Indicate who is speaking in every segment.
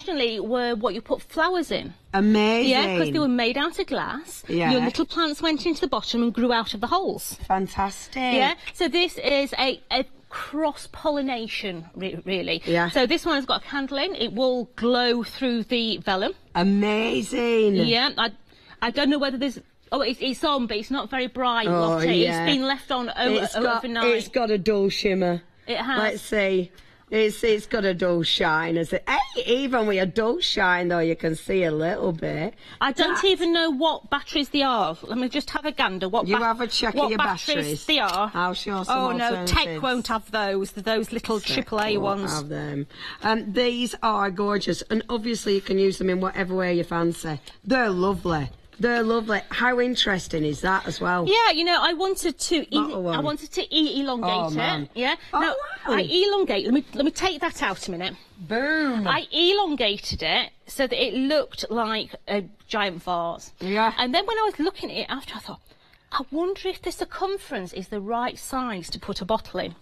Speaker 1: originally were what you put flowers in.
Speaker 2: Amazing.
Speaker 1: Yeah, because they were made out of glass.
Speaker 2: Yeah.
Speaker 1: Your little plants went into the bottom and grew out of the holes.
Speaker 2: Fantastic.
Speaker 1: Yeah, so this is a cross-pollination, really.
Speaker 2: Yeah.
Speaker 1: So this one has got a candle in. It will glow through the vellum.
Speaker 2: Amazing.
Speaker 1: Yeah, I don't know whether there's... Oh, it's on, but it's not very bright, Lotte.
Speaker 2: Yeah.
Speaker 1: It's been left on overnight.
Speaker 2: It's got a dull shimmer.
Speaker 1: It has.
Speaker 2: Let's see. It's got a dull shine. Hey, even with a dull shine, though, you can see a little bit.
Speaker 1: I don't even know what batteries they are. Let me just have a gander.
Speaker 2: You have a check of your batteries.
Speaker 1: They are.
Speaker 2: I'll show some alternatives.
Speaker 1: Tech won't have those. Those little AAA ones.
Speaker 2: Have them. These are gorgeous, and obviously you can use them in whatever way you fancy. They're lovely. They're lovely. How interesting is that as well?
Speaker 1: Yeah, you know, I wanted to elongate it. Yeah.
Speaker 2: Oh,
Speaker 1: no,
Speaker 2: wow.
Speaker 1: I elongate. Let me take that out a minute.
Speaker 2: Boom.
Speaker 1: I elongated it so that it looked like a giant vase.
Speaker 2: Yeah.
Speaker 1: And then when I was looking at it after, I thought, I wonder if the circumference is the right size to put a bottle in.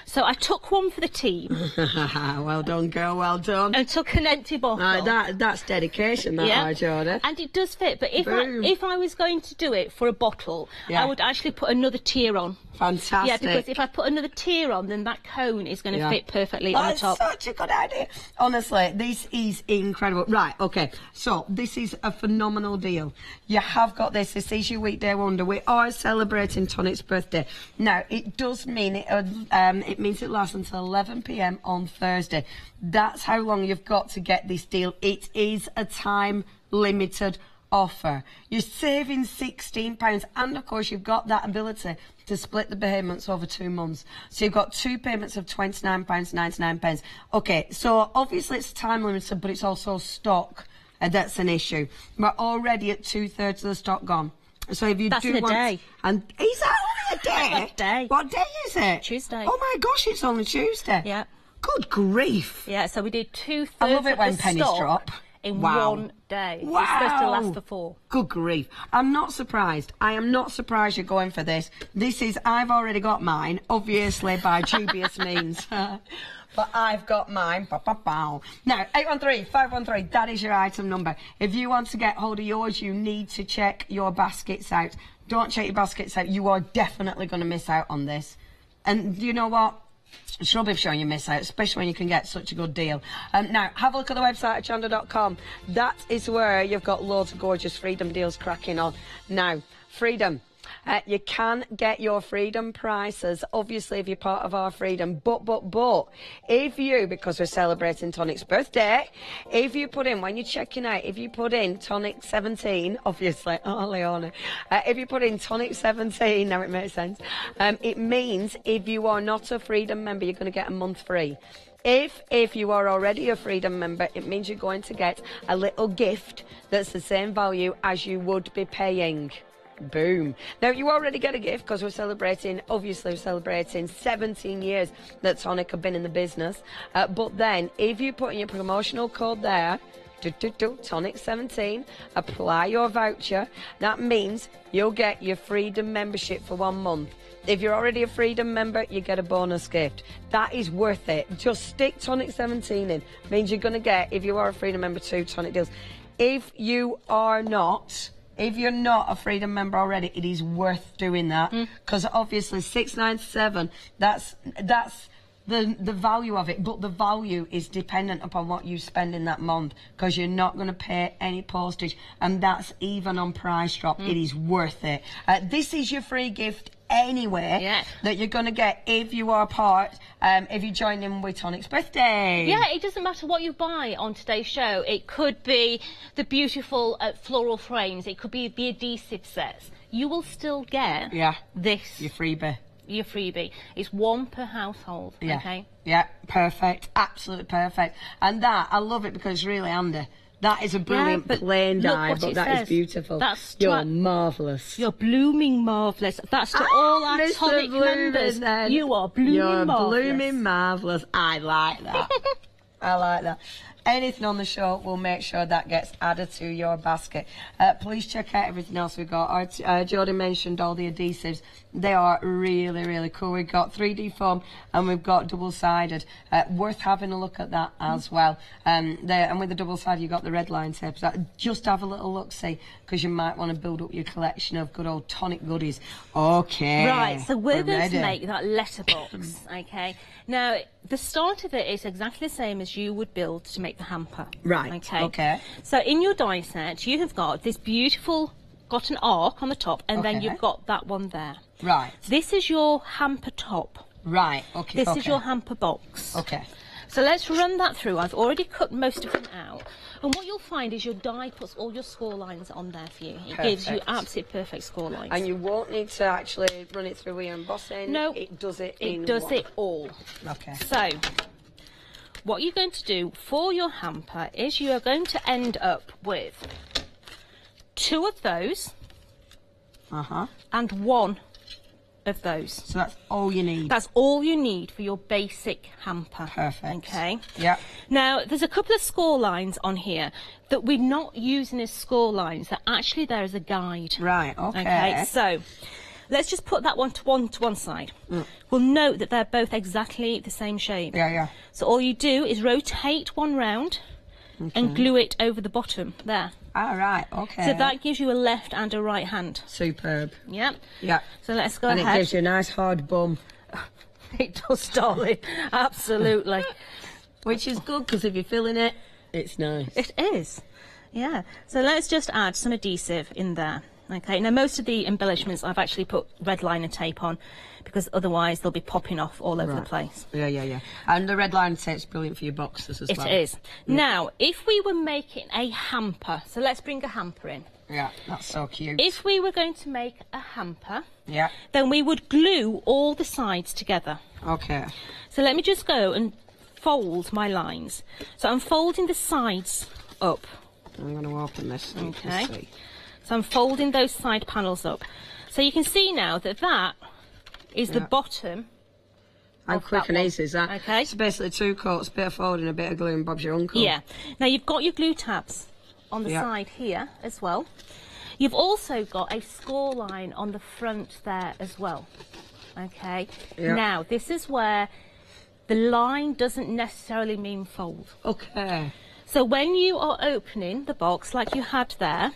Speaker 1: So I took one for the team.
Speaker 2: Well done, girl, well done.
Speaker 1: And took an empty bottle.
Speaker 2: That's dedication, that, Jordan.
Speaker 1: And it does fit, but if I was going to do it for a bottle, I would actually put another tier on.
Speaker 2: Fantastic.
Speaker 1: Yeah, because if I put another tier on, then that cone is going to fit perfectly on the top.
Speaker 2: That's such a good idea. Honestly, this is incredible. Right, okay, so this is a phenomenal deal. You have got this. This is your weekday wonder. We are celebrating Tonic's birthday. Now, it does mean it means it lasts until 11 p.m. on Thursday. That's how long you've got to get this deal. It is a time-limited offer. You're saving £16, and of course you've got that ability to split the payments over 2 months. So you've got 2 payments of £29.99. Okay, so obviously it's time limited, but it's also stock, and that's an issue. We're already at 2/3 of the stock gone. So if you
Speaker 1: That's in a day.
Speaker 2: And is that only a day?
Speaker 1: A day.
Speaker 2: What day is it?
Speaker 1: Tuesday.
Speaker 2: Oh my gosh, it's only Tuesday.
Speaker 1: Yeah.
Speaker 2: Good grief.
Speaker 1: Yeah, so we did 2/3
Speaker 2: I love it
Speaker 1: of
Speaker 2: when
Speaker 1: the
Speaker 2: pennies
Speaker 1: stock
Speaker 2: drop.
Speaker 1: in
Speaker 2: Wow.
Speaker 1: one day.
Speaker 2: Wow.
Speaker 1: It's supposed to last for 4.
Speaker 2: Good grief. I'm not surprised. I am not surprised you're going for this. I've already got mine, obviously by dubious means. But I've got mine. Now, 813-513, that is your item number. If you want to get hold of yours, you need to check your baskets out. Don't check your baskets out. You are definitely going to miss out on this. And you know what? It's rubbish showing you miss out, especially when you can get such a good deal. Now, have a look at the website at hochanda.com. That is where you've got loads of gorgeous Freedom deals cracking on. Now, Freedom. You can get your Freedom prices, obviously, if you're part of our Freedom. But, if you, because we're celebrating Tonic's birthday, if you put in, when you're checking out, if you put in Tonic 17, obviously, oh, Leona, if you put in Tonic 17, now it makes sense, it means if you are not a Freedom member, you're going to get a month free. If you are already a Freedom member, it means you're going to get a little gift that's the same value as you would be paying. Boom. Now, you already get a gift because we're celebrating 17 years that Tonic have been in the business. But then, if you put in your promotional code there, Tonic 17, apply your voucher, that means you'll get your Freedom membership for 1 month. If you're already a Freedom member, you get a bonus gift. That is worth it. Just stick Tonic 17 in. Means you're going to get, if you are a Freedom member, 2 Tonic deals. If you're not a Freedom member already, it is worth doing that, because obviously $6.97, that's the value of it, but the value is dependent upon what you spend in that month, because you're not going to pay any postage, and that's even on price drop. It is worth it. This is your free gift anyway that you're going to get if you are part, if you join in with Tonic's birthday. Yeah,
Speaker 1: it doesn't matter what you buy on today's show. It could be the beautiful floral frames. It could be the adhesive sets. You will still get this.
Speaker 2: Your freebie.
Speaker 1: Your freebie. It's 1 per household.
Speaker 2: Yeah.
Speaker 1: Okay.
Speaker 2: Yeah, perfect. Absolutely perfect. And that, I love it because it's really handy. That is a brilliant plain die, but that is beautiful. You're marvellous.
Speaker 1: You're blooming marvellous. That's to all our Tonic members. You are blooming marvellous.
Speaker 2: You're blooming marvellous. I like that. I like that. anything on the show, we'll make sure that gets added to your basket. Please check out everything else we've got. Jodie mentioned all the adhesives. They are really, really cool. We've got 3D foam and we've got double-sided. Worth having a look at that as well. And with the double-sided, you've got the red line tape. So just have a little look-see, because you might want to build up your collection of good old tonic goodies. Okay.
Speaker 1: Right, so we're going to make that letterbox, okay? Now, the start of it is exactly the same as you would build to make the hamper.
Speaker 2: Right, okay.
Speaker 1: So in your die set, you have got this beautiful, got an arc on the top, and then you've got that one there.
Speaker 2: Right.
Speaker 1: This is your hamper top.
Speaker 2: Right, okay.
Speaker 1: This is your hamper box.
Speaker 2: Okay.
Speaker 1: So let's run that through. I've already cut most of them out. And what you'll find is your die puts all your score lines on there for you. It gives you absolute perfect score lines.
Speaker 2: And you won't need to actually run it through with your embossing?
Speaker 1: No.
Speaker 2: It does it
Speaker 1: it all.
Speaker 2: Okay.
Speaker 1: So, what you're going to do for your hamper is you are going to end up with 2 of those and 1 of those.
Speaker 2: So that's all you need?
Speaker 1: That's all you need for your basic hamper.
Speaker 2: Perfect.
Speaker 1: Okay?
Speaker 2: Yeah.
Speaker 1: Now, there's a couple of score lines on here that we're not using as score lines. They're actually there as a guide.
Speaker 2: Right, okay.
Speaker 1: Okay, so let's just put that one to one side. We'll note that they're both exactly the same shape.
Speaker 2: Yeah, yeah.
Speaker 1: So all you do is rotate one round and glue it over the bottom there.
Speaker 2: All right, okay.
Speaker 1: So that gives you a left and a right hand.
Speaker 2: Superb.
Speaker 1: Yep.
Speaker 2: Yeah.
Speaker 1: So let's go ahead.
Speaker 2: And it gives you a nice hard bum.
Speaker 1: It does, darling. Absolutely.
Speaker 2: Which is good, because if you're filling it, it's nice.
Speaker 1: It is. Yeah. So let's just add some adhesive in there. Okay. Now, most of the embellishments I've actually put red liner tape on, because otherwise they'll be popping off all over the place.
Speaker 2: Yeah, yeah, yeah. And the red line tape's brilliant for your boxes as well.
Speaker 1: It is. Now, if we were making a hamper, so let's bring a hamper in.
Speaker 2: Yeah, that's so cute.
Speaker 1: If we were going to make a hamper,
Speaker 2: yeah,
Speaker 1: then we would glue all the sides together.
Speaker 2: Okay.
Speaker 1: So let me just go and fold my lines. So I'm folding the sides up.
Speaker 2: I'm going to open this so you can see.
Speaker 1: So I'm folding those side panels up. So you can see now that that is the bottom.
Speaker 2: How quick and easy is that?
Speaker 1: Okay.
Speaker 2: So basically 2 coats, a bit of folding, a bit of glue, and Bob's your uncle.
Speaker 1: Yeah. Now you've got your glue tabs on the side here as well. You've also got a score line on the front there as well. Okay. Yep. Now this is where the line doesn't necessarily mean fold.
Speaker 2: Okay.
Speaker 1: So when you are opening the box like you had there,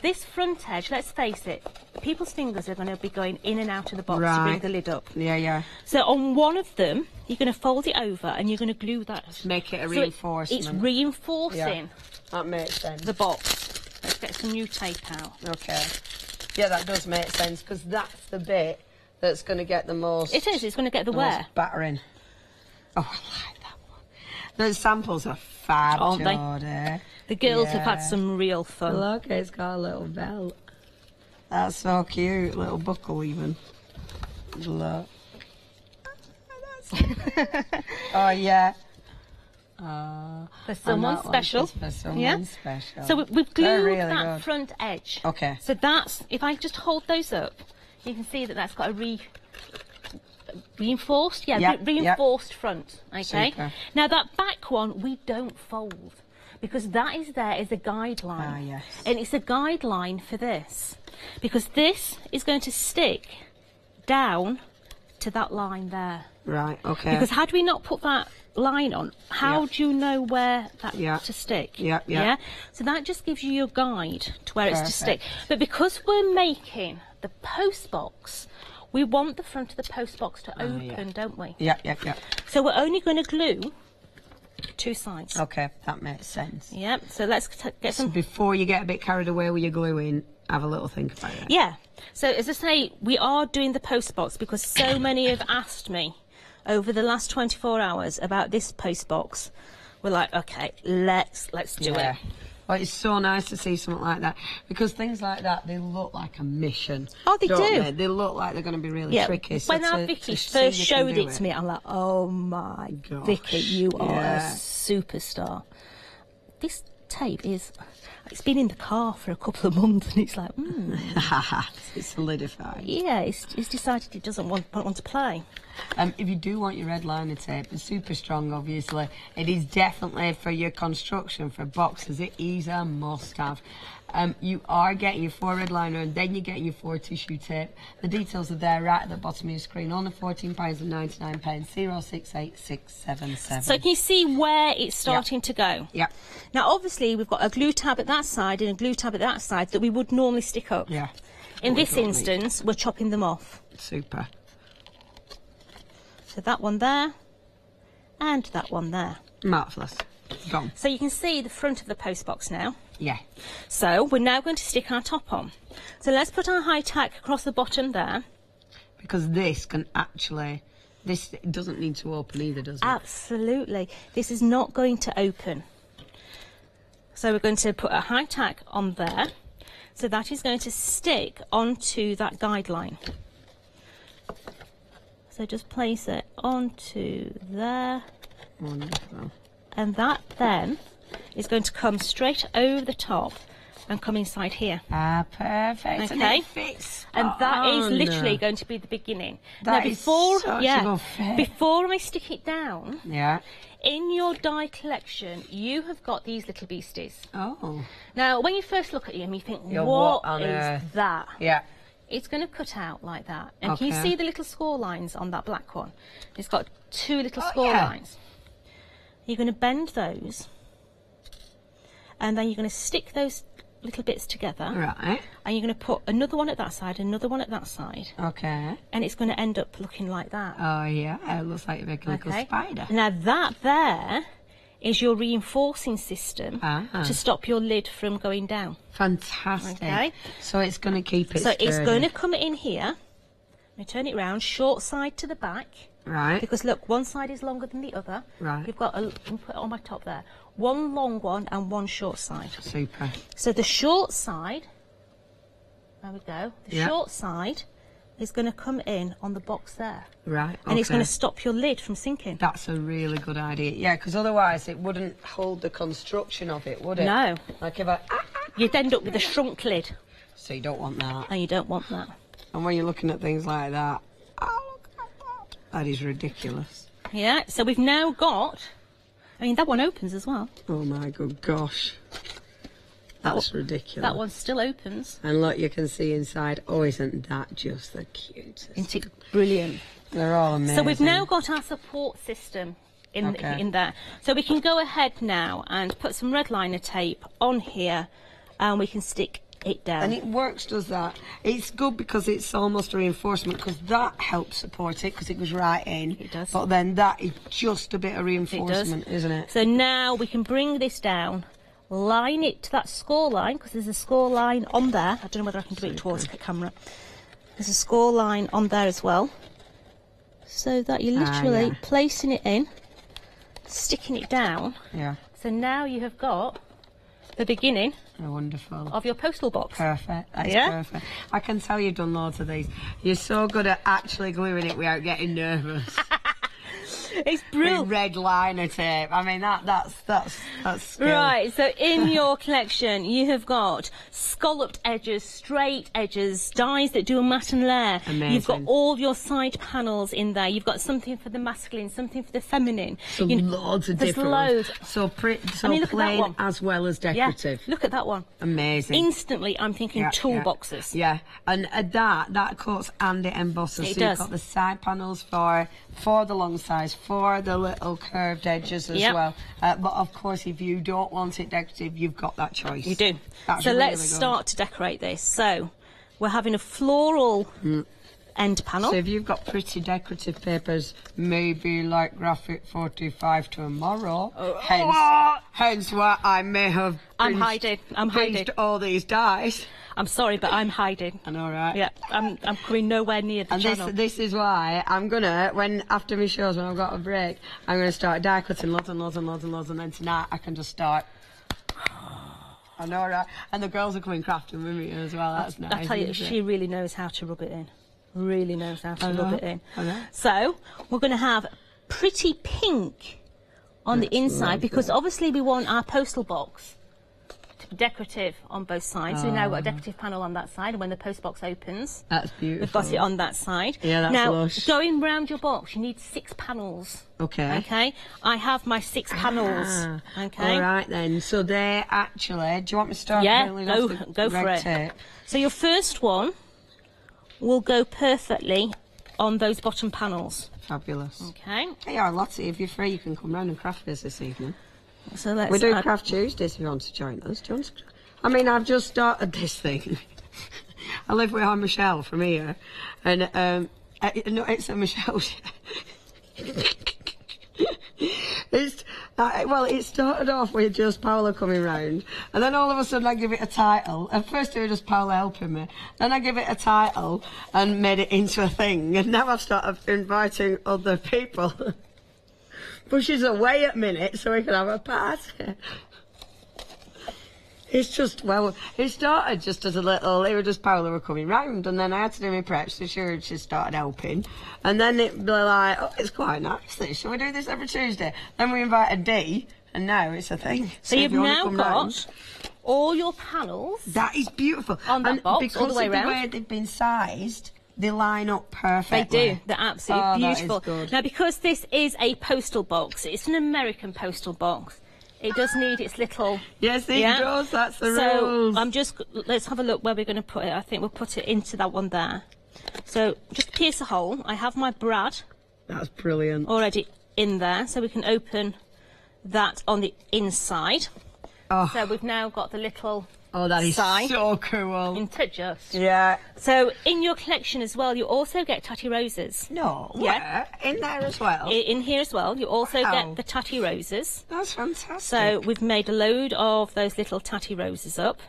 Speaker 1: this front edge, let's face it, people's fingers are going to be going in and out of the box to bring the lid up.
Speaker 2: Yeah, yeah.
Speaker 1: So on one of them, you're going to fold it over and you're going to glue that.
Speaker 2: Make it a reinforcement.
Speaker 1: It's reinforcing
Speaker 2: that makes sense.
Speaker 1: the box. Let's get some new tape out.
Speaker 2: Okay. Yeah, that does make sense, because that's the bit that's going to get the most...
Speaker 1: It is, it's going to get the wear.
Speaker 2: Most battering. Oh, I like that one. Those samples are fab,
Speaker 1: aren't they?
Speaker 2: Jodie.
Speaker 1: The girls have had some real fun.
Speaker 2: Look, it's got a little belt. That's so cute. Little buckle even. Look. Oh, yeah.
Speaker 1: For someone special.
Speaker 2: For someone special.
Speaker 1: So we've glued
Speaker 2: really
Speaker 1: that front edge.
Speaker 2: Okay.
Speaker 1: So that's, if I just hold those up, you can see that that's got a reinforced, reinforced front. Okay.
Speaker 2: Super.
Speaker 1: Now that back one we don't fold, because that is there as a guideline.
Speaker 2: Ah, yes.
Speaker 1: And it's a guideline for this, because this is going to stick down to that line there.
Speaker 2: Right, okay.
Speaker 1: Because had we not put that line on, how do you know where that to stick? Yeah. So that just gives you your guide to where it's to stick. But because we're making the post box, we want the front of the post box to open, don't we?
Speaker 2: Yeah.
Speaker 1: So we're only going to glue 2 sides.
Speaker 2: Okay, that makes sense.
Speaker 1: Yeah, so let's get some...
Speaker 2: Before you get a bit carried away with your gluing, have a little think about it.
Speaker 1: Yeah. So as I say, we are doing the post box because so many have asked me over the last 24 hours about this post box. We're like, okay, let's do it.
Speaker 2: Well, it's so nice to see something like that, because things like that, they look like a mission.
Speaker 1: Oh, they do.
Speaker 2: They look like they're going to be really tricky.
Speaker 1: When our Vicky first showed it to me, I'm like, oh my God, Vicky, you are a superstar. This tape is... It's been in the car for a couple of months, and it's like,
Speaker 2: It's solidified.
Speaker 1: Yeah, it's decided it doesn't want to play.
Speaker 2: If you do want your red liner tape, it's super strong, obviously. It is definitely for your construction, for boxes. It is a must-have. You are getting your 4 red liner and then you're getting your 4 tissue tape. The details are there right at the bottom of your screen. Only £14.99, 068677.
Speaker 1: So can you see where it's starting to go?
Speaker 2: Yeah.
Speaker 1: Now, obviously, we've got a glue tab at that side and a glue tab at that side that we would normally stick up.
Speaker 2: Yeah.
Speaker 1: In this instance, we're chopping them off.
Speaker 2: Super.
Speaker 1: So that one there and that one there.
Speaker 2: Marvellous. Gone.
Speaker 1: So you can see the front of the post box now.
Speaker 2: Yeah.
Speaker 1: So we're now going to stick our top on. So let's put our high tack across the bottom there.
Speaker 2: Because this can actually, this doesn't need to open either, does it?
Speaker 1: Absolutely. This is not going to open. So we're going to put a high tack on there. So that is going to stick onto that guideline. So just place it onto there.
Speaker 2: Wonderful.
Speaker 1: And that then is going to come straight over the top and come inside here.
Speaker 2: Ah, perfect.
Speaker 1: Okay.
Speaker 2: And it fits.
Speaker 1: And that is literally going to be the beginning.
Speaker 2: That
Speaker 1: now,
Speaker 2: is such a good fit.
Speaker 1: before I stick it down,
Speaker 2: Yeah.
Speaker 1: in your die collection, you have got these little beasties.
Speaker 2: Oh.
Speaker 1: Now, when you first look at them, you think,
Speaker 2: Yeah,
Speaker 1: what
Speaker 2: on
Speaker 1: is
Speaker 2: earth?
Speaker 1: that?
Speaker 2: Yeah.
Speaker 1: It's going to cut out like that. And
Speaker 2: Okay.
Speaker 1: can you see the little score lines on that black one? It's got 2 little score
Speaker 2: yeah.
Speaker 1: lines. You're going to bend those, and then you're going to stick those little bits together.
Speaker 2: Right.
Speaker 1: And you're going to put another one at that side, another one at that side.
Speaker 2: Okay.
Speaker 1: And it's going to end up looking like that.
Speaker 2: Oh, yeah. It looks like you're making a little spider.
Speaker 1: Now that there is your reinforcing system to stop your lid from going down.
Speaker 2: Fantastic.
Speaker 1: Okay.
Speaker 2: So it's going to keep it
Speaker 1: So
Speaker 2: sturdy.
Speaker 1: it's going to come in here. Let me turn it round, short side to the back.
Speaker 2: Right.
Speaker 1: Because look, one side is longer than the other.
Speaker 2: Right.
Speaker 1: You've got a, put it on my top there. One long one and one short side.
Speaker 2: Super.
Speaker 1: So the short side, there we go. The short side is going to come in on the box there.
Speaker 2: Right.
Speaker 1: And it's going to stop your lid from sinking.
Speaker 2: That's a really good idea. Yeah, because otherwise it wouldn't hold the construction of it, would it?
Speaker 1: No.
Speaker 2: Like if I...
Speaker 1: You'd end up with a shrunk lid.
Speaker 2: So you don't want that.
Speaker 1: And you don't want that.
Speaker 2: And when you're looking at things like that, oh, look at that. That is ridiculous.
Speaker 1: Yeah, so we've now got... I mean, that one opens as well.
Speaker 2: Oh my good gosh. That's ridiculous.
Speaker 1: That one still opens.
Speaker 2: And look, you can see inside. Oh, isn't that just the cutest?
Speaker 1: Isn't it brilliant?
Speaker 2: They're all amazing.
Speaker 1: So we've now got our support system in there. So we can go ahead now and put some red liner tape on here and we can stick it down.
Speaker 2: And it works, does that? It's good because it's almost a reinforcement because that helps support it because it goes right in.
Speaker 1: It does.
Speaker 2: But then that is just a bit of reinforcement, isn't it?
Speaker 1: So now we can bring this down, line it to that score line because there's a score line on there. I don't know whether I can do it towards the camera. There's a score line on there as well. So that you're literally placing it in, sticking it down.
Speaker 2: Yeah.
Speaker 1: So now you have got the beginning
Speaker 2: wonderful
Speaker 1: of your postal box.
Speaker 2: Perfect. That's perfect. I can tell you've done loads of these. You're so good at actually gluing it without getting nervous.
Speaker 1: It's brilliant.
Speaker 2: With red liner tape. I mean, that's skill.
Speaker 1: Right, so in your collection you have got scalloped edges, straight edges, dies that do a matte and layer.
Speaker 2: Amazing.
Speaker 1: You've got all your side panels in there. You've got something for the masculine, something for the feminine.
Speaker 2: So loads of different
Speaker 1: loads.
Speaker 2: ones. So
Speaker 1: I mean, look
Speaker 2: plain
Speaker 1: at that one.
Speaker 2: as well as decorative.
Speaker 1: Yeah, look at that one.
Speaker 2: Amazing.
Speaker 1: Instantly I'm thinking toolboxes.
Speaker 2: Yeah, and that coats and it embosses.
Speaker 1: It
Speaker 2: so
Speaker 1: does.
Speaker 2: You've got the side panels for the long sides, for the little curved edges as well. But of course, if you don't want it decorative, you've got that choice.
Speaker 1: You do.
Speaker 2: That's
Speaker 1: So
Speaker 2: really
Speaker 1: let's
Speaker 2: good.
Speaker 1: start to decorate this. So we're having a floral end panel.
Speaker 2: So if you've got pretty decorative papers, maybe like Graphic 45 tomorrow, hence why I may have
Speaker 1: I'm hiding.
Speaker 2: all these dies.
Speaker 1: I'm sorry, but I'm hiding.
Speaker 2: I know, right?
Speaker 1: Yeah, I'm coming nowhere near the channel.
Speaker 2: This is why I'm gonna, after my shows, when I've got a break, I'm gonna start die cutting loads and loads and loads and loads, and then tonight I can just start. I know, right? And the girls are coming crafting with me as well. That's nice.
Speaker 1: I tell you, she really knows how to rub it in. Really knows how to rub it in.
Speaker 2: I know.
Speaker 1: So we're going to have pretty pink on the inside because obviously we want our postal box decorative on both sides. So we've now got a decorative panel on that side, and when the post box opens,
Speaker 2: that's beautiful.
Speaker 1: We've got it on that side.
Speaker 2: Yeah, that's
Speaker 1: now,
Speaker 2: lush.
Speaker 1: Going round your box, you need 6 panels.
Speaker 2: Okay.
Speaker 1: Okay. I have my 6 panels. Okay.
Speaker 2: All right then. So they're actually. Do you want me to start?
Speaker 1: Yeah. Go for it.
Speaker 2: Tape?
Speaker 1: So your first one will go perfectly on those bottom panels.
Speaker 2: Fabulous.
Speaker 1: Okay.
Speaker 2: Hey, Lottie, if you're free, you can come round and craft this evening.
Speaker 1: So let's.
Speaker 2: We do Craft Tuesdays if you want to join us. Do you want to? I mean, I've just started this thing. I live with Michelle from here, and no, it's a Michelle. It started off with just Paola coming round, and then all of a sudden I give it a title. At first it was just Paola helping me, then I give it a title and made it into a thing, and now I've started inviting other people. But she's away at minute so we can have a party. It's just, it started just as a little, it was just Paola were coming round, and then I had to do my prep, so she started helping. And then it was like, oh, it's quite nice this, shall we do this every Tuesday? Then we invited Dee, and now it's a thing.
Speaker 1: So you've now got all your panels.
Speaker 2: That is beautiful.
Speaker 1: On that box, all the way
Speaker 2: round.
Speaker 1: round.
Speaker 2: Because of the way they've been sized, they line up perfectly.
Speaker 1: They do. They're absolutely beautiful.
Speaker 2: That is good.
Speaker 1: Now, because this is a postal box, it's an American postal box. It does need its little...
Speaker 2: Yes, it does. That's the rules.
Speaker 1: So let's have a look where we're going to put it. I think we'll put it into that one there. So just pierce a hole. I have my brad.
Speaker 2: That's brilliant.
Speaker 1: Already in there, so we can open that on the inside.
Speaker 2: Oh.
Speaker 1: So we've now got the little...
Speaker 2: Oh, that is
Speaker 1: sign.
Speaker 2: So cool.
Speaker 1: Isn't it just?
Speaker 2: Yeah.
Speaker 1: So in your collection as well, you also get tatty roses.
Speaker 2: No.
Speaker 1: Yeah.
Speaker 2: Where? In there as well?
Speaker 1: In here as well. You also get the tatty roses.
Speaker 2: That's fantastic.
Speaker 1: So we've made a load of those little tatty roses up.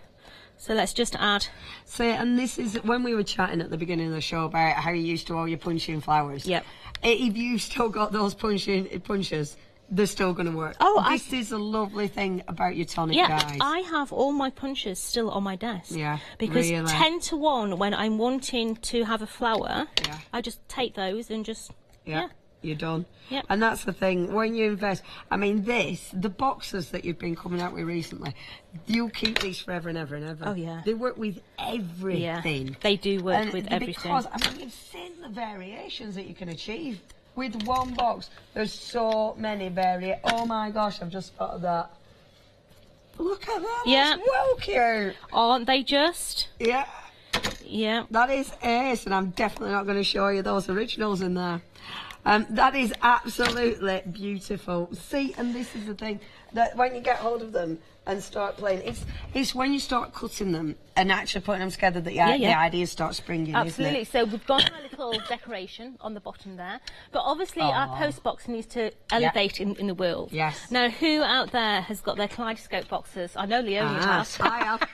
Speaker 1: So let's just add...
Speaker 2: See, and this is when we were chatting at the beginning of the show about how you used to all your punching flowers.
Speaker 1: Yep.
Speaker 2: If you've still got those punches, they're still going to work.
Speaker 1: Oh,
Speaker 2: this is a lovely thing about your tonic, guys.
Speaker 1: I have all my punches still on my desk.
Speaker 2: Yeah,
Speaker 1: because
Speaker 2: really.
Speaker 1: 10 to 1, when I'm wanting to have a flower, I just take those and just
Speaker 2: you're done.
Speaker 1: Yep.
Speaker 2: And that's the thing, when you invest, I mean the boxes that you've been coming out with recently, you'll keep these forever and ever and ever.
Speaker 1: Oh yeah.
Speaker 2: They work with everything.
Speaker 1: Yeah, they do work with everything.
Speaker 2: Because, I mean, you've seen the variations that you can achieve. With one box, there's so many variations. Oh my gosh, I've just thought of that. Look at that, that's well cute.
Speaker 1: Aren't they just?
Speaker 2: Yeah.
Speaker 1: Yeah.
Speaker 2: That is ace, and I'm definitely not going to show you those originals in there. That is absolutely beautiful. See, and this is the thing, that when you get hold of them and start playing, it's when you start cutting them and actually putting them together that the ideas start springing,
Speaker 1: absolutely.
Speaker 2: isn't it?
Speaker 1: So we've got our little decoration on the bottom there, but obviously our post box needs to elevate in the world.
Speaker 2: Yes.
Speaker 1: Now, who out there has got their kaleidoscope boxes? I know Leonie has.
Speaker 2: I have.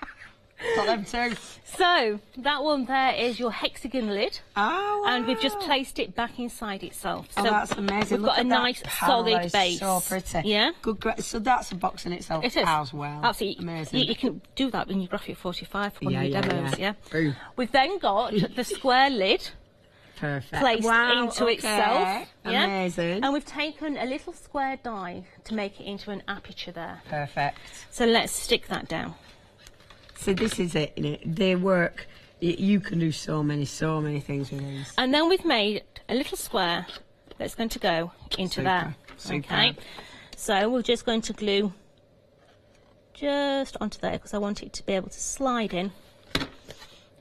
Speaker 2: Got them too.
Speaker 1: So that one there is your hexagon lid.
Speaker 2: Oh, wow.
Speaker 1: And we've just placed it back inside itself.
Speaker 2: Oh,
Speaker 1: so
Speaker 2: that's amazing.
Speaker 1: We've got a nice solid base.
Speaker 2: So pretty.
Speaker 1: Yeah.
Speaker 2: Good. So that's a box in itself
Speaker 1: it is.
Speaker 2: as well.
Speaker 1: Absolutely.
Speaker 2: Amazing.
Speaker 1: You can do that in your Graphic 45 for one of your demos. Yeah.
Speaker 2: Boom.
Speaker 1: We've then got the square lid.
Speaker 2: Perfect.
Speaker 1: Placed into itself. Yeah?
Speaker 2: Amazing.
Speaker 1: And we've taken a little square die to make it into an aperture there.
Speaker 2: Perfect.
Speaker 1: So let's stick that down.
Speaker 2: So this is it, innit? They work. You can do so many things with these.
Speaker 1: And then we've made a little square that's going to go into there. Okay. So we're just going to glue just onto there because I want it to be able to slide in.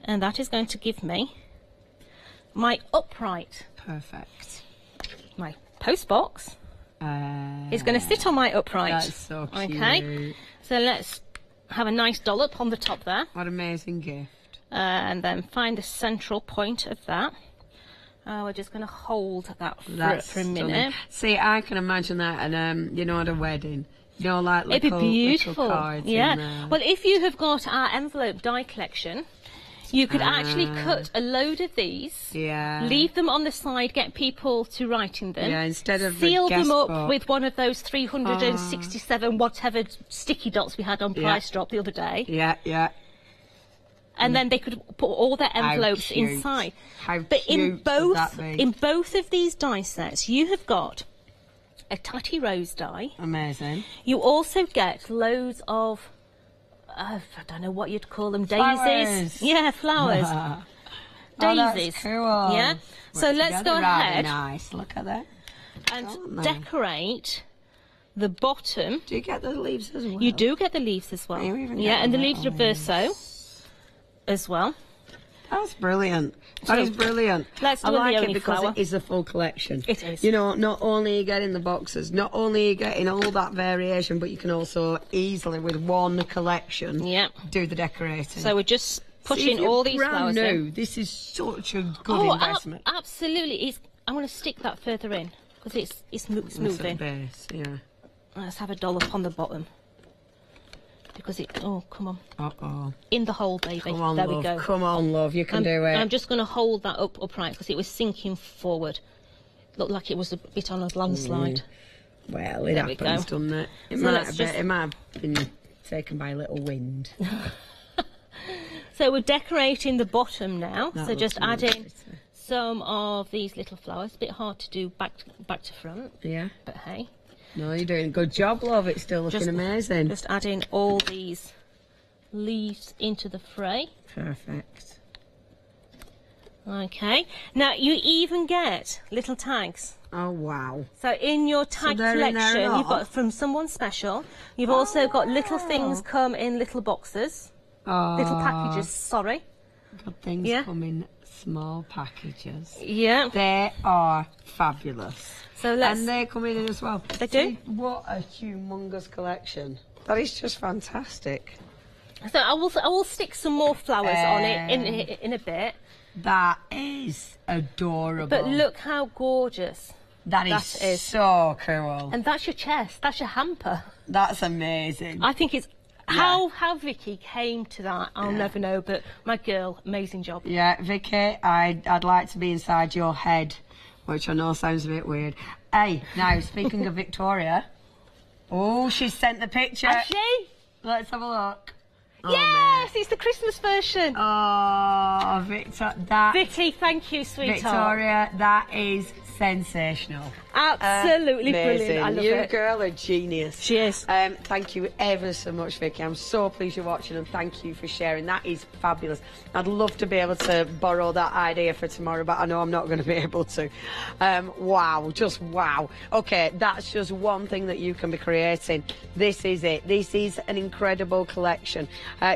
Speaker 1: And that is going to give me my upright.
Speaker 2: Perfect.
Speaker 1: My post box is going to sit on my upright.
Speaker 2: That's so cute.
Speaker 1: Okay. So let's have a nice dollop on the top there.
Speaker 2: What an amazing gift.
Speaker 1: And then find the central point of that. We're just going to hold that for a minute.
Speaker 2: Stunning. See, I can imagine that, and at a wedding. Like little,
Speaker 1: it'd be beautiful.
Speaker 2: Little cards
Speaker 1: yeah.
Speaker 2: in there.
Speaker 1: Well, if you have got our envelope die collection, you could actually cut a load of these, leave them on the side, get people to write in them,
Speaker 2: instead of
Speaker 1: seal them up
Speaker 2: book.
Speaker 1: with one of those 367 whatever sticky dots we had on Price Drop the other day.
Speaker 2: Yeah.
Speaker 1: And then they could put all their envelopes inside. But in both of these die sets, you have got a tatty rose die.
Speaker 2: Amazing.
Speaker 1: You also get loads of I don't know what you'd call them,
Speaker 2: Flowers.
Speaker 1: daisies. Yeah, flowers. Daisies.
Speaker 2: Oh, that's cool.
Speaker 1: Yeah. So let's go ahead.
Speaker 2: Nice. Look at that.
Speaker 1: And decorate the bottom.
Speaker 2: Do you get the leaves as well?
Speaker 1: You do get the leaves as well. Yeah, and the leaves reverse so as well.
Speaker 2: That's brilliant. That is brilliant.
Speaker 1: Let's do
Speaker 2: I like
Speaker 1: the
Speaker 2: it because
Speaker 1: flower.
Speaker 2: it is a full collection.
Speaker 1: It is.
Speaker 2: You know, not only are you getting the boxes, not only are you getting all that variation, but you can also easily, with one collection, do the decorating.
Speaker 1: So we're just pushing all these flowers in.
Speaker 2: This is such a good investment.
Speaker 1: Absolutely. I'm going to stick that further in because it's moving.
Speaker 2: Base, yeah.
Speaker 1: Let's have a dollop on the bottom. Because oh, come on.
Speaker 2: Uh-oh.
Speaker 1: In the hole, baby.
Speaker 2: Come on,
Speaker 1: there
Speaker 2: love.
Speaker 1: we go.
Speaker 2: Come on, love. You can do it.
Speaker 1: I'm just going to hold that upright because it was sinking forward. Looked like it was a bit on a landslide.
Speaker 2: Well, it happens, doesn't it? It might have been taken by a little wind.
Speaker 1: So we're decorating the bottom now. So just adding some of these little flowers. A bit hard to do back to front. Yeah. But hey.
Speaker 2: No, you're doing a good job, love. It's still looking amazing.
Speaker 1: Just adding all these leaves into the fray.
Speaker 2: Perfect.
Speaker 1: Okay. Now, you even get little tags.
Speaker 2: Oh, wow.
Speaker 1: So, in your tag collection, you've got from someone special. You've also got little things come in little boxes. Oh. Little packages, sorry.
Speaker 2: Good things come in small packages.
Speaker 1: Yeah.
Speaker 2: They are fabulous.
Speaker 1: So
Speaker 2: and they're coming in as well.
Speaker 1: They do.
Speaker 2: What a humongous collection. That is just fantastic.
Speaker 1: So I will stick some more flowers on it in a bit.
Speaker 2: That is adorable.
Speaker 1: But look how gorgeous.
Speaker 2: That is so cool.
Speaker 1: And that's your chest. That's your hamper.
Speaker 2: That's amazing.
Speaker 1: I think it's how Vicky came to that. I'll never know. But my girl, amazing job.
Speaker 2: Yeah, Vicky, I'd like to be inside your head. Which I know sounds a bit weird. Hey, now, speaking of Victoria. Oh, she sent the picture.
Speaker 1: Has she?
Speaker 2: Let's have a look.
Speaker 1: Oh, yes, it's the Christmas version.
Speaker 2: Oh,
Speaker 1: Vicky, thank you, sweetheart.
Speaker 2: Victoria, that is sensational.
Speaker 1: Absolutely brilliant. I love
Speaker 2: you
Speaker 1: it.
Speaker 2: Girl, a genius.
Speaker 1: She is.
Speaker 2: Thank you ever so much, Vicky. I'm so pleased you're watching, and thank you for sharing. That is fabulous. I'd love to be able to borrow that idea for tomorrow, but I know I'm not going to be able to. Wow, just wow. Okay, that's just one thing that you can be creating. This is it. This is an incredible collection.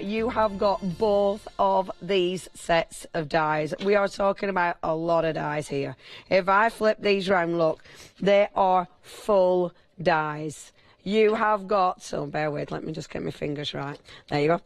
Speaker 2: You have got both of these sets of dies. We are talking about a lot of dies here. If I flip these round, look, they are full dies. You have got, so bear with, let me just get my fingers right. There you go.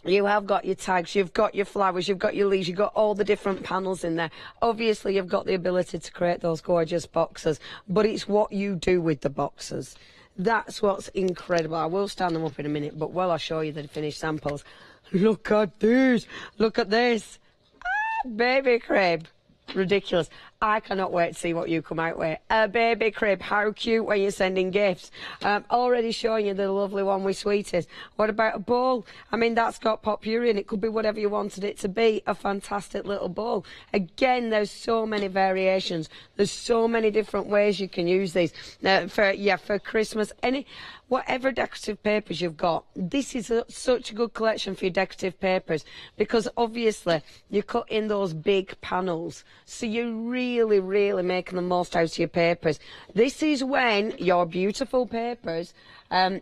Speaker 2: You have got your tags, you've got your flowers, you've got your leaves, you've got all the different panels in there. Obviously, you've got the ability to create those gorgeous boxes, but it's what you do with the boxes. That's what's incredible. I will stand them up in a minute, but while I show you the finished samples, look at these, look at this. Ah, baby crib. Ridiculous. I cannot wait to see what you come out with. A baby crib, how cute when you're sending gifts. Already showing you the lovely one with sweeties. What about a bowl? I mean, that's got potpourri in it. Could be whatever you wanted it to be. A fantastic little bowl. Again, there's so many variations. There's so many different ways you can use these. For Christmas, whatever decorative papers you've got, this is such a good collection for your decorative papers, because obviously you cut in those big panels, so you're really making the most out of your papers. This is when your beautiful papers,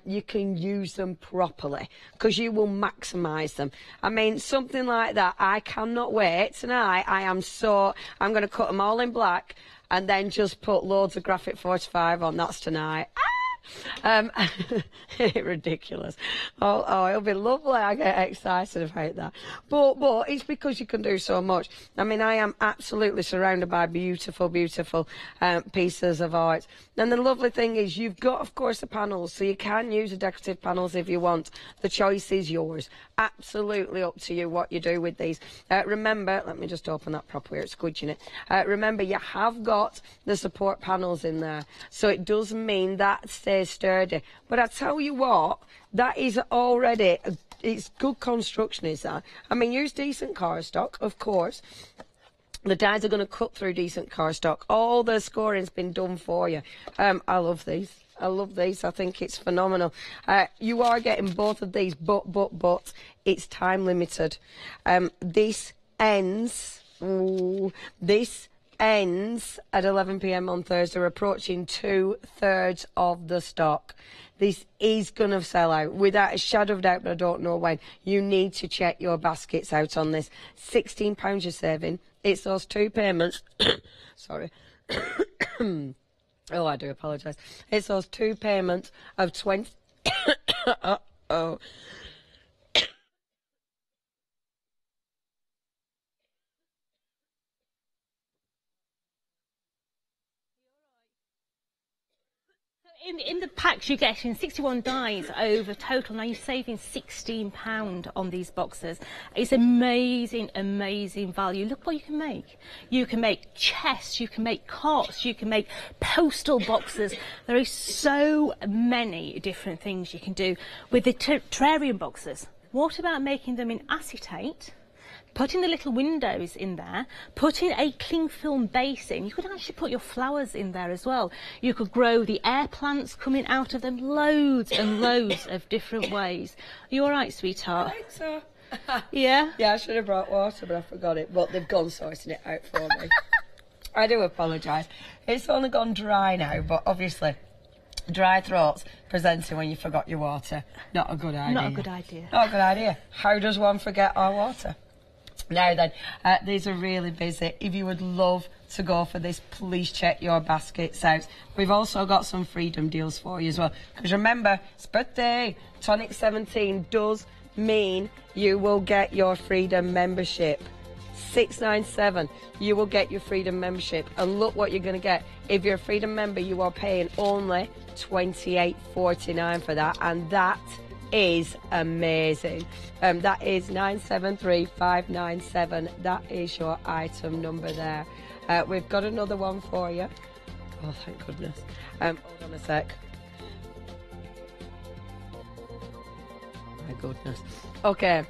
Speaker 2: you can use them properly, because you will maximise them. I mean, something like that, I cannot wait. Tonight, I'm going to cut them all in black and then just put loads of graphic 45 on. That's tonight. Ridiculous. Oh, it'll be lovely. I get excited about that. But it's because you can do so much. I mean, I am absolutely surrounded by beautiful pieces of art. And the lovely thing is, you've got, of course, the panels, so you can use the decorative panels if you want. The choice is yours. Absolutely up to you what you do with these. Remember, let me just open that properly. It's squidging it. Remember, you have got the support panels in there, so it does mean that stays sturdy. But I tell you what, that is already, it's good construction, is that? I mean, use decent cardstock, of course. The dies are going to cut through decent cardstock. All the scoring's been done for you. I love these. I love these. I think it's phenomenal. You are getting both of these, but it's time limited. This ends at 11 p.m. on Thursday. We're approaching 2/3 of the stock. This is going to sell out without a shadow of doubt, but I don't know when. You need to check your baskets out on this. £16 you're saving. It's those 2 payments. Sorry. Oh, I do apologise. It's those 2 payments of 20... Uh-oh.
Speaker 1: In the packs you're getting 61 dies over total. Now you're saving £16 on these boxes. It's amazing, amazing value. Look what you can make. You can make chests, you can make carts, you can make postal boxes. There are so many different things you can do with the terrarium boxes. What about making them in acetate? Putting the little windows in there, putting a cling film base in. You could actually put your flowers in there as well. You could grow the air plants coming out of them, loads and loads of different ways. Are you all right, sweetheart?
Speaker 2: I think so.
Speaker 1: Yeah?
Speaker 2: Yeah, I should have brought water, but I forgot it. But they've gone sorting it out for me. I do apologise. It's only gone dry now, but obviously dry throats presenting when you forgot your water. Not a good idea.
Speaker 1: Not a good idea.
Speaker 2: Not a good idea. How does one forget our water? Now then, these are really busy. If you would love to go for this, please check your baskets out. We've also got some freedom deals for you as well. Because remember, it's birthday. Tonic 17 does mean you will get your freedom membership. $697, you will get your freedom membership. And look what you're going to get. If you're a freedom member, you are paying only $28.49 for that. And that is amazing. That is 973597. That is your item number there. We've got another one for you. Oh, thank goodness. Hold on a sec. My goodness. Okay.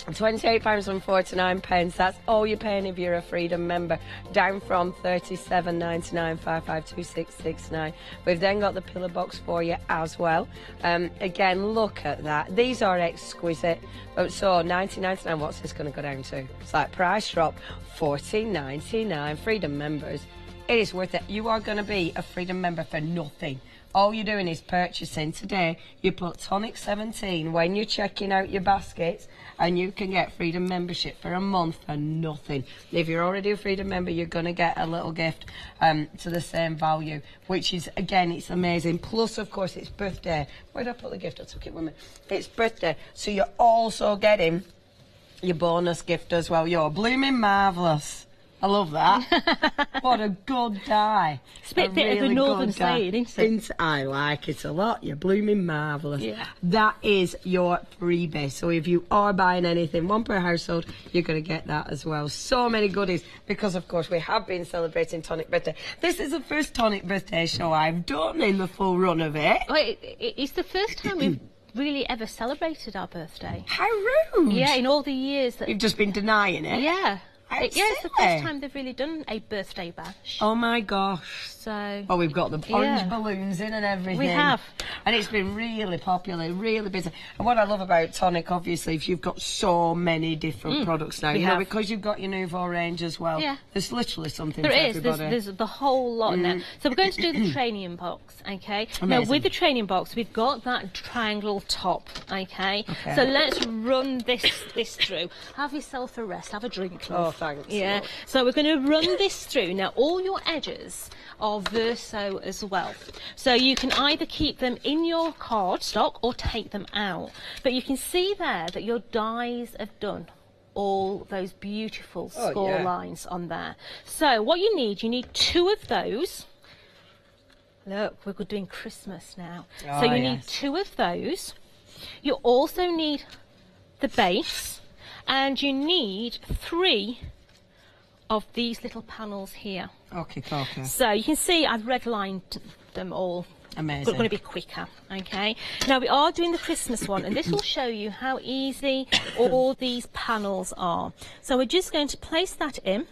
Speaker 2: £28.49. That's all you're paying if you're a freedom member, down from $37.99, 552669. We've then got the pillar box for you as well. Again, look at that. These are exquisite. So $19.99. What's this going to go down to? It's like price drop. $14.99. Freedom members. It is worth it. You are going to be a freedom member for nothing. All you're doing is purchasing today. You put Tonic 17 when you're checking out your baskets, and you can get freedom membership for a month for nothing. If you're already a freedom member, you're going to get a little gift to the same value, which is, again, it's amazing. Plus, of course, it's birthday. Where did I put the gift? I took it with me. It's birthday, so you're also getting your bonus gift as well. You're blooming marvellous. I love that. What a good die.
Speaker 1: It's a bit of a northern saying, isn't it?
Speaker 2: I like it a lot. You're blooming marvellous.
Speaker 1: Yeah.
Speaker 2: That is your freebie. So if you are buying anything, one per household, you're going to get that as well. So many goodies, because, of course, we have been celebrating Tonic Birthday. This is the first Tonic Birthday show I've done in the full run of it.
Speaker 1: Well, it's the first time we've really ever celebrated our birthday.
Speaker 2: How rude.
Speaker 1: Yeah, in all the years that...
Speaker 2: You've just been denying it?
Speaker 1: Yeah. It's the first time they've really done a birthday bash.
Speaker 2: Oh my gosh.
Speaker 1: So...
Speaker 2: Oh, we've got the orange balloons in and everything.
Speaker 1: We have.
Speaker 2: And it's been really popular, really busy. And what I love about Tonic, obviously, is you've got so many different products now. You know, because you've got your Nouveau range as well. Yeah. There's literally something for everybody.
Speaker 1: There's the whole lot now. So we're going to do the training box, okay? Amazing. Now, with the training box, we've got that triangle top, okay? So let's run this through. Have yourself a rest, have a drink, love.
Speaker 2: Oh, thanks.
Speaker 1: Yeah. Love. So we're going to run this through. Now, all your edges are verso as well. So you can either keep them in your card stock or take them out. But you can see there that your dies have done all those beautiful score lines on there. So what you need 2 of those. Look, we're doing Christmas now. So you need 2 of those. You also need the base, and you need 3 of these little panels here.
Speaker 2: Okay.
Speaker 1: So you can see I've redlined them all.
Speaker 2: Amazing.
Speaker 1: But it's going to be quicker, okay? Now we are doing the Christmas one, and this will show you how easy all these panels are. So we're just going to place that in.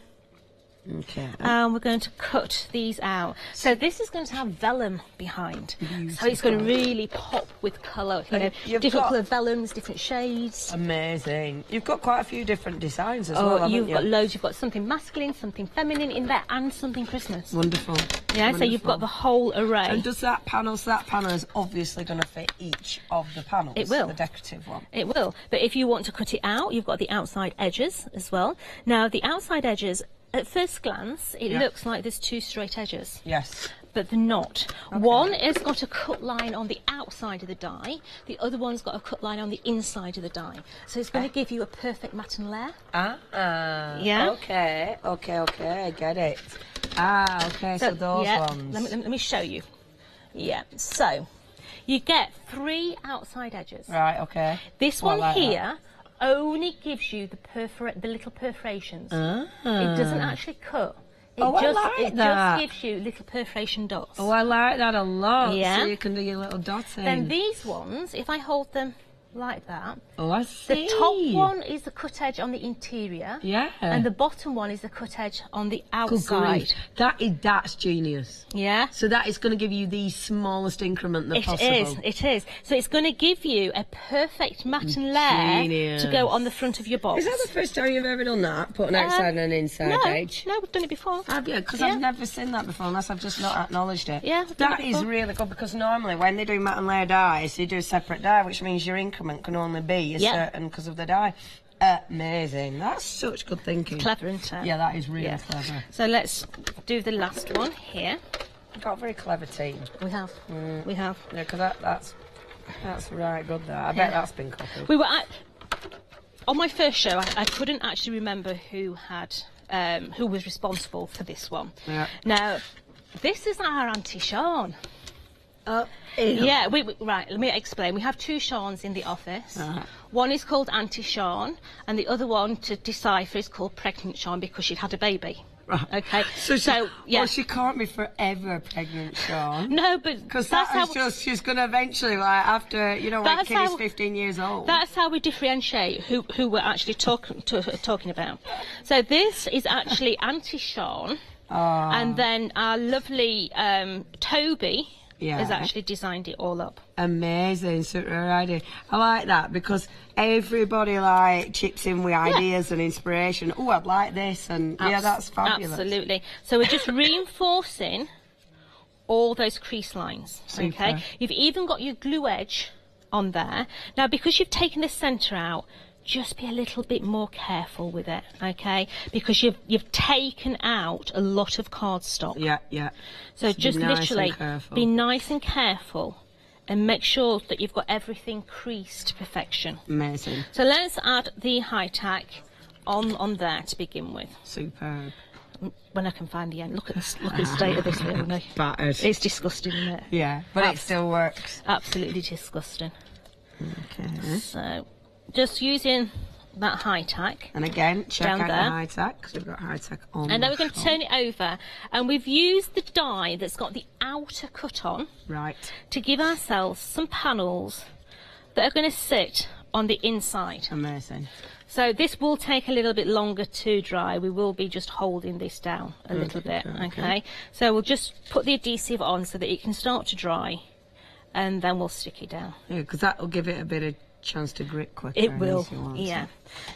Speaker 2: Okay.
Speaker 1: And we're going to cut these out. So this is going to have vellum behind. So it's going to really pop with colour. You know, different colour vellums, different shades.
Speaker 2: Amazing. You've got quite a few different designs as well, haven't
Speaker 1: you've got loads. You've got something masculine, something feminine in there, and something Christmas.
Speaker 2: Wonderful.
Speaker 1: Yeah,
Speaker 2: Wonderful.
Speaker 1: so you've got the whole array.
Speaker 2: And does that panel, so that panel is obviously going to fit each of the panels?
Speaker 1: It will.
Speaker 2: The decorative one.
Speaker 1: It will. But if you want to cut it out, you've got the outside edges as well. Now, the outside edges, at first glance, it looks like there's 2 straight edges.
Speaker 2: Yes.
Speaker 1: But they're not. Okay. One has got a cut line on the outside of the die. The other one's got a cut line on the inside of the die. So it's going to give you a perfect matte and layer. Yeah.
Speaker 2: Okay. I get it. Okay. So those ones.
Speaker 1: Let me show you. Yeah. So you get 3 outside edges.
Speaker 2: Right. Okay.
Speaker 1: This one here only gives you the little perforations. It doesn't actually cut. It just gives you little perforation dots.
Speaker 2: Oh, I like that a lot.
Speaker 1: Yeah.
Speaker 2: So you can do your little dots in.
Speaker 1: Then these ones, if I hold them like that.
Speaker 2: Oh, I see.
Speaker 1: The top one is the cut edge on the interior.
Speaker 2: Yeah.
Speaker 1: And the bottom one is the cut edge on the outside.
Speaker 2: That's genius.
Speaker 1: Yeah.
Speaker 2: So that is going to give you the smallest increment that possible.
Speaker 1: It is. So it's going to give you a perfect matte and layer to go on the front of your box.
Speaker 2: Is that the first time you've ever done that? Put an outside and an inside edge?
Speaker 1: No, we've done it before.
Speaker 2: Have you? Because I've never seen that before unless I've just not acknowledged it.
Speaker 1: Yeah.
Speaker 2: That is really good because normally when they do matte and layer dies, they do a separate die, which means your increment can only be a certain because of the die. Amazing. That's such good thinking.
Speaker 1: Clever, isn't it?
Speaker 2: Yeah, that is really clever.
Speaker 1: So let's do the last one here.
Speaker 2: We've got a very clever team.
Speaker 1: We have. We have.
Speaker 2: Yeah, because that's right good there. I bet that's been copied.
Speaker 1: We were on my first show. I couldn't actually remember who was responsible for this one. Yeah. Now, this is our Auntie Sean. Yeah, right, let me explain. We have 2 Seans in the office. One is called Auntie Sean, and the other one, to decipher, is called Pregnant Sean because she'd had a baby. Right. Okay.
Speaker 2: So well, she can't be forever pregnant, Sean.
Speaker 1: No, but
Speaker 2: because she's going to eventually, like after when kid is 15 years old.
Speaker 1: That's how we differentiate who we're actually talking about. So this is actually Auntie Sean, and then our lovely Toby. Has actually designed it all up.
Speaker 2: Amazing, super idea. I like that because everybody chips in with ideas and inspiration. Oh, I'd like this, and that's fabulous.
Speaker 1: Absolutely. So we're just reinforcing all those crease lines. Super. Okay. You've even got your glue edge on there. Now, because you've taken the centre out, just be a little bit more careful with it, okay? Because you've taken out a lot of cardstock.
Speaker 2: Yeah.
Speaker 1: So just literally be nice and careful and make sure that you've got everything creased to perfection.
Speaker 2: Amazing.
Speaker 1: So let's add the high tack on there to begin with.
Speaker 2: Superb.
Speaker 1: When I can find the end. Look at the state of this, really.
Speaker 2: Battered.
Speaker 1: It's disgusting, isn't it?
Speaker 2: Yeah, but it still works.
Speaker 1: Absolutely disgusting.
Speaker 2: Okay.
Speaker 1: So just using that high tack.
Speaker 2: And again, check out the high tack, because we've got high tack on.
Speaker 1: And then we're going to turn it over, and we've used the die that's got the outer cut on.
Speaker 2: Right.
Speaker 1: To give ourselves some panels that are going to sit on the inside.
Speaker 2: Amazing.
Speaker 1: So this will take a little bit longer to dry. We will be just holding this down a little bit, okay? So we'll just put the adhesive on so that it can start to dry, and then we'll stick it down.
Speaker 2: Yeah, because that will give it a bit of chance to grit quicker.
Speaker 1: It will, yeah.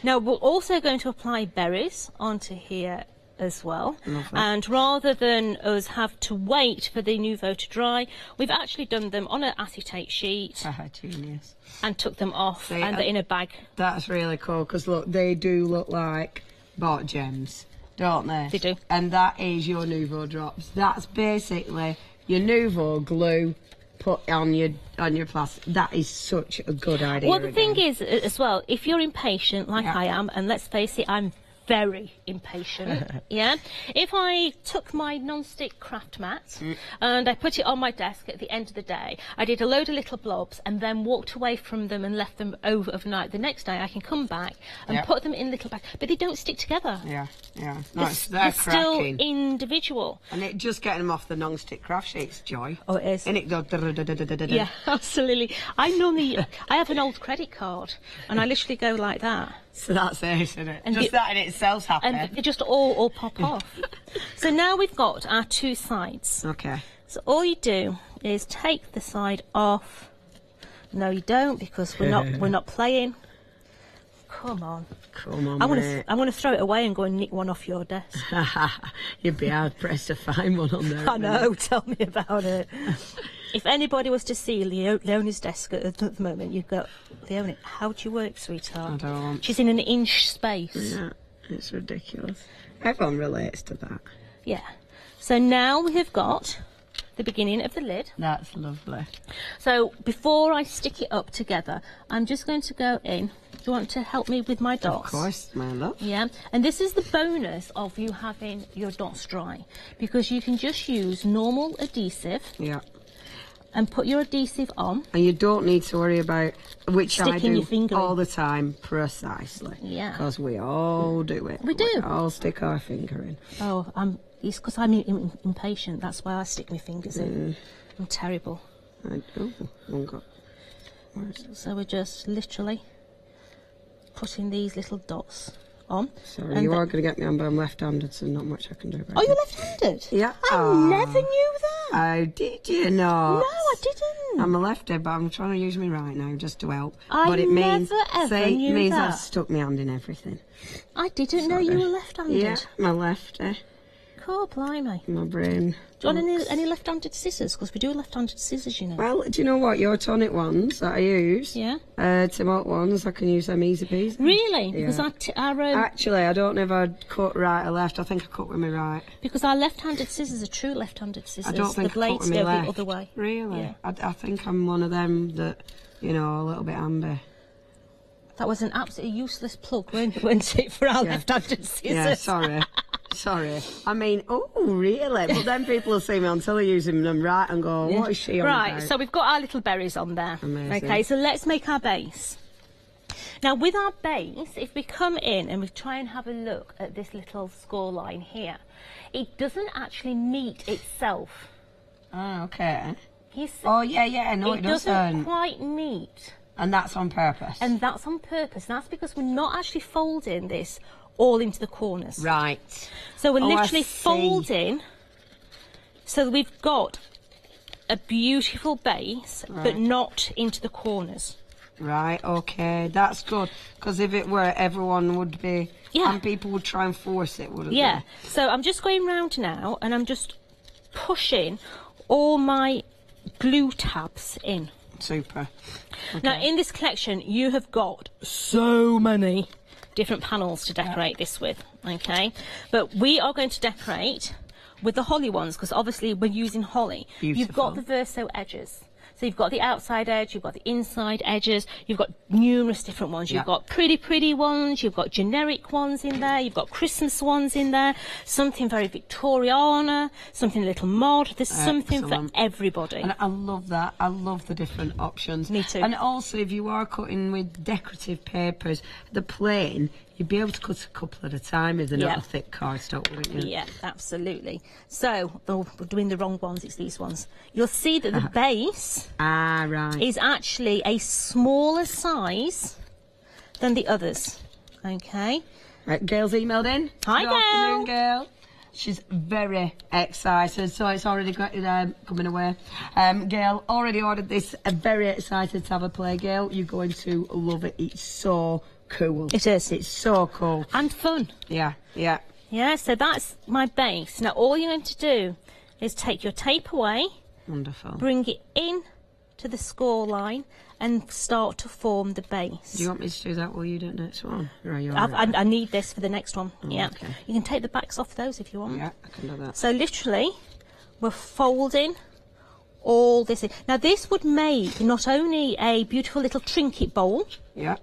Speaker 1: Now we're also going to apply berries onto here as well.
Speaker 2: Lovely.
Speaker 1: And rather than us have to wait for the nouveau to dry, we've actually done them on an acetate sheet.
Speaker 2: Genius.
Speaker 1: And took them off and they're in a bag.
Speaker 2: That's really cool because look, they do look like bought gems, don't they?
Speaker 1: They do.
Speaker 2: And that is your nouveau drops. That's basically your nouveau glue put on your plastic. That is such a good idea.
Speaker 1: Well, the thing is, as well, if you're impatient like I am, and let's face it, I'm very impatient. Yeah. If I took my non-stick craft mat and I put it on my desk at the end of the day, I did a load of little blobs and then walked away from them and left them overnight. The next day I can come back and put them in little bags, but they don't stick together.
Speaker 2: Yeah. No,
Speaker 1: they're still individual.
Speaker 2: And it just getting them off the non-stick craft sheet's joy.
Speaker 1: Oh, it is.
Speaker 2: And it goes.
Speaker 1: Yeah, absolutely. I have an old credit card and I literally go like that.
Speaker 2: So that's it, isn't it? And just that in itself's happy.
Speaker 1: And they just all pop off. So now we've got our 2 sides.
Speaker 2: Okay.
Speaker 1: So all you do is take the side off. No, you don't, because we're not playing. Come on.
Speaker 2: Come on,
Speaker 1: I'm going to throw it away and go and nick one off your desk.
Speaker 2: You'd be hard pressed to find one on there.
Speaker 1: I know. Tell me about it. If anybody was to see Leonie's desk at the moment, you'd go, Leonie, how do you work, sweetheart?
Speaker 2: I don't.
Speaker 1: She's in an inch space.
Speaker 2: Yeah, it's ridiculous. Everyone relates to that.
Speaker 1: Yeah. So now we have got the beginning of the lid.
Speaker 2: That's lovely.
Speaker 1: So before I stick it up together, I'm just going to go in. Do you want to help me with my dots?
Speaker 2: Of course, my love.
Speaker 1: Yeah, and this is the bonus of you having your dots dry, because you can just use normal adhesive.
Speaker 2: Yeah.
Speaker 1: And put your adhesive on.
Speaker 2: And you don't need to worry about, which I do
Speaker 1: your finger
Speaker 2: all
Speaker 1: in.
Speaker 2: the time, precisely.
Speaker 1: Yeah.
Speaker 2: Because we all do it.
Speaker 1: We do.
Speaker 2: We all stick our finger in.
Speaker 1: Oh, it's because I'm impatient. That's why I stick my fingers in. I'm terrible. So we're just literally putting these little dots on.
Speaker 2: Sorry, you are going to get me on, but I'm left-handed, so not much I can do about it.
Speaker 1: Oh, you're left-handed?
Speaker 2: Yeah.
Speaker 1: I never knew that.
Speaker 2: Oh, did you not?
Speaker 1: No, I didn't.
Speaker 2: I'm a lefty, but I'm trying to use me right now just to help.
Speaker 1: I never ever knew
Speaker 2: means
Speaker 1: that.
Speaker 2: I've stuck my hand in everything.
Speaker 1: I didn't know you were left-handed.
Speaker 2: Yeah, my lefty.
Speaker 1: Cool, blimey.
Speaker 2: My brain.
Speaker 1: Do you want any left-handed scissors? Because we do left-handed scissors, you know.
Speaker 2: Well, do you know what? Your tonic ones that I use, Tim Holt ones, I can use them easy peasy.
Speaker 1: Really?
Speaker 2: Yeah.
Speaker 1: Because
Speaker 2: actually, I don't know if I'd cut right or left. I think I cut with my right.
Speaker 1: Because our left-handed scissors are true left-handed scissors.
Speaker 2: I don't think
Speaker 1: the blades go the other way.
Speaker 2: Really?
Speaker 1: Yeah.
Speaker 2: I think I'm one of them that, you know, a little bit amber.
Speaker 1: That was an absolutely useless plug, weren't it, for our left-handed scissors?
Speaker 2: Yeah, sorry. Sorry. I mean, oh, really? But then people will see me on telly using them right and go, what is she on about?
Speaker 1: Right, so we've got our little berries on there.
Speaker 2: Amazing.
Speaker 1: Okay, so let's make our base. Now, with our base, if we come in and we try and have a look at this little score line here, it doesn't actually meet itself.
Speaker 2: Oh, okay.
Speaker 1: Oh,
Speaker 2: yeah, no, it doesn't.
Speaker 1: It doesn't quite meet.
Speaker 2: And that's on purpose?
Speaker 1: And that's on purpose. And that's because we're not actually folding this all into the corners.
Speaker 2: Right.
Speaker 1: So we're literally folding so that we've got a beautiful base, but not into the corners.
Speaker 2: Right, okay, that's good. Because if it were, everyone would be, and people would try and force it, wouldn't they?
Speaker 1: Yeah, so I'm just going round now and I'm just pushing all my glue tabs in.
Speaker 2: Super. Okay.
Speaker 1: Now, in this collection, you have got so many different panels to decorate this with, okay? But we are going to decorate with the holly ones, because obviously we're using holly.
Speaker 2: Beautiful.
Speaker 1: You've got the verso edges. So you've got the outside edge, you've got the inside edges, you've got numerous different ones. You've got pretty ones, you've got generic ones in there, you've got Christmas ones in there, something very Victoriana, something a little mod. There's something for everybody.
Speaker 2: And I love that. I love the different options.
Speaker 1: Me too.
Speaker 2: And also, if you are cutting with decorative papers, the plain, you'd be able to cut a couple at a time if they're not a thick cardstock, wouldn't you?
Speaker 1: Yeah, absolutely. So, we're doing the wrong ones, it's these ones. You'll see that the base is actually a smaller size than the others. Okay.
Speaker 2: Right, Gail's emailed in.
Speaker 1: Hi,
Speaker 2: Good
Speaker 1: Gail.
Speaker 2: afternoon, Gail. She's very excited, so it's already coming away. Gail already ordered this. Very excited to have a play, Gail. You're going to love it. It's so cool.
Speaker 1: It is.
Speaker 2: It's so cool.
Speaker 1: And fun.
Speaker 2: Yeah, yeah.
Speaker 1: Yeah, so that's my base. Now, all you're going to do is take your tape away.
Speaker 2: Wonderful.
Speaker 1: Bring it in to the score line and start to form the base.
Speaker 2: Do you want me to do that while you do the next one? Or are you
Speaker 1: I need this for the next one.
Speaker 2: Oh,
Speaker 1: yeah.
Speaker 2: Okay.
Speaker 1: You can take the backs off those if you want.
Speaker 2: Yeah, I can do that.
Speaker 1: So literally, we're folding all this in. Now, this would make not only a beautiful little trinket bowl.
Speaker 2: Yeah.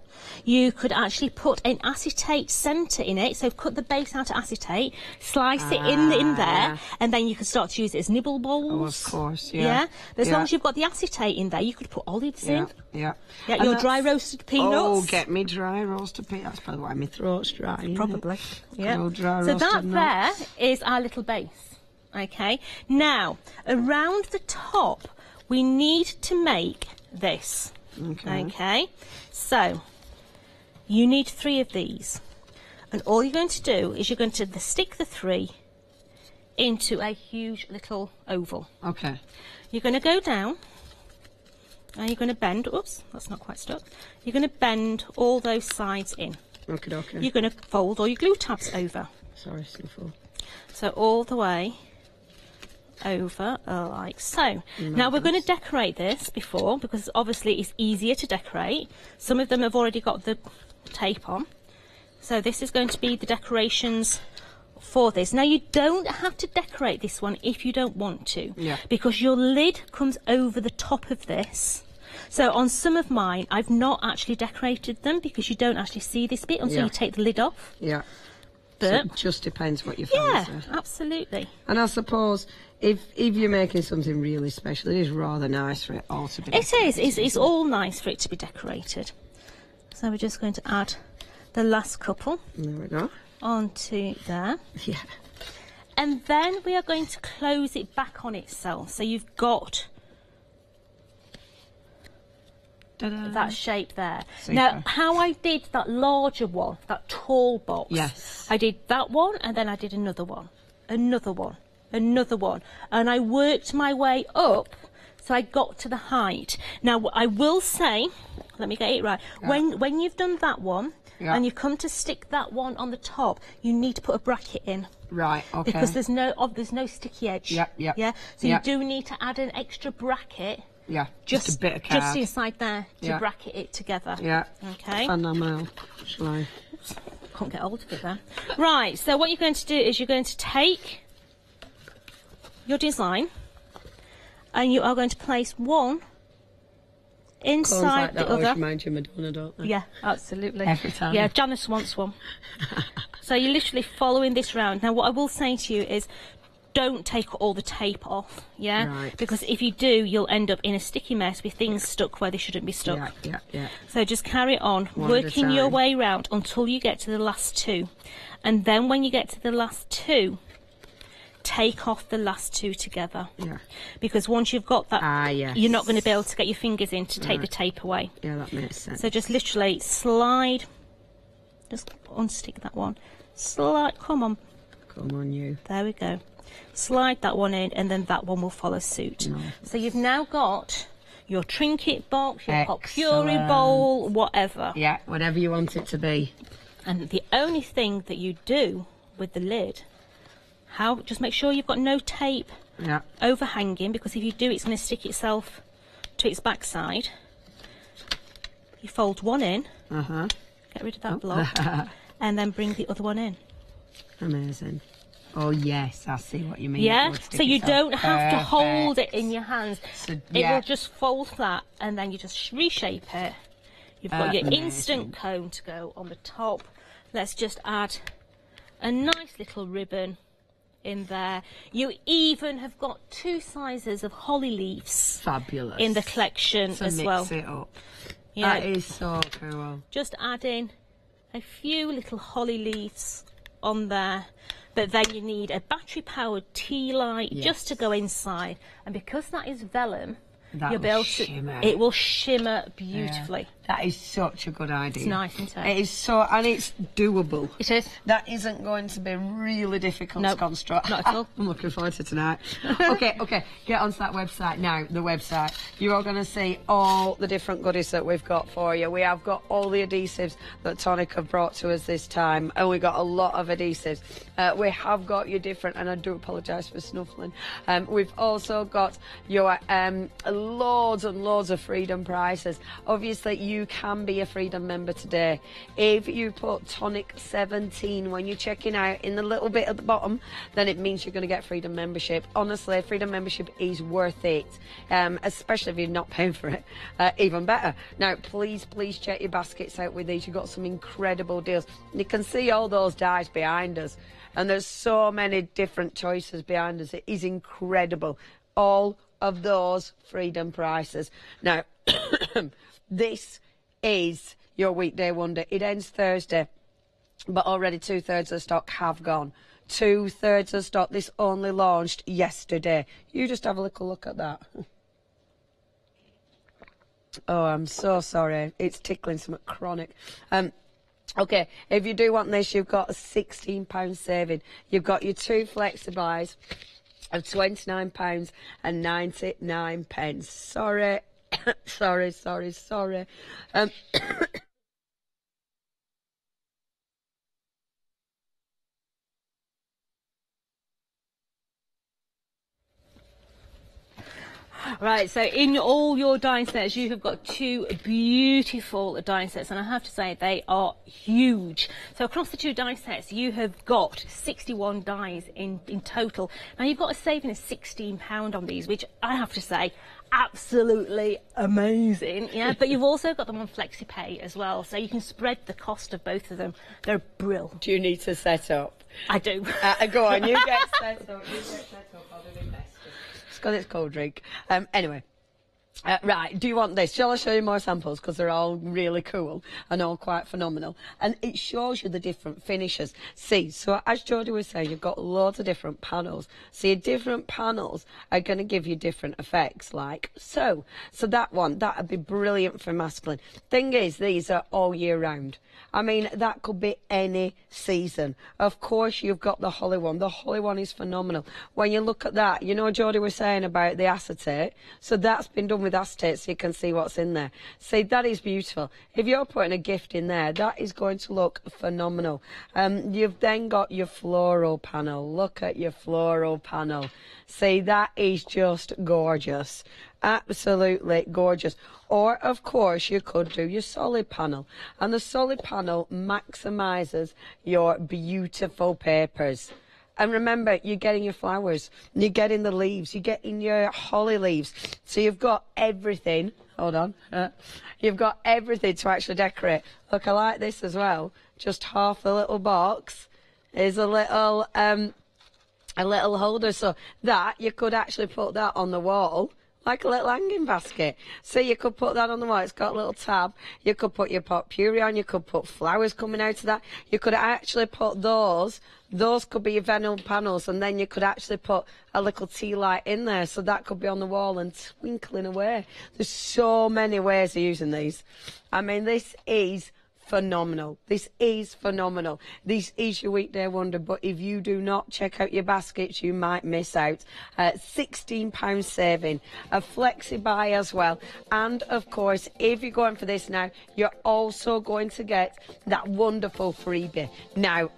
Speaker 1: You could actually put an acetate centre in it, so cut the base out of acetate, slice it in there, and then you could start to use it as nibble bowls.
Speaker 2: Oh, of course, yeah.
Speaker 1: But as long as you've got the acetate in there, you could put olives in.
Speaker 2: Yeah.
Speaker 1: Yeah, your dry roasted peanuts.
Speaker 2: Oh, get me dry roasted peanuts. That's probably why my throat's dry.
Speaker 1: Probably. Yeah.
Speaker 2: Dry
Speaker 1: so that
Speaker 2: nuts.
Speaker 1: there is our little base. Okay. Now, around the top, we need to make this.
Speaker 2: Okay.
Speaker 1: Okay. So, You need 3 of these. And all you're going to do is you're going to stick the 3 into a huge little oval.
Speaker 2: Okay.
Speaker 1: You're going to go down and you're going to bend. Oops, that's not quite stuck. You're going to bend all those sides in.
Speaker 2: Okay, okay.
Speaker 1: You're going to fold all your glue tabs over.
Speaker 2: Sorry, sniffle.
Speaker 1: So all the way over like so. Now we're going to decorate this before, because obviously it's easier to decorate. Some of them have already got the tape on. So this is going to be the decorations for this. Now you don't have to decorate this one if you don't want to, because your lid comes over the top of this. So on some of mine, I've not actually decorated them because you don't actually see this bit until you take the lid off.
Speaker 2: Yeah.
Speaker 1: But
Speaker 2: so it just depends what you fancy.
Speaker 1: Yeah, absolutely.
Speaker 2: And I suppose if you're making something really special, it is rather nice for it all to be decorated.
Speaker 1: It is. It's all nice for it to be decorated. So we're just going to add the last couple.
Speaker 2: There we go.
Speaker 1: Onto there.
Speaker 2: Yeah.
Speaker 1: And then we are going to close it back on itself. So you've got that shape there. Super. Now, how I did that larger one, that tall box, I did that one, and then I did another one, another one, another one, and I worked my way up, so I got to the height. Now, I will say, let me get it right, when you've done that one, and you come to stick that one on the top, you need to put a bracket in.
Speaker 2: Right, okay.
Speaker 1: Because there's no sticky edge. Yeah. So you do need to add an extra bracket.
Speaker 2: Yeah, just a bit of card.
Speaker 1: Just inside there to bracket it together.
Speaker 2: Yeah.
Speaker 1: Okay.
Speaker 2: Enamel. Shall I?
Speaker 1: Oops, can't get hold of it then. Right, so what you're going to do is you're going to take your design and you are going to place one inside
Speaker 2: like that
Speaker 1: the other.
Speaker 2: Reminds you of Madonna, don't they?
Speaker 1: Yeah, absolutely.
Speaker 2: Every time.
Speaker 1: Yeah, Janice wants one. So you're literally following this round. Now, what I will say to you is, don't take all the tape off,
Speaker 2: Right.
Speaker 1: Because if you do, you'll end up in a sticky mess with things stuck where they shouldn't be stuck.
Speaker 2: Yeah.
Speaker 1: So just carry on, working your way round until you get to the last 2. And then when you get to the last 2, take off the last 2 together. Yeah. Because once you've got that, you're not going to be able to get your fingers in to take the tape away.
Speaker 2: Yeah, that makes sense.
Speaker 1: So just literally slide, just unstick that one. Slide, come on.
Speaker 2: Come on, you.
Speaker 1: There we go. Slide that one in, and then that one will follow suit. So you've now got your trinket box, your pot puree bowl, whatever.
Speaker 2: Yeah, whatever you want it to be.
Speaker 1: And the only thing that you do with the lid, just make sure you've got no tape overhanging, because if you do, it's going to stick itself to its backside. You fold one in, get rid of that block, and then bring the other one in.
Speaker 2: Amazing. Oh yes, I see what you mean.
Speaker 1: Yeah, so you don't have to hold it in your hands. So, it will just fold flat, and then you just reshape it. You've got your instant cone to go on the top. Let's just add a nice little ribbon in there. You even have got 2 sizes of holly leaves.
Speaker 2: Fabulous.
Speaker 1: In the collection as well.
Speaker 2: Mix it up. Yeah. That is so cool.
Speaker 1: Just add in a few little holly leaves on there. But then you need a battery-powered tea light just to go inside. And because that is vellum, you'll be able to, it will shimmer beautifully. Yeah.
Speaker 2: That is such a good idea.
Speaker 1: It's nice, isn't it?
Speaker 2: It is so, and it's doable.
Speaker 1: It is.
Speaker 2: That isn't going to be really difficult to construct.
Speaker 1: Not at all.
Speaker 2: I'm looking forward to tonight. Okay, get onto that website now, the website. You're all going to see all the different goodies that we've got for you. We have got all the adhesives that Tonic have brought to us this time, and we've got a lot of adhesives. We have got your different, and I do apologise for snuffling. We've also got your loads and loads of freedom prices. Obviously, you can be a freedom member today if you put Tonic 17 when you're checking out in the little bit at the bottom. Then it means you're going to get freedom membership. Honestly, freedom membership is worth it, especially if you're not paying for it. Even better. Now, please check your baskets out with these. You've got some incredible deals. You can see all those dies behind us, and there's so many different choices behind us. It is incredible. All of those freedom prices. Now, this is your weekday wonder. It ends Thursday, but already 2/3 of the stock have gone. 2/3 of the stock. This only launched yesterday. You just have a little look at that. Oh, I'm so sorry. It's tickling something chronic. Okay, if you do want this, you've got a £16 saving. You've got your 2 Flexi buys of £29.99. Sorry. sorry.
Speaker 1: Right, so in all your die sets, you have got 2 beautiful die sets, and I have to say they are huge. So across the 2 die sets, you have got 61 dies in total. Now you've got a saving of £16 on these, which I have to say, absolutely amazing. Yeah, but you've also got them on FlexiPay as well, so you can spread the cost of both of them. They're brilliant.
Speaker 2: Do you need to set up?
Speaker 1: I do.
Speaker 2: Go on, you get set up. I'll do the best. It's got its cold drink. Anyway. Right, do you want this? Shall I show you more samples? Because they're all really cool and all quite phenomenal. And it shows you the different finishes. See, so as Jodie was saying, you've got loads of different panels. So your different panels are going to give you different effects, like so. So that one, that would be brilliant for masculine. Thing is, these are all year round. I mean, that could be any season. Of course, you've got the holly one. The holly one is phenomenal. When you look at that, you know, Jodie was saying about the acetate. So that's been done with acetate, so you can see what's in there. See, that is beautiful. If you're putting a gift in there, that is going to look phenomenal. You've then got your floral panel. Look at your floral panel. See, that is just gorgeous. Absolutely gorgeous. Or, of course, you could do your solid panel. And the solid panel maximises your beautiful papers. And remember, you're getting your flowers, you're getting the leaves, you're getting your holly leaves. So you've got everything. Hold on. You've got everything to actually decorate. Look, I like this as well. Just half the little box is a little holder. So that, you could actually put that on the wall, like a little hanging basket. So you could put that on the wall. It's got a little tab. You could put your pot puree on. You could put flowers coming out of that. You could actually put those. Those could be your vinyl panels, and then you could actually put a little tea light in there. So that could be on the wall and twinkling away. There's so many ways of using these. I mean, this is phenomenal. This is phenomenal. This is your weekday wonder, but if you do not check out your baskets, you might miss out. £16 saving, a flexi buy as well, and of course, if you're going for this now, you're also going to get that wonderful freebie. Now,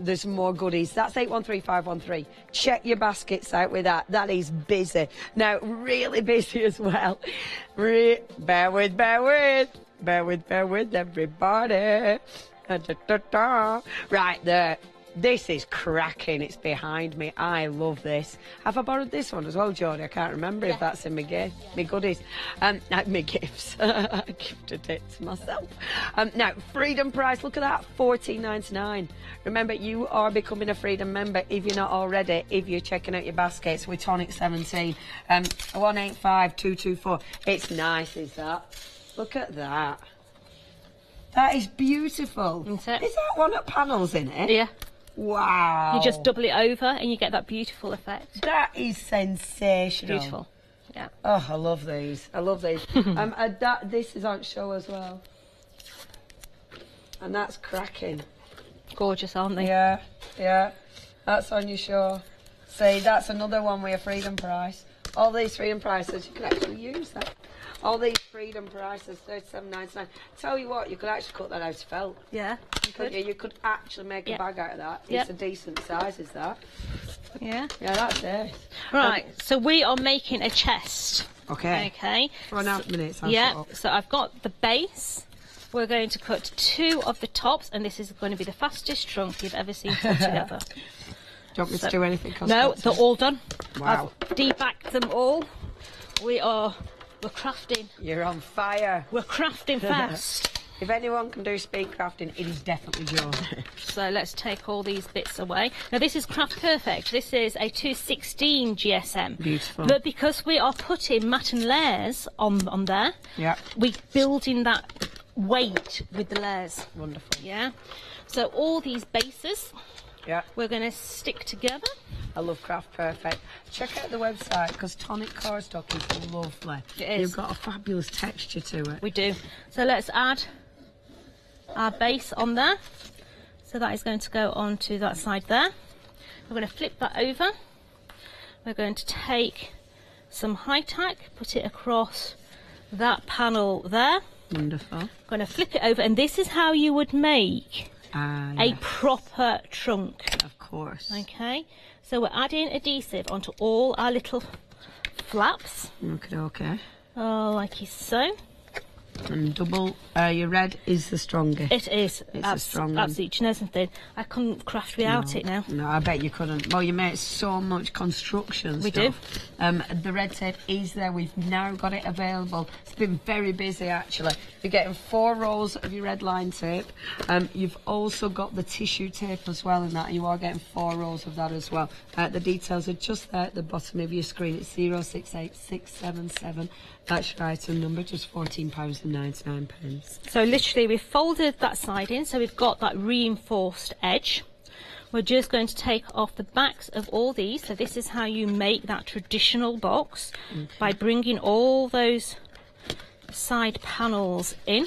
Speaker 2: there's more goodies. That's 813513. Check your baskets out with that. That is busy. Now, really busy as well. Bear with everybody. Right there. This is cracking. It's behind me. I love this. Have I borrowed this one as well, Jodie? I can't remember if that's in my goodies. My gifts. I gifted it to myself. Now, Freedom price. Look at that. $14.99. Remember, you are becoming a Freedom member if you're not already. If you're checking out your baskets with Tonic 17. 185224. It's nice, is that? Look at that. That is beautiful. Isn't it? Is that one of panels in it? Yeah. Wow.
Speaker 1: You just double it over and you get that beautiful effect.
Speaker 2: That is sensational.
Speaker 1: Beautiful. Yeah.
Speaker 2: Oh, I love these. I love these. This is on show as well. And that's cracking.
Speaker 1: Gorgeous, aren't they?
Speaker 2: Yeah, yeah. That's on your show. See, that's another one with a Freedom price. All these Freedom prices, you can actually use that. All these Freedom prices, $37.99. Tell you what, you could actually cut that out of felt.
Speaker 1: Yeah, you could.
Speaker 2: You could actually make a bag out of that. It's a decent size, is that?
Speaker 1: Yeah.
Speaker 2: Yeah, that's it.
Speaker 1: Right, so we are making a chest.
Speaker 2: Okay.
Speaker 1: Okay.
Speaker 2: 4.5 minutes.
Speaker 1: Yeah, so I've got the base. We're going to cut 2 of the tops, and this is going to be the fastest trunk you've ever seen put together.
Speaker 2: Do you want me to do anything?
Speaker 1: No, they're all done.
Speaker 2: Wow.
Speaker 1: I've debacked them all. We're crafting.
Speaker 2: You're on fire.
Speaker 1: We're crafting fast.
Speaker 2: If anyone can do speed crafting, it is definitely Jodie.
Speaker 1: So let's take all these bits away. Now this is Craft Perfect. This is a 216 GSM.
Speaker 2: Beautiful.
Speaker 1: But because we are putting matte and layers on there, we're building that weight with the layers.
Speaker 2: Wonderful.
Speaker 1: Yeah. So all these bases, we're going to stick together.
Speaker 2: I love Craft Perfect. Check out the website because tonic cardstock is lovely.
Speaker 1: It is.
Speaker 2: You've got a fabulous texture to it.
Speaker 1: We do. So let's add our base on there. So that is going to go onto that side there. We're going to flip that over. We're going to take some high tack, put it across that panel there.
Speaker 2: Wonderful.
Speaker 1: Going to flip it over, and this is how you would make a proper trunk.
Speaker 2: Of course.
Speaker 1: Okay, so we're adding adhesive onto all our little flaps.
Speaker 2: Okay.
Speaker 1: Oh, like so.
Speaker 2: And double, your red is the strongest.
Speaker 1: It is.
Speaker 2: It's the strongest.
Speaker 1: Absolutely. Do you know something? I couldn't craft without it now.
Speaker 2: No, I bet you couldn't. Well, you make so much construction
Speaker 1: We
Speaker 2: stuff. The red tape is there. We've now got it available. It's been very busy, actually. You're getting 4 rolls of your red line tape. You've also got the tissue tape as well in that. You are getting 4 rolls of that as well. The details are just there at the bottom of your screen. It's 068677. That's your item number, just £14.99.
Speaker 1: So literally we've folded that side in, so we've got that reinforced edge. We're just going to take off the backs of all these. So this is how you make that traditional box, by bringing all those side panels in.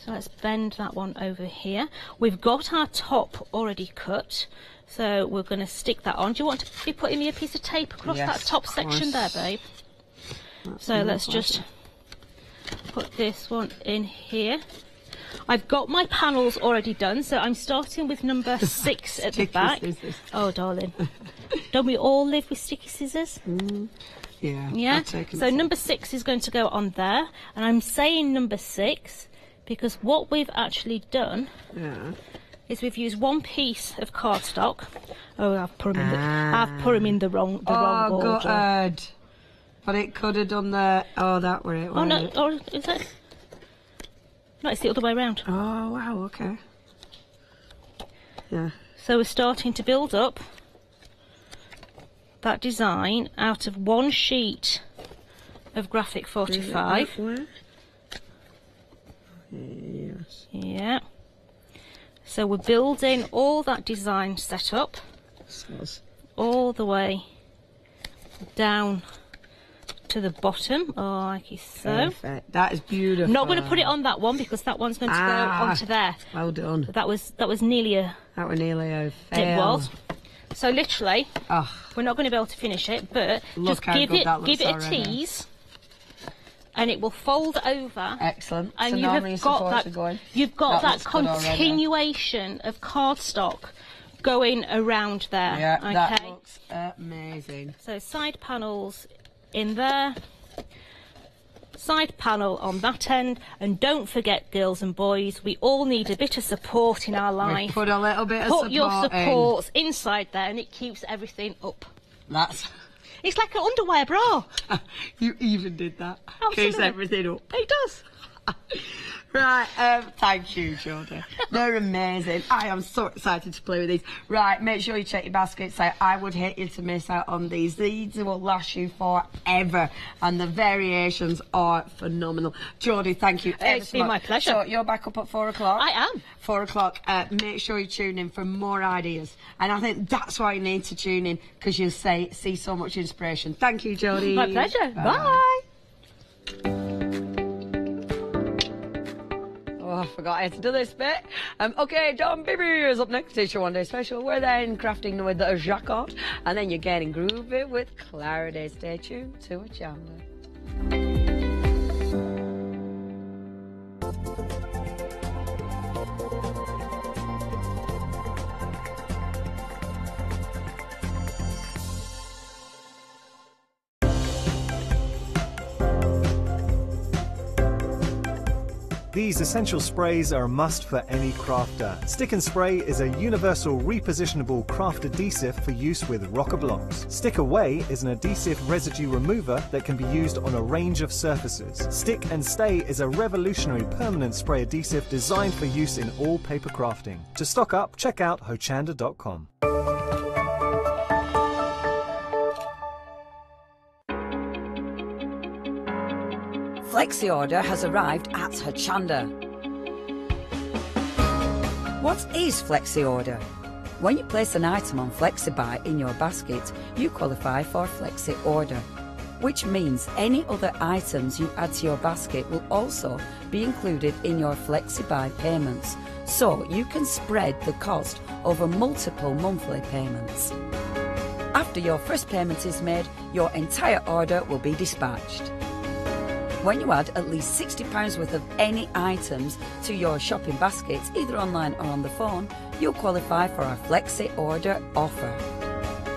Speaker 1: So let's bend that one over here. We've got our top already cut, so we're going to stick that on. Do you want to be putting me a piece of tape across that top section there, babe? So let's just put this one in here. I've got my panels already done, so I'm starting with number 6 at the back. Oh, darling. Don't we all live with sticky scissors? Yeah. So number 6 is going to go on there, and I'm saying number 6 because what we've actually done is we've used 1 piece of cardstock. Oh, I've put them in the wrong order.
Speaker 2: Good. But it could have done the... Oh, that were it.
Speaker 1: Oh, no. Or is it? No, it's the other way around.
Speaker 2: Oh, wow, okay. Yeah.
Speaker 1: So we're starting to build up that design out of 1 sheet of graphic 45.
Speaker 2: Yes.
Speaker 1: Yeah. So we're building all that design set up all the way down to the bottom, like so.
Speaker 2: Perfect. That is beautiful.
Speaker 1: Not going to put it on that one because that one's going to go onto there.
Speaker 2: Well done.
Speaker 1: That was nearly a.
Speaker 2: That was nearly a fail.
Speaker 1: It was. So literally, we're not going to be able to finish it, but just give it a tease, and it will fold over.
Speaker 2: Excellent.
Speaker 1: And
Speaker 2: so
Speaker 1: you've got that continuation of cardstock going around there.
Speaker 2: Yeah,
Speaker 1: okay?
Speaker 2: That looks amazing.
Speaker 1: So side panels in there, side panel on that end, and don't forget, girls and boys, we all need a bit of support in our life.
Speaker 2: Put a little bit of support.
Speaker 1: Put your supports inside there, and it keeps everything up. It's like an underwear bra.
Speaker 2: You even did that.
Speaker 1: Absolutely.
Speaker 2: Keeps everything up.
Speaker 1: It does.
Speaker 2: Right, thank you, Jodie. They're amazing. I am so excited to play with these. Right, make sure you check your baskets out. I would hate you to miss out on these. These will last you forever, and the variations are phenomenal. Jodie, thank you.
Speaker 1: It's been my pleasure.
Speaker 2: So you're back up at 4 o'clock?
Speaker 1: I am.
Speaker 2: 4 o'clock. Make sure you tune in for more ideas, and I think that's why you need to tune in, because you'll see so much inspiration. Thank you, Jodie.
Speaker 1: My pleasure. Bye.
Speaker 2: Oh, I forgot I had to do this bit. Okay, John Bibi is up next. It's your One Day Special. We're then crafting with the jacquard, and then you're getting groovy with clarity. Stay tuned to Hochanda.
Speaker 3: These essential sprays are a must for any crafter. Stick and Spray is a universal repositionable craft adhesive for use with rocker blocks. Stick Away is an adhesive residue remover that can be used on a range of surfaces. Stick and Stay is a revolutionary permanent spray adhesive designed for use in all paper crafting. To stock up, check out Hochanda.com.
Speaker 2: Flexi Order has arrived at Hochanda. What is Flexi Order? When you place an item on FlexiBuy in your basket, you qualify for Flexi Order.
Speaker 4: which means any other items you add to your basket will also be included in your Flexi Buy payments, so you can spread the cost over multiple monthly payments. After your first payment is made, your entire order will be dispatched. When you add at least £60 worth of any items to your shopping baskets, either online or on the phone, you'll qualify for our Flexi Order offer.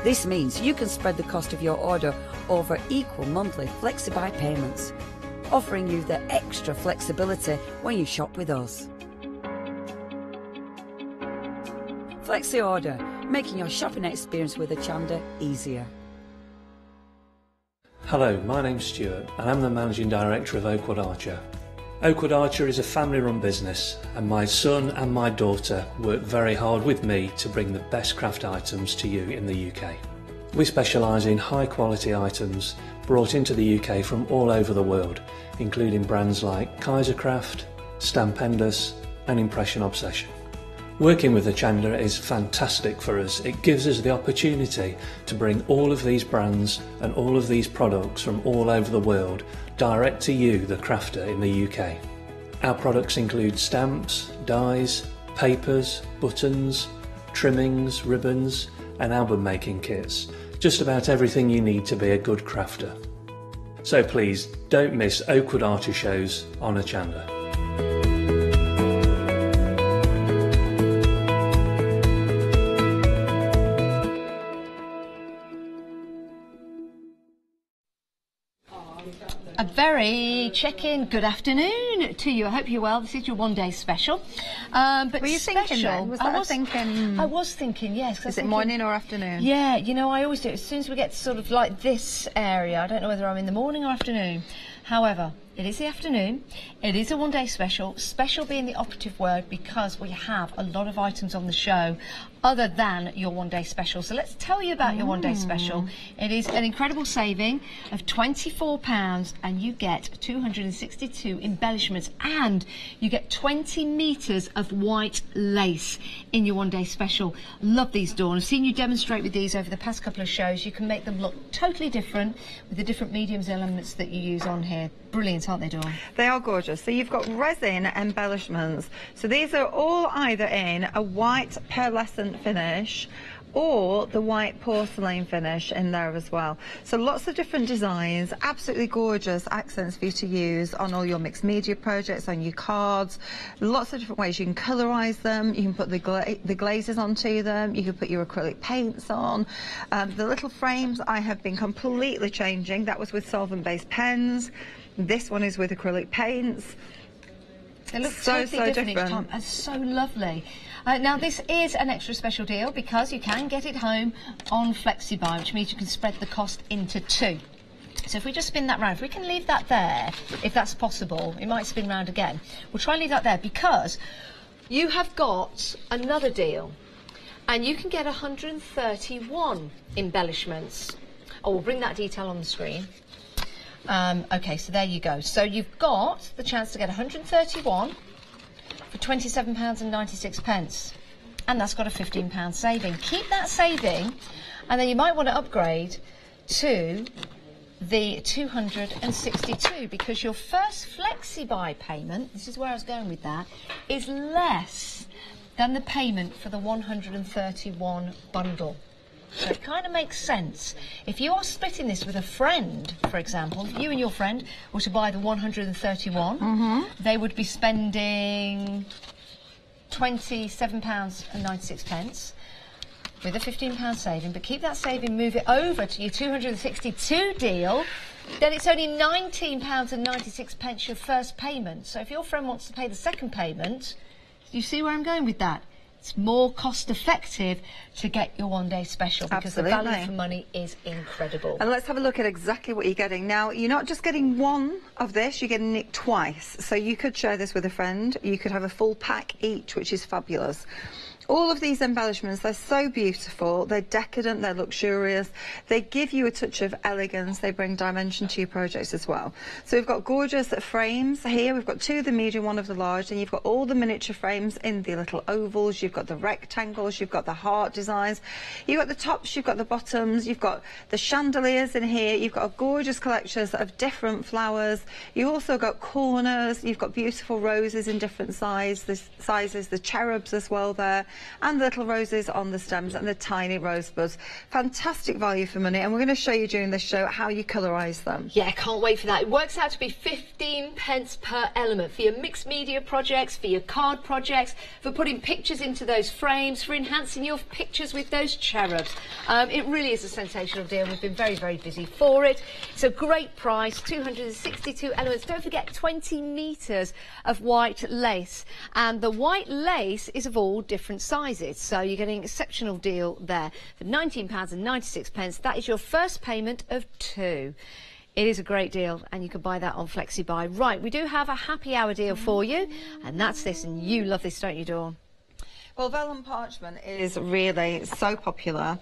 Speaker 4: This means you can spread the cost of your order over equal monthly Flexi Buy payments, offering you the extra flexibility when you shop with us. Flexi Order, making your shopping experience with Hochanda easier.
Speaker 5: Hello, my name's Stuart and I'm the Managing Director of Oakwood Archer. Oakwood Archer is a family-run business and my son and my daughter work very hard with me to bring the best craft items to you in the UK. We specialise in high-quality items brought into the UK from all over the world, including brands like Kaisercraft, Stampendous and Impression Obsession. Working with Hochanda is fantastic for us. It gives us the opportunity to bring all of these brands and all of these products from all over the world direct to you, the crafter in the UK. Our products include stamps, dies, papers, buttons, trimmings, ribbons and album making kits. Just about everything you need to be a good crafter. So please don't miss Oakwood Archer shows on Hochanda.
Speaker 6: A very check-in good afternoon to you. I hope you're well. This is your one-day special. But
Speaker 7: were you thinking then?
Speaker 6: I was thinking, yes.
Speaker 7: Is it morning or afternoon?
Speaker 6: Yeah, you know, I always do it. As soon as we get to sort of like this area, I don't know whether I'm in the morning or afternoon. However, it is the afternoon. It is a one-day special. Special being the operative word because we have a lot of items on the show other than your one-day special. So let's tell you about your one-day special. It is an incredible saving of £24 and you get 262 embellishments and you get 20 metres of white lace in your one-day special. Love these, Dawn. I've seen you demonstrate with these over the past couple of shows. You can make them look totally different with the different mediums elements that you use on here. Brilliant, aren't they, Dawn?
Speaker 7: They are gorgeous. So you've got resin embellishments. So these are all either in a white pearlescent finish or the white porcelain finish in there as well. So lots of different designs, absolutely gorgeous accents for you to use on all your mixed media projects, on your cards. Lots of different ways you can colorise them. You can put the glazes onto them. You can put your acrylic paints on. The little frames I have been completely changing. That was with solvent-based pens. This one is with acrylic paints.
Speaker 6: They look so different each time. It's so lovely. Now this is an extra special deal because you can get it home on Flexi Buy, which means you can spread the cost into two. So if we just spin that round, if we can leave that there, if that's possible, it might spin round again. We'll try and leave that there because you have got another deal and you can get 131 embellishments. Oh, we'll bring that detail on the screen. Okay, so there you go. So you've got the chance to get 131 for £27.96, and that's got a £15 saving. Keep that saving, and then you might want to upgrade to the 262 because your first Flexi Buy payment, this is where I was going with that, is less than the payment for the 131 bundle. So it kind of makes sense. If you are splitting this with a friend, for example, if you and your friend were to buy the 131, they would be spending £27.96 with a £15 saving. But keep that saving, move it over to your 262 deal, then it's only £19.96 your first payment. So if your friend wants to pay the second payment, you see where I'm going with that? It's more cost effective to get your one-day special because the value for money is incredible.
Speaker 7: And let's have a look at exactly what you're getting. Now, you're not just getting one of this, you're getting it twice. So you could share this with a friend. You could have a full pack each, which is fabulous. All of these embellishments, they're so beautiful, they're decadent, they're luxurious, they give you a touch of elegance, they bring dimension to your projects as well. So we've got gorgeous frames here, we've got 2 of the medium, 1 of the large, and you've got all the miniature frames in the little ovals, you've got the rectangles, you've got the heart designs, you've got the tops, you've got the bottoms, you've got the chandeliers in here, you've got a gorgeous collection of different flowers, you've also got corners, you've got beautiful roses in different sizes, the cherubs as well there, and the little roses on the stems and the tiny rosebuds. Fantastic value for money, and we're going to show you during this show how you colorise them.
Speaker 6: Yeah, can't wait for that. It works out to be 15p per element for your mixed media projects, for your card projects, for putting pictures into those frames, for enhancing your pictures with those cherubs. It really is a sensational deal. We've been very, very busy for it. It's a great price, 262 elements. Don't forget 20 metres of white lace, and the white lace is of all different sizes, so you're getting an exceptional deal there for £19.96. That is your first payment of 2. It is a great deal, and you can buy that on Flexi Buy. Right, we do have a happy hour deal for you, and that's this, and you love this, don't you, Dawn?
Speaker 7: Well, vellum parchment is really so popular.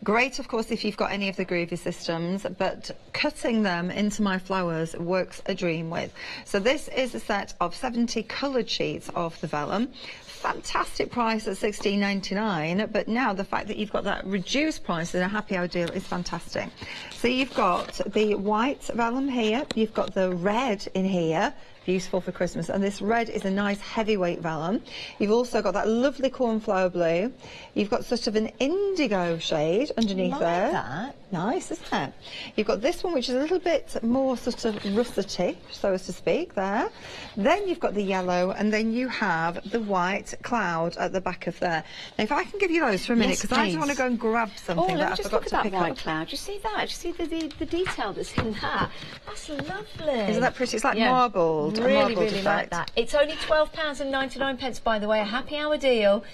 Speaker 7: Great, of course, if you've got any of the groovy systems, but cutting them into my flowers works a dream with. So this is a set of 70 coloured sheets of the vellum. Fantastic price at £16.99, but now the fact that you've got that reduced price and a happy hour deal is fantastic. So you've got the white vellum here, you've got the red in here, beautiful for Christmas, and this red is a nice heavyweight vellum. You've also got that lovely cornflower blue. You've got sort of an indigo shade underneath there.
Speaker 6: That.
Speaker 7: Nice, isn't it? You've got this one, which is a little bit more sort of russety, so as to speak, there. Then you've got the yellow, and then you have the white cloud at the back of there. Now, if I can give you those for a minute, because I just want to go and grab something that I forgot to pick up.
Speaker 6: Oh, let me just look at that white cloud. Do you see that? Do you see the detail that's in that? That's lovely.
Speaker 7: Isn't that pretty? It's like marbled.
Speaker 6: Really, really like that. It's only £12.99, by the way, a happy hour deal.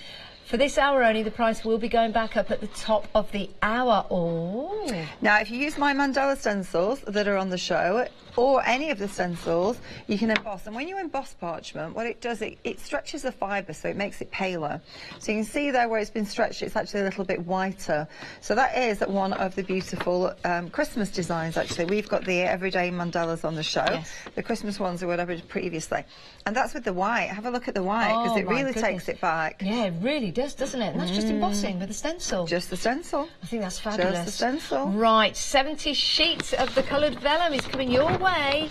Speaker 6: For this hour only, the price will be going back up at the top of the hour. Oh.
Speaker 7: Now, if you use my mandala stencils that are on the show, or any of the stencils, you can emboss. And when you emboss parchment, what it does, it stretches the fibre, so it makes it paler. So you can see there where it's been stretched, it's actually a little bit whiter. So that is one of the beautiful Christmas designs, actually. We've got the everyday mandalas on the show, yes. The Christmas ones or whatever previously. And that's with the white. Have a look at the white, because it really takes it back.
Speaker 6: Yeah, it really does, doesn't it? And that's just embossing with a stencil.
Speaker 7: Just the stencil.
Speaker 6: I think that's fabulous.
Speaker 7: Just the stencil.
Speaker 6: Right, 70 sheets of the coloured vellum is coming your way.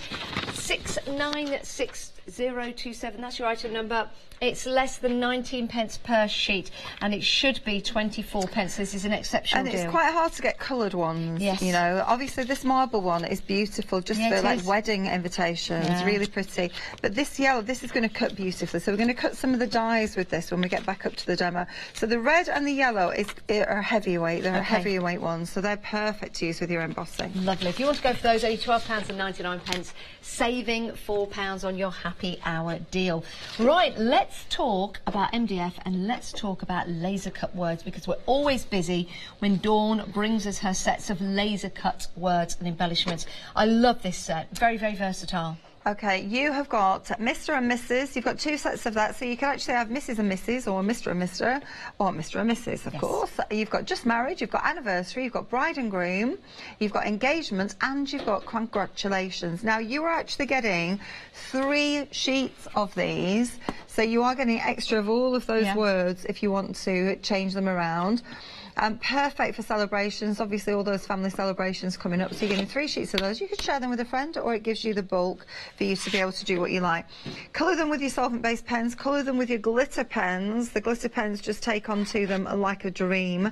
Speaker 6: 696027, that's your item number. It's less than 19p per sheet, and it should be 24p. This is an exceptional deal.
Speaker 7: And it's quite hard to get coloured ones.
Speaker 6: Yes.
Speaker 7: You know, obviously this marble one is beautiful, just for like wedding invitations. Yeah. Really pretty. But this yellow, this is going to cut beautifully. So we're going to cut some of the dyes with this when we get back up to the demo. So the red and the yellow are heavyweight. They're heavyweight ones, so they're perfect to use with your embossing.
Speaker 6: Lovely. If you want to go for those, only £12.99, saving £4 on your happy hour deal. Right, let's talk about MDF and let's talk about laser cut words, because we're always busy when Dawn brings us her sets of laser cut words and embellishments. I love this set. Very, very versatile.
Speaker 7: Okay, you have got Mr. and Mrs. You've got 2 sets of that, so you can actually have Mrs. and Mrs. or Mr. and Mr. or Mr. and Mrs. of course. You've got just married, you've got anniversary, you've got bride and groom, you've got engagement, and you've got congratulations. Now, you are actually getting 3 sheets of these, so you are getting extra of all of those words if you want to change them around. Perfect for celebrations, obviously all those family celebrations coming up, so you're getting 3 sheets of those. You could share them with a friend, or it gives you the bulk for you to be able to do what you like. Colour them with your solvent-based pens, colour them with your glitter pens. The glitter pens just take onto them like a dream.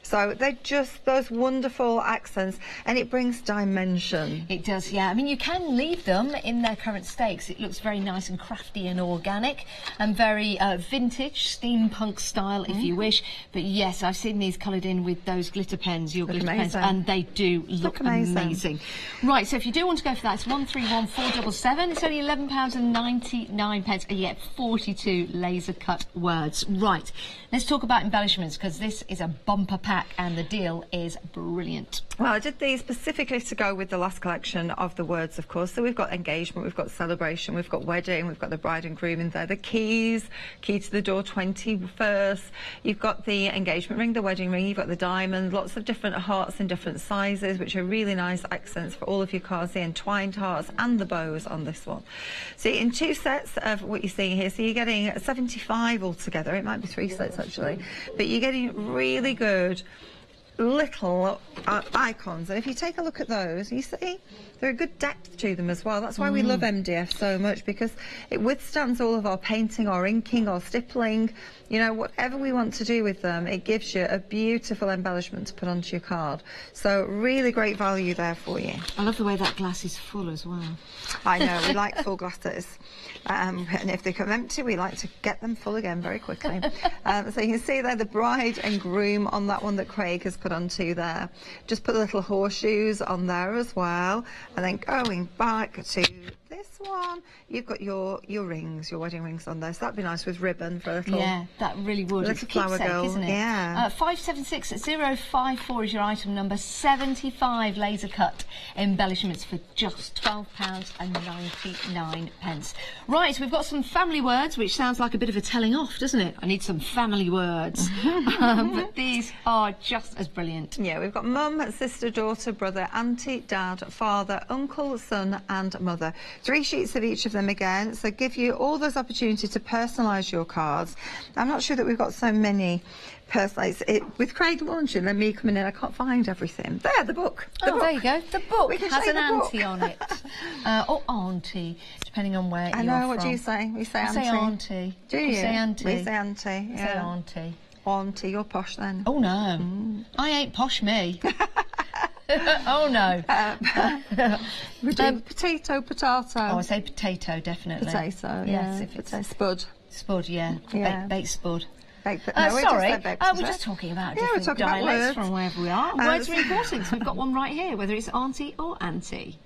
Speaker 7: So they're just those wonderful accents, and it brings dimension.
Speaker 6: It does, yeah. I mean, you can leave them in their current stakes. It looks very nice and crafty and organic, and very vintage, steampunk style, if you wish. But yes, I've seen these coloured in with those glitter pens, your glitter pens, and they do look amazing. Right, so if you do want to go for that, it's 131477. It's only £11.99, and you get 42 laser cut words. Right, let's talk about embellishments, because this is a bumper pack, and the deal is brilliant.
Speaker 7: Well, I did these specifically to go with the last collection of the words, of course. So we've got engagement, we've got celebration, we've got wedding, we've got the bride and groom in there, the keys, key to the door, 21st. You've got the engagement ring, the wedding ring, you've got the diamond, lots of different hearts in different sizes, which are really nice accents for all of your cards, the entwined hearts and the bows on this one. So in 2 sets of what you're seeing here, so you're getting 75 altogether. It might be 3 sets actually, but you're getting really good little icons, and if you take a look at those, you see they're a good depth to them as well. That's why we love MDF so much, because it withstands all of our painting or inking or stippling, you know, whatever we want to do with them. It gives you a beautiful embellishment to put onto your card. So really great value there for you.
Speaker 6: I love the way that glass is full as well.
Speaker 7: I know, we like full glasses, and if they come empty, we like to get them full again very quickly. So you can see there the bride and groom on that one that Craig has put onto there. Just put little horseshoes on there as well, and then going back to this one, you've got your rings, your wedding rings on there. So that'd be nice with ribbon for a little.
Speaker 6: Yeah, that really would.
Speaker 7: Little
Speaker 6: it's
Speaker 7: flower girl,
Speaker 6: isn't it?
Speaker 7: Yeah.
Speaker 6: 576054 is your item number. 75 laser cut embellishments for just £12.99. Right, we've got some family words, which sounds like a bit of a telling off, doesn't it? I need some family words. But these are just as brilliant.
Speaker 7: Yeah, we've got mum, sister, daughter, brother, auntie, dad, father, uncle, son and mother. 3 sheets of each of them again, so give you all those opportunities to personalise your cards. I'm not sure that we've got so many personalised. With Craig launching and me coming in, I can't find everything. There, the book. The book.
Speaker 6: There you go. The book has an auntie
Speaker 7: book
Speaker 6: on it. Or auntie, depending on where
Speaker 7: I
Speaker 6: you're
Speaker 7: know, what
Speaker 6: from.
Speaker 7: do you say? We say auntie.
Speaker 6: I say auntie.
Speaker 7: Do you?
Speaker 6: say auntie.
Speaker 7: We say auntie, yeah.
Speaker 6: Say auntie.
Speaker 7: Auntie, you're posh then.
Speaker 6: Oh no, I ain't posh me. Oh no.
Speaker 7: We do potato, potato.
Speaker 6: Oh, I say potato, definitely.
Speaker 7: Potato,
Speaker 6: yes, if it's
Speaker 7: spud.
Speaker 6: Spud, yeah. Baked spud.
Speaker 7: No,
Speaker 6: sorry, we're just talking about different dialects from wherever we are. Words are important, so we've got one right here, whether it's auntie or auntie.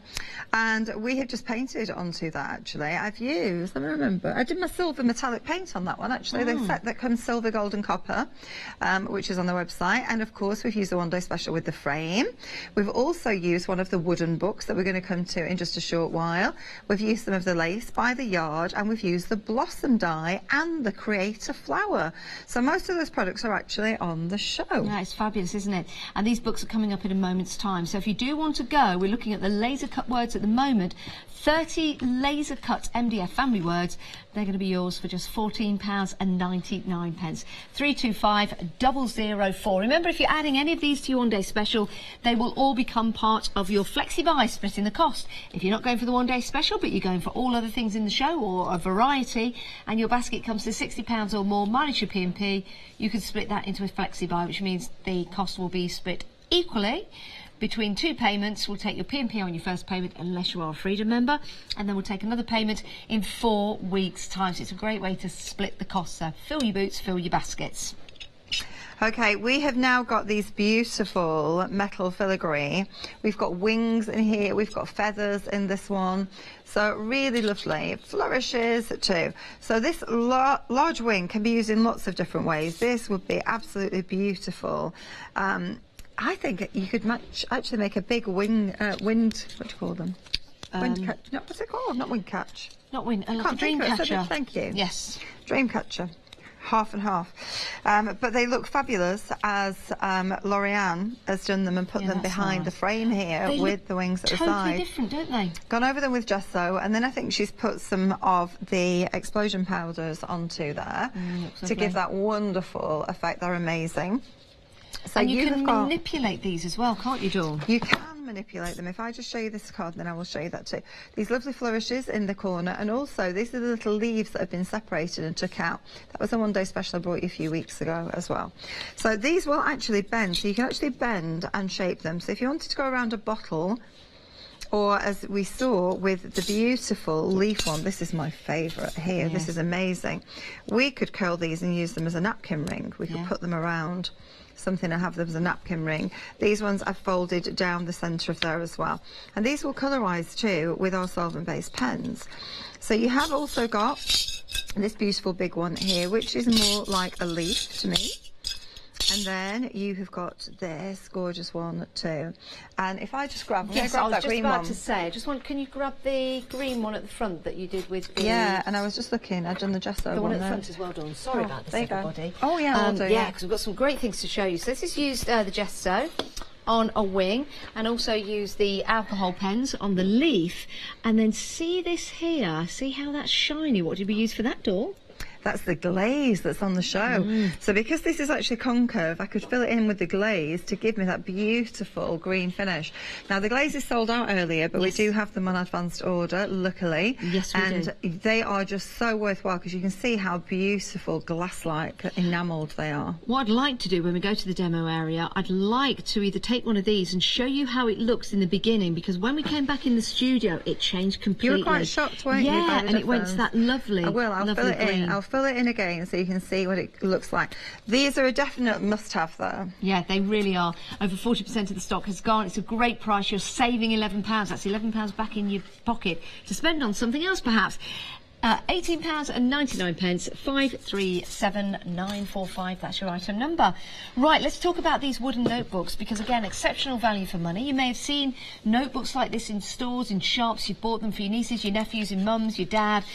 Speaker 7: And we have just painted onto that, actually. I've used, let me remember, I did my silver metallic paint on that one, actually. The set that comes silver, gold and copper, which is on the website. And, of course, we've used the one-day special with the frame. We've also used one of the wooden books that we're going to come to in just a short while. We've used some of the lace by the yard, and we've used the blossom die and the creator flower. So most of those products are actually on the show.
Speaker 6: Yeah, it's fabulous, isn't it? And these books are coming up in a moment's time. So if you do want to go, we're looking at the laser cut words at the moment. 30 laser cut MDF family words. They're going to be yours for just £14.99. 325004. Remember, if you're adding any of these to your one-day special, they will all become part of your Flexi Buy, splitting the cost. If you're not going for the one-day special, but you're going for all other things in the show or a variety, and your basket comes to £60 or more, minus your P&P, you can split that into a Flexi Buy, which means the cost will be split equally between 2 payments. We'll take your P&P on your first payment, unless you are a Freedom member, and then we'll take another payment in 4 weeks' time. So it's a great way to split the cost. So fill your boots, fill your baskets.
Speaker 7: Okay, we have now got these beautiful metal filigree. We've got wings in here, we've got feathers in this one. So really lovely. Flourishes too. So this large wing can be used in lots of different ways. This would be absolutely beautiful. I think you could actually make a big wind, what do you call them? Wind catch, no, what's it called? Not wind catch.
Speaker 6: Not wind, like a dream catcher.
Speaker 7: Thank you.
Speaker 6: Yes.
Speaker 7: Dream catcher. Half and half. But they look fabulous as Lorianne has done them and put them behind the frame here with the wings at the side.
Speaker 6: Totally different, don't they?
Speaker 7: Gone over them with gesso, and then I think she's put some of the explosion powders onto there to give that wonderful effect. They're amazing. So
Speaker 6: and you can manipulate these as well, can't you, Dawn?
Speaker 7: You can manipulate them. If I just show you this card, then I will show you that too. These lovely flourishes in the corner, and also these are the little leaves that have been separated and took out. That was a one-day special I brought you a few weeks ago as well. So these will actually bend, so you can actually bend and shape them. So if you wanted to go around a bottle, or as we saw with the beautiful leaf one, this is my favourite here, this is amazing. We could curl these and use them as a napkin ring. We could put them around something and have them as a napkin ring. These ones I've folded down the centre of there as well. And these will colorise too with our solvent-based pens. So you have also got this beautiful big one here, which is more like a leaf to me. And then you have got this gorgeous one too. And if I just grab,
Speaker 6: yes,
Speaker 7: grab
Speaker 6: I was
Speaker 7: that
Speaker 6: just
Speaker 7: green
Speaker 6: about
Speaker 7: one.
Speaker 6: to say, can you grab the green one at the front that you did with the...
Speaker 7: Yeah, and I was just looking, I've done the gesso
Speaker 6: the one at the
Speaker 7: there.
Speaker 6: front as well done. Sorry about this, everybody.
Speaker 7: Oh yeah, we'll do,
Speaker 6: yeah, because we've got some great things to show you. So this is used the gesso on a wing, and also use the alcohol pens on the leaf. And then see this here, see how that's shiny. What did we use for that door?
Speaker 7: That's the glaze that's on the show. So because this is actually concave, I could fill it in with the glaze to give me that beautiful green finish. Now the glaze is sold out earlier, but we do have them on advanced order, luckily.
Speaker 6: Yes, we do.
Speaker 7: And they are just so worthwhile because you can see how beautiful glass-like enamelled they are.
Speaker 6: What I'd like to do when we go to the demo area, I'd like to either take one of these and show you how it looks in the beginning, because when we came back in the studio, it changed completely.
Speaker 7: You were quite shocked, weren't you?
Speaker 6: Yeah, and it went to that lovely,
Speaker 7: I will, I'll fill it in. I'll fill it in again so you can see what it looks like. These are a definite must-have though.
Speaker 6: Yeah, they really are. Over 40% of the stock has gone. It's a great price. You're saving £11. That's £11 back in your pocket to spend on something else perhaps. £18.99, 537945. That's your item number. Right, let's talk about these wooden notebooks, because again, exceptional value for money. You may have seen notebooks like this in stores, in shops. You've bought them for your nieces, your nephews, your mums, your dad,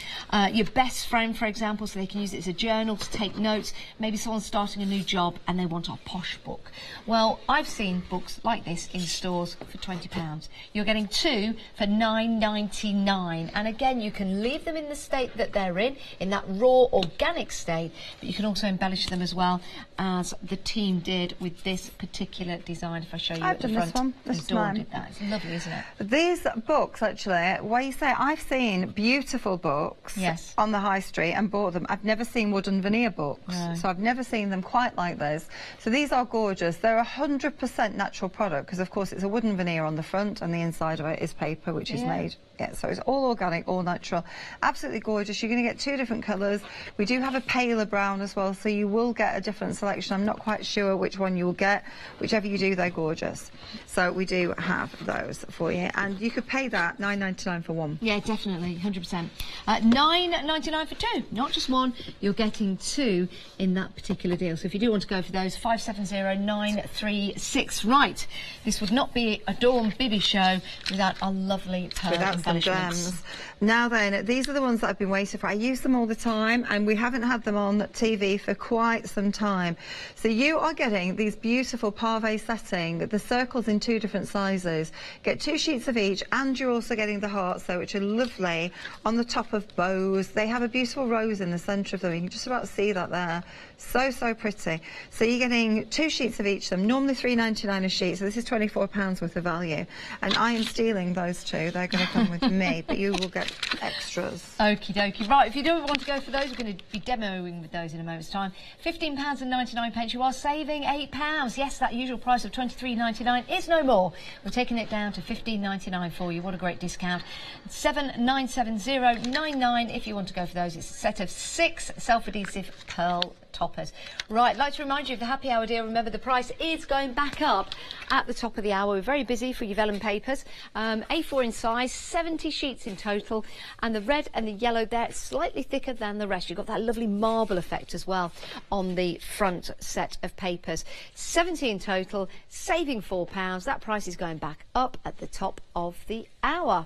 Speaker 6: your best friend, for example, so they can use it as a journal to take notes. Maybe someone's starting a new job and they want a posh book. Well, I've seen books like this in stores for £20. You're getting two for £9.99, and again, you can leave them in the state that they're in that raw organic state, but you can also embellish them as well, as the team did with this particular design. If I show you
Speaker 7: I've
Speaker 6: at the
Speaker 7: done
Speaker 6: front,
Speaker 7: this one. This is mine.
Speaker 6: did that. It's lovely, isn't it?
Speaker 7: These books, actually, where you say I've seen beautiful books on the high street and bought them. I've never seen wooden veneer books, so I've never seen them quite like this. So these are gorgeous. They're 100% natural product, because of course it's a wooden veneer on the front and the inside of it is paper, which is made. Yeah, so it's all organic, all natural. Absolutely gorgeous. You're going to get two different colours. We do have a paler brown as well, so you will get a different selection. I'm not quite sure which one you'll get. Whichever you do, they're gorgeous. So we do have those for you, and you could pay that £9.99 for one.
Speaker 6: Yeah, definitely, 100%. £9.99 for two, not just one. You're getting two in that particular deal. So if you do want to go for those, 570936. Right, this would not be a Dawn Bibby show without our lovely pearl embellishments.
Speaker 7: Gems. Now then, these are the ones that I've been waiting for. I use them all the time, and we haven't had them on TV for quite some time. So you are getting these beautiful pave setting, the circles in two different sizes. Get 2 sheets of each, and you're also getting the hearts, though, which are lovely on the top of bows. They have a beautiful rose in the centre of them. You can just about see that there. So, so pretty. So you're getting 2 sheets of each of them, normally £3.99 a sheet, so this is £24 worth of value. And I am stealing those two. They're going to come with me, but you will get extras.
Speaker 6: Okie dokie. Right, if you do want to go for those, we're going to be demoing with those in a moment's time. £15.99. You are saving £8. Yes, that usual price of £23.99 is no more. We're taking it down to £15.99 for you. What a great discount. 797099 if you want to go for those. It's a set of 6 self-adhesive pearl toppers. Right, I'd like to remind you of the happy hour deal. Remember, the price is going back up at the top of the hour. We're very busy for your vellum papers. A4 in size, 70 sheets in total, and the red and the yellow there slightly thicker than the rest. You've got that lovely marble effect as well on the front set of papers. 70 in total, saving £4. That price is going back up at the top of the hour.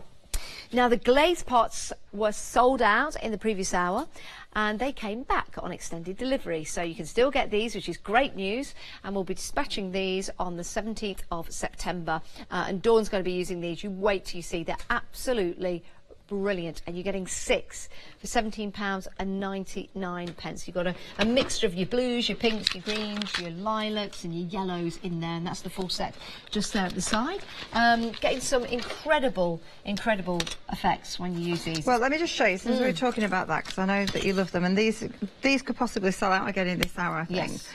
Speaker 6: Now, the glaze pots were sold out in the previous hour, and they came back on extended delivery. So you can still get these, which is great news, and we'll be dispatching these on the 17th of September. And Dawn's going to be using these. You wait till you see. They're absolutely brilliant, and you're getting 6 for £17.99. You've got a mixture of your blues, your pinks, your greens, your lilacs and your yellows in there, and that's the full set just there at the side. Getting some incredible effects when you use these.
Speaker 7: Well, let me just show you, since we were talking about that, because I know that you love them, and these could possibly sell out again in this hour, I think.
Speaker 6: Yes.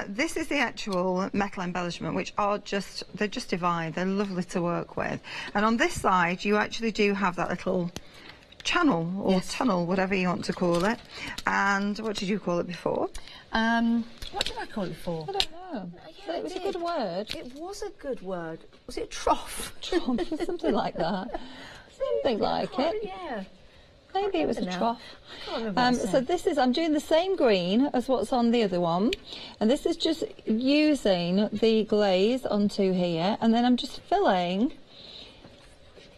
Speaker 7: This is the actual metal embellishment, which are they're just divine. They're lovely to work with. And on this side, you actually do have that little channel or tunnel, whatever you want to call it. And what did you call it before?
Speaker 6: What did I call it before?
Speaker 7: I don't know.
Speaker 6: Yeah,
Speaker 7: it was a good word.
Speaker 6: It was a good word. Was it a trough?
Speaker 7: Something like that. Something like it.
Speaker 6: Yeah.
Speaker 7: Maybe it was a trough.
Speaker 6: I can't remember
Speaker 7: so this is, I'm doing the same green as what's on the other one, and this is just using the glaze onto here, and then I'm just filling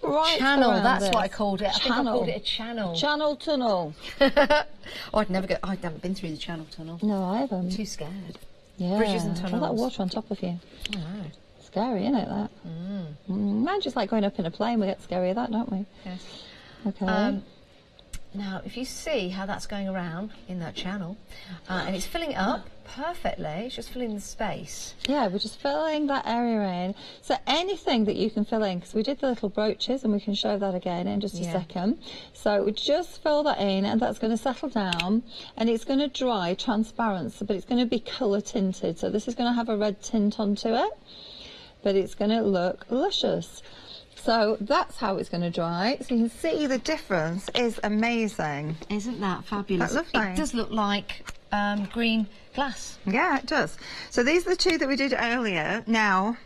Speaker 7: right
Speaker 6: channel,
Speaker 7: around
Speaker 6: that's
Speaker 7: this.
Speaker 6: what I called it. I think I called it a channel.
Speaker 7: Channel tunnel.
Speaker 6: Oh, I'd never go. I haven't been through the channel tunnel.
Speaker 7: No, I haven't.
Speaker 6: I'm too scared.
Speaker 7: Yeah.
Speaker 6: Bridges and tunnels.
Speaker 7: All that water on top of you.
Speaker 6: I know.
Speaker 7: Scary, isn't it, that? Mine just like going up in a plane, we get scary of that, don't we?
Speaker 6: Yes.
Speaker 7: Okay.
Speaker 6: Now, if you see how that's going around in that channel, and it's filling it up perfectly, it's just filling the space.
Speaker 7: Yeah, we're just filling that area in. So anything that you can fill in, because we did the little brooches, and we can show that again in just a second. So we just fill that in, and that's going to settle down, and it's going to dry transparent, but it's going to be colour tinted. So this is going to have a red tint onto it, but it's going to look luscious. So that's how it's going to dry. So you can see the difference is amazing.
Speaker 6: Isn't that fabulous?
Speaker 7: That lovely.
Speaker 6: It does look like green glass.
Speaker 7: Yeah, it does. So these are the two that we did earlier. Now,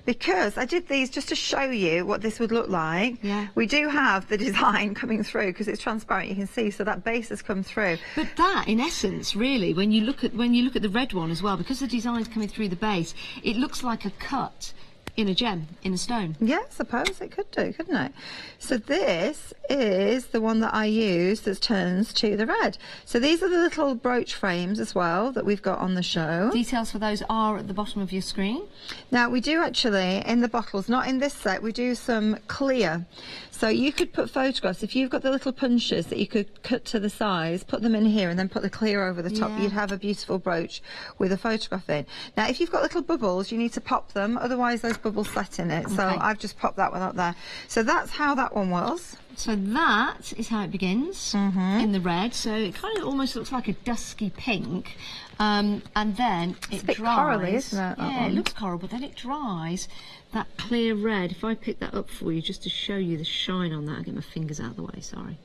Speaker 7: because I did these just to show you what this would look like, we do have the design coming through because it's transparent, you can see, so that base has come through.
Speaker 6: But that, in essence, really, when you look at the red one as well, because the design's coming through the base, it looks like a cut in a gem, in a stone.
Speaker 7: Yeah, I suppose it could do, couldn't it? So this is the one that I use that turns to the red. So these are the little brooch frames as well that we've got on the show.
Speaker 6: Details for those are at the bottom of your screen.
Speaker 7: Now we do actually, in the bottles, not in this set, we do some clear. So you could put photographs, if you've got the little punches that you could cut to the size, put them in here and then put the clear over the top, you'd have a beautiful brooch with a photograph in. Now if you've got little bubbles, you need to pop them, otherwise those bubbles set in it. So I've just popped that one up there. So that's how that one was.
Speaker 6: So that is how it begins in the red. So it kind of almost looks like a dusky pink, and then it dries.
Speaker 7: Corally, isn't it?
Speaker 6: Yeah, it looks coral, but then it dries. That clear red. If I pick that up for you, just to show you the shine on that, I'll get my fingers out of the way. Sorry.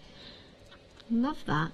Speaker 6: Love that.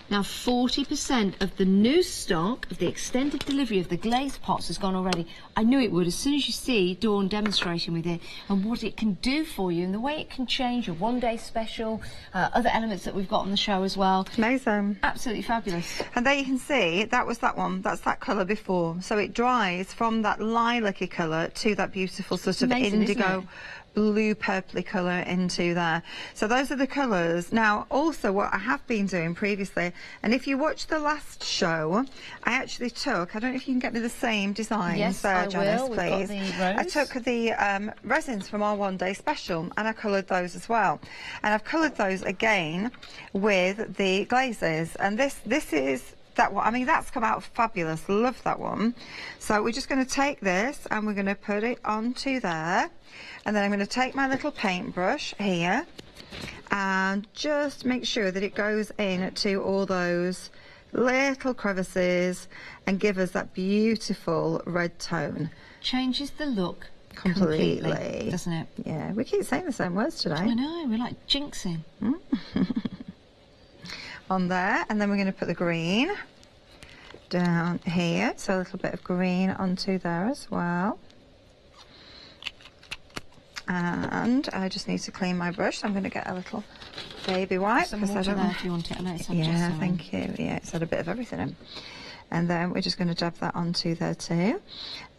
Speaker 6: Now 40% of the new stock of the extended delivery of the glazed pots has gone already. I knew it would as soon as you see Dawn demonstrating with it and what it can do for you and the way it can change your one-day special, other elements that we've got on the show as well.
Speaker 7: Amazing.
Speaker 6: Absolutely fabulous.
Speaker 7: And there you can see, that was that one, that's that colour before. So it dries from that lilac-y colour to that beautiful sort of indigo blue purpley colour into there. So those are the colours. Now also what I have been doing previously, and if you watch the last show, I actually took, I don't know if you can get me the same designs.
Speaker 6: Yes,
Speaker 7: there,
Speaker 6: I
Speaker 7: Janice,
Speaker 6: will.
Speaker 7: please.
Speaker 6: We've got the
Speaker 7: I took the resins from our one day special and I coloured those as well. And I've coloured those again with the glazes, and this is that one. I mean, that's come out fabulous. Love that one. So we're just going to take this and we're going to put it onto there, and then I'm going to take my little paintbrush here and just make sure that it goes in to all those little crevices and give us that beautiful red tone.
Speaker 6: Changes the look
Speaker 7: completely,
Speaker 6: doesn't it?
Speaker 7: Yeah, we keep saying the same words today.
Speaker 6: I know, we're like jinxing.
Speaker 7: On there, and then we're going to put the green down here, so a little bit of green onto there as well. And I just need to clean my brush, so I'm going to get a little baby wipe.
Speaker 6: Some water there if you want it. I know it's
Speaker 7: yeah, thank you. Yeah, it's had a bit of everything in. And then we're just going to dab that onto there too,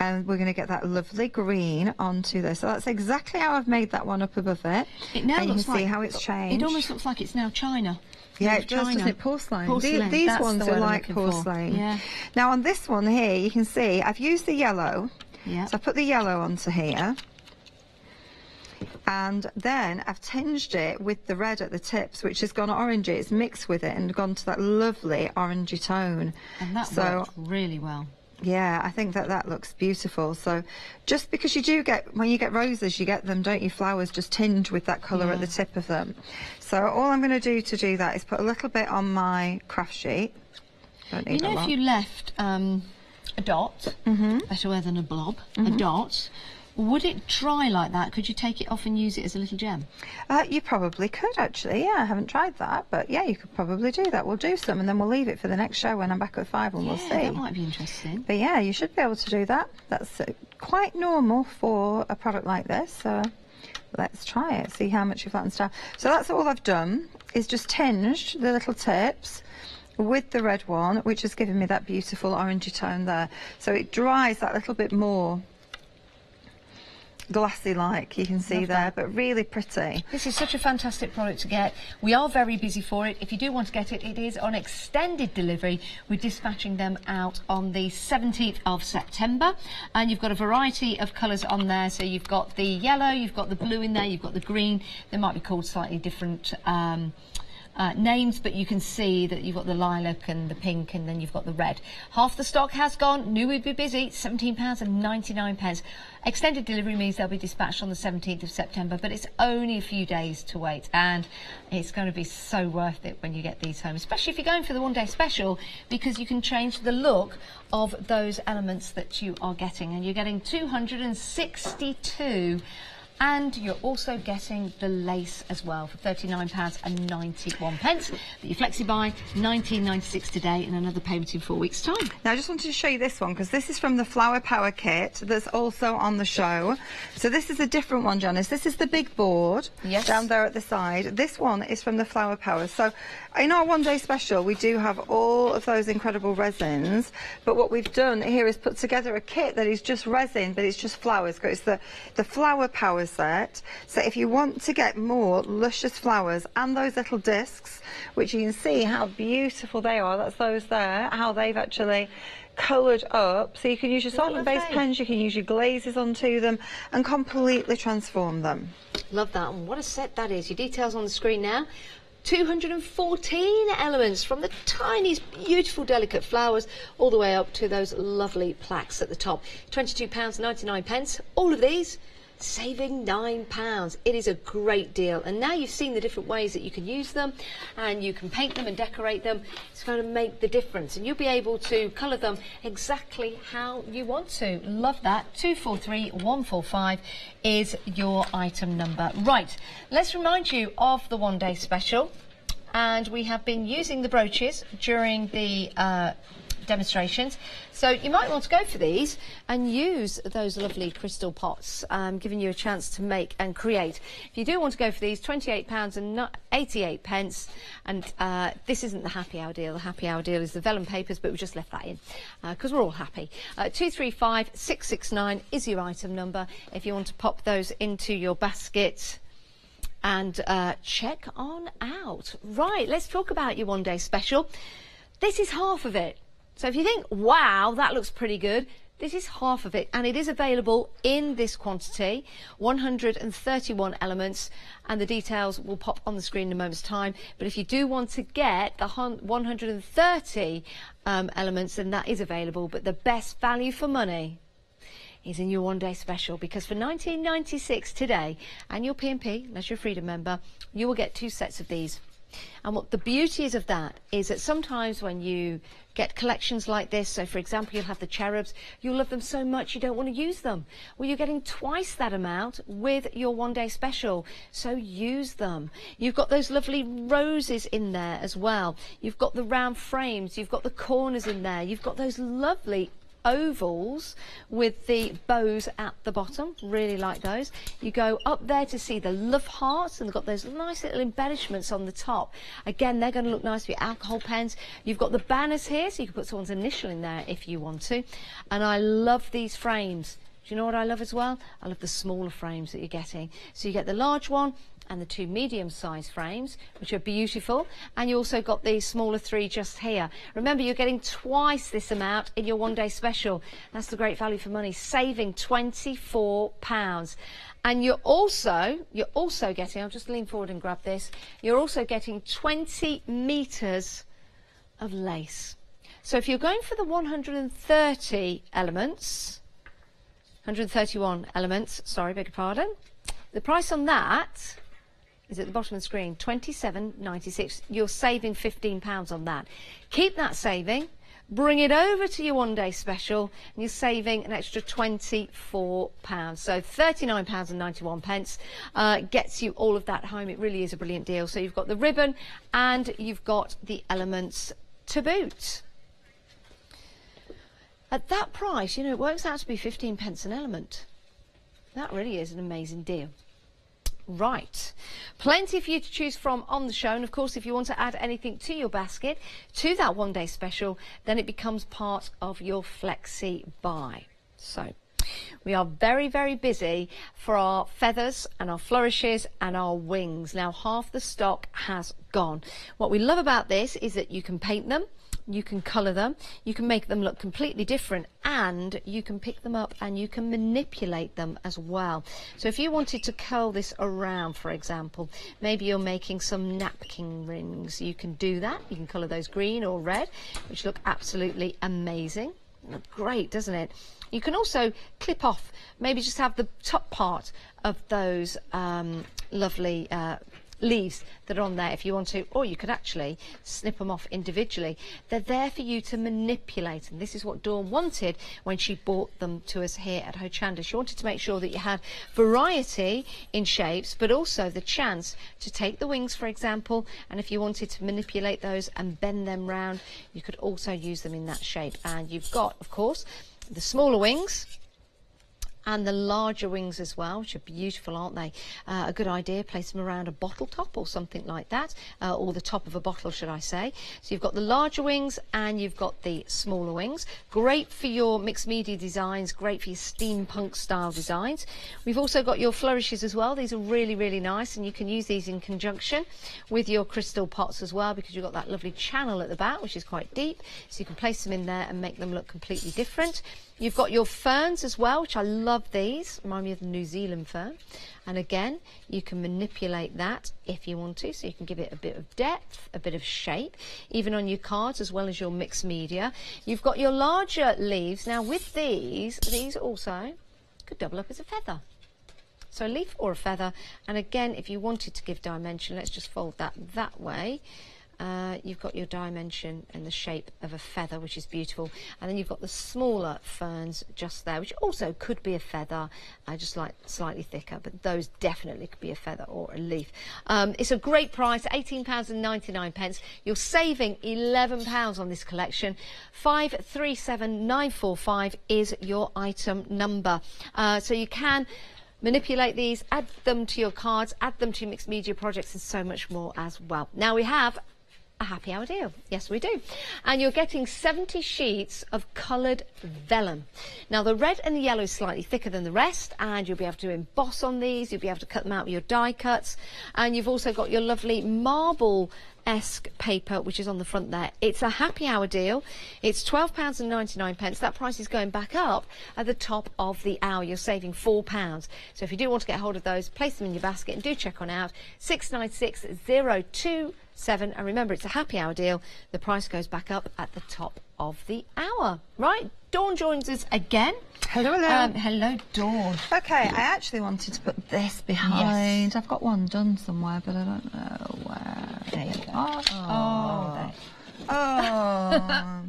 Speaker 7: and we're going to get that lovely green onto there. So that's exactly how I've made that one up above it.
Speaker 6: It now
Speaker 7: and
Speaker 6: looks
Speaker 7: you can
Speaker 6: like
Speaker 7: see how it's changed.
Speaker 6: It almost looks like it's now china.
Speaker 7: Yeah, it does, doesn't it? Porcelain.
Speaker 6: Porcelain.
Speaker 7: These ones are like porcelain.
Speaker 6: Yeah.
Speaker 7: Now on this one here, you can see I've used the yellow.
Speaker 6: Yeah.
Speaker 7: So I put the yellow onto here. And then I've tinged it with the red at the tips, which has gone orangey. It's mixed with it and gone to that lovely orangey tone.
Speaker 6: And that worked really well.
Speaker 7: Yeah, I think that looks beautiful. So just because you do get, when you get roses, you get them, don't you, flowers just tinged with that colour at the tip of them. So all I'm going to do that is put a little bit on my craft sheet. Don't need
Speaker 6: a lot. If you left a dot, better wear than a blob, a dot, would it dry like that? Could you take it off and use it as a little gem?
Speaker 7: You probably could, actually. Yeah, I haven't tried that, but yeah, you could probably do that. We'll do some and then we'll leave it for the next show when I'm back at 5 and we'll see.
Speaker 6: That might be interesting.
Speaker 7: But yeah, you should be able to do that. That's quite normal for a product like this. So let's try it, see how much it flattens down. So that's all I've done. is just tinged the little tips with the red one, which has given me that beautiful orangey tone there. So it dries that little bit more glassy like, you can see there, but really pretty.
Speaker 6: This is such a fantastic product to get. We are very busy for it. If you do want to get it, it is on extended delivery. We're dispatching them out on the 17th of September, and you've got a variety of colours on there. So you've got the yellow, you've got the blue in there, you've got the green. They might be called slightly different names, but you can see that you've got the lilac and the pink, and then you've got the red. Half the stock has gone. Knew we'd be busy. £17.99. Extended delivery means they'll be dispatched on the 17th of September, but it's only a few days to wait, and it's going to be so worth it when you get these home, especially if you're going for the one-day special, because you can change the look of those elements that you are getting, and you're getting 262. And you're also getting the lace as well for £39.91. But your Flexi buy, £19.96 today, and another payment in 4 weeks' time.
Speaker 7: Now, I just wanted to show you this one, because this is from the Flower Power kit that's also on the show. So this is a different one, Janice. This is the big board down there at the side. This one is from the Flower Power. So in our one-day special, we do have all of those incredible resins, but what we've done here is put together a kit that is just resin, but it's just flowers. It's the Flower Power set. So if you want to get more luscious flowers and those little discs, which you can see how beautiful they are, that's those there, how they've actually coloured up. So you can use your solvent based pens, you can use your glazes onto them and completely transform them.
Speaker 6: Love that, and what a set that is. Your details on the screen now. 214 elements, from the tiniest beautiful delicate flowers all the way up to those lovely plaques at the top. £22.99. All of these saving £9. It is a great deal, and now you've seen the different ways that you can use them, and you can paint them and decorate them. It's going to make the difference, and you'll be able to colour them exactly how you want to. Love that. 243145 is your item number. Right, let's remind you of the one-day special, and we have been using the brooches during the demonstrations, so you might want to go for these and use those lovely crystal pots, giving you a chance to make and create. If you do want to go for these, £28.88, and this isn't the happy hour deal. The happy hour deal is the vellum papers, but we just left that in because we're all happy. 235669 is your item number if you want to pop those into your basket and check on out. Right, let's talk about your one-day special. This is half of it. So if you think, wow, that looks pretty good, this is half of it, and it is available in this quantity, 131 elements, and the details will pop on the screen in a moment's time. But if you do want to get the 130 elements, then that is available, but the best value for money is in your one-day special, because for £19.96 today, and your P&P, as your Freedom member, you will get 2 sets of these. And what the beauty is of that is that sometimes when you get collections like this, so for example you'll have the cherubs, you'll love them so much you don't want to use them. Well, you're getting twice that amount with your one-day special, so use them. You've got those lovely roses in there as well. You've got the round frames, you've got the corners in there, you've got those lovely ovals with the bows at the bottom. Really like those. You go up there to see the love hearts, and they've got those nice little embellishments on the top. Again, they're going to look nice with alcohol pens. You've got the banners here, so you can put someone's initial in there if you want to. And I love these frames. Do you know what I love as well? I love the smaller frames that you're getting. So you get the large one and the 2 medium-sized frames, which are beautiful, and you also got the smaller 3 just here. Remember, you're getting twice this amount in your one-day special. That's the great value for money, saving £24. And you're also getting, I'll just lean forward and grab this, you're also getting 20 metres of lace. So if you're going for the 130 elements, 131 elements, sorry, beg your pardon, the price on that is at the bottom of the screen, £27.96. You're saving £15 on that. Keep that saving, bring it over to your one-day special, and you're saving an extra £24. So £39.91 gets you all of that home. It really is a brilliant deal. So you've got the ribbon and you've got the elements to boot. At that price, you know, it works out to be 15 pence an element. That really is an amazing deal. Right, Plenty for you to choose from on the show, and of course if you want to add anything to your basket, to that one-day special, then it becomes part of your Flexi buy. So we are very, very busy for our feathers and our flourishes and our wings. Now half the stock has gone. What we love about this is that you can paint them, you can colour them, you can make them look completely different, and you can pick them up and you can manipulate them as well. So if you wanted to curl this around, for example, maybe you're making some napkin rings, you can do that. You can colour those green or red, which look absolutely amazing. Look great, doesn't it? You can also clip off, maybe just have the top part of those lovely leaves that are on there if you want to, or you could actually snip them off individually. They're there for you to manipulate, and this is what Dawn wanted when she bought them to us here at Hochanda. She wanted to make sure that you had variety in shapes, but also the chance to take the wings, for example, and if you wanted to manipulate those and bend them round, you could also use them in that shape. And you've got, of course, the smaller wings and the larger wings as well, which are beautiful, aren't they? A good idea, place them around a bottle top or something like that, or the top of a bottle, should I say. So you've got the larger wings and you've got the smaller wings. Great for your mixed media designs, great for your steampunk style designs. We've also got your flourishes as well. These are really, really nice, and you can use these in conjunction with your crystal pots as well, because you've got that lovely channel at the back, which is quite deep, so you can place them in there and make them look completely different. You've got your ferns as well, which I love these, remind me of the New Zealand fern. And again, you can manipulate that if you want to, so you can give it a bit of depth, a bit of shape, even on your cards as well as your mixed media. You've got your larger leaves. Now with these also could double up as a feather. So a leaf or a feather. And again, if you wanted to give dimension, let's just fold that way. You've got your dimension in the shape of a feather, which is beautiful, and then you've got the smaller ferns just there, which also could be a feather, just like slightly thicker, but those definitely could be a feather or a leaf. It's a great price, £18.99. You're saving £11 on this collection. 537945 is your item number, so you can manipulate these, add them to your cards, add them to your mixed media projects, and so much more as well. Now we have a happy hour deal. Yes, we do. And you're getting 70 sheets of coloured vellum. Now the red and the yellow is slightly thicker than the rest, and you'll be able to emboss on these. You'll be able to cut them out with your die cuts, and you've also got your lovely marble-esque paper, which is on the front there. It's a happy hour deal. It's £12.99. That price is going back up at the top of the hour. You're saving £4. So if you do want to get hold of those, place them in your basket and do check on out. 696027. And remember, it's a happy hour deal. The price goes back up at the top of the hour. Right, Dawn joins us again.
Speaker 7: Hello, hello.
Speaker 6: Hello, Dawn.
Speaker 7: Okay, I actually wanted to put this behind.
Speaker 6: Yes.
Speaker 7: I've got one done somewhere, but I don't know where.
Speaker 6: There you go.
Speaker 7: Oh.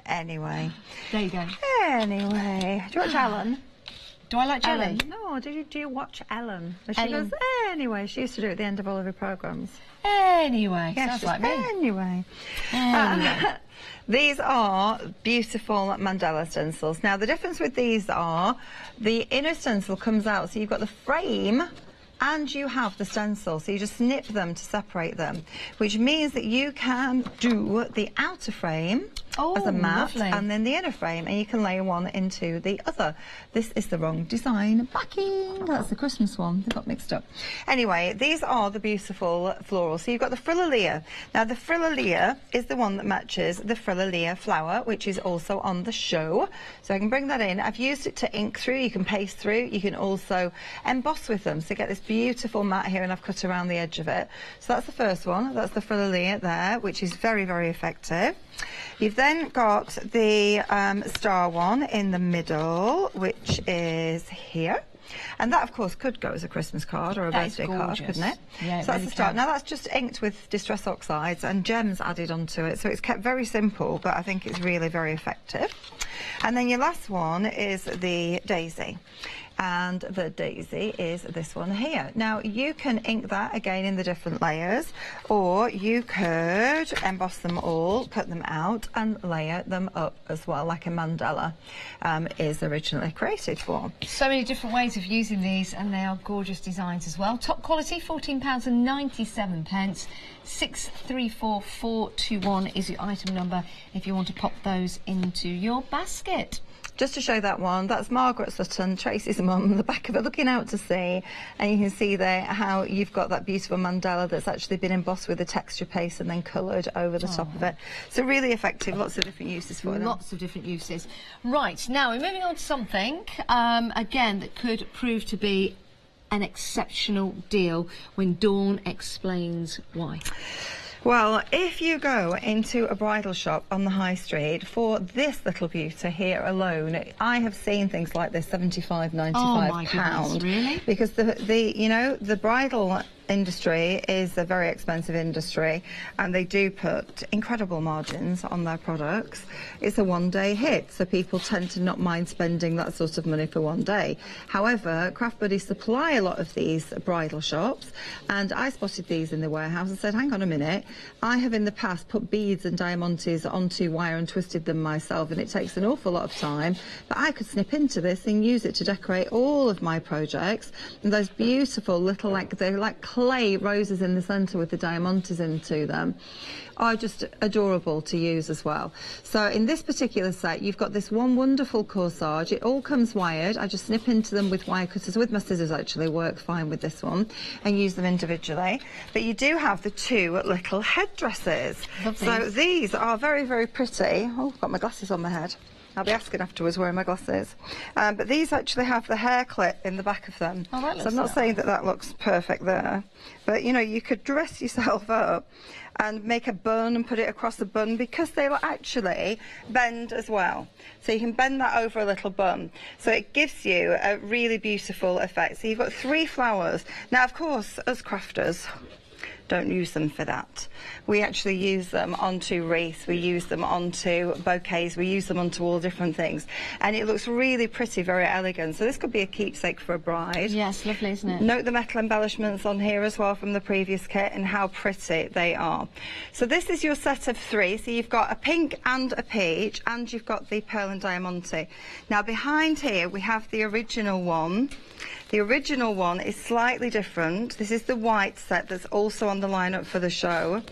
Speaker 7: Anyway.
Speaker 6: There you go.
Speaker 7: Anyway. Do you watch Ellen?
Speaker 6: Do I like jelly?
Speaker 7: Ellen. No, do you watch Ellen? She
Speaker 6: Ellen.
Speaker 7: goes, anyway. She used to do it at the end of all of her programmes.
Speaker 6: Anyway.
Speaker 7: Yeah,
Speaker 6: sounds like me.
Speaker 7: Anyway. These are beautiful mandala stencils. Now, the difference with these are the inner stencil comes out, so you've got the frame and you have the stencil, so you just snip them to separate them, which means that you can do the outer frame as a mat, lovely. And then the inner frame, and you can lay one into the other. This is the wrong design backing. That's the Christmas one. They got mixed up. Anyway, these are the beautiful florals. So you've got the frillolea. Now, the frillolea is the one that matches the frillolea flower, which is also on the show. So I can bring that in. I've used it to ink through. You can paste through. You can also emboss with them. So get this beautiful mat here, and I've cut around the edge of it. So that's the first one. That's the frillolea there, which is very, very effective. You've then got the star one in the middle, which is here. And that, of course, could go as a Christmas card or a birthday card, couldn't it?
Speaker 6: Yeah,
Speaker 7: so that's the start. Now, that's just inked with Distress Oxides and gems added onto it. So it's kept very simple, but I think it's really very effective. And then your last one is the daisy. and the daisy is this one here. Now you can ink that again in the different layers, or you could emboss them all, cut them out and layer them up as well, like a mandala is originally created for.
Speaker 6: So many different ways of using these, and they are gorgeous designs as well. Top quality, £14.97. 634421 is your item number if you want to pop those into your basket.
Speaker 7: Just to show that one, that's Margaret Sutton, Tracy's mum, the back of it, looking out to sea. And you can see there how you've got that beautiful mandala that's actually been embossed with a texture paste and then coloured over the top of it. So really effective, lots of different uses for them.
Speaker 6: Lots of different uses. Right, now we're moving on to something, again, that could prove to be an exceptional deal when Dawn explains why.
Speaker 7: Well, if you go into a bridal shop on the high street for this little beauty here alone, I have seen things like this, £75, £95.
Speaker 6: Oh my goodness, really?
Speaker 7: Because the bridal industry is a very expensive industry, and they do put incredible margins on their products. It's a one-day hit, so people tend to not mind spending that sort of money for one day. However, Craft Buddy supply a lot of these bridal shops, and I spotted these in the warehouse and said, hang on a minute, I have in the past put beads and diamantes onto wire and twisted them myself, and it takes an awful lot of time, but I could snip into this and use it to decorate all of my projects. And those beautiful little, they're like clay roses in the centre with the diamantes into them are just adorable to use as well. So in this particular set, you've got this one wonderful corsage. It all comes wired. I just snip into them with wire cutters. With my scissors actually work fine with this one, and use them individually. But you do have the two little headdresses. So these are very, very pretty. Oh, I've got my glasses on my head. I'll be asking afterwards where are my glasses. But these actually have the hair clip in the back of them.
Speaker 6: Oh, that looks
Speaker 7: so I'm not saying that that looks perfect there. But, you know, you could dress yourself up and make a bun and put it across the bun, because they will actually bend as well. So you can bend that over a little bun. So it gives you a really beautiful effect. So you've got 3 flowers. Now, of course, as crafters, don't use them for that. We actually use them onto wreaths, we use them onto bouquets, we use them onto all different things. And it looks really pretty, very elegant. So this could be a keepsake for a bride.
Speaker 6: Yes, lovely, isn't it?
Speaker 7: Note the metal embellishments on here as well from the previous kit and how pretty they are. So this is your set of 3. So you've got a pink and a peach, and you've got the pearl and diamante. Now behind here we have the original one. The original one is slightly different. This is the white set that's also on the lineup for the show.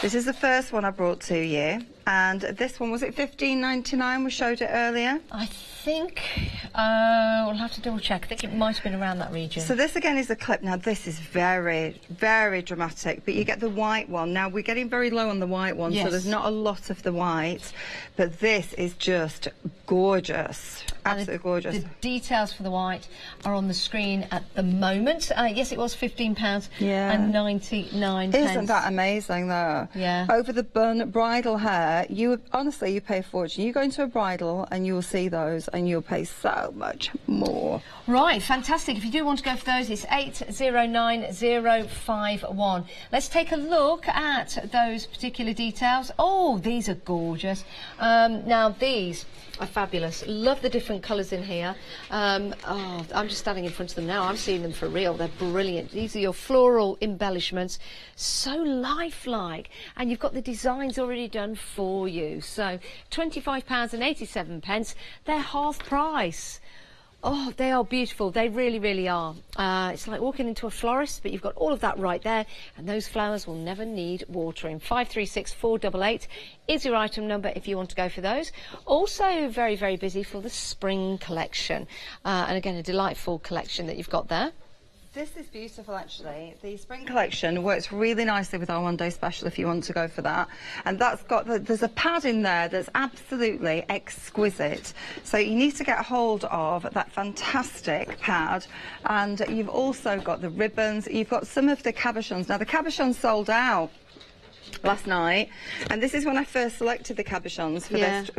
Speaker 7: This is the first one I brought to you. And this one, was it £15.99? We showed it earlier.
Speaker 6: I think, we'll have to double check. I think it might have been around that region.
Speaker 7: So this again is a clip. Now this is very, very dramatic, but you get the white one. Now we're getting very low on the white one, so there's not a lot of the white, but this is just gorgeous. Absolutely gorgeous.
Speaker 6: The details for the white are on the screen at the moment. Yes, it was £15.99.
Speaker 7: Isn't that amazing though?
Speaker 6: Yeah.
Speaker 7: Over the bun, bridal hair, honestly, you pay a fortune. You go into a bridal and you will see those and you'll pay so much more.
Speaker 6: Right, fantastic. If you do want to go for those, it's 809051. Let's take a look at those particular details. Oh, these are gorgeous. Now, these are fabulous. Love the different colours in here. I'm just standing in front of them now. I'm seeing them for real. They're brilliant. These are your floral embellishments. So lifelike. And you've got the designs already done for you. So £25.87. They're half price. Oh, they are beautiful. They really, really are. It's like walking into a florist, but you've got all of that right there, and those flowers will never need watering. 536488 is your item number if you want to go for those. Also very, very busy for the spring collection. And again, a delightful collection that you've got there.
Speaker 7: This is beautiful, actually. The spring collection works really nicely with our one-day special if you want to go for that. And that's got there's a pad in there that's absolutely exquisite. So you need to get hold of that fantastic pad. And you've also got the ribbons. You've got some of the cabochons. Now, the cabochons sold out last night, and this is when I first selected the cabochons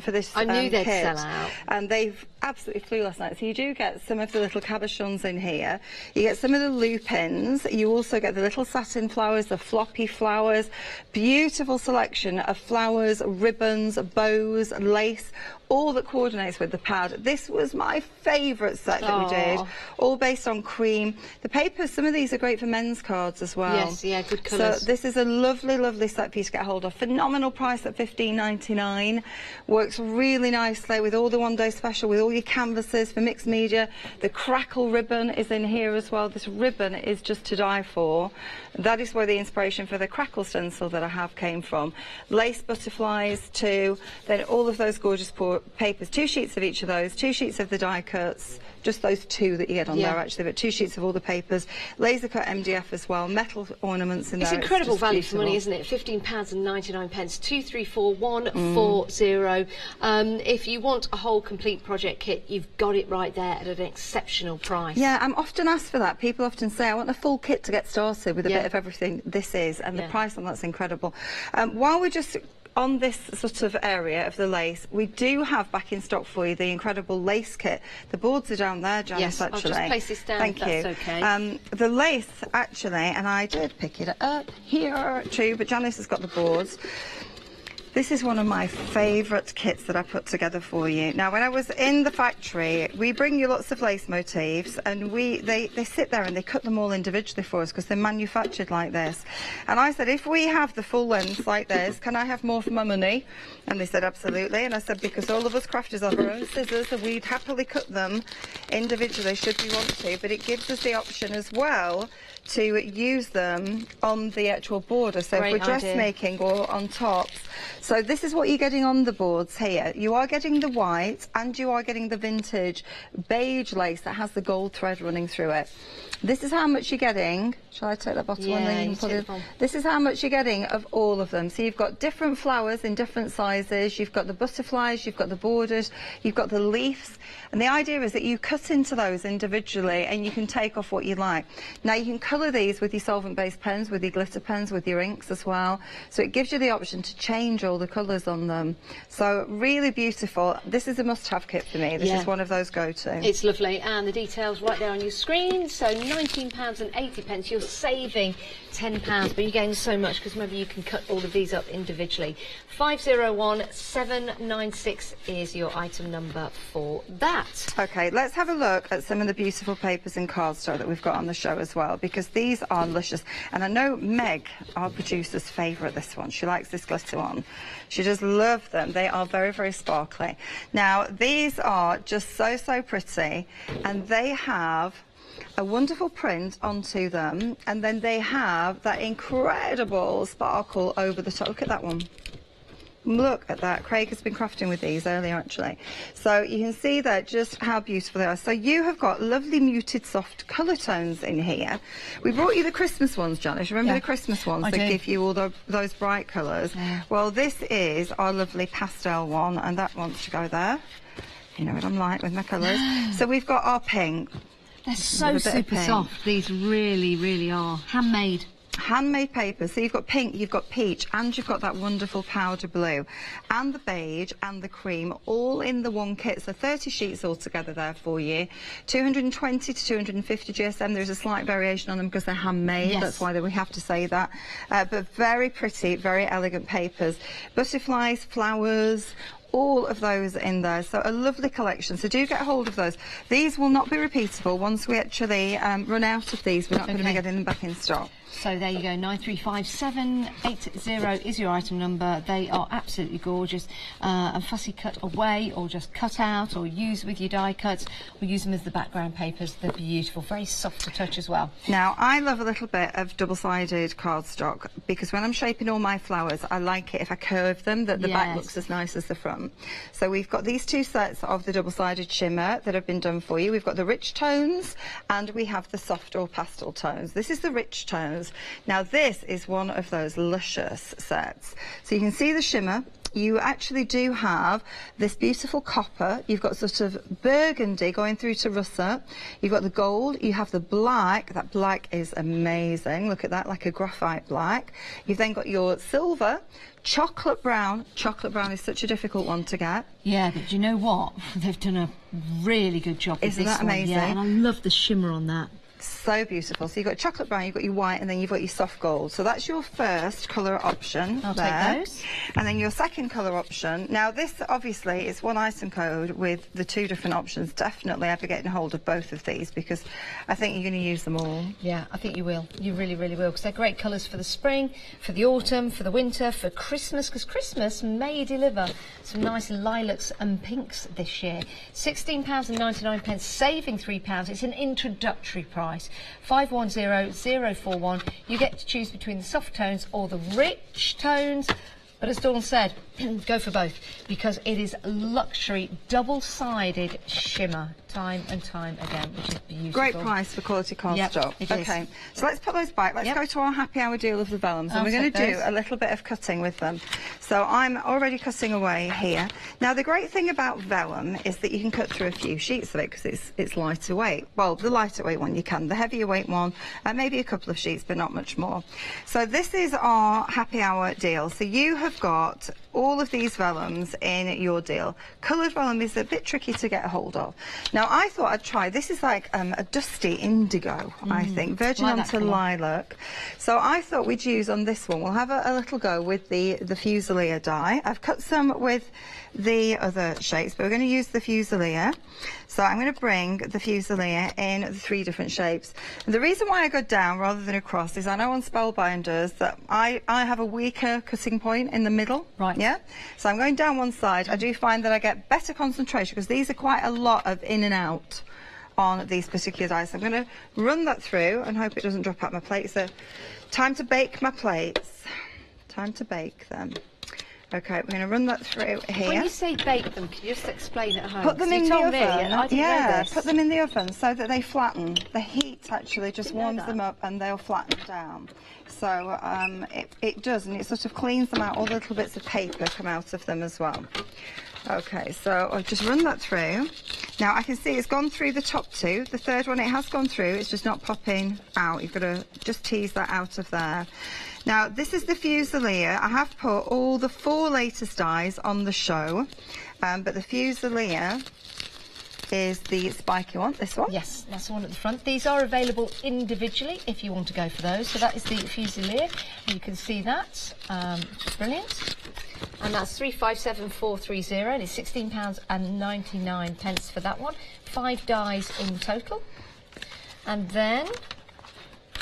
Speaker 7: for this
Speaker 6: I knew they'd
Speaker 7: kit.
Speaker 6: sell out.
Speaker 7: And they've absolutely flew last night. So you do get some of the little cabochons in here. You get some of the lupins. You also get the little satin flowers, the floppy flowers. Beautiful selection of flowers, ribbons, bows, lace, all that coordinates with the pad. This was my favourite set that we did, all based on cream. The papers, some of these are great for men's cards as well.
Speaker 6: Yes, yeah, good colours.
Speaker 7: So this is a lovely, lovely set for you to get hold of. Phenomenal price at $15.99. Works really nicely with all the one-day special, with all your canvases for mixed media. The Crackle Ribbon is in here as well. This ribbon is just to die for. That is where the inspiration for the Crackle stencil that I have came from. Lace butterflies too. Then all of those gorgeous papers. 2 sheets of each of those. 2 sheets of the die cuts. Just those 2 that you get on there actually, but 2 sheets of all the papers. Laser cut MDF as well. Metal ornaments in there.
Speaker 6: It's incredible value for money, isn't it? £15.99. 234140. If you want a whole complete project kit, you've got it right there at an exceptional price.
Speaker 7: Yeah, I'm often asked for that. People often say, I want a full kit to get started with a bit of everything. This is, and the price on that's incredible. While we're just on this sort of area of the lace, we do have back in stock for you the incredible lace kit. The boards are down there, Janice, actually.
Speaker 6: I'll just place this down.
Speaker 7: Thank you.
Speaker 6: That's okay.
Speaker 7: The lace, actually, and I did pick it up here too, but Janice has got the boards. This is one of my favourite kits that I put together for you. Now, when I was in the factory, we bring you lots of lace motifs, and they sit there and they cut them all individually for us because they're manufactured like this. And I said, if we have the full length like this, can I have more for my money? And they said, absolutely. And I said, because all of us crafters have our own scissors, and we'd happily cut them individually should we want to, but it gives us the option as well to use them on the actual border, so if we're dressmaking or on tops. So this is what you're getting on the boards here. You are getting the white and you are getting the vintage beige lace that has the gold thread running through it. This is how much you're getting. Shall I take that bottom one and put it? This is how much you're getting of all of them. So you've got different flowers in different sizes. You've got the butterflies, you've got the borders, you've got the leaves. And the idea is that you cut into those individually and you can take off what you like. Now you can colour these with your solvent-based pens, with your glitter pens, with your inks as well. So it gives you the option to change all the colours on them. So really beautiful. This is a must-have kit for me. This is one of those go-to.
Speaker 6: It's lovely, and the details right there on your screen. So £19.80. You're saving £10, but you're getting so much because remember you can cut all of these up individually. 501796 is your item number for that.
Speaker 7: Okay, let's have a look at some of the beautiful papers and cardstock that we've got on the show as well, because these are luscious. And I know Meg, our producer's favourite, this one. She likes this glitter one. She does love them. They are very, very sparkly. Now, these are just so, so pretty, and they have a wonderful print onto them, and then they have that incredible sparkle over the top. Look at that one. Look at that. Craig has been crafting with these earlier, actually. So you can see there just how beautiful they are. So you have got lovely muted soft colour tones in here. We brought you the Christmas ones, Janice. Remember the Christmas ones that give you all those bright colours? Well, this is our lovely pastel one, and that wants to go there. You know what I'm like with my colours. So we've got our pink.
Speaker 6: They're so super soft. These really, really are. Handmade.
Speaker 7: Handmade paper. So you've got pink, you've got peach, and you've got that wonderful powder blue, and the beige and the cream, all in the one kit. So 30 sheets all together there for you. 220 to 250 GSM. There's a slight variation on them because they're handmade. That's why we have to say that. But very pretty, very elegant papers. Butterflies, flowers, all of those in there. So a lovely collection. So do get hold of those. These will not be repeatable. Once we actually run out of these, we're not going to be getting them back in stock.
Speaker 6: So there you go, 935780 is your item number. They are absolutely gorgeous, and fussy cut away or just cut out or use with your die cuts or use them as the background papers. They're beautiful, very soft to touch as well.
Speaker 7: Now I love a little bit of double-sided cardstock because when I'm shaping all my flowers I like it if I curve them that the back looks as nice as the front. So we've got these 2 sets of the double-sided shimmer that have been done for you. We've got the rich tones and we have the soft or pastel tones. This is the rich tones. Now this is one of those luscious sets. So you can see the shimmer you actually do have this beautiful copper. You've got sort of burgundy going through to russet. You've got the gold. You have the black. That black is amazing. Look at that, like a graphite black. You've then got your silver. Chocolate brown. Chocolate brown is such a difficult one to get.
Speaker 6: Yeah, but you know what? They've done a really good job with
Speaker 7: Isn't
Speaker 6: this
Speaker 7: that amazing?
Speaker 6: one. Yeah, and I love the shimmer on that.
Speaker 7: So beautiful. So you've got chocolate brown, you've got your white, and then you've got your soft gold. So that's your first colour option.
Speaker 6: I'll
Speaker 7: there.
Speaker 6: take those.
Speaker 7: And then your second colour option. Now this obviously is one item code with the two different options. Definitely I'd be getting hold of both of these because I think you're going to use them all.
Speaker 6: Yeah, I think you will. You really, really will, because they're great colours for the spring, for the autumn, for the winter, for Christmas, because Christmas may deliver some nice lilacs and pinks this year. £16.99, saving £3. It's an introductory price. 510041. You get to choose between the soft tones or the rich tones. But as Dawn said, go for both, because it is luxury, double-sided shimmer, time and time again, which is beautiful.
Speaker 7: Great price for quality cardstock.
Speaker 6: Yep,
Speaker 7: okay, so let's put those back. Let's go to our happy hour deal of the vellums, and we're going to do a little bit of cutting with them. So I'm already cutting away here. Now the great thing about vellum is that you can cut through a few sheets of it because it's lighter weight. Well, the lighter weight one you can, the heavier weight one, maybe a couple of sheets, but not much more. So this is our happy hour deal. So you have got all of these vellums in your deal. Coloured vellum is a bit tricky to get a hold of. Now I thought I'd try, this is like a dusty indigo, I think, verging onto lilac. So I thought we'd use on this one, we'll have a little go with the Fusilier die. I've cut some with the other shapes, but we're going to use the Fusilier. So I'm going to bring the Fusilier in the 3 different shapes. And the reason why I go down rather than across is I know on Spellbinders that I have a weaker cutting point in the middle.
Speaker 6: Right.
Speaker 7: Yeah. So I'm going down one side. I do find that I get better concentration because these are quite a lot of in and out on these particular dies. So I'm going to run that through and hope it doesn't drop out my plate. So time to bake my plates. Time to bake them. Okay, we're going to run that through here.
Speaker 6: When you say bake them, can you just explain at home?
Speaker 7: Put them in the oven.
Speaker 6: I didn't know this.
Speaker 7: Put them in the oven so that they flatten. The heat actually just warms them up and they'll flatten down. So it does, and it sort of cleans them out. All the little bits of paper come out of them as well. Okay, so I'll just run that through. Now I can see it's gone through the top 2. The third one, it has gone through. It's just not popping out. You've got to just tease that out of there. Now this is the Fusilier. I have put all the 4 latest dies on the show, but the Fusilier is the spiky one, this one.
Speaker 6: Yes, that's the one at the front. These are available individually if you want to go for those. So that is the Fusilier. You can see that. Brilliant. And that's 357430, and it's £16.99 for that one. 5 dies in total. And then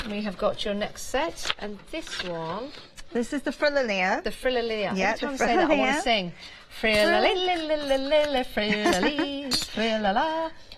Speaker 6: we have got your next set, and this one.
Speaker 7: This is the Frillier.
Speaker 6: The Frillier.
Speaker 7: Yeah,
Speaker 6: every time I say that, I want to sing. Frillala,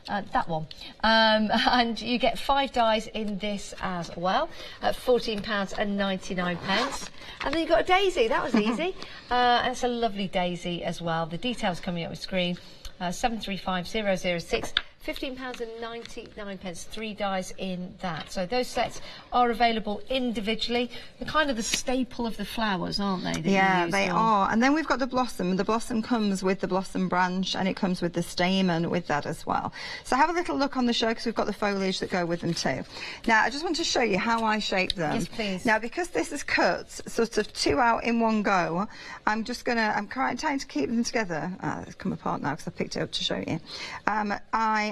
Speaker 6: that one. And you get 5 dies in this as well at £14.99. And then you've got a daisy. That was easy. And it's a lovely daisy as well. The details coming up with screen. 735006. £15.99, 3 dies in that. So those sets are available individually. They're kind of the staple of the flowers, aren't they?
Speaker 7: Yeah, they are. And then we've got the blossom. The blossom comes with the blossom branch, and it comes with the stamen with that as well. So have a little look on the show because we've got the foliage that go with them too. Now I just want to show you how I shape them.
Speaker 6: Yes, please.
Speaker 7: Now because this is cut sort of 2 out in one go, I'm trying to keep them together. It's come apart now because I picked it up to show you.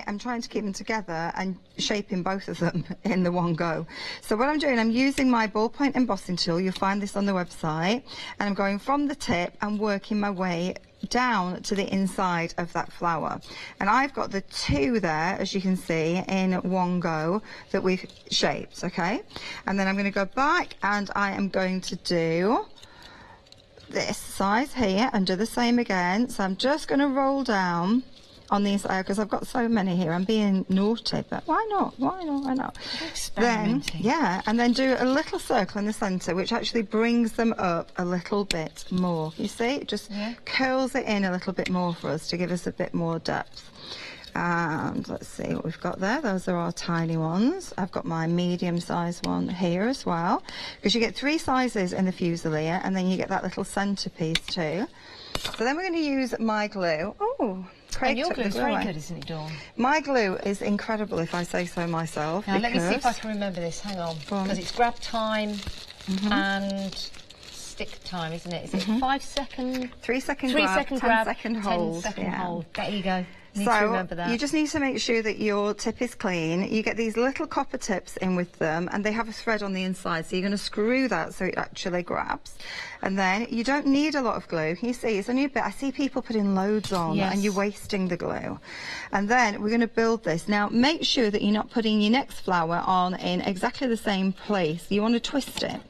Speaker 7: I'm trying to keep them together and shaping both of them in the one go. So what I'm doing, I'm using my ballpoint embossing tool. You'll find this on the website, and I'm going from the tip and working my way down to the inside of that flower. And I've got the 2 there, as you can see, in one go that we've shaped, okay? And then I'm going to go back and I am going to do this size here and do the same again. So I'm just going to roll down on these because I've got so many here. I'm being naughty, but why not? Why not? Why not? Then, yeah, and then do a little circle in the centre, which actually brings them up a little bit more. You see, it just curls it in a little bit more for us to give us a bit more depth. And let's see what we've got there. Those are our tiny ones. I've got my medium-sized one here as well, because you get 3 sizes in the Fusilier, and then you get that little centrepiece too. So then we're going to use my glue. Oh, Craig,
Speaker 6: and your glue is very good, isn't it, Dawn?
Speaker 7: My glue is incredible, if I say so myself.
Speaker 6: Now, let me see if I can remember this. Hang on. Because it's grab time and stick time, isn't it? Is it 5 second?
Speaker 7: 3 second grab, 10 second hold.
Speaker 6: 10 second hold. There you go. Need
Speaker 7: so
Speaker 6: to remember that.
Speaker 7: You just need to make sure that your tip is clean. You get these little copper tips in with them, and they have a thread on the inside, so you're going to screw that so it actually grabs. And then you don't need a lot of glue. You see, it's only a bit. I see people putting loads on, and you're wasting the glue. And then we're going to build this. Now, make sure that you're not putting your next flower on in exactly the same place. You want to twist it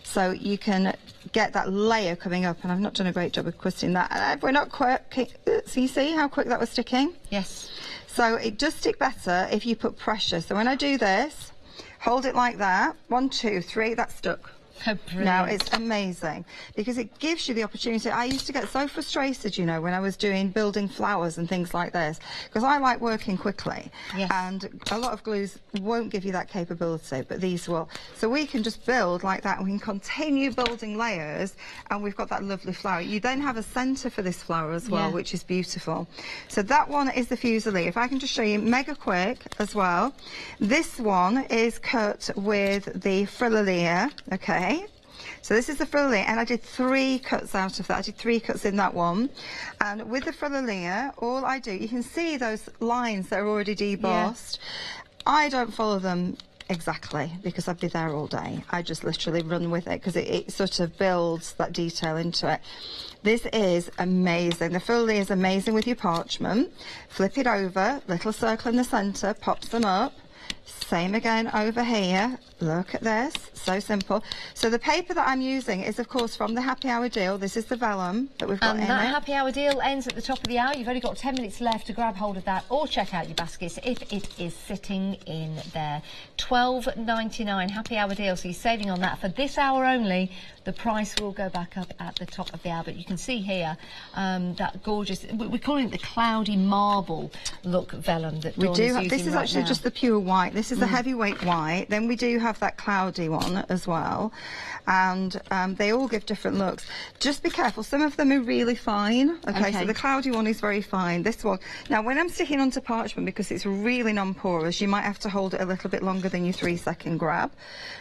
Speaker 7: so you can get that layer coming up, and I've not done a great job of twisting that. We're not quick. So you see how quick that was sticking?
Speaker 6: Yes.
Speaker 7: So it does stick better if you put pressure. So when I do this, hold it like that. 1, 2, 3, that's stuck. Now it's amazing because it gives you the opportunity. I used to get so frustrated, you know, when I was building flowers and things like this, because I like working quickly, and a lot of glues won't give you that capability, but these will. So we can just build like that, and we can continue building layers, and we've got that lovely flower. You then have a centre for this flower as well, which is beautiful. So that one is the fusilier. If I can just show you mega quick as well. This one is cut with the frillier, okay. So this is the frillier, and I did 3 cuts out of that. I did 3 cuts in that one. And with the frillier, all I do, you can see those lines that are already debossed. I don't follow them exactly because I'd be there all day. I just literally run with it because it sort of builds that detail into it. This is amazing. The frillier is amazing with your parchment. Flip it over, little circle in the centre, pops them up. Same again over here. Look at this, so simple. So the paper that I'm using is, of course, from the Happy Hour deal. This is the vellum that we've got in it.
Speaker 6: And that Happy Hour deal ends at the top of the hour. You've only got 10 minutes left to grab hold of that or check out your baskets if it is sitting in there. $12.99 Happy Hour deal, so you're saving on that for this hour only. The price will go back up at the top of the hour, but you can see here that gorgeous, we're calling it the cloudy marble look vellum that Dawn is using.
Speaker 7: This is
Speaker 6: right
Speaker 7: actually
Speaker 6: now.
Speaker 7: just the pure white. This is the heavyweight white. Then we do have that cloudy one as well, and they all give different looks. Just be careful, some of them are really fine. Okay, so the cloudy one is very fine. This one, now when I'm sticking onto parchment, because it's really non-porous, you might have to hold it a little bit longer than your 3 second grab.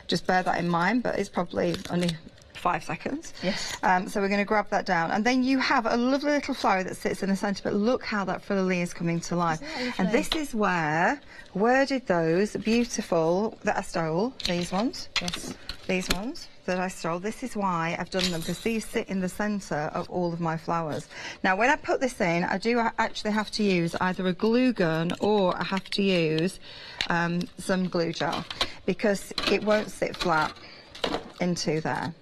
Speaker 7: Just bear that in mind, but it's probably only 5 seconds.
Speaker 6: Yes.
Speaker 7: So we're going to grab that down, and then you have a lovely little flower that sits in the centre, but look how that frillier is coming to life. And this is where did those beautiful that I stole, these ones, these ones that I stole, this is why I've done them, because these sit in the centre of all of my flowers. Now when I put this in, I do actually have to use either a glue gun or I have to use some glue gel, because it won't sit flat into there.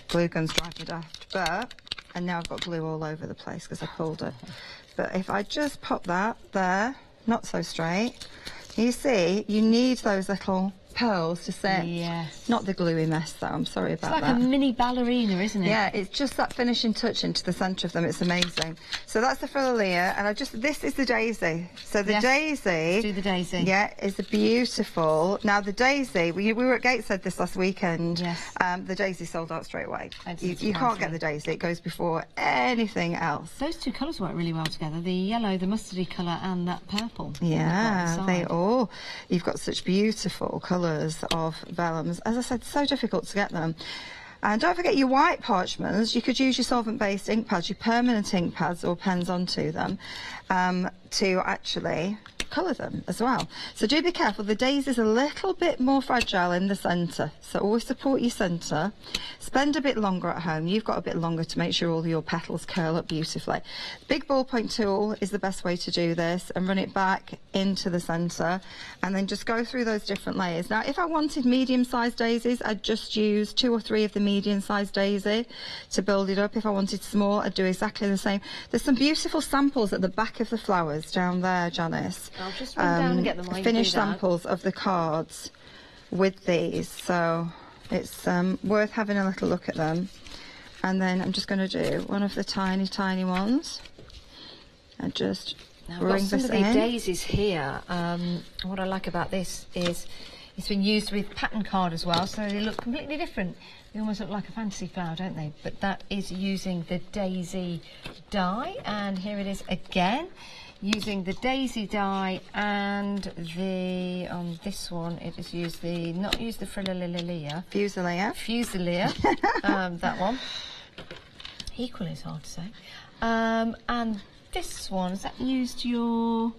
Speaker 7: Glue guns drive me daft, and now I've got glue all over the place because I pulled it. But if I just pop that there, not so straight, you see, you need those little pearls to sit. Yes. Not the gluey mess though, I'm sorry about that.
Speaker 6: It's like a mini ballerina, isn't it?
Speaker 7: Yeah, it's just that finishing touch into the centre of them, it's amazing. So that's the frillier, and this is the daisy. So the daisy...
Speaker 6: Let's do the daisy.
Speaker 7: Yeah, is beautiful. Now the daisy, we were at Gateshead this last weekend.
Speaker 6: Yes.
Speaker 7: The daisy sold out straight away. You can't get the daisy, it goes before anything else.
Speaker 6: Those two colours work really well together, the yellow, the mustardy colour and that purple.
Speaker 7: Yeah, they all... You've got such beautiful colours of vellums. As I said, so difficult to get them. And don't forget your white parchments. You could use your solvent-based ink pads, your permanent ink pads or pens onto them to actually colour them as well. So do be careful. The daisy's a little bit more fragile in the centre, so always support your centre. Spend a bit longer at home. You've got a bit longer to make sure all your petals curl up beautifully. Big ballpoint tool is the best way to do this, and run it back into the centre and then just go through those different layers. Now if I wanted medium-sized daisies, I'd just use 2 or 3 of the medium-sized daisy to build it up. If I wanted small, I'd do exactly the same. There's some beautiful samples at the back of the flowers down there, Janice.
Speaker 6: I'll just run down and get them while you
Speaker 7: finished
Speaker 6: do that.
Speaker 7: samples of the cards with these, so it's worth having a little look at them. And then I'm just going to do one of the tiny ones and just
Speaker 6: now,
Speaker 7: bring
Speaker 6: I've got some
Speaker 7: this
Speaker 6: of the
Speaker 7: in.
Speaker 6: daisies here. What I like about this is It's been used with pattern card as well, so they look completely different. They almost look like a fantasy flower, don't they? But that is using the daisy die, and here it is again, using the daisy die, and the on this one it is used the not used the Frillilia. Fusilier. That one. Equally as hard to say. And this one, is that used your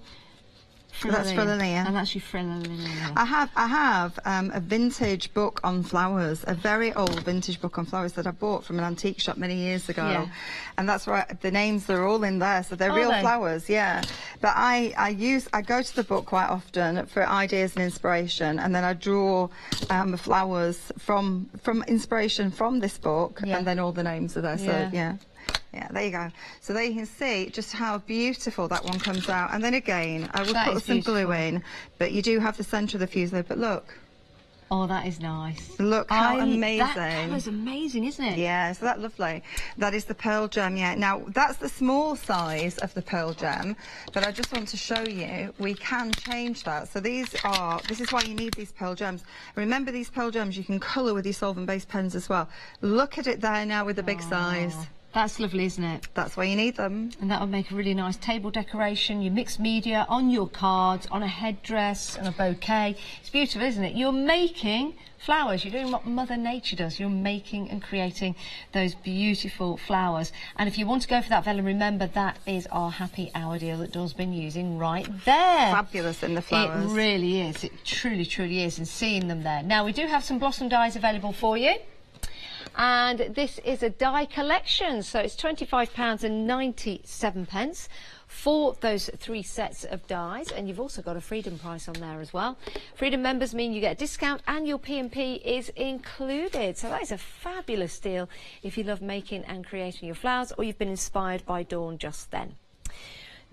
Speaker 7: So that's Frillilia.
Speaker 6: And that's your Frillilia.
Speaker 7: I have a vintage book on flowers, a very old vintage book on flowers that I bought from an antique shop many years ago.
Speaker 6: Yeah.
Speaker 7: And that's right, the names are all in there, so they're real flowers, yeah. But I go to the book quite often for ideas and inspiration, and then I draw flowers from inspiration from this book, and then all the names are there. So yeah, there you go. So there you can see just how beautiful that one comes out. And then again, I will put some glue in, but you do have the centre of the fusilier. But look.
Speaker 6: Oh, that is nice.
Speaker 7: Look how amazing.
Speaker 6: That colour's amazing, isn't it?
Speaker 7: Yeah, so that's lovely. That is the pearl gem, yeah. Now, that's the small size of the pearl gem, but I just want to show you, we can change that. So this is why you need these pearl gems. Remember, these pearl gems you can colour with your solvent-based pens as well. Look at it there now with the big size.
Speaker 6: That's lovely, isn't it?
Speaker 7: That's why you need them.
Speaker 6: And that would make a really nice table decoration, your mixed media, on your cards, on a headdress, and a bouquet. It's beautiful, isn't it? You're making flowers. You're doing what Mother Nature does. You're making and creating those beautiful flowers. And if you want to go for that vellum, remember that is our happy hour deal that Dawn's been using right there.
Speaker 7: Fabulous in the flowers.
Speaker 6: It really is. It truly, truly is. And seeing them there. Now, we do have some blossom dies available for you. And this is a die collection, so it's £25.97 for those 3 sets of dies, and you've also got a Freedom price on there as well. Freedom members mean you get a discount and your P&P is included, so that is a fabulous deal if you love making and creating your flowers, or you've been inspired by Dawn just then.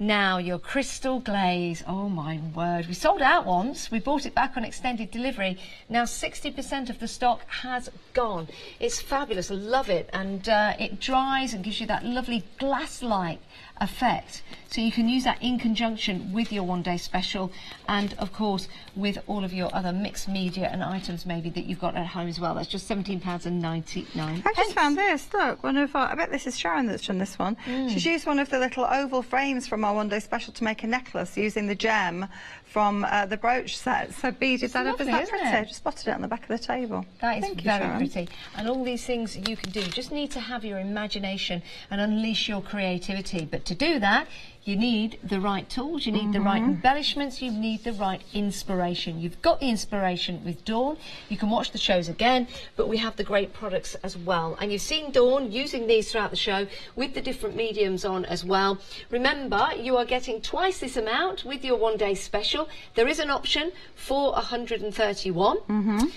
Speaker 6: Now, your crystal glaze, oh my word, we sold out once, we bought it back on extended delivery, now 60% of the stock has gone. It's fabulous, I love it, and it dries and gives you that lovely glass-like effect. So you can use that in conjunction with your one-day special, and of course with all of your other mixed media and items maybe that you've got at home as well. That's just £17.99.
Speaker 7: I just found this, look, I bet this is Sharon that's done this one. She's used one of the little oval frames from our one-day special to make a necklace using the gem from the brooch set. So beaded that up. Is that pretty? I just spotted it on the back of the table.
Speaker 6: That is very pretty. And all these things you can do, you just need to have your imagination and unleash your creativity. But to do that, you need the right tools, you need the right embellishments, you need the right inspiration. You've got the inspiration with Dawn, you can watch the shows again, but we have the great products as well. And you've seen Dawn using these throughout the show with the different mediums on as well. Remember, you are getting twice this amount with your one-day special. There is an option for 131.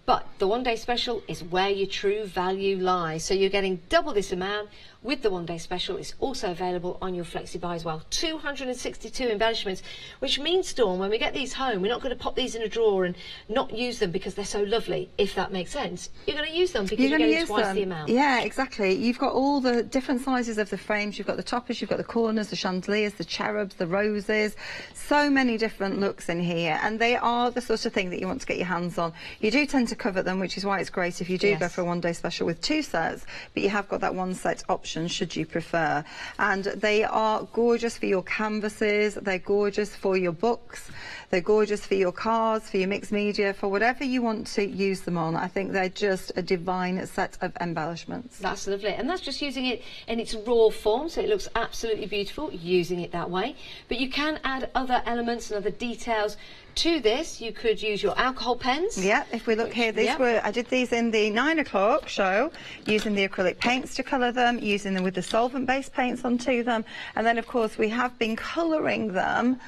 Speaker 6: But the one-day special is where your true value lies. So you're getting double this amount with the one-day special. It's also available on your Flexi Buy as well. 262 embellishments, which means, Dawn, when we get these home, we're not going to pop these in a drawer and not use them because they're so lovely, if that makes sense. You're going to use them because you're getting twice the amount.
Speaker 7: Yeah, exactly. You've got all the different sizes of the frames. You've got the toppers, you've got the corners, the chandeliers, the cherubs, the roses. So many different looks in here, and they are the sort of thing that you want to get your hands on. You do tend to cover them, which is why it's great if you do go for a one-day special with 2 sets, but you have got that one set option should you prefer. And they are gorgeous for your canvases, they're gorgeous for your books, they're gorgeous for your cards, for your mixed media, for whatever you want to use them on. I think they're just a divine set of embellishments.
Speaker 6: That's lovely, and that's just using it in its raw form, so it looks absolutely beautiful using it that way. But you can add other elements and other details to this. You could use your alcohol pens.
Speaker 7: Yeah, if we look here, I did these in the 9 o'clock show, using the acrylic paints to colour them, using them with the solvent-based paints onto them, and then of course we have been colouring them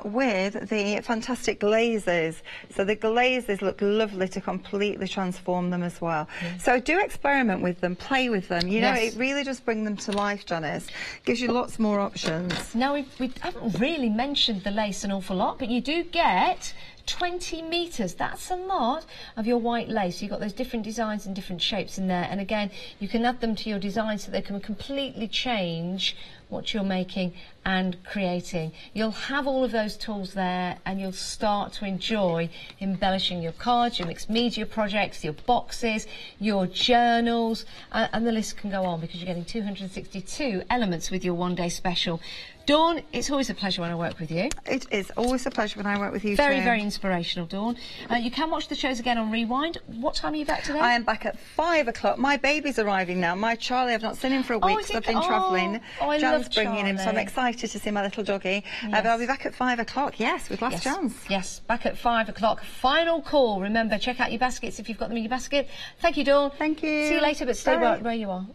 Speaker 7: with the fantastic glazes. So the glazes look lovely to completely transform them as well. So do experiment with them, play with them. You know, it really does bring them to life, Janice. Gives you lots more options.
Speaker 6: Now, we haven't really mentioned the lace an awful lot, but you do get 20 metres, that's a lot of your white lace. You've got those different designs and different shapes in there, and again you can add them to your design so they can completely change what you're making and creating. You'll have all of those tools there, and you'll start to enjoy embellishing your cards, your mixed media projects, your boxes, your journals, and the list can go on, because you're getting 262 elements with your one-day special. Dawn, it's always a pleasure when I work with you.
Speaker 7: It is always a pleasure when I work with you,
Speaker 6: Very,
Speaker 7: too.
Speaker 6: very inspirational, Dawn. You can watch the shows again on Rewind. What time are you back today?
Speaker 7: I am back at 5 o'clock. My baby's arriving now. My Charlie, I've not seen him for a week, so I've been travelling.
Speaker 6: I
Speaker 7: Jan's
Speaker 6: love
Speaker 7: bringing him, so I'm
Speaker 6: Charlie.
Speaker 7: excited to see my little doggy.
Speaker 6: Yes.
Speaker 7: But I'll be back at 5 o'clock, yes, with last chance.
Speaker 6: Yes, back at 5 o'clock. Final call. Remember, check out your baskets if you've got them in your basket. Thank you, Dawn.
Speaker 7: Thank you.
Speaker 6: See you later, but stay
Speaker 7: Bye.
Speaker 6: where you are.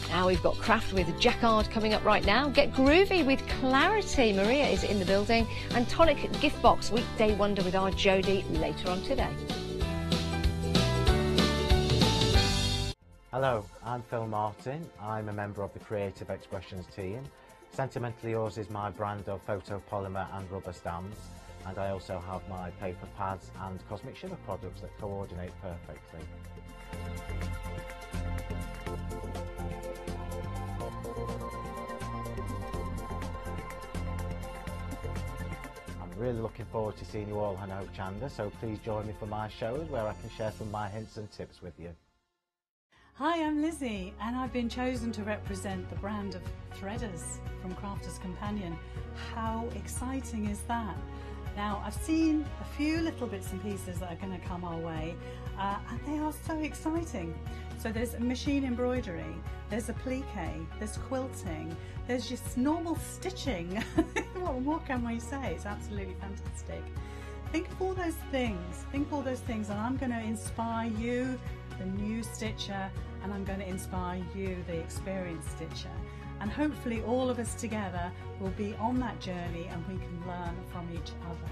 Speaker 6: Now we've got craft with Jacquard coming up right now. Get groovy with Clarity. Maria is in the building. And Tonic Gift Box Weekday Wonder with our Jodie later on today.
Speaker 8: Hello, I'm Phil Martin. I'm a member of the Creative Expressions team. Sentimentally Yours is my brand of photopolymer and rubber stamps, and I also have my paper pads and cosmic shimmer products that coordinate perfectly. I'm really looking forward to seeing you all on Hochanda, so please join me for my shows where I can share some of my hints and tips with you.
Speaker 9: Hi, I'm Lizzie, and I've been chosen to represent the brand of Threaders from Crafter's Companion. How exciting is that? Now, I've seen a few little bits and pieces that are going to come our way, and they are so exciting. So there's machine embroidery, there's applique, there's quilting, there's just normal stitching. What more can we say? It's absolutely fantastic. Think of all those things, and I'm going to inspire you, the new stitcher, and I'm going to inspire you, the experienced stitcher. And hopefully all of us together will be on that journey, and we can learn from each other.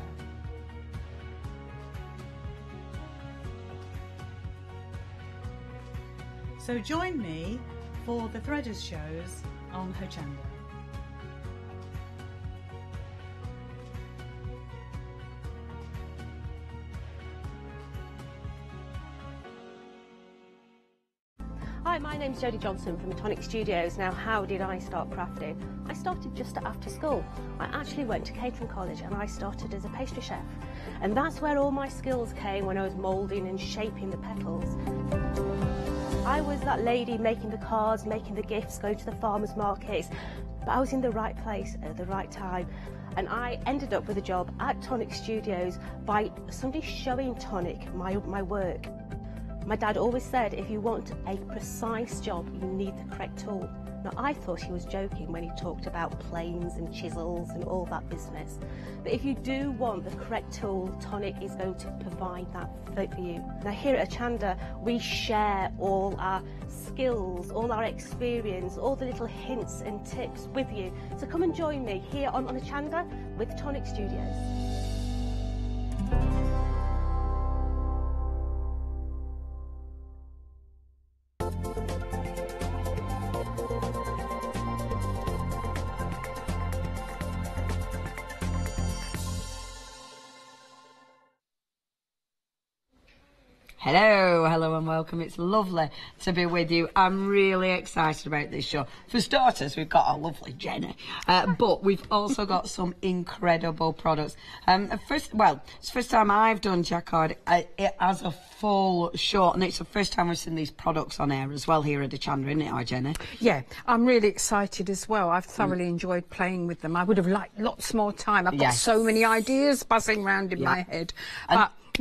Speaker 9: So join me for the Threaders shows on Hochanda.
Speaker 10: Hi, my name's Jodie Johnson from Tonic Studios. Now, how did I start crafting? I started just after school. I actually went to catering college and I started as a pastry chef. And that's where all my skills came, when I was moulding and shaping the petals. I was that lady making the cards, making the gifts, going to the farmers markets, but I was in the right place at the right time. And I ended up with a job at Tonic Studios by somebody showing Tonic my work. My dad always said, if you want a precise job, you need the correct tool. Now, I thought he was joking when he talked about planes and chisels and all that business. But if you do want the correct tool, Tonic is going to provide that for you. Now, here at Hochanda, we share all our skills, all our experience, all the little hints and tips with you. So come and join me here on Hochanda with Tonic Studios.
Speaker 2: Hello and welcome. It's lovely to be with you. I'm really excited about this show. For starters, we've got our lovely Jenny, but we've also got some incredible products. It's the first time I've done Jacquard as a full show, and it's the first time we've seen these products on air as well here at Hochanda, isn't it, Jenny?
Speaker 11: Yeah, I'm really excited as well. I've thoroughly enjoyed playing with them. I would have liked lots more time. I've got so many ideas buzzing around in my head.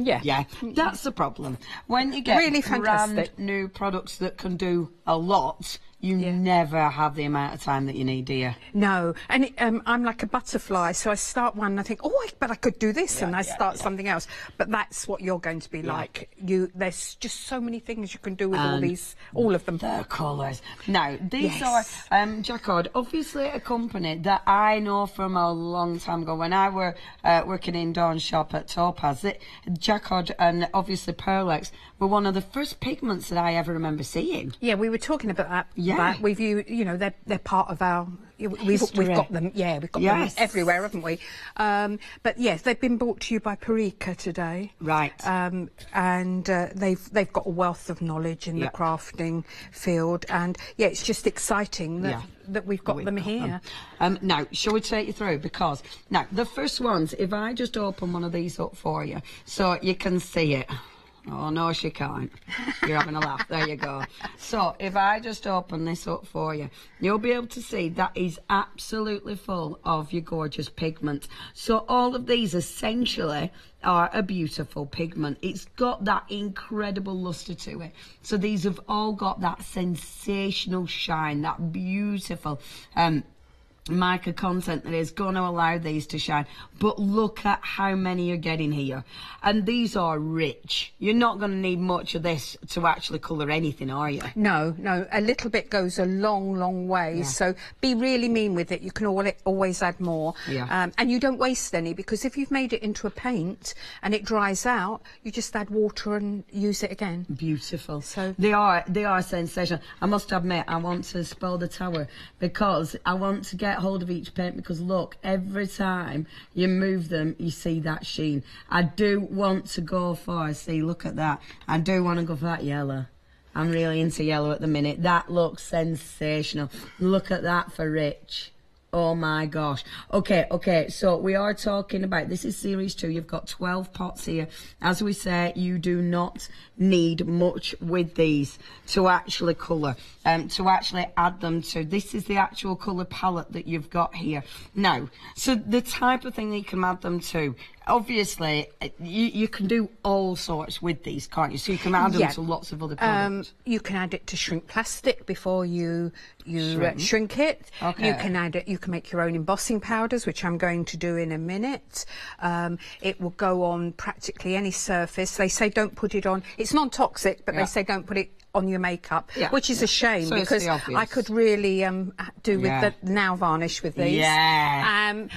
Speaker 11: Yeah,
Speaker 2: that's the problem. When you get
Speaker 11: really
Speaker 2: brand new products that can do a lot, you never have the amount of time that you need, do you?
Speaker 11: No, and I'm like a butterfly, so I start one and I think, but I could do this, and I start something else. But that's what you're going to be like. There's just so many things you can do with all of them.
Speaker 2: The colours. Now, these are Jacquard, obviously a company that I know from a long time ago. When I were working in Dawn's shop at Topaz, Jacquard and obviously Pearlex were one of the first pigments that I ever remember seeing.
Speaker 11: Yeah, we were talking about that. Yeah, they're part of our we've got them. Yeah, we've got them everywhere, haven't we? But yes, they've been brought to you by Parika today.
Speaker 2: Right.
Speaker 11: And they've got a wealth of knowledge in the crafting field, and it's just exciting that we've got them here.
Speaker 2: Now, shall we take you through? Because now the first ones, if I just open one of these up for you, so you can see it. Oh, no, she can't. You're having a laugh. There you go. So, if I just open this up for you, you'll be able to see that is absolutely full of your gorgeous pigment. So, all of these essentially are a beautiful pigment. It's got that incredible lustre to it. So, these have all got that sensational shine, that beautiful mica content that is going to allow these to shine. But look at how many you're getting here, and these are rich. You're not going to need much of this to actually colour anything, are you?
Speaker 11: No, a little bit goes a long way. So be really mean with it. You can always add more, and you don't waste any, because if you've made it into a paint and it dries out, you just add water and use it again.
Speaker 2: Beautiful. So they are sensational. I must admit, I want to spoil the tower, because I want to get hold of each paint, because look, every time you move them you see that sheen. I do want to go for, see, look at that, I do want to go for that yellow. I'm really into yellow at the minute. That looks sensational. Look at that for rich. Oh my gosh. Okay, so we are talking about, this is series 2. You've got 12 pots here. As we say, you do not need much with these to actually colour, to actually add them to. This is the actual colour palette that you've got here. Now, so the type of thing that you can add them to, obviously, you can do all sorts with these, can't you? So you can add them to lots of other products.
Speaker 11: You can add it to shrink plastic before you shrink it. You can add it. You can make your own embossing powders, which I'm going to do in a minute. It will go on practically any surface. They say don't put it on. It's non-toxic, but they say don't put it on your makeup, which is a shame, so because I could really do with the nail varnish with these.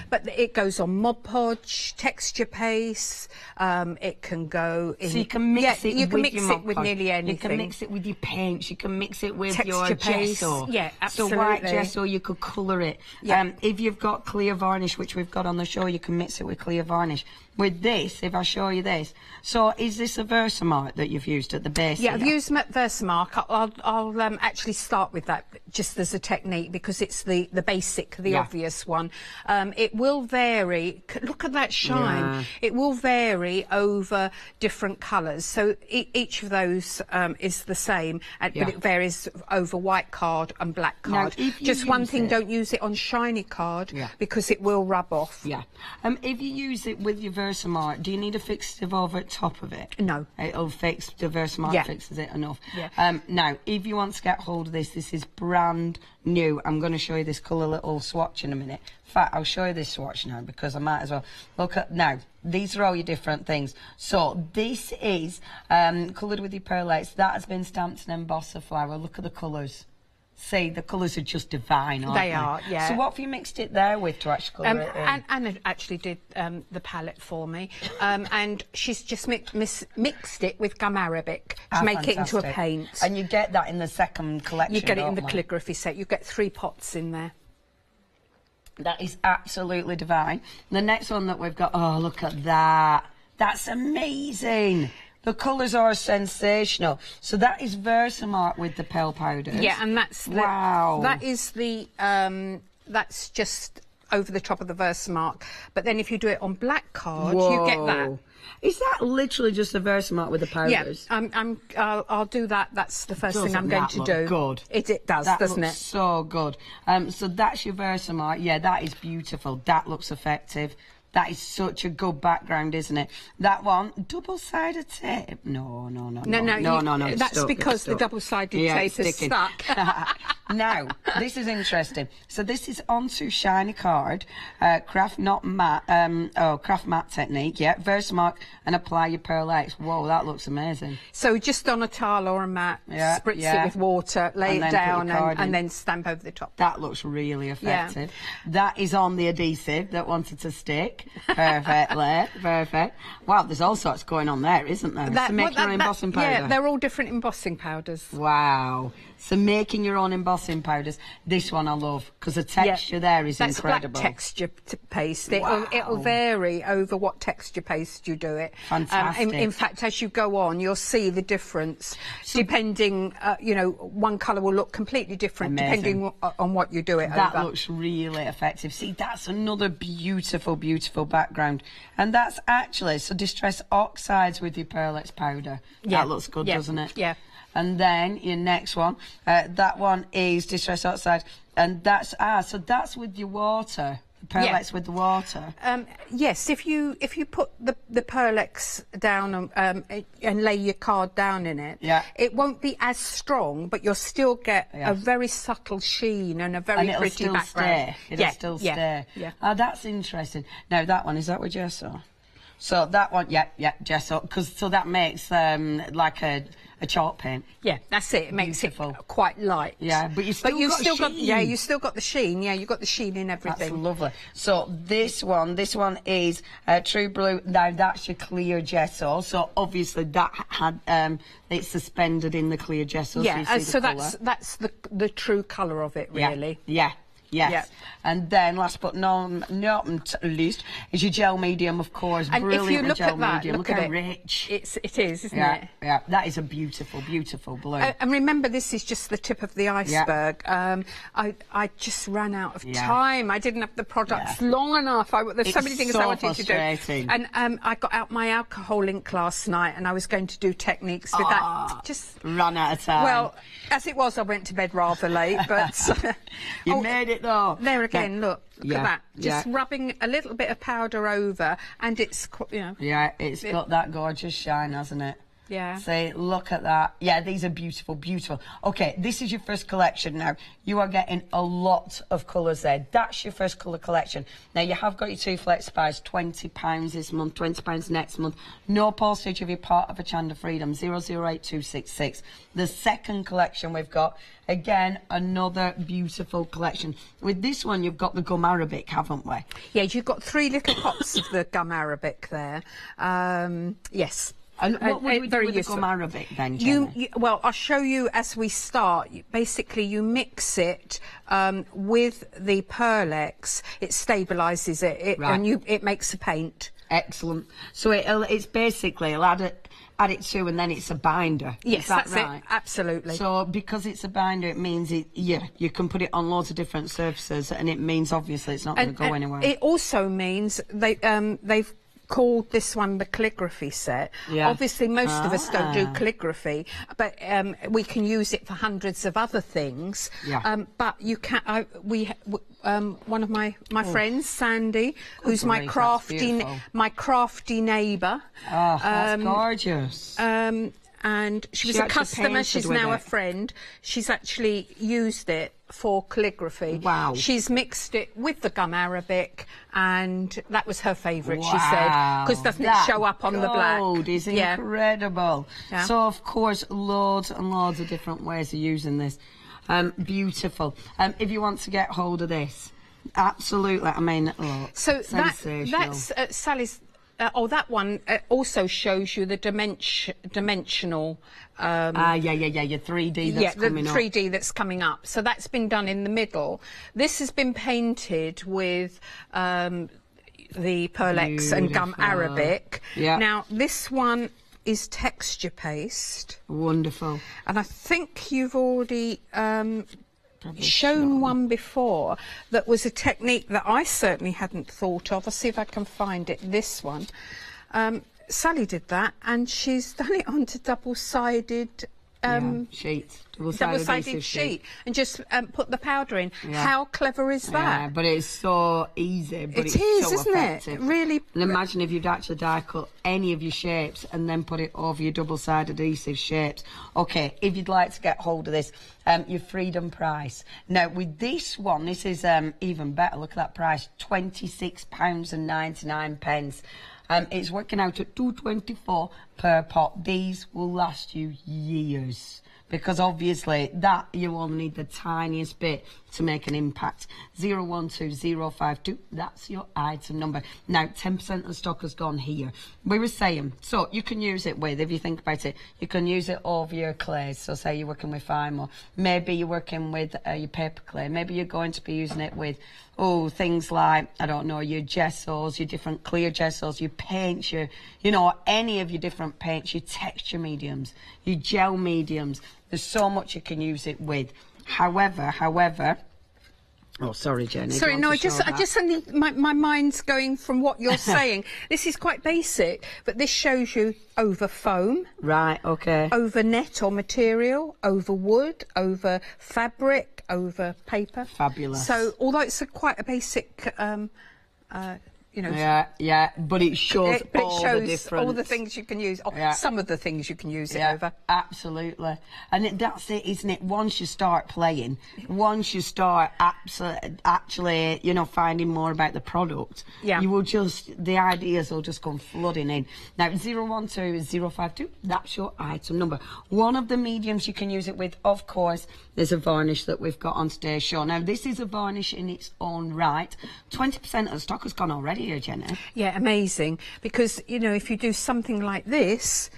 Speaker 11: But it goes on Mod Podge, texture paste. It can go in.
Speaker 2: So you can mix it.
Speaker 11: You can
Speaker 2: with
Speaker 11: mix it with nearly anything.
Speaker 2: You can mix it with your paints. You can mix it with
Speaker 11: texture
Speaker 2: your
Speaker 11: paste.
Speaker 2: gesso.
Speaker 11: Yeah, absolutely.
Speaker 2: So white gesso, you could colour it. If you've got clear varnish, which we've got on the show, you can mix it with clear varnish. With this, if I show you this, so is this a Versamark that you've used at the base?
Speaker 11: Yeah, I've used Versamark. I'll actually start with that just as a technique, because it's the basic, the obvious one. It will vary. Look at that shine. It will vary over different colours. So each of those is the same, but it varies over white card and black card.
Speaker 2: Now,
Speaker 11: just one thing, don't use it on shiny card because it will rub off.
Speaker 2: If you use it with your Versamark, do you need a fixative over at top of it?
Speaker 11: No.
Speaker 2: It'll fix, the Versamark fixes it enough. Now, if you want to get hold of this is brand new. I'm going to show you this colour little swatch in a minute. In fact, I'll show you this swatch now, because I might as well. Look at, now, these are all your different things. So, this is coloured with your perlates. That has been stamped in Embosser flower. Look at the colours. See, the colours are just divine, aren't they?
Speaker 11: They are, yeah.
Speaker 2: So what have you mixed it there with to actually colour it in?
Speaker 11: Anna actually did the palette for me, and she's just mixed it with gum arabic to make it into a paint.
Speaker 2: And you get that in the second collection,
Speaker 11: you get it in the calligraphy set. You get 3 pots in there.
Speaker 2: That is absolutely divine. The next one that we've got, oh, look at that. That's amazing. The colours are sensational. So that is Versamark with the pale powders.
Speaker 11: Yeah, and that's the, that is the that's just over the top of the Versamark. But then if you do it on black card, you get that.
Speaker 2: Is that literally just the Versamark with the powders?
Speaker 11: Yeah, I'll do that. That's the first thing I'm going to do.
Speaker 2: Good.
Speaker 11: It does, doesn't it?
Speaker 2: So good. So that's your Versamark. Yeah, that is beautiful. That looks effective. That is such a good background, isn't it? That one, double-sided tape. No.
Speaker 11: That's because the double-sided tape is stuck.
Speaker 2: Now, this is interesting. So this is onto shiny card, craft matte technique. Yeah, Versamark, and apply your perlates. Whoa, that looks amazing.
Speaker 11: So just on a tile or a mat, spritz it with water, lay it down, and then stamp over the top.
Speaker 2: That looks really effective. That is on the adhesive that wanted to stick. Perfectly, perfect. Wow, there's all sorts going on there, isn't there? So make your own embossing powder.
Speaker 11: Yeah, they're all different embossing powders.
Speaker 2: Wow. So making your own embossing powders, this one I love, because the texture there is incredible.
Speaker 11: Black texture paste.
Speaker 2: Wow.
Speaker 11: It'll vary over what texture paste you do it.
Speaker 2: Fantastic.
Speaker 11: In fact, as you go on, you'll see the difference, depending, you know, one colour will look completely different depending on what you do it over.
Speaker 2: That looks really effective. See, that's another beautiful, beautiful background. And that's actually, so Distress Oxides with your Pearlex powder. That looks good, doesn't it?
Speaker 11: Yeah.
Speaker 2: And then your next one, that one is Distress Oxide, and that's, so that's with your water. Pearlex with the water.
Speaker 11: Yes, if you put the Pearlex down and lay your card down in it, it won't be as strong, but you'll still get a very subtle sheen and a very pretty background.
Speaker 2: It'll still stay. Yeah. That's interesting. Now that one, is that with gesso? So that one, gesso, so that makes like a chalk paint.
Speaker 11: Yeah, that's it. It makes it quite light.
Speaker 2: Yeah, but you still got sheen.
Speaker 11: Yeah, you still got the sheen. Yeah, you got the sheen in everything.
Speaker 2: That's lovely. So this one is True Blue. Now that's your clear gesso. So obviously that had it's suspended in the clear gesso.
Speaker 11: Yeah,
Speaker 2: so
Speaker 11: that's the true colour of it, really.
Speaker 2: Yeah. Yes.
Speaker 11: Yep.
Speaker 2: And then, last but not least, is your gel medium, of course.
Speaker 11: And
Speaker 2: brilliant
Speaker 11: if you look
Speaker 2: gel
Speaker 11: at that,
Speaker 2: medium.
Speaker 11: look
Speaker 2: how
Speaker 11: at it.
Speaker 2: Rich.
Speaker 11: It is, isn't it?
Speaker 2: Yeah, that is a beautiful, beautiful blue.
Speaker 11: And remember, this is just the tip of the iceberg. I just ran out of time. I didn't have the products long enough. There's so many things I wanted to do. And I got out my alcohol ink last night, and I was going to do techniques with that. Just
Speaker 2: ran out of time.
Speaker 11: Well, as it was, I went to bed rather late, but
Speaker 2: you made it though.
Speaker 11: There again, look at that. Just rubbing a little bit of powder over, and it's, you know.
Speaker 2: Yeah, it's got that gorgeous shine, hasn't it?
Speaker 11: Yeah.
Speaker 2: See, look at that. Yeah, these are beautiful, beautiful. Okay, this is your first collection now. You are getting a lot of colours there. That's your first colour collection. Now, you have got your 2 Flexi Buys, £20 this month, £20 next month. No postage if you're part of Hochanda Freedom, 008266. The second collection we've got, again, another beautiful collection. With this one, you've got the gum Arabic, haven't we?
Speaker 11: Yeah, you've got 3 little pots of the gum Arabic there. Yes.
Speaker 2: And what would we do with the gum Arabic then,
Speaker 11: Jenny? Well, I'll show you as we start. Basically, you mix it with the Pearlex. It stabilises it, and it makes a paint.
Speaker 2: Excellent. So it's basically, it'll add it to, and then it's a binder.
Speaker 11: Yes,
Speaker 2: that's
Speaker 11: right? It. Absolutely.
Speaker 2: So because it's a binder, it means you can put it on loads of different surfaces, and it means obviously it's not going to go anywhere.
Speaker 11: It also means they've called this one the calligraphy set. Yeah. Obviously, most of us don't do calligraphy, but we can use it for hundreds of other things. Yeah. But you can. One of my friends, Sandy, who's my crafty neighbour.
Speaker 2: Oh, that's gorgeous.
Speaker 11: And she was a customer. She's now a friend. She's actually used it for calligraphy. Wow. She's mixed it with the gum Arabic, and that was her favourite, she said, because doesn't it show up on the black?
Speaker 2: Is incredible. Yeah. So, of course, loads and loads of different ways of using this. Beautiful. If you want to get hold of this, absolutely. I mean,
Speaker 11: so that's Sally's. That one also shows you the dimensional.
Speaker 2: Your 3D that's coming up.
Speaker 11: Yeah, the 3D that's coming up. So that's been done in the middle. This has been painted with the Pearlex and gum Arabic. Yeah. Now, this one is texture paste.
Speaker 2: Wonderful.
Speaker 11: And I think you've already shown one before that was a technique that I certainly hadn't thought of. I'll see if I can find it. This one. Sally did that, and she's done it onto double-sided
Speaker 2: sheet.
Speaker 11: Double-sided sheet, and just put the powder in. Yeah. How clever is that?
Speaker 2: Yeah, but it's so easy. But
Speaker 11: it is,
Speaker 2: so
Speaker 11: isn't
Speaker 2: effective.
Speaker 11: It? Really.
Speaker 2: And imagine if you'd actually die cut any of your shapes and then put it over your double-sided adhesive shapes. Okay, if you'd like to get hold of this, your freedom price. Now, with this one, this is even better. Look at that price, £26.99. It's working out at $2.24 per pot. These will last you years, because obviously that you only need the tiniest bit to make an impact. 012052, that's your item number. Now, 10% of the stock has gone here. We were saying, so you can use it with, if you think about it, you can use it over your clays. So say you're working with Fimo, maybe you're working with your paper clay, maybe you're going to be using it with, things like, I don't know, your gessos, your different clear gessos, your paints, you know, any of your different paints, your texture mediums, your gel mediums. There's so much you can use it with. However, oh, sorry, Jenny.
Speaker 11: Sorry, no, I just suddenly, my mind's going from what you're saying. This is quite basic, but this shows you over foam.
Speaker 2: Right, okay.
Speaker 11: Over net or material, over wood, over fabric, over paper.
Speaker 2: Fabulous.
Speaker 11: So, although it's quite a basic, you know.
Speaker 2: Yeah, but it shows the difference.
Speaker 11: All the things you can use, or some of the things you can use it over.
Speaker 2: Absolutely. And that's it, isn't it? Once you start playing, once you start actually, you know, finding more about the product, you will the ideas will just come flooding in. Now, 012052, that's your item number. One of the mediums you can use it with, of course, there's a varnish that we've got on today's show. Now, this is a varnish in its own right. 20% of the stock has gone already here, Jenny.
Speaker 11: Yeah, amazing. Because, you know, if you do something like this,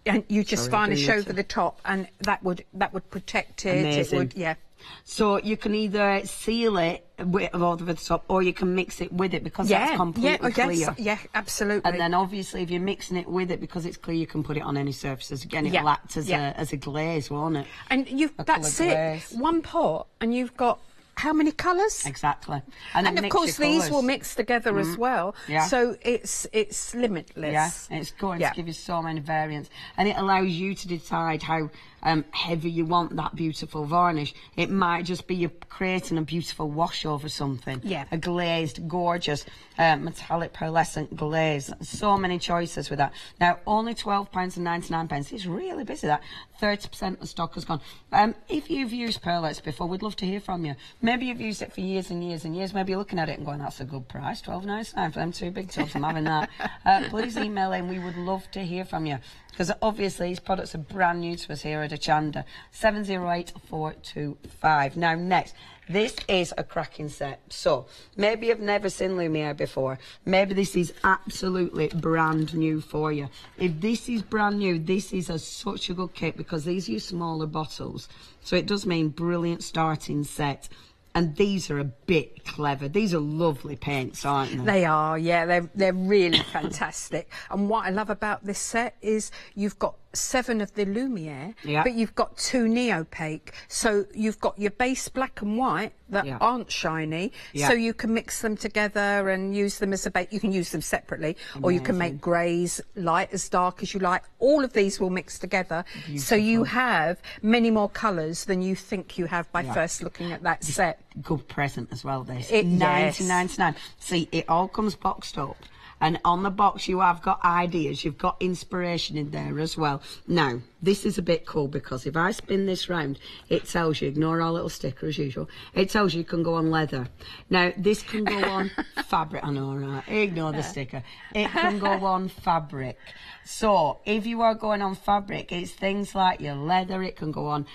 Speaker 11: and you just varnish over the top, and that would protect it.
Speaker 2: Amazing.
Speaker 11: It would, yeah.
Speaker 2: So you can either seal it over the top, or you can mix it with it because that's completely clear.
Speaker 11: Yeah, absolutely.
Speaker 2: And then obviously if you're mixing it with it because it's clear, you can put it on any surfaces. Again, it'll act as a glaze, won't it?
Speaker 11: And that's it. One pot, and you've got how many colours?
Speaker 2: Exactly.
Speaker 11: And of course these will mix together as well.
Speaker 2: Yeah.
Speaker 11: So it's limitless.
Speaker 2: Yeah, it's going to give you so many variants, and it allows you to decide how heavy you want that beautiful varnish. It might just be you're creating a beautiful wash over something. Yeah. A glazed, gorgeous, metallic pearlescent glaze. So many choices with that. Now, only £12.99. It's really busy, that. 30% of stock has gone. If you've used pearlettes before, we'd love to hear from you. Maybe you've used it for years and years and years. Maybe you're looking at it and going, that's a good price, £12.99 for them 2 big tubs. I'm having that. Please email in. We would love to hear from you. Because obviously these products are brand new to us here at Hochanda. 708425. Now, next. This is a cracking set. So, maybe you've never seen Lumiere before. Maybe this is absolutely brand new for you. If this is brand new, this is such a good kit because these use smaller bottles. So it does mean brilliant starting set. And these are a bit clever. These are lovely paints, aren't they?
Speaker 11: They are, yeah. They're really fantastic. And what I love about this set is you've got 7 of the Lumiere, but you've got 2 neopaque. So you've got your base black and white that aren't shiny. So you can mix them together and use them as a base. You can use them separately, or you can make greys, light as dark as you like. All of these will mix together. Beautiful. So you have many more colours than you think you have by first looking at that set.
Speaker 2: Good present as well, this. $19.99. See, it all comes boxed up. And on the box, you have got ideas. You've got inspiration in there as well. Now, this is a bit cool because if I spin this round, it tells you, ignore our little sticker as usual, it tells you can go on leather. Now, this can go on fabric. I know, right? Ignore the sticker. It can go on fabric. So, if you are going on fabric, it's things like your leather. It can go on,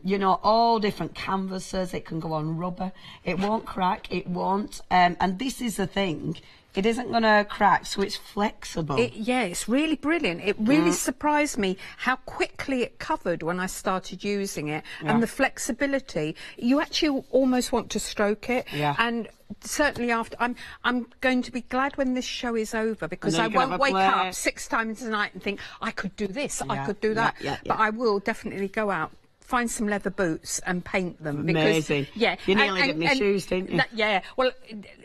Speaker 2: you know, all different canvases. It can go on rubber. It won't crack. It won't. And this is the thing. It isn't going to crack, so it's flexible.
Speaker 11: It's really brilliant. It really surprised me how quickly it covered when I started using it, and the flexibility. You actually almost want to stroke it, and certainly after, I'm going to be glad when this show is over because I won't wake up 6 times a night and think I could do this, I could do that. But I will definitely go out, find some leather boots and paint them. Because,
Speaker 2: amazing. You nearly did my shoes, didn't you?
Speaker 11: Well,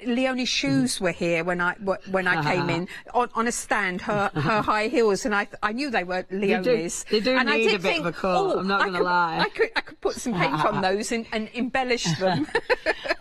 Speaker 11: Leonie's shoes were here when I came in on a stand, her high heels, and I knew they were Leonie's.
Speaker 2: They do
Speaker 11: and
Speaker 2: need a bit of a coat, I'm not going to lie.
Speaker 11: I could put some paint on those and embellish them.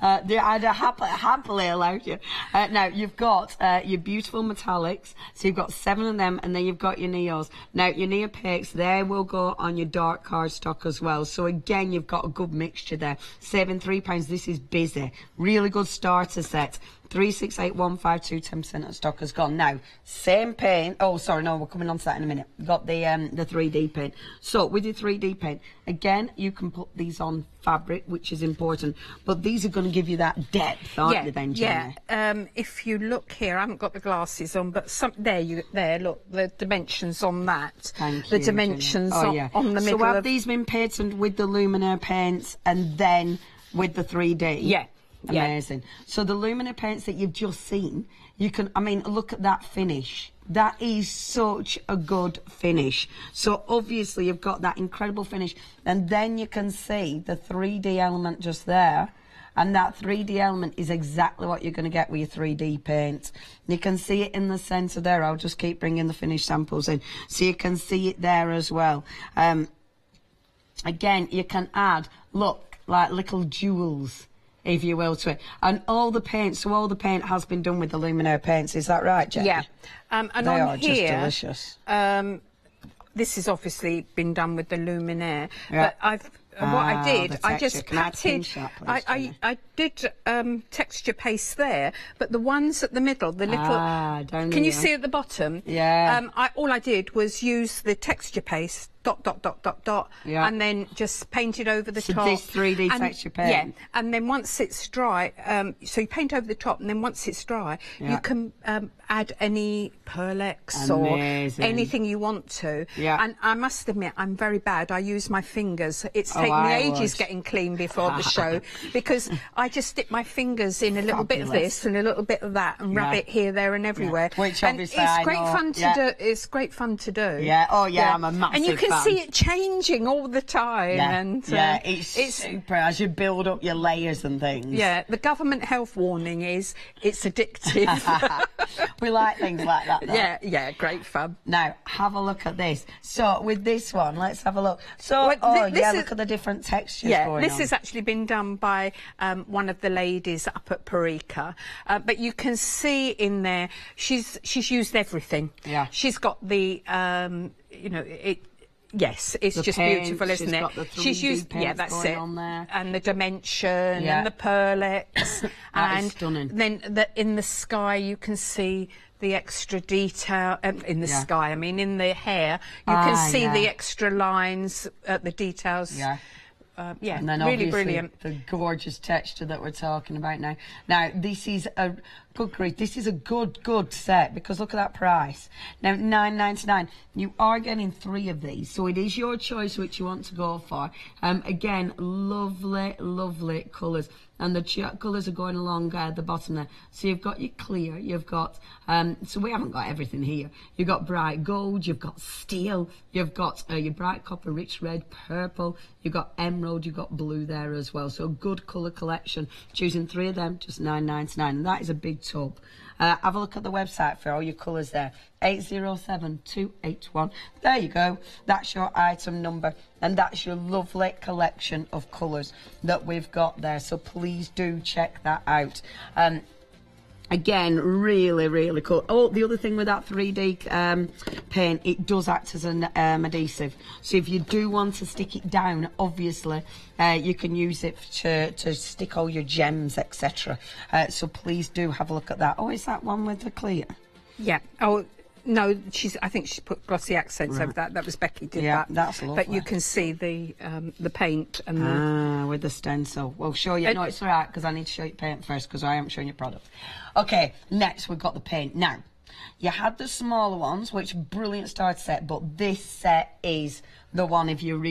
Speaker 2: I'd happily allowed you. Now, you've got your beautiful metallics, so you've got 7 of them, and then you've got your neos. Now, your neopaques, they will go on your dark cardstock as well. So again, you've got a good mixture there. Saving £3. This is busy. Really good starter set. 368152, 10% of stock has gone. Now, same paint. Oh, sorry, no, we're coming on to that in a minute. We've got the 3D paint. So, with your 3D paint, again, you can put these on fabric, which is important, but these are going to give you that depth, aren't they, then, Jenny?
Speaker 11: Yeah. If you look here, I haven't got the glasses on, but there, look, the dimensions on that.
Speaker 2: Thank
Speaker 11: the
Speaker 2: you,
Speaker 11: dimensions
Speaker 2: Jenny.
Speaker 11: on the middle.
Speaker 2: So, have these been painted with the Luminaire paints and then with the 3D?
Speaker 11: Yeah.
Speaker 2: Amazing. Yeah. So the Luminaire paints that you've just seen, you can, I mean, look at that finish. That is such a good finish. So obviously you've got that incredible finish, and then you can see the 3D element just there. And that 3D element is exactly what you're going to get with your 3D paint. You can see it in the centre there. I'll just keep bringing the finished samples in. So you can see it there as well. Again, you can add, look, like little jewels, if you will, to it. And all the paint, so all the paint has been done with the Luminaire paints, is that right, Jenny?
Speaker 11: Yeah. And
Speaker 2: they
Speaker 11: on
Speaker 2: are
Speaker 11: here,
Speaker 2: just delicious.
Speaker 11: This has obviously been done with the Luminaire, but what I did, I just patted, I did texture paste there, but the ones at the middle, the little, can you see at the bottom?
Speaker 2: Yeah.
Speaker 11: All I did was use the texture paste, and then just painted over the top.
Speaker 2: This 3D texture paint.
Speaker 11: Yeah, and then once it's dry, so you paint over the top, and then once it's dry, you can add any Pearlex or anything you want to.
Speaker 2: Yeah.
Speaker 11: And I must admit, I'm very bad. I use my fingers. It's taken me ages getting clean before the show, because I just dip my fingers in a little bit of this and a little bit of that and rub it here, there and everywhere.
Speaker 2: Which
Speaker 11: and
Speaker 2: obviously
Speaker 11: it's great fun to do. It's great fun to do.
Speaker 2: Yeah, oh yeah, I'm a massive
Speaker 11: And you can
Speaker 2: fan.
Speaker 11: see it changing all the time.
Speaker 2: Yeah,
Speaker 11: and
Speaker 2: it's super as you build up your layers and things.
Speaker 11: Yeah, the government health warning is it's addictive.
Speaker 2: We like things like that, though.
Speaker 11: Yeah, great fun.
Speaker 2: Now, have a look at this. So, with this one, let's have a look. So, look at the different textures going on.
Speaker 11: This has actually been done by one of the ladies up at Parika. But you can see in there, she's used everything.
Speaker 2: Yeah.
Speaker 11: She's got the, you know, yes, it's just
Speaker 2: paint,
Speaker 11: beautiful, isn't it?
Speaker 2: Got the 3D
Speaker 11: she's used, that's it,
Speaker 2: on there.
Speaker 11: and the dimension and the Pearlex, and
Speaker 2: stunning.
Speaker 11: Then in the sky you can see the extra detail in the sky. I mean, in the hair you can see the extra lines, the details.
Speaker 2: Yeah.
Speaker 11: And
Speaker 2: then
Speaker 11: really brilliant.
Speaker 2: The gorgeous texture that we're talking about now. Now, this is a good grief. This is a good set, because look at that price. Now, $9.99. You are getting 3 of these, so it is your choice which you want to go for. Again, lovely colours. And the colours are going along the bottom there. So you've got your clear, you've got, so we haven't got everything here. You've got bright gold, you've got steel, you've got your bright copper, rich red, purple, you've got emerald, you've got blue there as well. So a good colour collection. Choosing 3 of them, just $9.99. And that is a big tub. Have a look at the website for all your colours there. 807281. There you go. That's your item number, and that's your lovely collection of colours that we've got there. So please do check that out. Again, really cool. Oh, the other thing with that 3D paint, it does act as an adhesive. So if you do want to stick it down, obviously, you can use it to stick all your gems, etc. So please do have a look at that. Oh, is that one with the clear?
Speaker 11: Yeah. Oh, no, I think she put glossy accents over that. That was Becky did that.
Speaker 2: That's lovely.
Speaker 11: But you can see the paint and
Speaker 2: with the stencil. We'll show you. No, it's all right, because I need to show you paint first, because I am showing you product. Okay, next we've got the paint. Now, you had the smaller ones, which brilliant starter set, but this set is the one if you're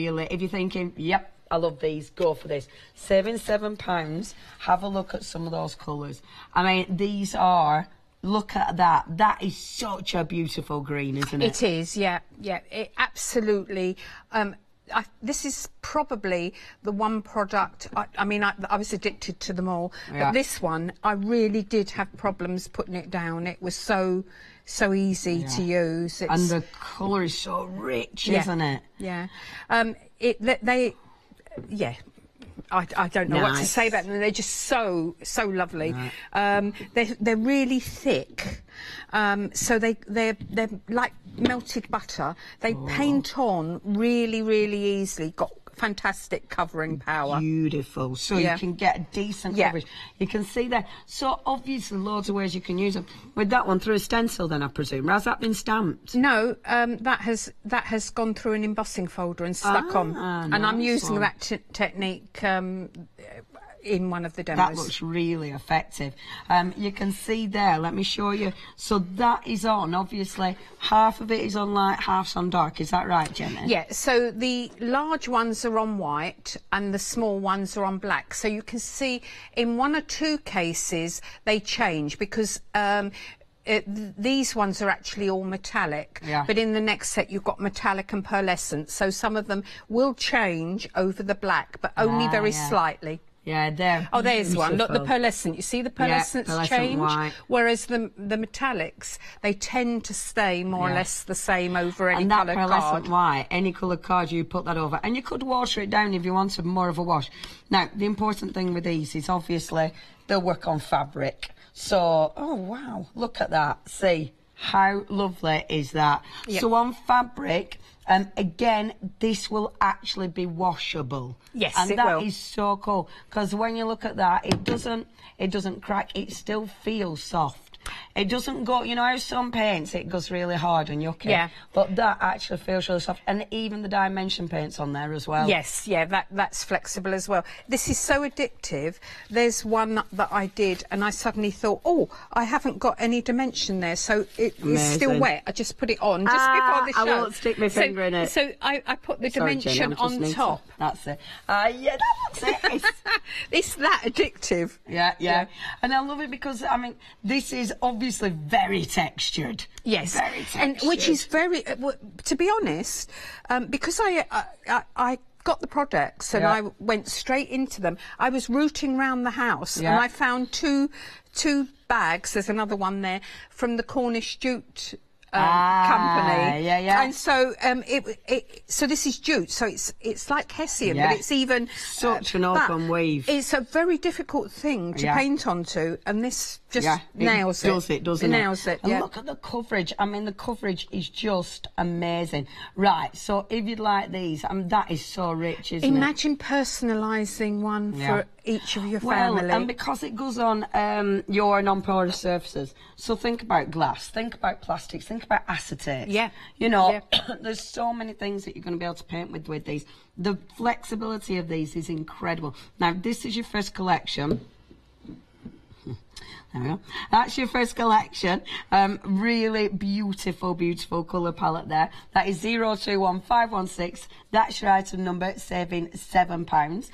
Speaker 2: thinking, yep, I love these, go for this. Saving £7, have a look at some of those colours. I mean, these are... Look at that. That is such a beautiful green, isn't it?
Speaker 11: It is, yeah. It absolutely... this is probably the one product... I mean, I was addicted to them all. But this one, I really did have problems putting it down. It was so easy to use.
Speaker 2: And the colour is so rich, isn't it?
Speaker 11: Yeah. I don't know what to say about them. They're just so lovely. They're really thick, so they're like melted butter. They paint on really easily. Got fantastic covering power.
Speaker 2: Beautiful. So you can get decent coverage. You can see there. So obviously loads of ways you can use them. With that one through a stencil then, I presume. Has that been stamped?
Speaker 11: No, that has gone through an embossing folder and stuck on. And I'm using that technique in one of the demos.
Speaker 2: That looks really effective. You can see there, let me show you. So that is on, obviously, half of it is on light, half's on dark. Is that right, Jenny?
Speaker 11: Yeah, so the large ones are on white and the small ones are on black. So you can see in 1 or 2 cases they change because these ones are actually all metallic, but in the next set you've got metallic and pearlescent. So some of them will change over the black, but only very slightly.
Speaker 2: Yeah, there.
Speaker 11: Oh, there's one. Look, the pearlescent. You see the pearlescents change?
Speaker 2: White.
Speaker 11: Whereas the metallics, they tend to stay more or less the same over any coloured card.
Speaker 2: And that pearlescent white, any coloured card, you put that over. And you could water it down if you wanted more of a wash. Now, the important thing with these is obviously they'll work on fabric. So, oh, wow, look at that. See, how lovely is that? Yep. So on fabric... again, this will actually be washable.
Speaker 11: Yes,
Speaker 2: and
Speaker 11: it
Speaker 2: that
Speaker 11: will.
Speaker 2: is so cool because when you look at that, it doesn't crack. It still feels soft. It doesn't go, you know how some paints, it goes really hard and yucky.
Speaker 11: Yeah.
Speaker 2: But that actually feels really soft. And even the dimension paint's on there as well.
Speaker 11: Yes, yeah, that's flexible as well. This is so addictive. There's one that I did and I suddenly thought, oh, I haven't got any dimension there. So it is still wet. I just put it on just before the show.
Speaker 2: I won't stick my finger in it.
Speaker 11: So I put the dimension on top.
Speaker 2: That's it. Yeah, that's it.
Speaker 11: It's that addictive.
Speaker 2: Yeah. And I love it because, I mean, this is obviously very textured.
Speaker 11: Yes,
Speaker 2: very textured.
Speaker 11: and which is very, to be honest, because I got the products and I went straight into them. I was rooting around the house and I found two bags. There's another one there from the Cornish jute company. And so so this is jute, so it's like Hessian, but it's even
Speaker 2: such an open weave.
Speaker 11: It's a very difficult thing to paint onto, and this just nails it.
Speaker 2: Does it, doesn't it?
Speaker 11: Nails it.
Speaker 2: And look at the coverage. I mean, the coverage is just amazing. Right, so if you'd like these, that is so rich, isn't it?
Speaker 11: Imagine personalising one for each of your family.
Speaker 2: Well, and because it goes on your non-porous surfaces, so think about glass, think about plastics, think about acetate.
Speaker 11: Yeah.
Speaker 2: You know, there's so many things that you're going to be able to paint with these. The flexibility of these is incredible. Now, this is your first collection. There we go. That's your first collection. Really beautiful, beautiful colour palette there. That is 021516. That's your item number, saving £7.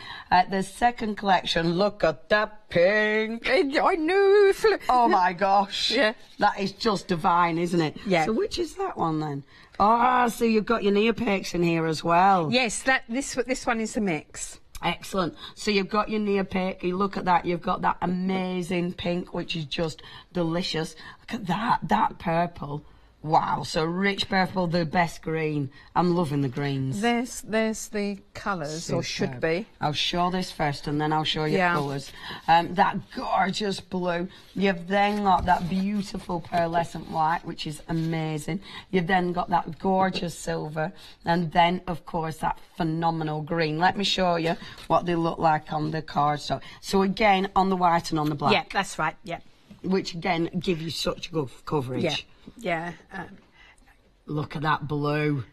Speaker 2: The second collection, look at that pink.
Speaker 11: I knew.
Speaker 2: Oh my gosh.
Speaker 11: Yeah.
Speaker 2: That is just divine, isn't it?
Speaker 11: Yeah.
Speaker 2: So which is that one then? Oh, so you've got your Neopakes in here as well.
Speaker 11: Yes, this one is a mix.
Speaker 2: Excellent. So you've got your Neopake, you look at that, you've got that amazing pink, which is just delicious. Look at that purple. Wow, so rich purple, the best green. I'm loving the greens.
Speaker 11: There's the colours,
Speaker 2: Superb.
Speaker 11: or should be.
Speaker 2: I'll show this first and then I'll show you colours. That gorgeous blue. You've then got that beautiful pearlescent white, which is amazing. You've then got that gorgeous silver. And then, of course, that phenomenal green. Let me show you what they look like on the card. So again, on the white and on the black.
Speaker 11: Yeah, that's right, yeah.
Speaker 2: Which, again, give you such good coverage.
Speaker 11: Yeah.
Speaker 2: Look at that blue.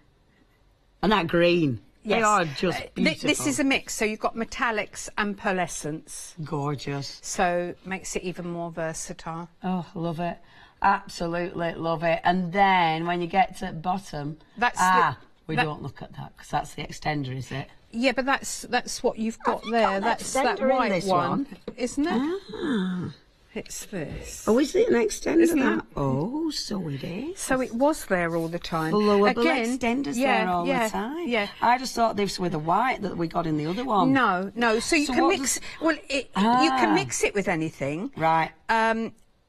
Speaker 2: And that green.
Speaker 11: Yes.
Speaker 2: They are just beautiful.
Speaker 11: This is a mix, so you've got metallics and pearlescents.
Speaker 2: Gorgeous.
Speaker 11: So makes it even more versatile.
Speaker 2: Oh, love it. Absolutely love it. And then when you get to the bottom, we don't look at that because that's the extender, is it?
Speaker 11: Yeah, but that's what you've got there. That's that white one, isn't it?
Speaker 2: Ah.
Speaker 11: It's this.
Speaker 2: Oh, is it an extender?
Speaker 11: Isn't it?
Speaker 2: Oh, so it is.
Speaker 11: So it was there all the time.
Speaker 2: Blowable extenders there all the time.
Speaker 11: Yeah.
Speaker 2: I just thought this were the white that we got in the other one.
Speaker 11: No. So you can mix. Well, you can mix it with anything.
Speaker 2: Right.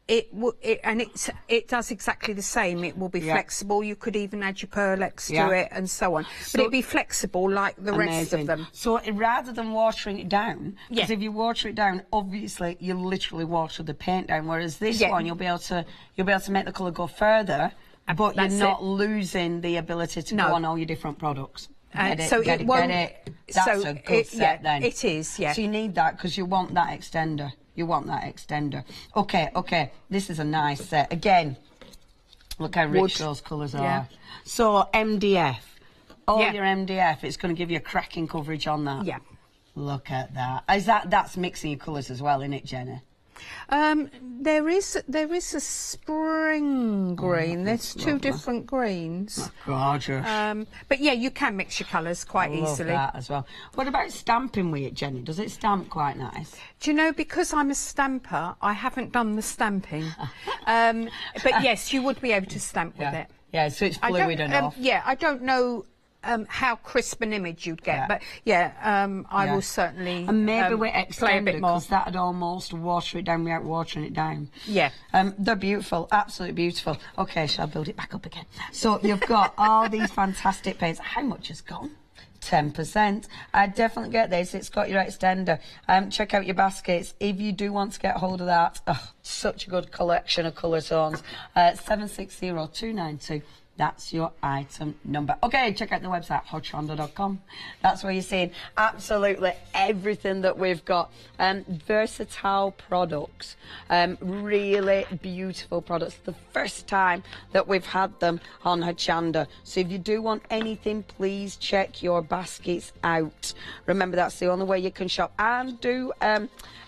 Speaker 11: It does exactly the same. It will be flexible. You could even add your pearlex to it and so on. But it'd be flexible like the rest of them.
Speaker 2: So rather than watering it down, because if you water it down, obviously you literally water the paint down. Whereas this one, you'll be able to make the colour go further, but you're not losing the ability to go on all your different products.
Speaker 11: So it won't.
Speaker 2: That's a good set then.
Speaker 11: It is, yeah.
Speaker 2: So you need that because you want that extender. You want that extender. Okay. This is a nice set. Again, look how rich those colours are. So MDF. All your MDF, it's going to give you a cracking coverage on that.
Speaker 11: Yeah.
Speaker 2: Look at that. That's mixing your colours as well, isn't it, Jenny?
Speaker 11: There is a spring green. There's two different greens.
Speaker 2: That's gorgeous.
Speaker 11: But yeah, you can mix your colours quite easily.
Speaker 2: Love that as well. What about stamping with it, Jenny? Does it stamp quite nice?
Speaker 11: Do you know, because I'm a stamper, I haven't done the stamping. But yes, you would be able to stamp with it.
Speaker 2: Yeah, so it's fluid enough.
Speaker 11: Yeah, I don't know how crisp an image you'd get, but I will certainly
Speaker 2: and maybe we extend
Speaker 11: it
Speaker 2: because that'd almost water it down without watering it down.
Speaker 11: Yeah.
Speaker 2: They're beautiful, absolutely beautiful. Okay, shall I build it back up again? So you've got all these fantastic paints. How much has gone? 10%. I'd definitely get this. It's got your extender. Check out your baskets if you do want to get hold of that. Oh, such a good collection of colour tones. 760-292. That's your item number. Okay, check out the website, hochanda.com. That's where you're seeing absolutely everything that we've got. Versatile products. Really beautiful products. The first time that we've had them on Hochanda. So if you do want anything, please check your baskets out. Remember, that's the only way you can shop. And do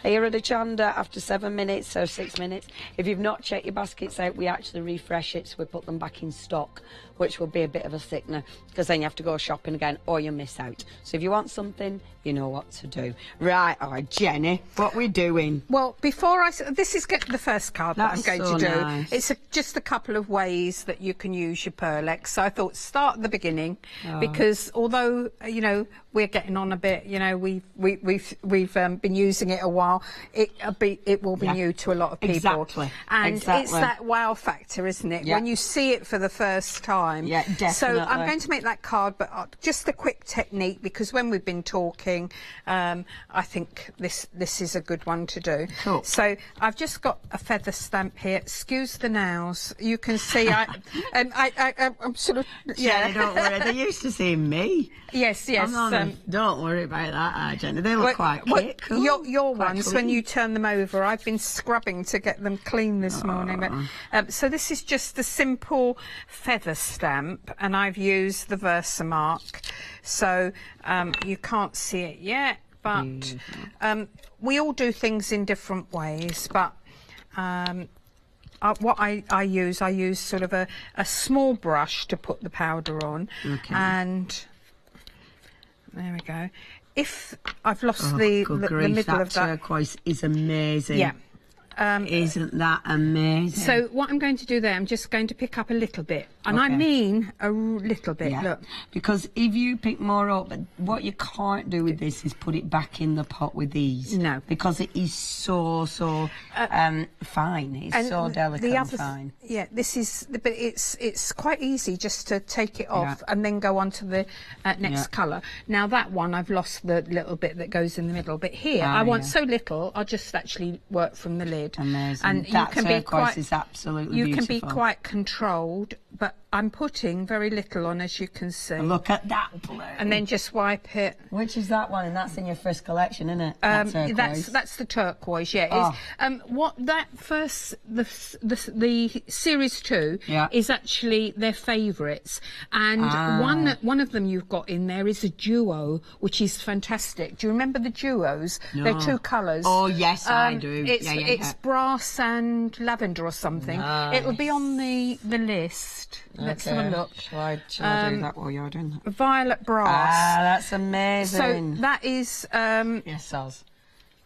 Speaker 2: here at Hochanda after 7 minutes or 6 minutes. If you've not checked your baskets out, we actually refresh it, so we put them back in stock, which will be a bit of a sickener because then you have to go shopping again or you miss out. So if you want something, you know what to do. Right, all right, Jenny, what we doing?
Speaker 11: Well, this is the first card that I'm going to do. Nice. It's just a couple of ways that you can use your Pearlex. So I thought start at the beginning because although, you know, we're getting on a bit, you know, we've been using it a while, it will be new to a lot of people.
Speaker 2: Exactly.
Speaker 11: And it's that wow factor, isn't it? When you see it for the first time.
Speaker 2: Yeah, definitely.
Speaker 11: So I'm going to make that card, but just a quick technique, because when we've been talking, I think this is a good one to do.
Speaker 2: Cool.
Speaker 11: So I've just got a feather stamp here. Excuse the nails. You can see I'm sort of...
Speaker 2: Jenny, don't worry. They're used to seeing me.
Speaker 11: Yes.
Speaker 2: Don't worry about that, Jenny. They look quite cool.
Speaker 11: Your ones, clean. When you turn them over, I've been scrubbing to get them clean this morning. But, so this is just a simple feather stamp, and I've used the Versamark. So you can't see it yet, but we all do things in different ways. But what I use sort of a small brush to put the powder on, and there we go. If I've lost the middle of that
Speaker 2: turquoise is amazing.
Speaker 11: Yeah.
Speaker 2: Isn't that amazing?
Speaker 11: So what I'm going to do there, I'm just going to pick up a little bit. And I mean a little bit, look.
Speaker 2: Because if you pick more up, what you can't do with this is put it back in the pot with these.
Speaker 11: No.
Speaker 2: Because it is so fine. It's so delicate and fine.
Speaker 11: Yeah, this is, but it's quite easy just to take it off and then go on to the next colour. Now that one, I've lost the little bit that goes in the middle. But here, I want so little, I'll just actually work from the lid.
Speaker 2: Amazing.
Speaker 11: And
Speaker 2: that turquoise is absolutely beautiful.
Speaker 11: You can be quite controlled, but I'm putting very little on, as you can see.
Speaker 2: Look at that blue.
Speaker 11: And then just wipe it.
Speaker 2: Which is that one? And that's in your first collection, isn't it?
Speaker 11: That's the turquoise, yeah. What that first, the series 2 is actually their favourites, and one of them you've got in there is a duo, which is fantastic. Do you remember the duos?
Speaker 2: No.
Speaker 11: They're 2 colours.
Speaker 2: Oh yes, I do.
Speaker 11: It's brass and lavender or something.
Speaker 2: Nice.
Speaker 11: It'll be on the list. Let's have a look.
Speaker 2: Shall I do that while you're doing that?
Speaker 11: Violet brass.
Speaker 2: That's amazing.
Speaker 11: So that is...
Speaker 2: yes, Oz.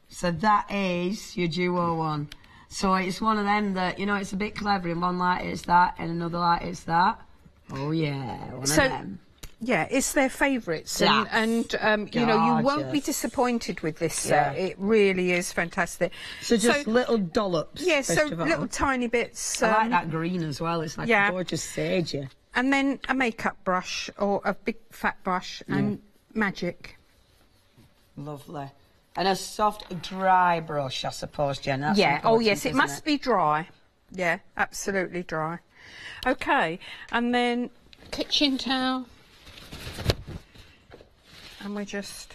Speaker 2: So that is your duo one. So it's one of them that, you know, it's a bit clever. In one light it's that, in another light it's that. Oh, yeah, one of them.
Speaker 11: Yeah, it's their favourites, and you know, you won't be disappointed with this set. It really is fantastic.
Speaker 2: So just little dollops.
Speaker 11: Yeah, so little tiny bits.
Speaker 2: I like that green as well. It's like a gorgeous sage.
Speaker 11: And then a makeup brush or a big fat brush and magic.
Speaker 2: Lovely. And a soft, dry brush, I suppose, Jen. That's
Speaker 11: oh yes, it must be dry. Yeah, absolutely dry. Okay, and then kitchen towel. And we're just...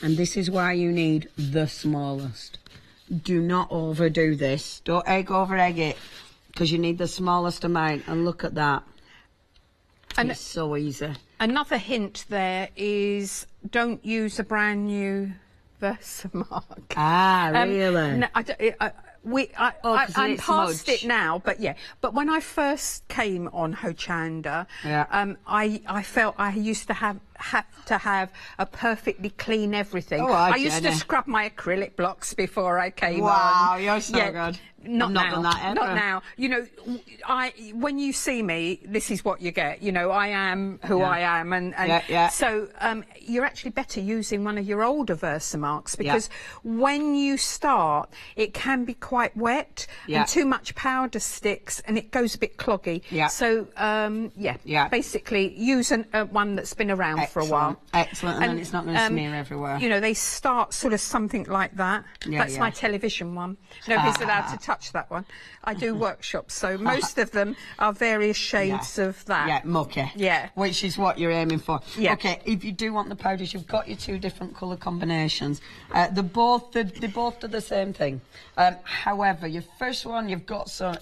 Speaker 2: And this is why you need the smallest. Do not overdo this. Don't egg over egg it, because you need the smallest amount. And look at that. And it's so easy.
Speaker 11: Another hint there is don't use a brand new Versamark.
Speaker 2: Ah, really?
Speaker 11: No, I'm past it now, but yeah. But when I first came on Hochanda, I felt I used to have a perfectly clean everything.
Speaker 2: Oh,
Speaker 11: I used to scrub my acrylic blocks before I came on.
Speaker 2: Wow, you're so good.
Speaker 11: Not now.
Speaker 2: Done that ever.
Speaker 11: Not now. You know, when you see me, this is what you get. You know, I am who I am, and so you're actually better using one of your older Versamarks, because when you start, it can be quite wet, and too much powder sticks, and it goes a bit cloggy. So basically, use one that's been around for a while.
Speaker 2: Excellent, and then it's not going to smear everywhere.
Speaker 11: You know, they start sort of something like that. That's my television one. Nobody's allowed to touch that one. I do workshops, so most of them are various shades of that.
Speaker 2: Yeah, mucky.
Speaker 11: Yeah.
Speaker 2: Which is what you're aiming for.
Speaker 11: Yeah.
Speaker 2: Okay, if you do want the powders, you've got your two different colour combinations. They both do the same thing. However, your first one, you've got some...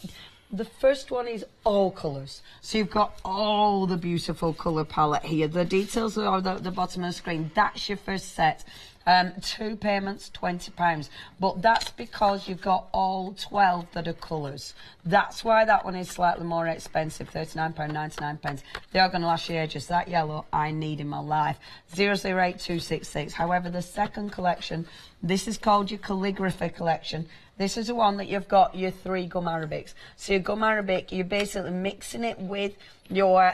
Speaker 2: The first one is all colours. So you've got all the beautiful colour palette here. The details are at the bottom of the screen. That's your first set. 2 payments, £20. But that's because you've got all 12 that are colours. That's why that one is slightly more expensive, £39.99. They are going to last you ages. That yellow, I need in my life. 008266. However, the second collection, this is called your calligraphy collection. This is the one that you've got your 3 gum arabics. So your gum arabic, you're basically mixing it with your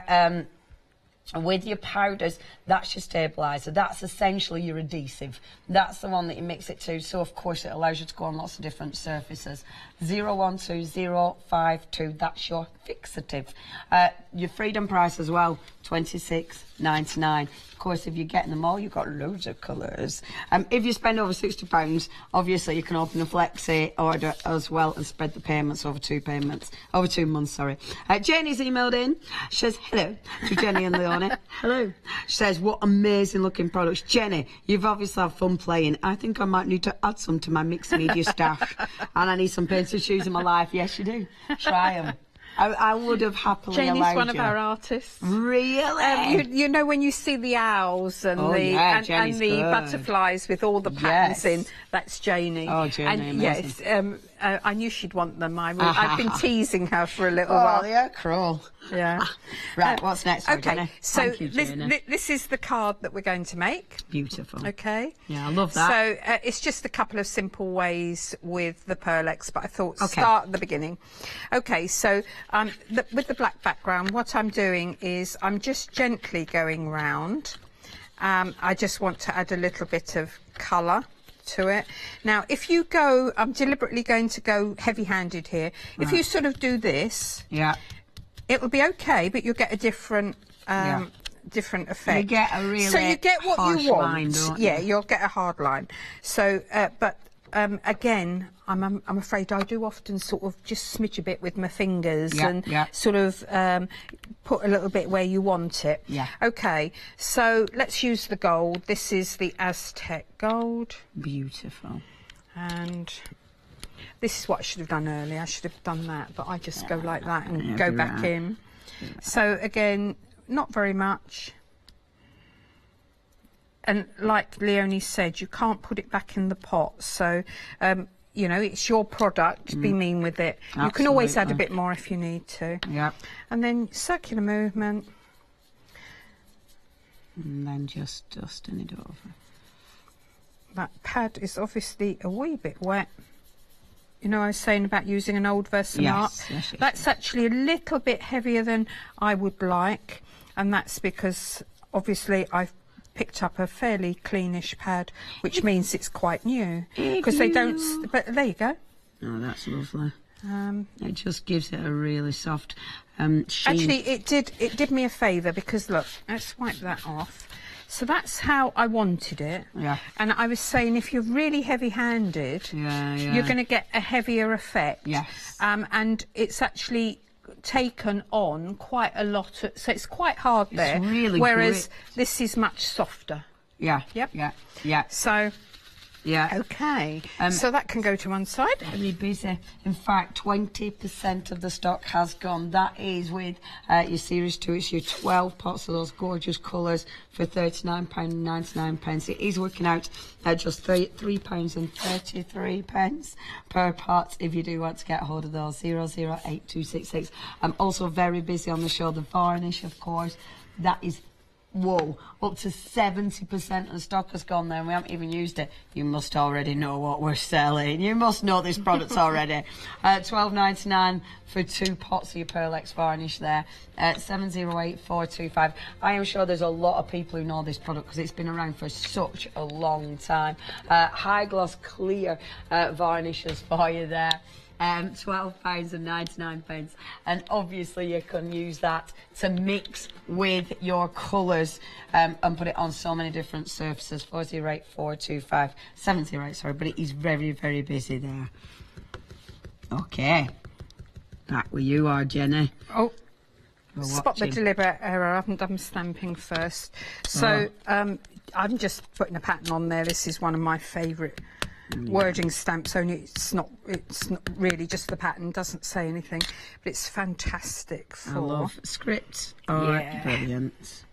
Speaker 2: powders. That's your stabiliser. That's essentially your adhesive. That's the one that you mix it to. So, of course, it allows you to go on lots of different surfaces. 012052, that's your fixative. Your freedom price as well, £26.99. Of course, if you're getting them all, you've got loads of colours. If you spend over £60, obviously you can open a Flexi Order as well and spread the payments over 2 months, sorry. Jenny's emailed in. She says, hello to Jenny and Leonie. Hello. She says, what amazing looking products. Jenny, you've obviously had fun playing. I think I might need to add some to my mixed media stash. And I need some painted shoes in my life. Yes, you do. Try them. I would have happily allowed you.
Speaker 11: Jenny's one of our artists.
Speaker 2: Really?
Speaker 11: You know when you see the owls and the butterflies with all the patterns in, that's Janie.
Speaker 2: Oh, Janie,
Speaker 11: and
Speaker 2: amazing.
Speaker 11: I knew she'd want them. I've been teasing her for a little while.
Speaker 2: Oh, yeah, cruel.
Speaker 11: Yeah.
Speaker 2: Right, what's next?
Speaker 11: Okay,
Speaker 2: Jenny?
Speaker 11: so
Speaker 2: Thank you,
Speaker 11: this is the card that we're going to make.
Speaker 2: Beautiful.
Speaker 11: Okay.
Speaker 2: Yeah, I love that.
Speaker 11: So it's just a couple of simple ways with the Pearlex, but I thought start at the beginning. Okay, so with the black background, what I'm doing is I'm just gently going round. I just want to add a little bit of colour to it. Now, if you go, I'm deliberately going to go heavy-handed here. Right. If you sort of do this, it will be okay, but you'll get a different different effect.
Speaker 2: You get a really
Speaker 11: so you get what you want.
Speaker 2: Line, don't you?
Speaker 11: Yeah, you'll get a hard line. So, but again, I'm afraid I do often sort of just smidge a bit with my fingers and sort of put a little bit where you want it.
Speaker 2: Yeah.
Speaker 11: Okay, so let's use the gold. This is the Aztec gold.
Speaker 2: Beautiful.
Speaker 11: And this is what I should have done earlier. I should have done that, but I just go like that and go back in. So again, not very much. And like Leonie said, you can't put it back in the pot. So, you know, it's your product. Be mean with it.
Speaker 2: Absolutely.
Speaker 11: You can always add a bit more if you need to.
Speaker 2: Yeah.
Speaker 11: And then circular movement.
Speaker 2: And then just dusting it over.
Speaker 11: That pad is obviously a wee bit wet. You know, I was saying about using an old Versamark.
Speaker 2: Yes,
Speaker 11: that's actually a little bit heavier than I would like. And that's because, obviously, I've picked up a fairly cleanish pad, which means it's quite new. Because they don't... But there you go.
Speaker 2: Oh, that's lovely. It just gives it a really soft sheen.
Speaker 11: Actually, it did me a favour, because, look, let's wipe that off. So that's how I wanted it.
Speaker 2: Yeah.
Speaker 11: And I was saying, if you're really heavy-handed, you're going to get a heavier effect.
Speaker 2: Yes.
Speaker 11: And it's actually taken on quite a lot. So it's quite hard there.
Speaker 2: Really
Speaker 11: whereas
Speaker 2: grit.
Speaker 11: this is much softer.
Speaker 2: Yeah.
Speaker 11: Yep.
Speaker 2: Yeah. Yeah.
Speaker 11: So,
Speaker 2: yeah.
Speaker 11: Okay. So that can go to one side.
Speaker 2: Very busy. In fact, 20% of the stock has gone. That is with your Series 2. It's your 12 pots of those gorgeous colours for £39.99. It is working out at just £3.33 per pot if you do want to get a hold of those. 008266. I'm also very busy on the show. The varnish, of course, that is... Whoa, up to 70% of the stock has gone there and we haven't even used it. You must already know what we're selling. You must know this product already. £12.99 for 2 pots of your Pearl X varnish there. 708425. I am sure there's a lot of people who know this product because it's been around for such a long time. High gloss clear varnishes for you there. £12.99, and obviously you can use that to mix with your colours and put it on so many different surfaces. 408425 70, sorry, but it is very, very busy there. Okay, back where you are, Jenny.
Speaker 11: Oh, spot the deliberate error. I haven't done stamping first, so I'm just putting a pattern on there. This is one of my favourite wording stamps, only it's not really just the pattern, doesn't say anything, but it's fantastic for...
Speaker 2: I love scripts. Brilliant.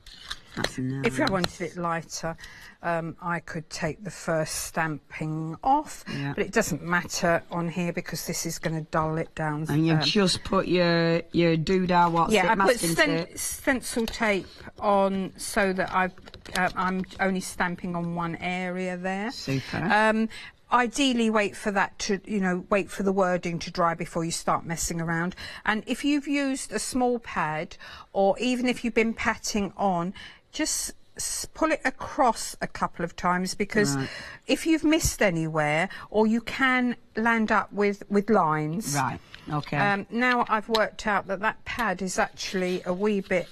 Speaker 2: That's nice.
Speaker 11: If I wanted it lighter, I could take the first stamping off, but it doesn't matter on here because this is going to dull it down.
Speaker 2: And you've just put your doodah, what's it,
Speaker 11: I put
Speaker 2: tape?
Speaker 11: stencil tape on so that I'm only stamping on one area there.
Speaker 2: Super.
Speaker 11: Ideally, wait for that to, wait for the wording to dry before you start messing around. And if you've used a small pad, or even if you've been patting on, just pull it across a couple of times, because if you've missed anywhere, or you can land up with lines.
Speaker 2: Right. Okay.
Speaker 11: Now I've worked out that pad is actually a wee bit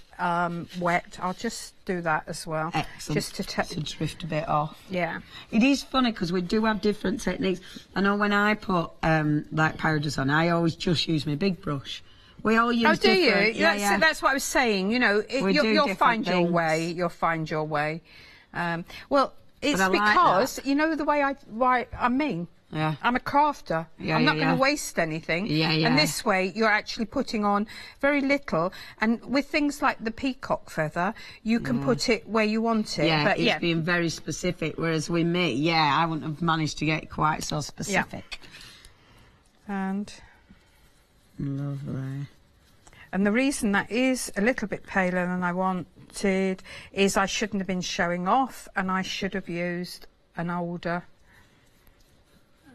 Speaker 11: wet. I'll just do that as well.
Speaker 2: Excellent.
Speaker 11: Just to
Speaker 2: drift a bit off.
Speaker 11: Yeah.
Speaker 2: It is funny because we do have different techniques. I know when I put like powders on, I always just use my big brush. We all use different.
Speaker 11: Do you? That's what I was saying. You'll find your way. You'll find your way. Well, it's because you know the way I mean.
Speaker 2: Yeah.
Speaker 11: I'm a crafter. I'm not going to waste anything. And this way, you're actually putting on very little. And with things like the peacock feather, you can put it where you want it.
Speaker 2: Yeah,
Speaker 11: but
Speaker 2: it's being very specific. Whereas with me, I wouldn't have managed to get quite so specific.
Speaker 11: And
Speaker 2: lovely.
Speaker 11: And the reason that is a little bit paler than I wanted is I shouldn't have been showing off, and I should have used an older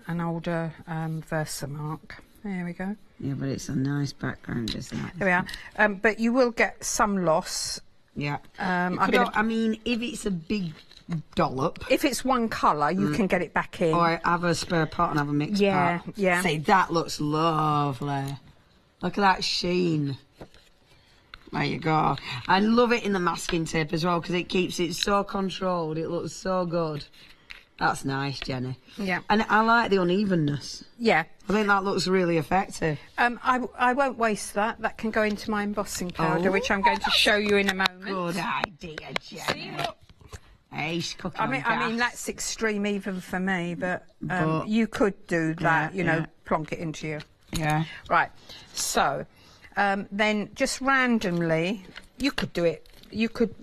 Speaker 11: Versamark. There we go.
Speaker 2: Yeah, but it's a nice background, isn't it?
Speaker 11: There we are. But you will get some loss.
Speaker 2: Yeah. I mean, if it's a big dollop,
Speaker 11: if it's one colour, you can get it back in.
Speaker 2: Or have a spare pot and have a mixed pot.
Speaker 11: Yeah.
Speaker 2: See, that looks lovely. Look at that sheen. There you go. I love it in the masking tape as well because it keeps it so controlled. It looks so good. That's nice, Jenny.
Speaker 11: Yeah.
Speaker 2: And I like the unevenness.
Speaker 11: Yeah.
Speaker 2: I think that looks really effective.
Speaker 11: I won't waste that. That can go into my embossing powder, which I'm going to show you in a moment.
Speaker 2: Good idea, Jenny. Hey, she's cooking
Speaker 11: I mean, that's extreme even for me, but you could do that, plonk it into you.
Speaker 2: Yeah.
Speaker 11: Right. So, then just randomly, you could do it. You could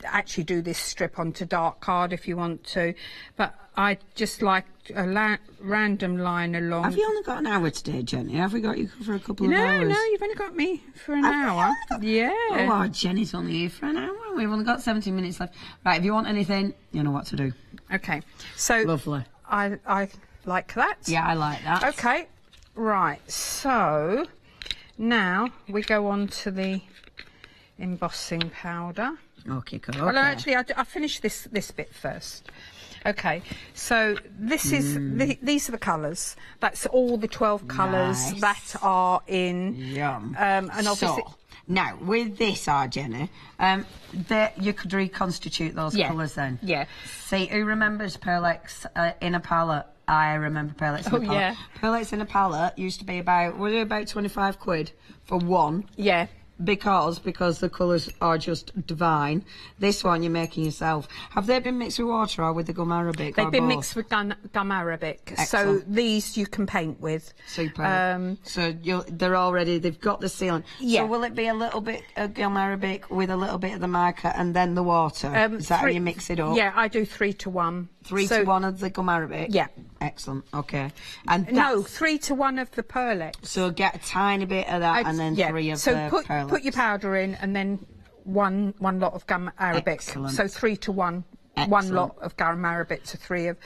Speaker 11: actually do this strip onto dark card if you want to, but I just like a random line along.
Speaker 2: Have you only got an hour today, Jenny? Have we got you for a couple of hours?
Speaker 11: No, you've only got me for an hour. Yeah.
Speaker 2: Oh, Jenny's only here for an hour. We've only got 17 minutes left. Right, if you want anything, you know what to do.
Speaker 11: Okay. So
Speaker 2: lovely.
Speaker 11: I like that.
Speaker 2: Yeah, I like that.
Speaker 11: Okay. Right. So now we go on to the embossing powder.
Speaker 2: Okay, cool.
Speaker 11: Well, actually, I finished this bit first. Okay, so this is these are the colours. That's all the 12 colours that are in.
Speaker 2: Yum.
Speaker 11: And obviously,
Speaker 2: now with this, Jenny, you could reconstitute those colours then.
Speaker 11: Yeah.
Speaker 2: See, who remembers Pearl X in a palette? I remember Pearl X in a palette.
Speaker 11: Yeah.
Speaker 2: Pearl X in a palette used to be about 25 quid for one.
Speaker 11: Yeah.
Speaker 2: because the colours are just divine. This one you're making yourself. Have they been mixed with water or with the gum arabic?
Speaker 11: They've been mixed with gum arabic.
Speaker 2: Excellent.
Speaker 11: So these you can paint with.
Speaker 2: Super. So they're already, they've got the sealant.
Speaker 11: Yeah.
Speaker 2: So will it be a little bit of gum arabic with a little bit of the mica and then the water? Is that how you mix it up?
Speaker 11: Yeah, I do 3 to 1.
Speaker 2: 3 to 1 of the gum arabic?
Speaker 11: Yeah.
Speaker 2: Excellent, okay. And
Speaker 11: no, 3 to 1 of the pearlettes.
Speaker 2: So get a tiny bit of that and then 3 of the pearlettes.
Speaker 11: Put your powder in and then one lot of gum arabic.
Speaker 2: Excellent.
Speaker 11: So 3 to 1.
Speaker 2: Excellent.
Speaker 11: 1 lot of gum arabic to 3 of,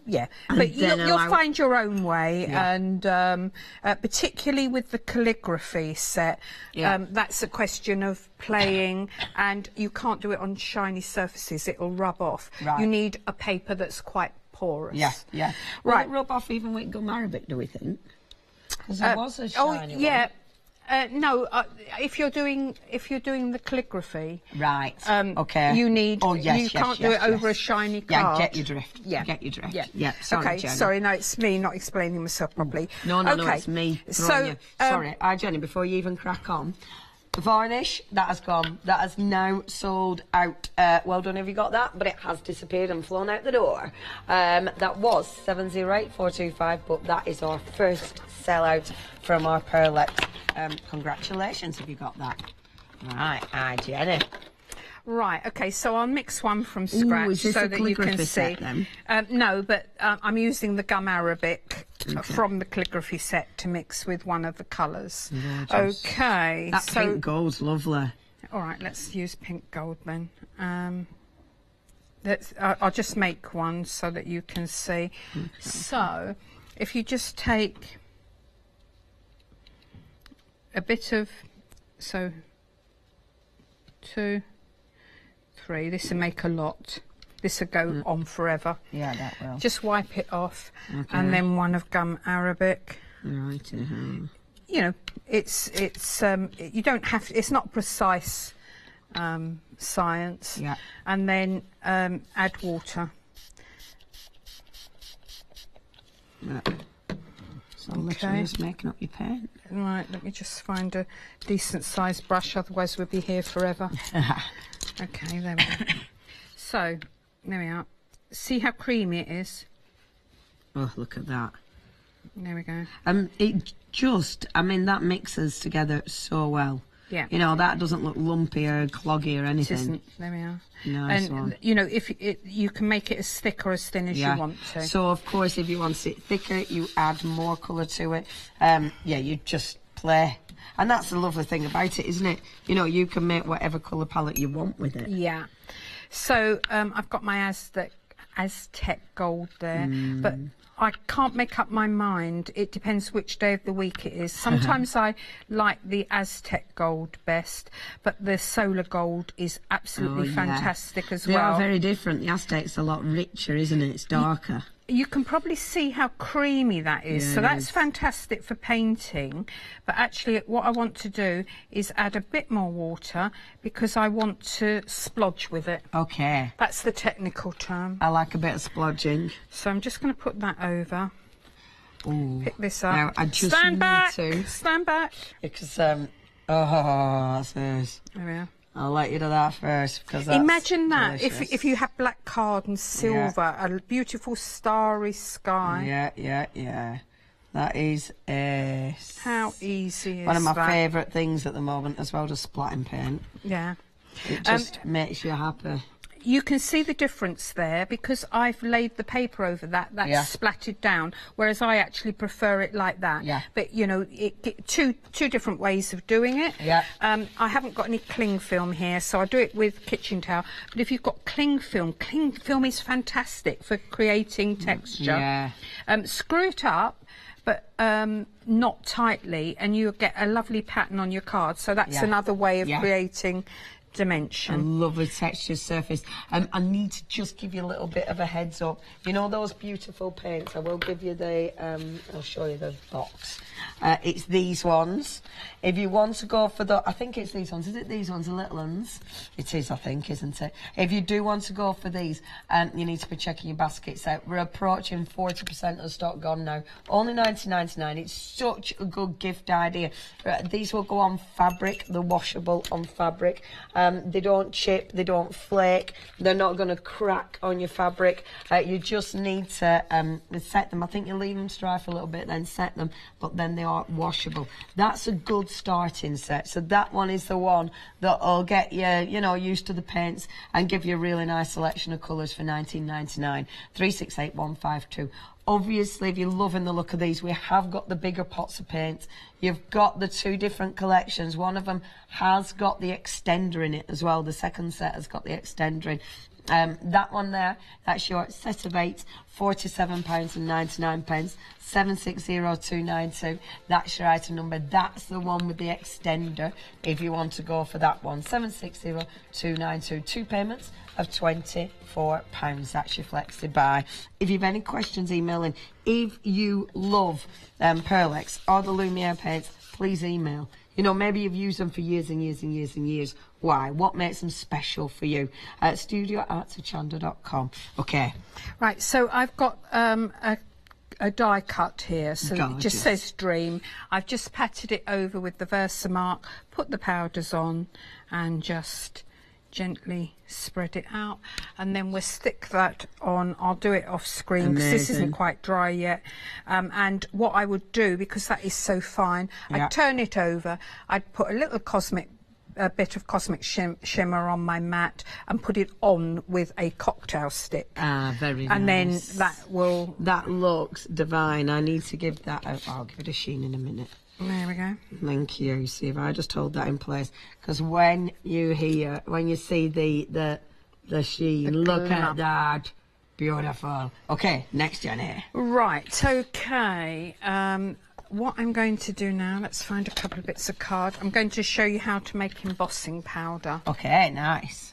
Speaker 11: yeah. But you'll find your own way, and particularly with the calligraphy set, that's a question of playing, and you can't do it on shiny surfaces; it'll rub off.
Speaker 2: Right.
Speaker 11: You need a paper that's quite porous.
Speaker 2: Yeah, yeah. Will it rub off even with gum arabic? Do we think? Because there was a shiny one.
Speaker 11: Yeah. No, if you're doing the calligraphy,
Speaker 2: right? Okay.
Speaker 11: You need.
Speaker 2: Oh yes,
Speaker 11: you can't do it over a shiny card.
Speaker 2: Yeah, get your drift. Yeah, get your drift. Yeah. Sorry,
Speaker 11: okay.
Speaker 2: Jenny.
Speaker 11: Sorry, no, it's me not explaining myself properly.
Speaker 2: No, it's me.
Speaker 11: So,
Speaker 2: sorry, Jenny. Before you even crack on, the varnish that has gone. That has now sold out. Well done, have you got that? But it has disappeared and flown out the door. That was 708425, but that is our first sellout from our pearlette. Congratulations if you got that. Right, Jenny.
Speaker 11: Right, okay, so I'll mix one from scratch so that you can see. No, but I'm using the gum arabic from the calligraphy set to mix with one of the colours. Okay.
Speaker 2: That pink gold's lovely.
Speaker 11: All right, let's use pink gold then. I'll just make one so that you can see. Okay. So, if you just take a bit of, 2, 3, this will make a lot. This will go on forever.
Speaker 2: Yeah, that will.
Speaker 11: Just wipe it off, and then one of gum arabic.
Speaker 2: Right.
Speaker 11: You know, it's you don't have to, it's not precise science.
Speaker 2: Yeah.
Speaker 11: And then add water.
Speaker 2: Yeah. So literally just making up your paint.
Speaker 11: Right, let me just find a decent sized brush, otherwise we'll be here forever. Okay, there we go. So, there we are. See how creamy it is?
Speaker 2: Oh, look at that.
Speaker 11: There we go.
Speaker 2: It just, I mean, that mixes together so well.
Speaker 11: Yeah.
Speaker 2: You know, that doesn't look lumpy or cloggy or anything.
Speaker 11: It isn't. There we are.
Speaker 2: Nice
Speaker 11: and,
Speaker 2: one.
Speaker 11: you know, if you can make it as thick or as thin as you want to.
Speaker 2: So, of course, if you want it thicker, you add more colour to it. Yeah, you just play. And that's the lovely thing about it, isn't it? You know, you can make whatever colour palette you want with it.
Speaker 11: Yeah. So, I've got my Aztec gold there, but I can't make up my mind. It depends which day of the week it is. Sometimes I like the Aztec gold best, but the solar gold is absolutely fantastic as well.
Speaker 2: They are very different. The Aztec's a lot richer, isn't it? It's darker.
Speaker 11: You can probably see how creamy that is. So that's fantastic for painting. But actually, what I want to do is add a bit more water because I want to splodge with it.
Speaker 2: Okay.
Speaker 11: That's the technical term.
Speaker 2: I like a bit of splodging.
Speaker 11: So I'm just going to put that over.
Speaker 2: Ooh.
Speaker 11: Pick this up.
Speaker 2: Now, I just
Speaker 11: Stand back.
Speaker 2: to.
Speaker 11: Stand back.
Speaker 2: Because, oh, that's nice.
Speaker 11: There we are.
Speaker 2: I'll let you do that first because that's
Speaker 11: imagine that
Speaker 2: delicious.
Speaker 11: if you have black card and silver, a beautiful starry sky.
Speaker 2: Yeah. That is
Speaker 11: how easy is
Speaker 2: one of my
Speaker 11: that?
Speaker 2: favourite things at the moment as well, just splatting paint.
Speaker 11: Yeah.
Speaker 2: It just makes you happy.
Speaker 11: You can see the difference there because I've laid the paper over that. That's splattered down, whereas I actually prefer it like that.
Speaker 2: Yeah.
Speaker 11: But, you know, two different ways of doing it.
Speaker 2: Yeah.
Speaker 11: I haven't got any cling film here, so I do it with kitchen towel. But if you've got cling film is fantastic for creating texture.
Speaker 2: Yeah.
Speaker 11: Screw it up, but not tightly, and you'll get a lovely pattern on your card. So that's another way of creating dimension.
Speaker 2: A lovely textured surface. I need to just give you a little bit of a heads up. You know those beautiful paints? I will give you the, I'll show you the box. it's these ones. If you want to go for the, I think it's these ones. Is it these ones, the little ones? It is, I think, isn't it? If you do want to go for these, you need to be checking your baskets out. We're approaching 40% of the stock gone now. Only $19.99. It's such a good gift idea. These will go on fabric. They're washable on fabric. They don't chip. They don't flake. They're not going to crack on your fabric. You just need to set them. I think you leave them to dry for a little bit, then set them, but then they are washable. That's a good starting set. So that one is the one that'll get you, you know, used to the paints and give you a really nice selection of colours for $19.99. 368152. Obviously, if you're loving the look of these, we have got the bigger pots of paint. You've got the two different collections. One of them has got the extender in it as well. The second set has got the extender in. That one there, that's your set of 8, £47.99, 760292. That's your item number. That's the one with the extender if you want to go for that one. 760292. 2 payments of £24. That's your Flexi Buy. If you've any questions, email in. If you love Pearlex or the Lumiere paints, please email. You know, maybe you've used them for years and years and years and years. Why? What makes them special for you? studio@hochanda.com. Okay.
Speaker 11: Right, so I've got a die cut here, so it just says Dream. I've just patted it over with the Versamark, put the powders on, and just gently spread it out, and then we'll stick that on. I'll do it off screen because this isn't quite dry yet. And what I would do, because that is so fine, I'd turn it over, I'd put a little bit of cosmic shimmer on my mat and put it on with a cocktail stick.
Speaker 2: Very
Speaker 11: and
Speaker 2: nice.
Speaker 11: Then that will...
Speaker 2: That looks divine. I need to give that out. I'll give it a sheen in a minute.
Speaker 11: There we go.
Speaker 2: Thank you. See if I just hold that in place, because when you see the sheen, look at that, beautiful. Okay, next Jenny.
Speaker 11: Right. Okay. What I'm going to do now, let's find a couple of bits of card. I'm going to show you how to make embossing powder.
Speaker 2: Okay, nice.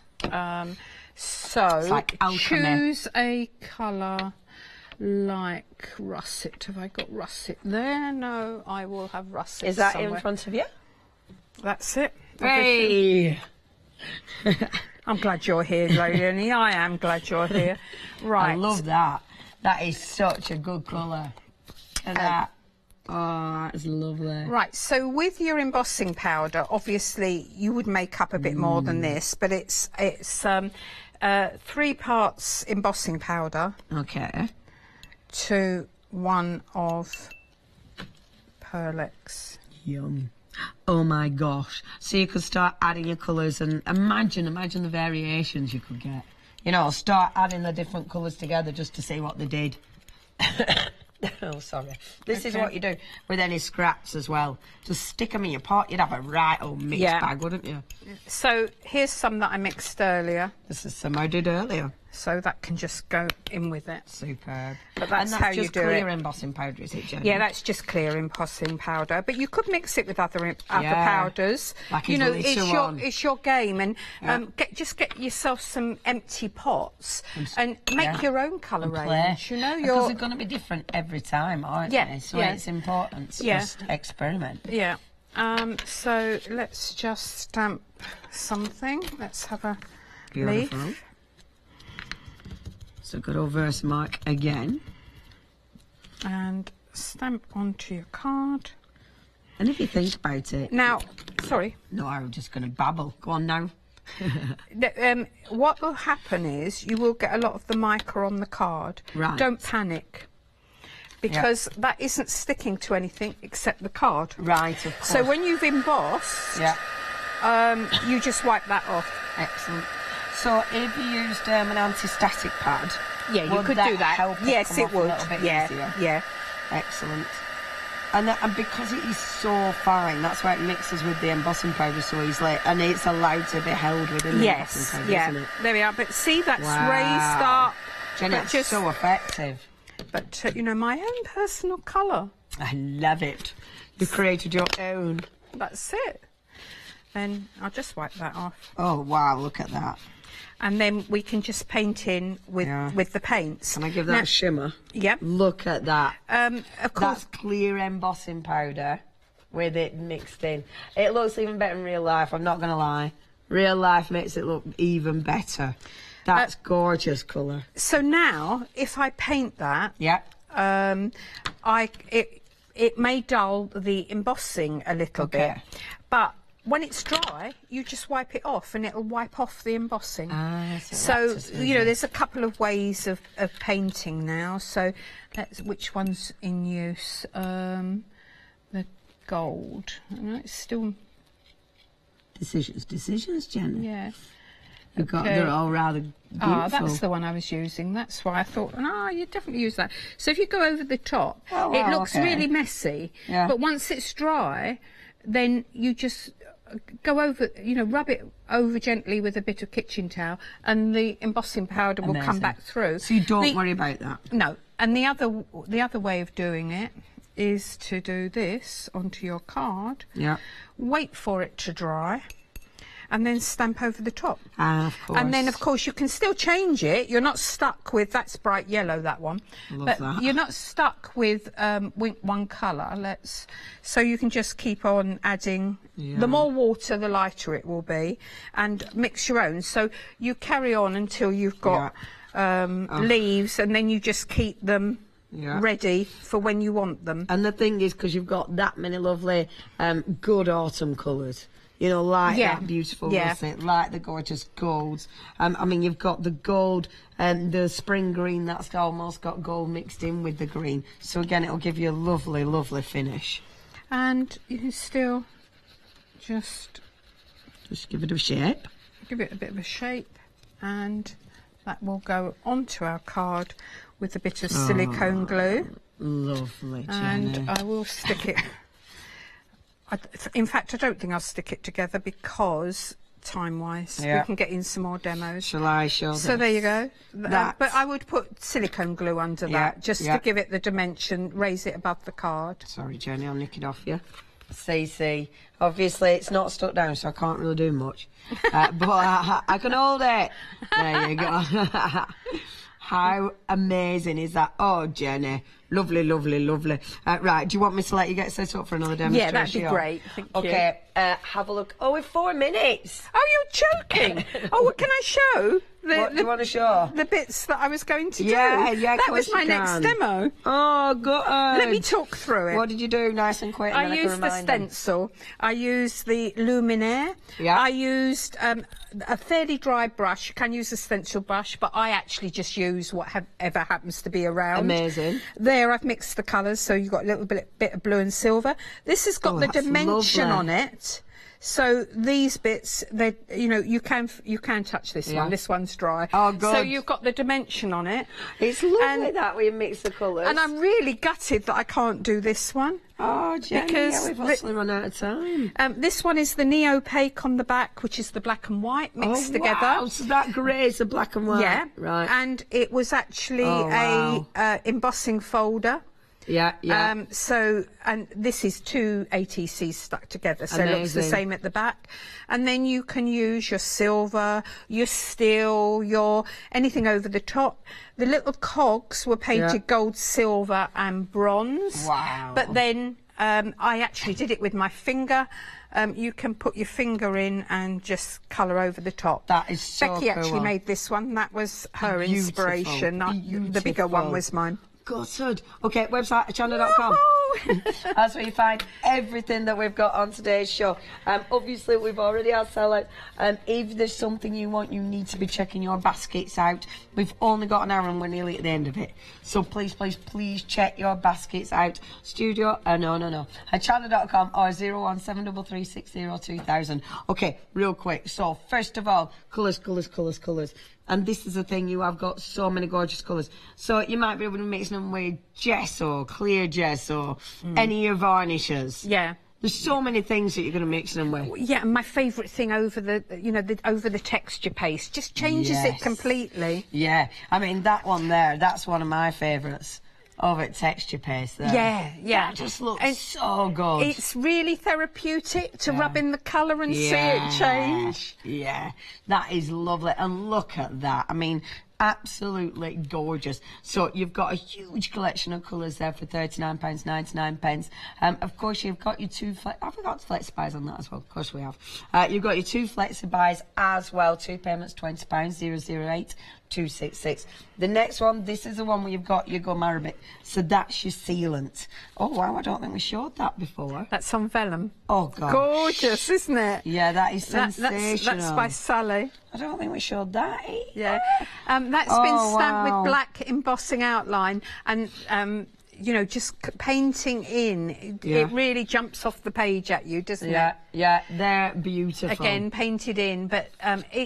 Speaker 11: So
Speaker 2: like
Speaker 11: choose a colour. Like russet. Have I got russet there? No, I will have russet.
Speaker 2: Is that
Speaker 11: somewhere
Speaker 2: in front of you?
Speaker 11: That's it.
Speaker 2: Hey!
Speaker 11: I'm glad you're here, Leonie. I am glad you're here. Right.
Speaker 2: I love that. That is such a good colour. And that. Oh, that's lovely.
Speaker 11: Right, so with your embossing powder, obviously you would make up a bit more than this, but it's 3 parts embossing powder.
Speaker 2: Okay.
Speaker 11: To 1 of Pearlex.
Speaker 2: Yum. Oh my gosh. So you could start adding your colours and imagine the variations you could get. You know, start adding the different colours together just to see what they did. Oh, sorry. This is what you do with any scraps as well. Just stick them in your pot. You'd have a right old mixed bag, wouldn't you?
Speaker 11: So here's some that I mixed earlier.
Speaker 2: This is some I did earlier.
Speaker 11: So that can just go in with it.
Speaker 2: Superb.
Speaker 11: But that's how you do it.
Speaker 2: just clear embossing powder, is it, Jenny?
Speaker 11: Yeah, that's just clear embossing powder. But you could mix it with other powders.
Speaker 2: Like
Speaker 11: you know, it's your game. And just get yourself some empty pots and make your own colour range. You know,
Speaker 2: because they're going to be different every time, aren't they? So it's important to just experiment.
Speaker 11: Yeah. So let's just stamp something. Let's have a leaf.
Speaker 2: So good old Versamark again.
Speaker 11: And stamp onto your card.
Speaker 2: And if you think about it...
Speaker 11: Now, sorry.
Speaker 2: No, I was just going to babble. Go on now.
Speaker 11: What will happen is you will get a lot of the mica on the card.
Speaker 2: Right.
Speaker 11: Don't panic. Because that isn't sticking to anything except the card.
Speaker 2: Right, of course.
Speaker 11: So when you've embossed, you just wipe that off.
Speaker 2: Excellent. So if you used an anti-static pad,
Speaker 11: you could do that.
Speaker 2: Help
Speaker 11: yes, it would.
Speaker 2: A little bit easier?
Speaker 11: Yeah.
Speaker 2: Excellent. And because it is so fine, that's why it mixes with the embossing powder so easily, and it's allowed to be held within the embossing powder, isn't it?
Speaker 11: There we are. But see, that's raised up.
Speaker 2: Jenny, it's just so effective.
Speaker 11: But you know, my own personal colour.
Speaker 2: I love it. You created your own.
Speaker 11: That's it. then I'll just wipe that off.
Speaker 2: Oh, wow, look at that.
Speaker 11: And then we can just paint in with the paints.
Speaker 2: Can I give that a shimmer?
Speaker 11: Yep.
Speaker 2: Look at that.
Speaker 11: Of course.
Speaker 2: That's clear embossing powder with it mixed in. It looks even better in real life, I'm not going to lie. Real life makes it look even better. That's gorgeous colour.
Speaker 11: So now, if I paint that, it may dull the embossing a little bit, but when it's dry, you just wipe it off and it'll wipe off the embossing. So, you know, there's a couple of ways of painting now. So, which one's in use? The gold. No, it's still...
Speaker 2: Decisions, Jenny.
Speaker 11: Yeah.
Speaker 2: You've got, they're all rather beautiful.
Speaker 11: Ah, that's the one I was using. That's why I thought, you definitely use that. So if you go over the top, it looks really messy. Yeah. But once it's dry, then you just go over, you know, rub it over gently with a bit of kitchen towel, and the embossing powder will come back through.
Speaker 2: So you don't worry about that?
Speaker 11: No. And the other way of doing it is to do this onto your card. Yeah. Wait for it to dry. And then stamp over the top.
Speaker 2: Of course.
Speaker 11: And then, of course, you can still change it. You're not stuck with... That's bright yellow, that one.
Speaker 2: Love that.
Speaker 11: You're not stuck with one colour. So you can just keep on adding... Yeah. The more water, the lighter it will be. And mix your own. So you carry on until you've got leaves, and then you just keep them... Yeah. Ready for when you want them.
Speaker 2: And the thing is, because you've got that many lovely, good autumn colours, you know, like that beautiful russet, like the gorgeous golds. I mean, you've got the gold and the spring green that's almost got gold mixed in with the green. So again, it'll give you a lovely, lovely finish.
Speaker 11: And you can still just
Speaker 2: give it a shape.
Speaker 11: Give it a bit of a shape, and that will go onto our card with a bit of silicone glue.
Speaker 2: Lovely, Jenny.
Speaker 11: And I will stick it. In fact, I don't think I'll stick it together because, time-wise, we can get in some more demos.
Speaker 2: Shall I show this?
Speaker 11: So there you go. But I would put silicone glue under that, just to give it the dimension, raise it above the card.
Speaker 2: Sorry, Jenny, I'll nick it off you. See. Obviously, it's not stuck down, so I can't really do much. But I can hold it. There you go. How amazing is that? Oh, Jenny. Lovely, lovely, lovely. Right, do you want me to let you get set up for another demonstration?
Speaker 11: Yeah, that'd be great. Thank you.
Speaker 2: Okay, have a look. Oh, we're 4 minutes.
Speaker 11: Oh, you're joking. Oh, well, can I show?
Speaker 2: What do you want to show?
Speaker 11: The bits that I was going to do.
Speaker 2: Yeah,
Speaker 11: that was my next demo.
Speaker 2: Oh, good.
Speaker 11: Let me talk through it.
Speaker 2: What did you do, nice and quick?
Speaker 11: I used the stencil. I used the luminaire. Yeah. I used a fairly dry brush. You can use a stencil brush, but I actually just use whatever happens to be around.
Speaker 2: Amazing.
Speaker 11: There, I've mixed the colours, so you've got a little bit of blue and silver. This has got the dimension on it. So these bits, you can touch this one. This one's dry.
Speaker 2: Oh, good.
Speaker 11: So you've got the dimension on it.
Speaker 2: It's lovely that we mix the colours.
Speaker 11: And I'm really gutted that I can't do this one.
Speaker 2: Oh, Jenny, because we've actually run out of time.
Speaker 11: This one is the neo-opaque on the back, which is the black and white mixed together.
Speaker 2: Wow, so that grey is the black and white.
Speaker 11: Yeah,
Speaker 2: right.
Speaker 11: And it was actually a embossing folder.
Speaker 2: Yeah.
Speaker 11: So, and this is 2 ATCs stuck together, so it looks the same at the back. And then you can use your silver, your steel, your anything over the top. The little cogs were painted gold, silver and bronze.
Speaker 2: Wow.
Speaker 11: But then I actually did it with my finger. You can put your finger in and just colour over the top.
Speaker 2: That is so
Speaker 11: Becky actually made this one. That was her inspiration. The bigger one was mine.
Speaker 2: Good. Okay, website, hochanda.com. That's where you find everything that we've got on today's show. Obviously, we've already had sellout. If there's something you want, you need to be checking your baskets out. We've only got an hour and we're nearly at the end of it. So please check your baskets out. Studio, no. Hochanda.com or 01733602000. Okay, real quick. So, first of all, colours. And this is the thing, you have got so many gorgeous colours. So you might be able to mix them with gesso, clear gesso, any of your varnishes.
Speaker 11: Yeah.
Speaker 2: There's so many things that you're going to mix them with.
Speaker 11: Yeah, and my favourite thing over over the texture paste just changes it completely.
Speaker 2: Yeah, I mean that one there, that's one of my favourites. over texture paste there.
Speaker 11: Yeah.
Speaker 2: That just looks so good.
Speaker 11: It's really therapeutic to rub in the colour and see it change.
Speaker 2: Yeah, that is lovely. And look at that. I mean, absolutely gorgeous. So you've got a huge collection of colours there for £39.99. Of course, you've got your two... Have we got Flexi Buys on that as well? Of course we have. You've got your two Flexi Buys as well. 2 payments, £20, 008 266. The next one, this is the one where you've got your gum arabic. So that's your sealant. Oh, wow, I don't think we showed that before.
Speaker 11: That's on vellum.
Speaker 2: Oh, gosh.
Speaker 11: Gorgeous, isn't it?
Speaker 2: Yeah, that is sensational.
Speaker 11: That's by Sally.
Speaker 2: I don't think we showed that.
Speaker 11: Yeah. That's been stamped with black embossing outline and... you know, just painting in, it really jumps off the page at you, doesn't it?
Speaker 2: Yeah, they're beautiful.
Speaker 11: Again, painted in, but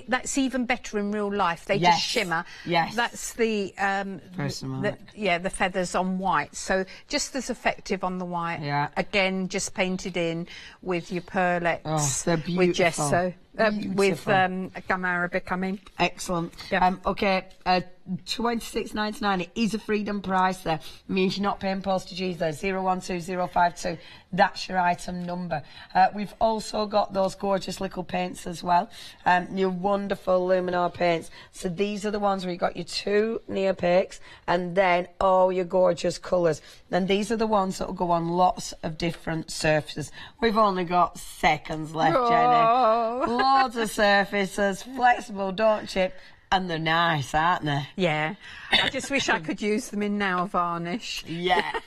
Speaker 11: that's even better in real life. They just shimmer.
Speaker 2: Yes.
Speaker 11: That's the the feathers on white, so just as effective on the white. Yeah. Again, just painted in with your pearlettes.
Speaker 2: Oh, they're beautiful.
Speaker 11: With gesso. With gum arabic, I mean.
Speaker 2: Excellent.
Speaker 11: Yeah.
Speaker 2: Okay, $26.99. It is a freedom price there. Means you're not paying postage either. 012052. That's your item number. We've also got those gorgeous little paints as well. Your wonderful Luminar paints. So these are the ones where you got your two neopaques and then all your gorgeous colours. And these are the ones that will go on lots of different surfaces. We've only got seconds left, Jenny. Loads of surfaces, flexible, don't chip, and they're nice, aren't they?
Speaker 11: Yeah. I just wish I could use them in nail varnish.
Speaker 2: Yeah.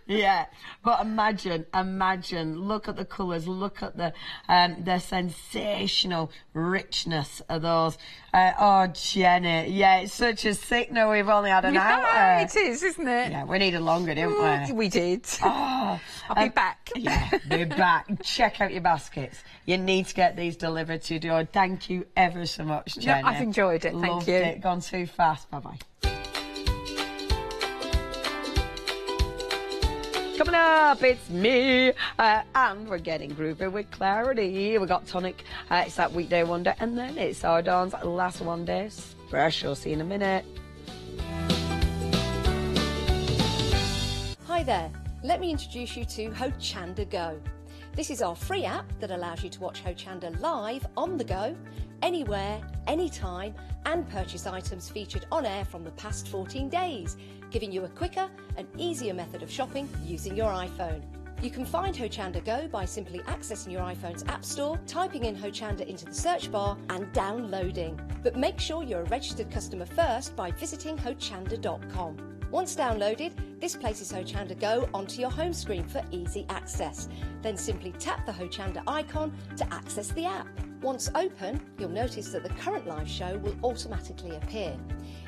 Speaker 2: Yeah. But imagine, look at the colours, look at the sensational richness of those. Oh, Jenny. Yeah, it's such a signal we've only had an hour.
Speaker 11: It is, isn't it?
Speaker 2: Yeah, we needed longer, didn't we?
Speaker 11: We did.
Speaker 2: Oh,
Speaker 11: I'll be back.
Speaker 2: Yeah, be back. Check out your baskets. You need to get these delivered to your door. Thank you ever so much, Jenny.
Speaker 11: No, I've enjoyed it.
Speaker 2: Loved
Speaker 11: Thank you.
Speaker 2: It. Gone too fast. Bye-bye. Coming up, it's me, and we're getting groovy with Clarity. We got Tonic, it's that weekday wonder, and then it's our Dawn's last one day special. See you in a minute.
Speaker 12: Hi there, let me introduce you to Hochanda Go. This is our free app that allows you to watch Hochanda live on the go, anywhere, anytime, and purchase items featured on air from the past 14 days, giving you a quicker and easier method of shopping using your iPhone. You can find Hochanda Go by simply accessing your iPhone's App Store, typing in Hochanda into the search bar and downloading. But make sure you're a registered customer first by visiting hochanda.com. Once downloaded, this places Hochanda Go onto your home screen for easy access. Then simply tap the Hochanda icon to access the app. Once open, you'll notice that the current live show will automatically appear.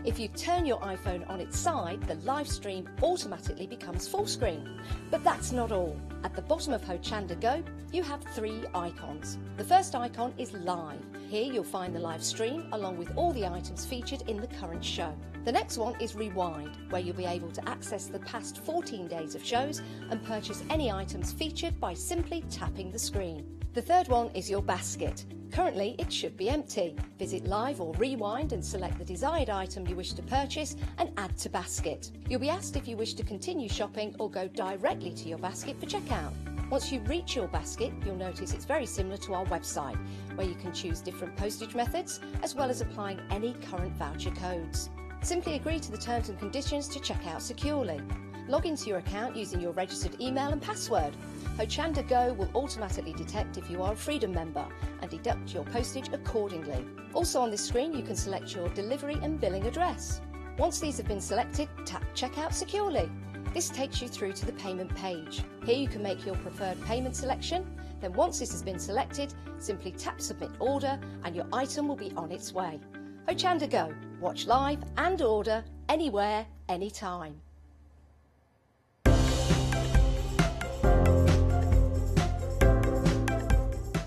Speaker 12: If you turn your iPhone on its side, the live stream automatically becomes full screen. But that's not all. At the bottom of Hochanda Go, you have 3 icons. The first icon is Live. Here you'll find the live stream along with all the items featured in the current show. The next one is Rewind, where you'll be able to access the past 14 days of shows and purchase any items featured by simply tapping the screen. The third one is your basket. Currently, it should be empty. Visit Live or Rewind and select the desired item you wish to purchase and add to basket. You'll be asked if you wish to continue shopping or go directly to your basket for checkout. Once you reach your basket, you'll notice it's very similar to our website, where you can choose different postage methods as well as applying any current voucher codes. Simply agree to the terms and conditions to check out securely. Log into your account using your registered email and password. Hochanda Go will automatically detect if you are a Freedom member and deduct your postage accordingly. Also on this screen you can select your delivery and billing address. Once these have been selected, tap Checkout Securely. This takes you through to the payment page. Here you can make your preferred payment selection. Then once this has been selected, simply tap Submit Order and your item will be on its way. Hochanda Go. Watch live and order anywhere, anytime.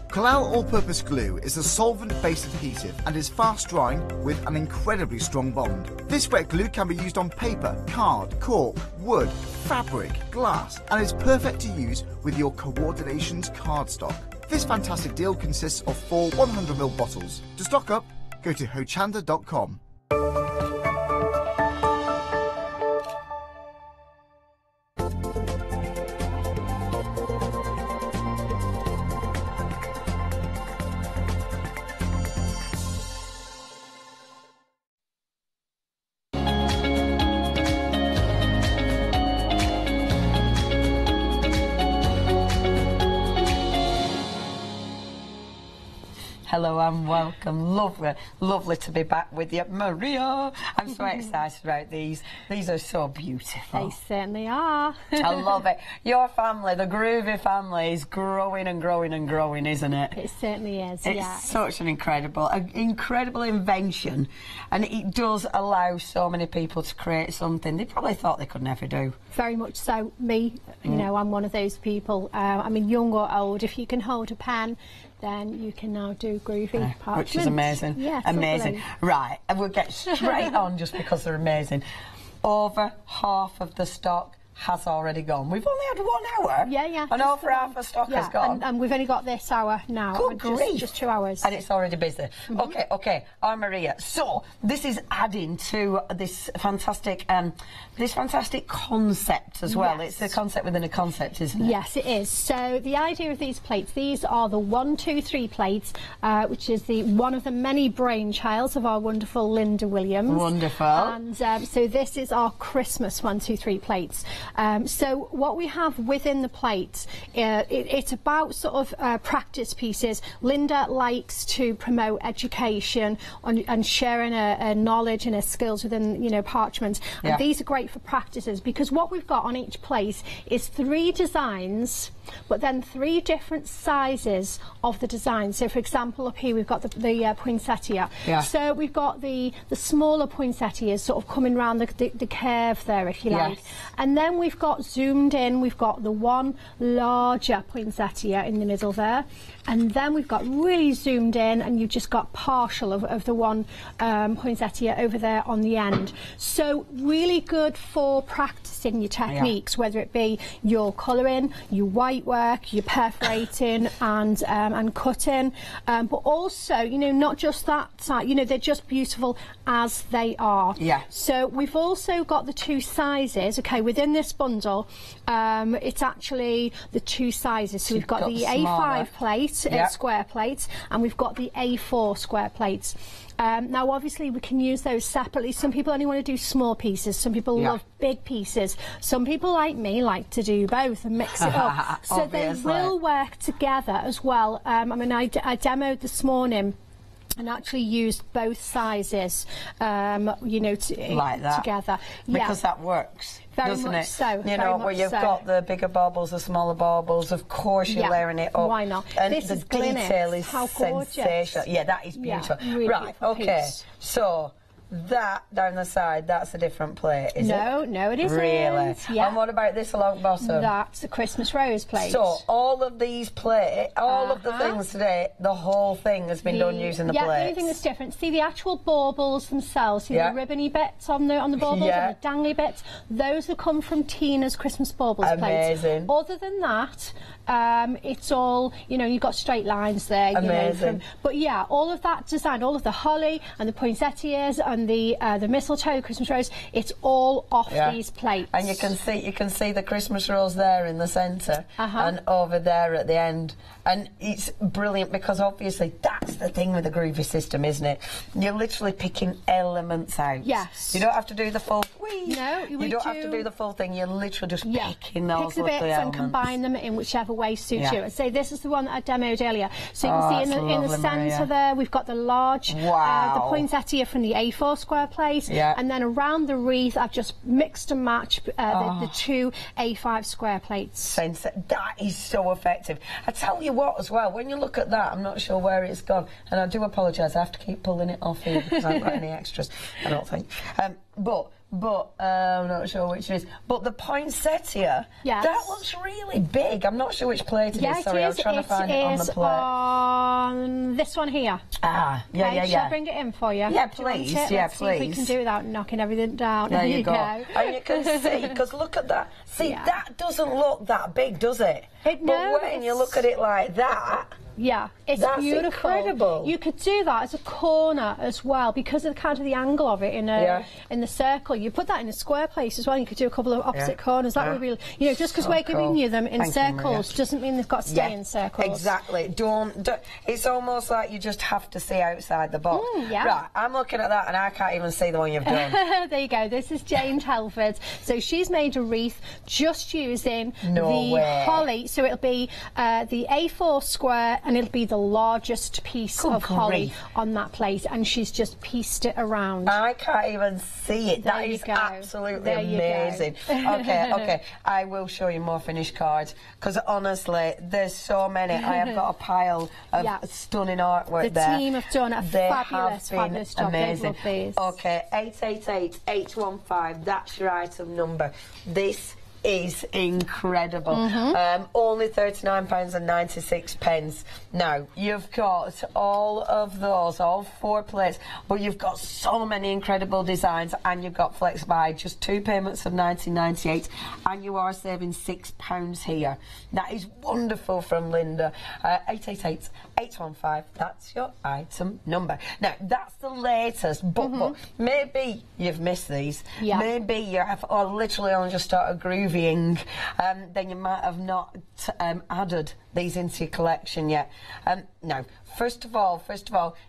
Speaker 13: Collal All-Purpose Glue is a solvent-based adhesive and is fast-drying with an incredibly strong bond. This wet glue can be used on paper, card, cork, wood, fabric, glass, and is perfect to use with your Coordinations cardstock. This fantastic deal consists of 4 100ml bottles. To stock up, go to hochanda.com.
Speaker 2: Hello and welcome. Lovely to be back with you, Maria. I'm so excited about these. These are so beautiful.
Speaker 10: They certainly are.
Speaker 2: I love it. Your family, the Groovy family, is growing and growing and growing, isn't it?
Speaker 10: It certainly is.
Speaker 2: It's such an incredible invention, and it does allow so many people to create something they probably thought they could never do.
Speaker 10: Very much so. Me, you know, I'm one of those people. I mean, young or old, if you can hold a pen, then you can now do groovy parchment.
Speaker 2: Which is amazing.
Speaker 10: Yeah,
Speaker 2: amazing.
Speaker 10: lovely.
Speaker 2: Right, and we'll get straight on just because they're amazing. Over half of the stock has already gone. We've only had 1 hour.
Speaker 10: Yeah.
Speaker 2: And over half the stock has gone.
Speaker 10: And we've only got this hour now.
Speaker 2: Good grief.
Speaker 10: Just 2 hours.
Speaker 2: And it's already busy. Okay, Maria. So this is adding to this fantastic concept as well.
Speaker 10: Yes.
Speaker 2: It's a concept within a concept, isn't it?
Speaker 10: Yes, it is. So the idea of these plates, these are the 1, 2, 3 plates, which is one of the many brainchilds of our wonderful Linda Williams.
Speaker 2: Wonderful.
Speaker 10: And so this is our Christmas 1, 2, 3 plates. So what we have within the plates, it's about sort of practice pieces. Linda likes to promote education and sharing a knowledge and her skills within, you know, parchment. And these are great for practices because what we've got on each plate is 3 designs, but then 3 different sizes of the design. So for example, up here we've got the poinsettia. So we've got the smaller poinsettias sort of coming round the curve there, if you like. And then we've got zoomed in, we've got the one larger poinsettia in the middle there. And then we've got really zoomed in and you've just got partial of the one poinsettia over there on the end. So really good for practicing your techniques, whether it be your colouring, your white work, your perforating and cutting, but also, you know, not just that side, you know, they're just beautiful as they are. So we've also got the 2 sizes, okay, within this bundle, it's actually the 2 sizes. So we've got the A5 plate, square plates, and we've got the A4 square plates. Now obviously we can use those separately. Some people only want to do small pieces, some people love big pieces, some people like me like to do both and mix it up. So they will work together as well. I mean, I demoed this morning and actually used both sizes, you know,
Speaker 2: like that
Speaker 10: together.
Speaker 2: Because that works.
Speaker 10: Very
Speaker 2: doesn't
Speaker 10: much
Speaker 2: it?
Speaker 10: so.
Speaker 2: You know, where you've got the bigger baubles, the smaller baubles, of course you're layering it up.
Speaker 10: Why not?
Speaker 2: And
Speaker 10: this
Speaker 2: the
Speaker 10: is
Speaker 2: detail is sensational. Yeah, that is beautiful. Really right, okay.
Speaker 10: Piece.
Speaker 2: So that down the side, that's a different plate, is it?
Speaker 10: No, it isn't.
Speaker 2: Really?
Speaker 10: Yeah.
Speaker 2: And what about this along bottom?
Speaker 10: That's the Christmas rose plate.
Speaker 2: So all of these plates, all of the things today, the whole thing has been done using the plates.
Speaker 10: Yeah, anything that's different. See the actual baubles themselves. See the ribbony bits on the baubles and the dangly bits. Those have come from Tina's Christmas baubles plates.
Speaker 2: Amazing.
Speaker 10: Other than that, it's all, you know, you've got straight lines there.
Speaker 2: Amazing.
Speaker 10: You know, but yeah, all of that design, all of the holly and the poinsettias and the mistletoe, Christmas rose, it's all off these plates.
Speaker 2: And you can see the Christmas rose there in the centre and over there at the end. And it's brilliant because obviously that's the thing with the groovy system, isn't it? You're literally picking elements out.
Speaker 10: Yes.
Speaker 2: You don't have to do the full.
Speaker 10: No,
Speaker 2: you don't have to do the full thing. You're literally just picking those
Speaker 10: Pick the bits
Speaker 2: elements
Speaker 10: and combine them in whichever way suits you. And say this is the one that I demoed earlier. So you can see in the centre there, we've got the large, the poinsettia from the A4 square plate, and then around the wreath, I've just mixed and matched the 2 A5 square plates.
Speaker 2: That is so effective. I tell you what, as well, when you look at that, I'm not sure where it's gone, and I do apologise. I have to keep pulling it off here because I haven't got any extras. I don't think. But I'm not sure which it is. But the poinsettia, that looks really big. I'm not sure which plate it is. Sorry, I was trying to find it on the plate.
Speaker 10: On this one here.
Speaker 2: Yeah.
Speaker 10: Shall I bring it in for you?
Speaker 2: Yeah, please.
Speaker 10: Let's see if we can do it without knocking everything down.
Speaker 2: There you go. And you can see, because look at that. See, that doesn't look that big, does it? But when you look at it like that,
Speaker 10: Yeah, it's
Speaker 2: That's
Speaker 10: beautiful.
Speaker 2: Incredible.
Speaker 10: You could do that as a corner as well because of the kind of the angle of it in the circle. You put that in a square place as well. You could do a couple of opposite corners. That would be, you know, just because we're giving you them in circles doesn't mean they've got to stay in circles.
Speaker 2: Exactly. Don't. It's almost like you just have to see outside the box. Right. I'm looking at that and I can't even see the one you've done.
Speaker 10: There you go. This is Jane Telford. So she's made a wreath just using the holly. So it'll be the A4 square
Speaker 14: and it'll be the largest piece of holly on that plate, and she's just pieced it around.
Speaker 2: I can't even see it. That is absolutely amazing. Okay, I will show you more finished cards, because honestly, there's so many. I have got a pile of stunning artwork there.
Speaker 14: The team have done a fabulous job.
Speaker 2: Amazing.
Speaker 14: These.
Speaker 2: Okay, 888-815, that's your item number. This is incredible. Only £39.96. Now, you've got all of those, all 4 plates, but you've got so many incredible designs, and you've got Flex Buy, just 2 payments of £19.98, and you are saving £6 here. That is wonderful from Linda. 888-815, that's your item number. Now, that's the latest, but maybe you've missed these. Maybe you have literally only just started grooving, then you might have not added these into your collection yet. Now, first of all,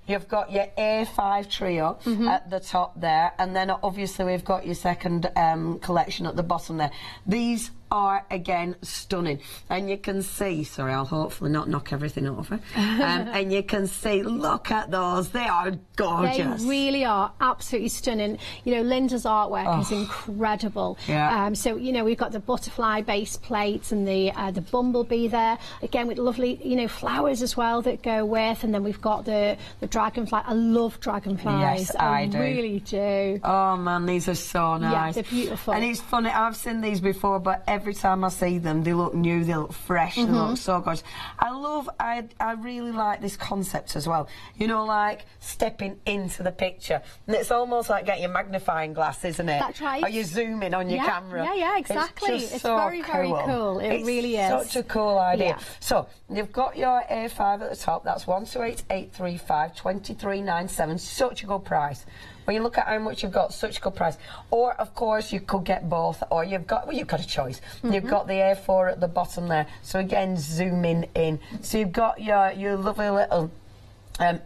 Speaker 2: you've got your A5 trio at the top there, and then obviously we've got your second collection at the bottom there. These are again stunning, and you can see, sorry, I'll hopefully not knock everything over, and you can see, look at those, they are gorgeous.
Speaker 14: They really are absolutely stunning. You know, Linda's artwork is incredible. So, you know, we've got the butterfly base plates and the bumblebee there, again with lovely, you know, flowers as well that go with, and then we've got the dragonfly. I love dragonflies.
Speaker 2: Yes, I do.
Speaker 14: Really do.
Speaker 2: Oh man, these are so nice.
Speaker 14: Yeah, they're beautiful.
Speaker 2: And it's funny, I've seen these before, but every time I see them, they look new, they look fresh, they look so gorgeous. I really like this concept as well. You know, like stepping into the picture. And it's almost like getting a magnifying glass, isn't it?
Speaker 14: That's right.
Speaker 2: Or you zoom in on your camera.
Speaker 14: Yeah, exactly.
Speaker 2: It's
Speaker 14: so very cool. It really is.
Speaker 2: Such a cool idea. So, you've got your A5 at the top, that's 128835, 2397, such a good price. When you look at how much you've got, such a good price. Or, of course, you could get both, or you've got a choice. You've got the A4 at the bottom there. So, again, zooming in. So, you've got your lovely little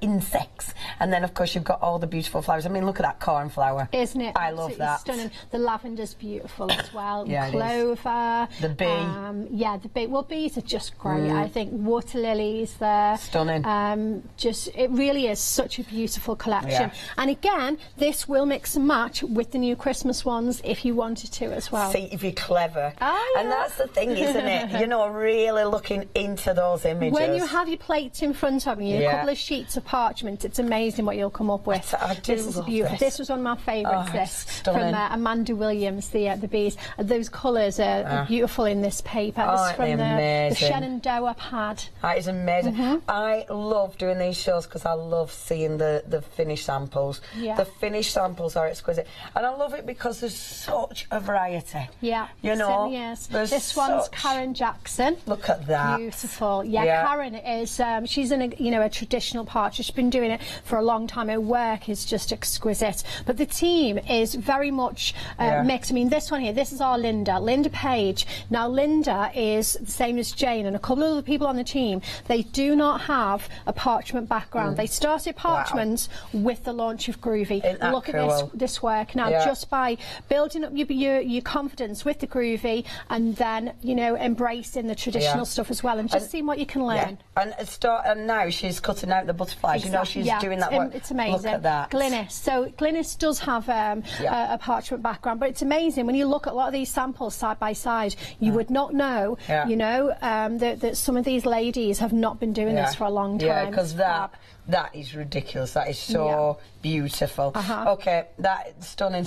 Speaker 2: insects, and then of course you've got all the beautiful flowers. I mean, look at that cornflower,
Speaker 14: isn't it?
Speaker 2: I love that.
Speaker 14: Stunning. The lavender's beautiful as well.
Speaker 2: Yeah,
Speaker 14: clover,
Speaker 2: the bee.
Speaker 14: The bee. Well, bees are just great. I think water lilies there.
Speaker 2: Stunning.
Speaker 14: It really is such a beautiful collection. And again, this will mix and match with the new Christmas ones if you wanted to as well.
Speaker 2: See, if you're clever.
Speaker 14: Oh, yeah.
Speaker 2: And that's the thing, isn't it? You know, really looking into those images.
Speaker 14: When you have your plates in front of you, a couple of sheets of parchment, it's amazing what you'll come up with.
Speaker 2: I do
Speaker 14: this is
Speaker 2: love
Speaker 14: beautiful. This was one of my favourites. From Amanda Williams, the bees. Those colours are beautiful in this paper. This is from the Shenandoah pad.
Speaker 2: That is amazing. I love doing these shows because I love seeing the finished samples. The finished samples are exquisite, and I love it because there's such a variety.
Speaker 14: Yeah,
Speaker 2: you know.
Speaker 14: Yes. This one's Karen Jackson.
Speaker 2: Look at that.
Speaker 14: Beautiful. Yeah, Karen is. She's in a traditional part. She's been doing it for a long time. Her work is just exquisite. But the team is very much mixed. I mean, this one here, this is our Linda Page. Now, Linda is the same as Jane and a couple of other people on the team. They do not have a parchment background. They started parchment with the launch of Groovy. Look at this work now, just by building up your confidence with the Groovy, and then, you know, embracing the traditional stuff as well, and just seeing what you can learn.
Speaker 2: And now she's cutting out the butterflies. You know, she's doing that work.
Speaker 14: It's amazing.
Speaker 2: Look at that.
Speaker 14: Glynis. So Glynis does have a parchment background, but it's amazing when you look at a lot of these samples side by side. You would not know, you know, that some of these ladies have not been doing this for a long time.
Speaker 2: Yeah, because that is ridiculous. That is so beautiful. Okay, that's stunning.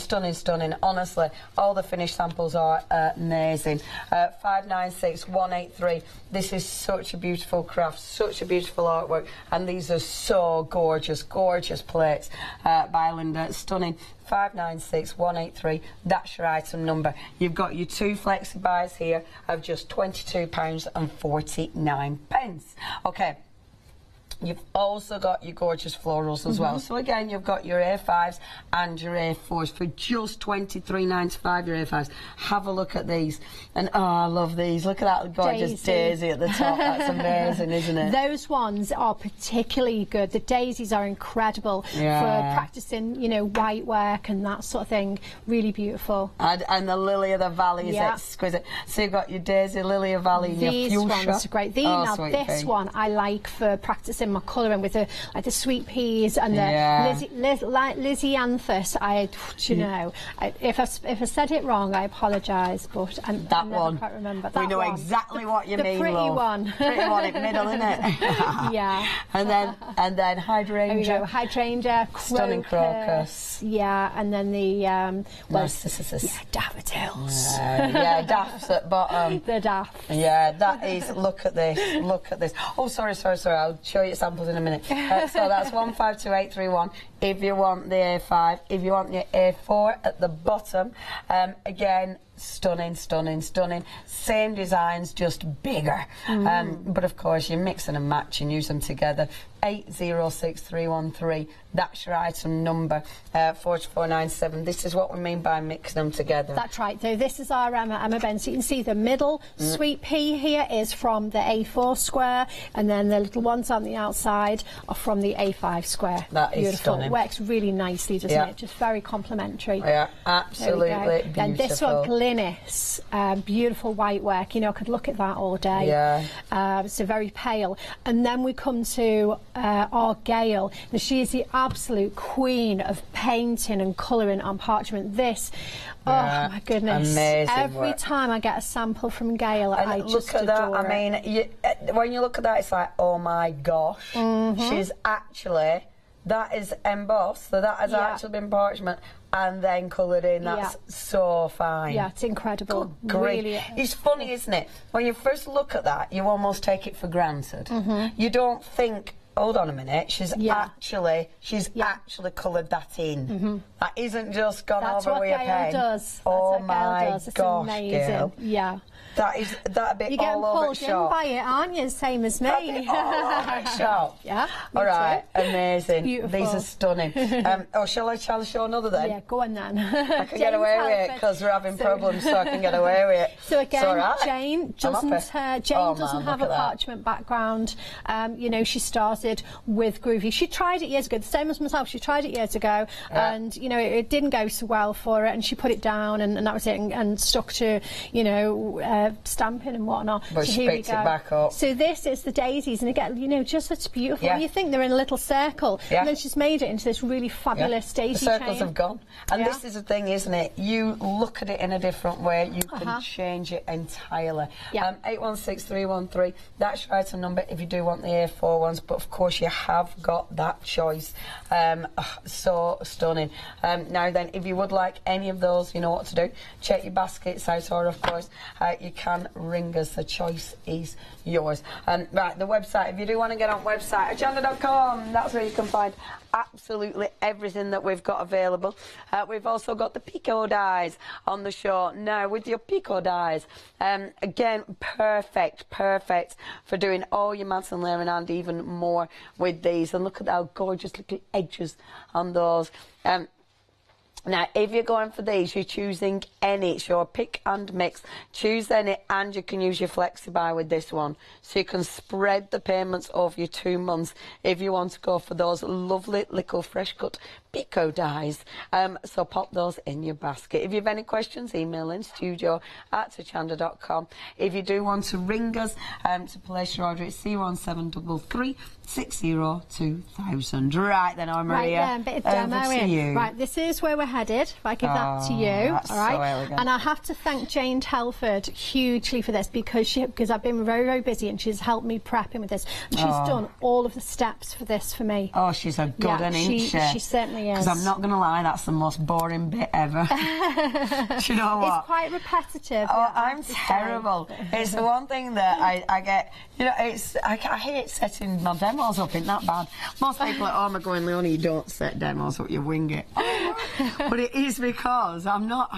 Speaker 2: Honestly, all the finished samples are amazing. 596183. This is such a beautiful craft, such a beautiful artwork, and these are so gorgeous plates by Linda. Stunning. 596183. That's your item number. You've got your 2 Flexi Buys here of just £22.49. Okay. You've also got your gorgeous florals as well. So again, you've got your A5s and your A4s for just $23.95. Your A5s. Have a look at these, and oh, I love these. Look at that gorgeous daisy at the top. That's amazing, isn't it?
Speaker 14: Those ones are particularly good. The daisies are incredible for practicing, you know, white work and that sort of thing. Really beautiful.
Speaker 2: And the lily of the valley is exquisite. So you've got your daisy, lily of valley, and your fuchsia.
Speaker 14: These ones are great. Now this one I like for practicing my colouring with the sweet peas and the Lysianthus. If I said it wrong, I apologise, but I never quite remember.
Speaker 2: We know exactly what you mean,
Speaker 14: pretty
Speaker 2: love.
Speaker 14: one.
Speaker 2: Pretty one in the middle, isn't it?
Speaker 14: Yeah.
Speaker 2: And then hydrangea.
Speaker 14: There we go. Hydrangea,
Speaker 2: stunning crocus.
Speaker 14: Yeah, and then the
Speaker 2: daffodils.
Speaker 14: daffodils.
Speaker 2: Daffs at bottom.
Speaker 14: The daffs.
Speaker 2: Yeah, that is. Look at this. Look at this. Oh, sorry. I'll show you samples in a minute. So that's 152831 if you want the A5. If you want the A4 at the bottom, again, stunning. Same designs, just bigger. But of course, you mix and match and use them together. 806313. That's your item number. 4497. This is what we mean by mixing them together.
Speaker 14: That's right. So this is our Emma Ben. So you can see the middle sweet pea here is from the A4 square, and then the little ones on the outside are from the A5 square.
Speaker 2: That is
Speaker 14: beautiful.
Speaker 2: stunning.
Speaker 14: Works really nicely, doesn't it? Just very complimentary.
Speaker 2: Yeah, absolutely beautiful.
Speaker 14: And this one, Glynis, beautiful white work. You know, I could look at that all day.
Speaker 2: Yeah.
Speaker 14: So very pale. And then we come to our Gail. Now, she is the absolute queen of painting and colouring on parchment. This, oh my goodness!
Speaker 2: Amazing
Speaker 14: Every
Speaker 2: work.
Speaker 14: time I get a sample from Gail, I just
Speaker 2: look at that.
Speaker 14: adore
Speaker 2: I mean, when you look at that, it's like, oh my gosh, she's actually. That is embossed, so that has actually been parchment and then coloured in. That's so fine.
Speaker 14: Yeah, it's incredible.
Speaker 2: Good grief.
Speaker 14: Really
Speaker 2: it's funny, isn't it? When you first look at that, you almost take it for granted. You don't think, hold on a minute, she's actually coloured that in. That isn't just gone over with a pen.
Speaker 14: That's what Gail does.
Speaker 2: Oh my gosh,
Speaker 14: amazing.
Speaker 2: Gail.
Speaker 14: Yeah.
Speaker 2: That bit
Speaker 14: You're getting
Speaker 2: all over
Speaker 14: pulled
Speaker 2: the
Speaker 14: in
Speaker 2: shop.
Speaker 14: by it, aren't you? Same as me.
Speaker 2: All over the shop.
Speaker 14: Yeah.
Speaker 2: All right, amazing.
Speaker 14: Beautiful.
Speaker 2: These are stunning. Shall I show another then?
Speaker 14: Yeah, go on then.
Speaker 2: I can get away with it because we're having problems, so I can get away with it.
Speaker 14: So again,
Speaker 2: right.
Speaker 14: Jane doesn't have a parchment background. You know, she started with Groovy. She tried it years ago, the same as myself. She tried it years ago, and you know, it didn't go so well for her, and she put it down, and that was it, and stuck to, you know, stamping and whatnot.
Speaker 2: But
Speaker 14: so
Speaker 2: she
Speaker 14: here
Speaker 2: picked
Speaker 14: we go.
Speaker 2: it back up.
Speaker 14: So this is the daisies, and again, you know, just it's beautiful. You think they're in a little circle, and then she's made it into this really fabulous daisy
Speaker 2: chain. The circles
Speaker 14: chain.
Speaker 2: have gone, and this is the thing, isn't it? You look at it in a different way. You can change it entirely. 816313. That's your item number if you do want the A4 ones, but of course you have got that choice. So stunning. Now then, if you would like any of those, you know what to do. Check your baskets out, or of course you can ring us. The choice is yours. Right, the website, if you do want to get on website, hochanda.com, that's where you can find absolutely everything that we've got available. We've also got the Pico dies on the show now with your Pico dies. Again, perfect for doing all your mats and layering and even more with these. And look at how gorgeous little edges on those. Now, if you're going for these, you're choosing any. It's your pick and mix. Choose any, and you can use your Flexi Buy with this one. So you can spread the payments over your 2 months if you want to go for those lovely little fresh cut Pico dies. So pop those in your basket. If you have any questions, email in studio@hochanda.com. If you do want to ring us to place your order, it's C1733 602,000. Right then, Maria.
Speaker 14: Right then, bit of demo in. Right, this is where we're headed. If I give that to you, all right.
Speaker 2: So elegant.
Speaker 14: And I have to thank Jane Telford hugely for this because I've been very busy and she's helped me prepping with this. And she's done all of the steps for this for me.
Speaker 2: Oh, she's a good one, isn't she?
Speaker 14: She certainly is.
Speaker 2: Because I'm not going to lie, that's the most boring bit ever. Do you know what?
Speaker 14: It's quite repetitive.
Speaker 2: Oh, I'm terrible. It's the one thing that I get, you know, I hate setting my demos up, isn't that bad? Most people at home are going, Leonie, you don't set demos up, you wing it. But it is because I'm not.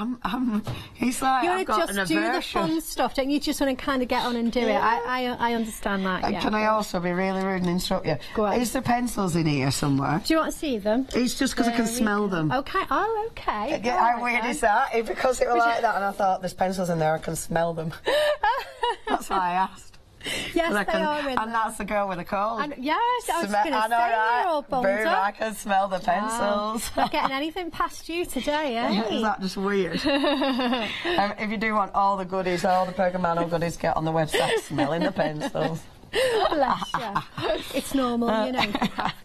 Speaker 2: It's like
Speaker 14: you
Speaker 2: I've got
Speaker 14: want to just do the fun stuff, don't you? Just want to kind of get on and do it. I understand that.
Speaker 2: And can I also be really rude and interrupt you?
Speaker 14: Go on.
Speaker 2: Is there pencils in here somewhere?
Speaker 14: Do you want to see them?
Speaker 2: It's just because I can smell them.
Speaker 14: Okay. Oh, okay.
Speaker 2: How weird is that? Because it was like that, and I thought there's pencils in there. I can smell them. That's why I asked.
Speaker 14: Yes, they are in
Speaker 2: and that's the girl with the cold.
Speaker 14: Yes, I was going to say, you're all bummed
Speaker 2: Boom,
Speaker 14: up.
Speaker 2: I can smell the pencils.
Speaker 14: Not getting anything past you today, eh?
Speaker 2: Is that just weird? If you do want all the goodies, all the Pokemon goodies, get on the website smelling the pencils.
Speaker 14: Bless you. It's normal, you know.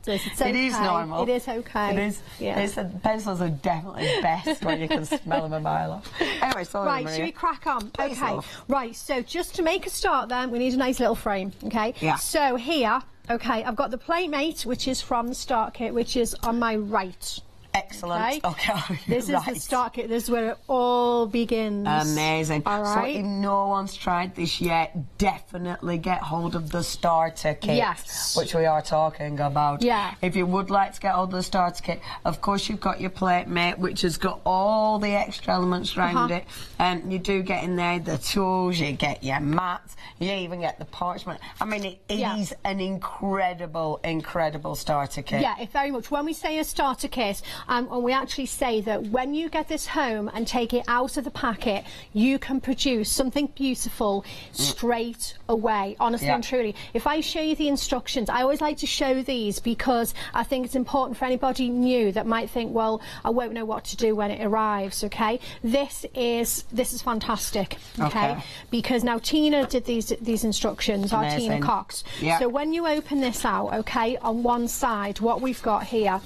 Speaker 14: It's okay.
Speaker 2: It is normal.
Speaker 14: It is okay.
Speaker 2: It is. Yeah. Pencils are definitely best when you can smell them a mile off. Anyway, sorry,
Speaker 14: right,
Speaker 2: Maria.
Speaker 14: should we crack on?
Speaker 2: Please,
Speaker 14: okay.
Speaker 2: love.
Speaker 14: Right, so just to make a start then, we need a nice little frame, okay?
Speaker 2: Yeah.
Speaker 14: So here, okay, I've got the Playmate, which is from the start kit, which is on my right.
Speaker 2: Excellent. Okay.
Speaker 14: This is the start kit. This is where it all begins.
Speaker 2: Amazing.
Speaker 14: All right.
Speaker 2: So if no one's tried this yet, definitely get hold of the starter kit.
Speaker 14: Yes.
Speaker 2: Which we are talking about.
Speaker 14: Yeah.
Speaker 2: If you would like to get hold of the starter kit, of course you've got your Playmate, which has got all the extra elements around it. And you do get in there the tools, you get your mats, you even get the parchment. I mean, it is an incredible, incredible starter kit.
Speaker 14: Yeah, very much. When we say a starter kit, and we actually say that when you get this home and take it out of the packet, you can produce something beautiful straight away, honestly and truly. If I show you the instructions, I always like to show these because I think it's important for anybody new that might think, well, I won't know what to do when it arrives, okay? This is fantastic, okay? Because now Tina did these instructions, our Tina Cox.
Speaker 2: Yeah.
Speaker 14: So when you open this out, okay, on one side, what we've got here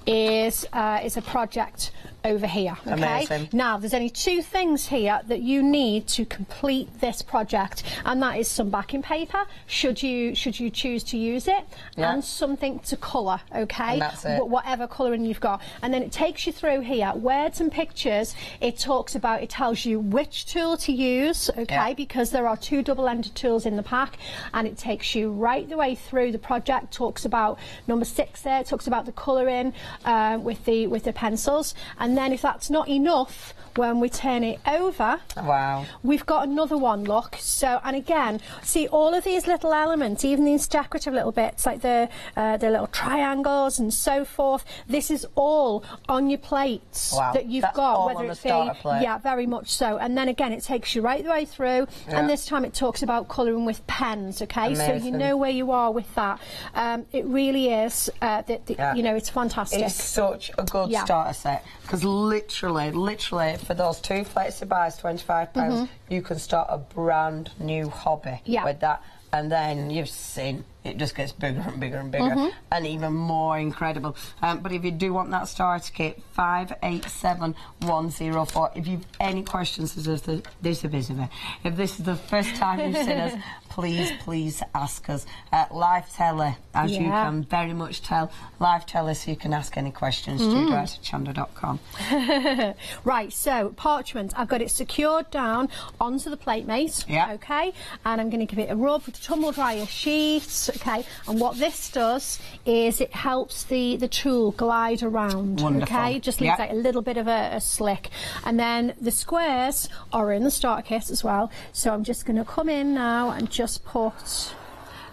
Speaker 14: is a project over here, okay?
Speaker 2: Amazing.
Speaker 14: Now, there's only two things here that you need to complete this project, and that is some backing paper, should you choose to use it, and something to colour, okay?
Speaker 2: And that's it.
Speaker 14: Whatever colouring you've got. And then it takes you through here, words and pictures. It tells you which tool to use, okay? Because there are two double-ended tools in the pack, and it takes you right the way through the project. Talks about number 6 there, it talks about the colouring with the pencils. And then if that's not enough, when we turn it over, we've got another one, look. So, and again, see all of these little elements, even these decorative little bits, like the little triangles and so forth, this is all on your plates that you've got.
Speaker 2: All
Speaker 14: whether
Speaker 2: on
Speaker 14: it
Speaker 2: the starter
Speaker 14: be,
Speaker 2: plate.
Speaker 14: yeah, very much so. And then again, it takes you right the way through, and this time it talks about colouring with pens, okay?
Speaker 2: Amazing.
Speaker 14: So you know where you are with that. It really is, you know, it's fantastic.
Speaker 2: It's such a good starter set, because literally, for those two Flexi buys, £25, you can start a brand new hobby with that. And then you've seen it just gets bigger and bigger and bigger, and even more incredible. But if you do want that starter kit, 587104. If you've any questions, if this is the first time you've seen us, please ask us. Live teller, as you can very much tell. Live teller, so you can ask any questions. studio@hochanda.com.
Speaker 14: Right, so parchment, I've got it secured down onto the Playmate, okay, and I'm going to give it a rub with the tumble dryer sheets, okay, and what this does is it helps the tool glide around.
Speaker 2: Wonderful.
Speaker 14: Okay, just leaves like a little bit of a slick, and then the squares are in the starter kit as well, so I'm just going to come in now and just put.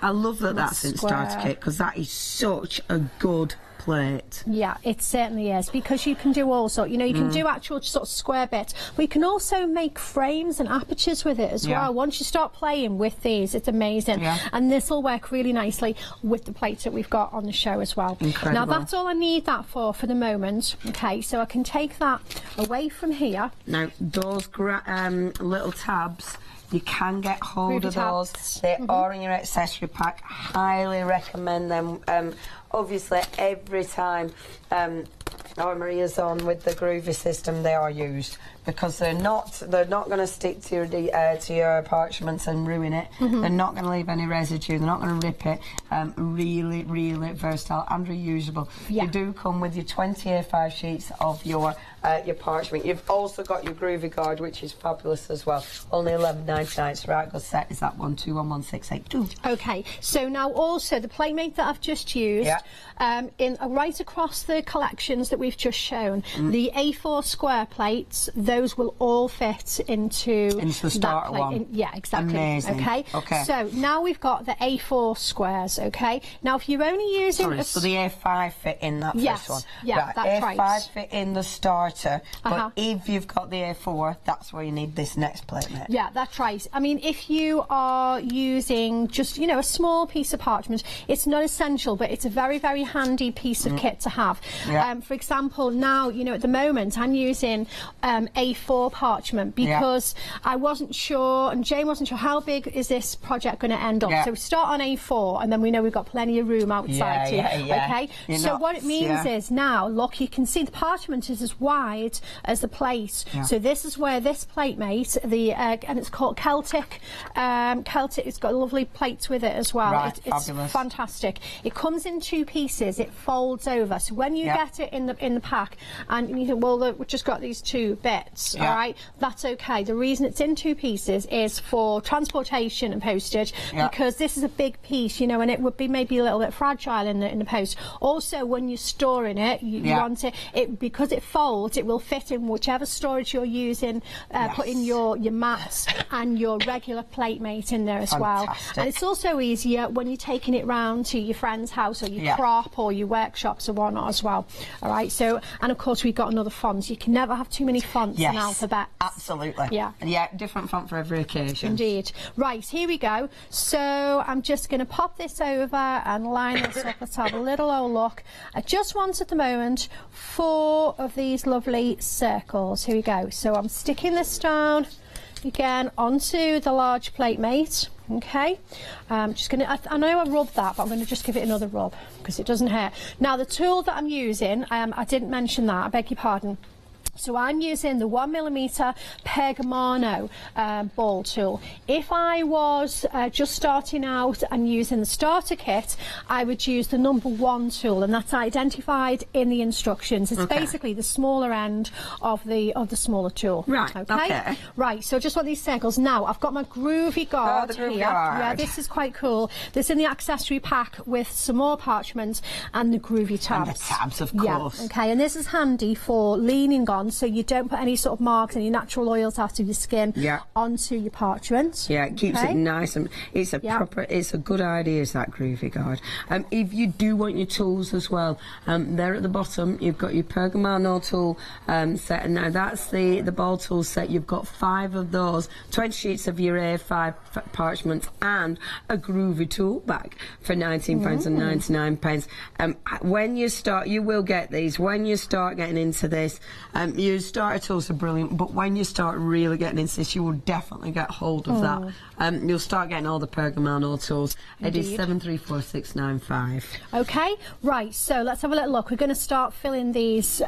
Speaker 2: I love that that's in starter kit, because that is such a good plate.
Speaker 14: Yeah, it certainly is, because you can do all sorts, you know, you can do actual sort of square bits. We can also make frames and apertures with it as well. Once you start playing with these, it's amazing. And this will work really nicely with the plates that we've got on the show as well.
Speaker 2: Incredible.
Speaker 14: Now, that's all I need that for the moment. Okay, so I can take that away from here.
Speaker 2: Now, those little tabs, you can get hold of those. They are in your accessory pack. Highly recommend them. Obviously, every time Maria's on with the Groovy system, they are used, because they're not going to stick to your parchments and ruin it. They're not going to leave any residue. They're not going to rip it. Really, really versatile and reusable. You do come with your 20 A5 sheets of your parchment. You've also got your groovy guard, which is fabulous as well. Only £11.99. So right, good set is that 1211,682.
Speaker 14: Okay, so now also the platemate that I've just used, right across the collections that we've just shown, the A4 square plates, those will all fit into
Speaker 2: the starter one.
Speaker 14: Yeah, exactly.
Speaker 2: Amazing.
Speaker 14: Okay. So now we've got the A4 squares. Okay. Now if you're only using
Speaker 2: so the A5 fit in that first one.
Speaker 14: Yeah,
Speaker 2: right,
Speaker 14: that's
Speaker 2: A5
Speaker 14: right.
Speaker 2: fit in the starter, but if you've got the A4, that's where you need this next platemate.
Speaker 14: Yeah, that's right. I mean, if you are using just, a small piece of parchment, it's not essential, but it's a very, very handy piece of kit to have. For example, now, at the moment, I'm using A4 parchment because I wasn't sure, and Jane wasn't sure, how big is this project going to end up? So we start on A4, and then we know we've got plenty of room outside too. Okay? So what it means is now, look, you can see the parchment is as wide as the plate. So this is where this platemate, and it's called Celtic. It's got lovely plates with it as well. It's fantastic. It comes in two pieces. It folds over. So when you get it in the pack, and you think, well, we've just got these two bits. All right, that's okay. The reason it's in two pieces is for transportation and postage, because this is a big piece, and it would be maybe a little bit fragile in the post. Also, when you're storing it, you want it because it folds. It will fit in whichever storage you're using. Put in your mats and your regular platemate in there as well. And it's also easier when you're taking it round to your friend's house or your crop or your workshops or whatnot as well. All right. So, and of course we've got another font. You can never have too many fonts and alphabets.
Speaker 2: Absolutely. Yeah, different font for every occasion.
Speaker 14: Indeed. Right, here we go. So I'm just going to pop this over and line this up. Let's have a little old look. I just want at the moment 4 of these lovely circles. Here we go. So I'm sticking this down again onto the large platemate. Okay, just going to, I know I rubbed that, but I'm going to just give it another rub because it doesn't hurt. Now the tool that I'm using, I didn't mention that, I beg your pardon. So I'm using the 1mm Pergamano ball tool. If I was just starting out and using the starter kit, I would use the number 1 tool, and that's identified in the instructions. It's basically the smaller end of the smaller tool.
Speaker 2: Right. Okay.
Speaker 14: Right. So just want these circles. Now I've got my groovy guard here. Yeah, this is quite cool. This in the accessory pack with some more parchment and the groovy tabs.
Speaker 2: And the tabs, of course.
Speaker 14: Okay. And this is handy for leaning on, so you don't put any sort of marks, any natural oils out of your skin onto your parchment.
Speaker 2: Yeah, it keeps it nice, and it's a it's a good idea, is that groovy guard. If you do want your tools as well, there at the bottom you've got your Pergamano tool set, and now that's the ball tool set. You've got 5 of those, 20 sheets of your A5 parchment and a groovy tool bag for £19.99. When you start, you will get these. When you start getting into this, your starter tools are brilliant, but when you start really getting into this, you will definitely get hold of that. You'll start getting all the Pergamano tools.
Speaker 14: Indeed.
Speaker 2: It is 734695.
Speaker 14: Okay, right, so let's have a little look. We're going to start filling these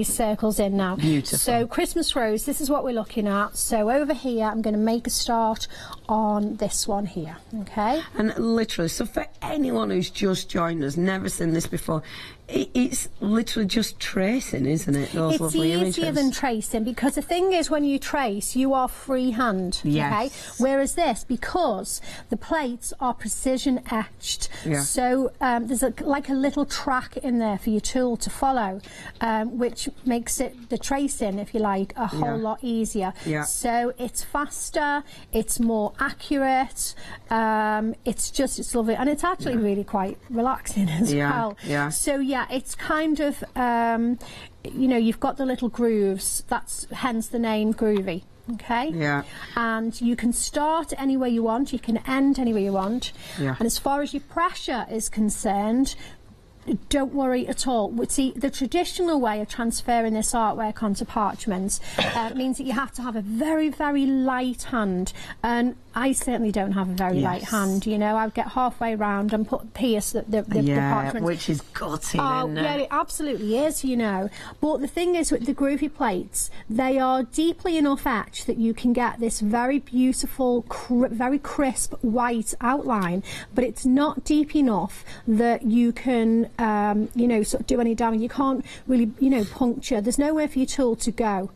Speaker 14: circles in now.
Speaker 2: Beautiful.
Speaker 14: So Christmas rose, this is what we're looking at. So over here, I'm going to make a start on this one here, okay?
Speaker 2: And literally, so for anyone who's just joined us, never seen this before, it's literally just tracing, isn't it? Those
Speaker 14: it's
Speaker 2: lovely
Speaker 14: easier
Speaker 2: images.
Speaker 14: than tracing, because the thing is, when you trace, you are freehand. Okay. Whereas this, because the plates are precision etched, so there's like a little track in there for your tool to follow, which makes it the tracing, if you like, a whole lot easier. So it's faster, it's more accurate. It's lovely, and it's actually really quite relaxing as well. So it's kind of, you've got the little grooves, that's hence the name Groovy. Okay? And you can start anywhere you want, you can end anywhere you want. And as far as your pressure is concerned, don't worry at all. See, the traditional way of transferring this artwork onto parchment means that you have to have a very, very light hand, and I certainly don't have a very light hand. You know, I'd get halfway round and pierce the parchment.
Speaker 2: Which is gutting,
Speaker 14: isn't it? Yeah, it absolutely is, you know. But the thing is, with the groovy plates, they are deeply enough etched that you can get this very beautiful, very crisp white outline, but it's not deep enough that you can, you know, sort of do any damage. You can't really, you know, puncture. There's nowhere for your tool to go.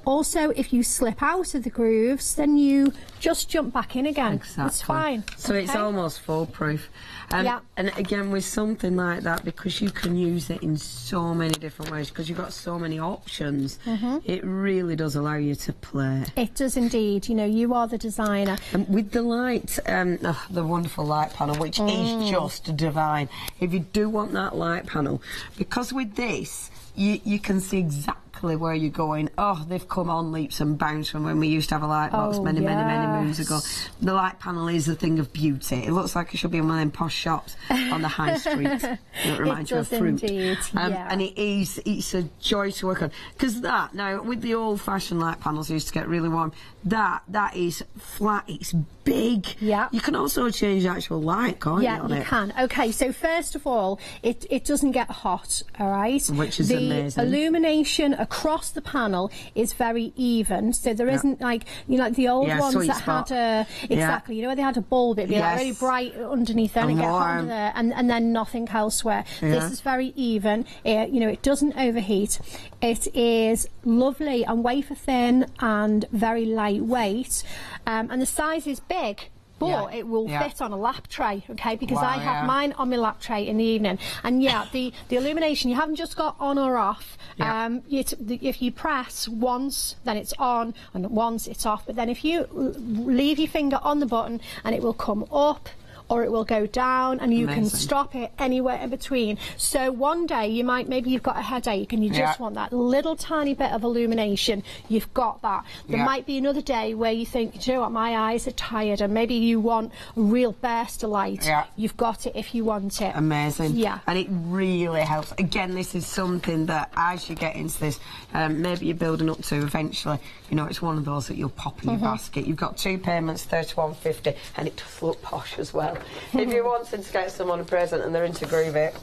Speaker 14: Also, if you slip out of the grooves, then you just jump back in again.
Speaker 2: Exactly.
Speaker 14: It's fine.
Speaker 2: So it's almost foolproof. And again, with something like that, because you can use it in so many different ways, because you've got so many options, it really does allow you to play.
Speaker 14: It does indeed. You know, you are the designer.
Speaker 2: And with the light, the wonderful light panel, which is just divine. If you do want that light panel, because with this, you can see exactly where you're going. Oh, they've come on leaps and bounds from when we used to have a light box many moons ago. The light panel is a thing of beauty. It looks like it should be in one of them posh shops on the high street. It reminds you of fruit.
Speaker 14: Indeed,
Speaker 2: and it's a joy to work on. Because now, with the old-fashioned light panels, they used to get really warm. That is flat, it's big. You can also change the actual light, can't you, on
Speaker 14: you can. Okay, so first of all, it doesn't get hot, all right?
Speaker 2: Which is amazing.
Speaker 14: The illumination across the panel is very even, so there isn't like, you know, like the old ones that had a you know, where they had a bulb, it'd be like really bright underneath there, and it get hot under there, and then nothing elsewhere. This is very even. You know, it doesn't overheat. It is lovely and wafer thin and very lightweight, and the size is big. But it will fit on a lap tray, okay? Because I have mine on my lap tray in the evening. And the illumination, you haven't just got on or off. If you press once, then it's on, and once it's off. But then if you leave your finger on the button, and it will come up, or it will go down, and you can stop it anywhere in between. So one day maybe you've got a headache and you just want that little tiny bit of illumination. You've got that. There might be another day where you think, do you know what, my eyes are tired, and maybe you want a real burst of light. You've got it if you want it.
Speaker 2: Amazing. And it really helps. Again, this is something that as you get into this, maybe you're building up to eventually, you know, it's one of those that you'll pop in your basket. You've got 2 payments, £31.50, and it does look posh as well. If you're wanting to get someone a present and they're into groovy,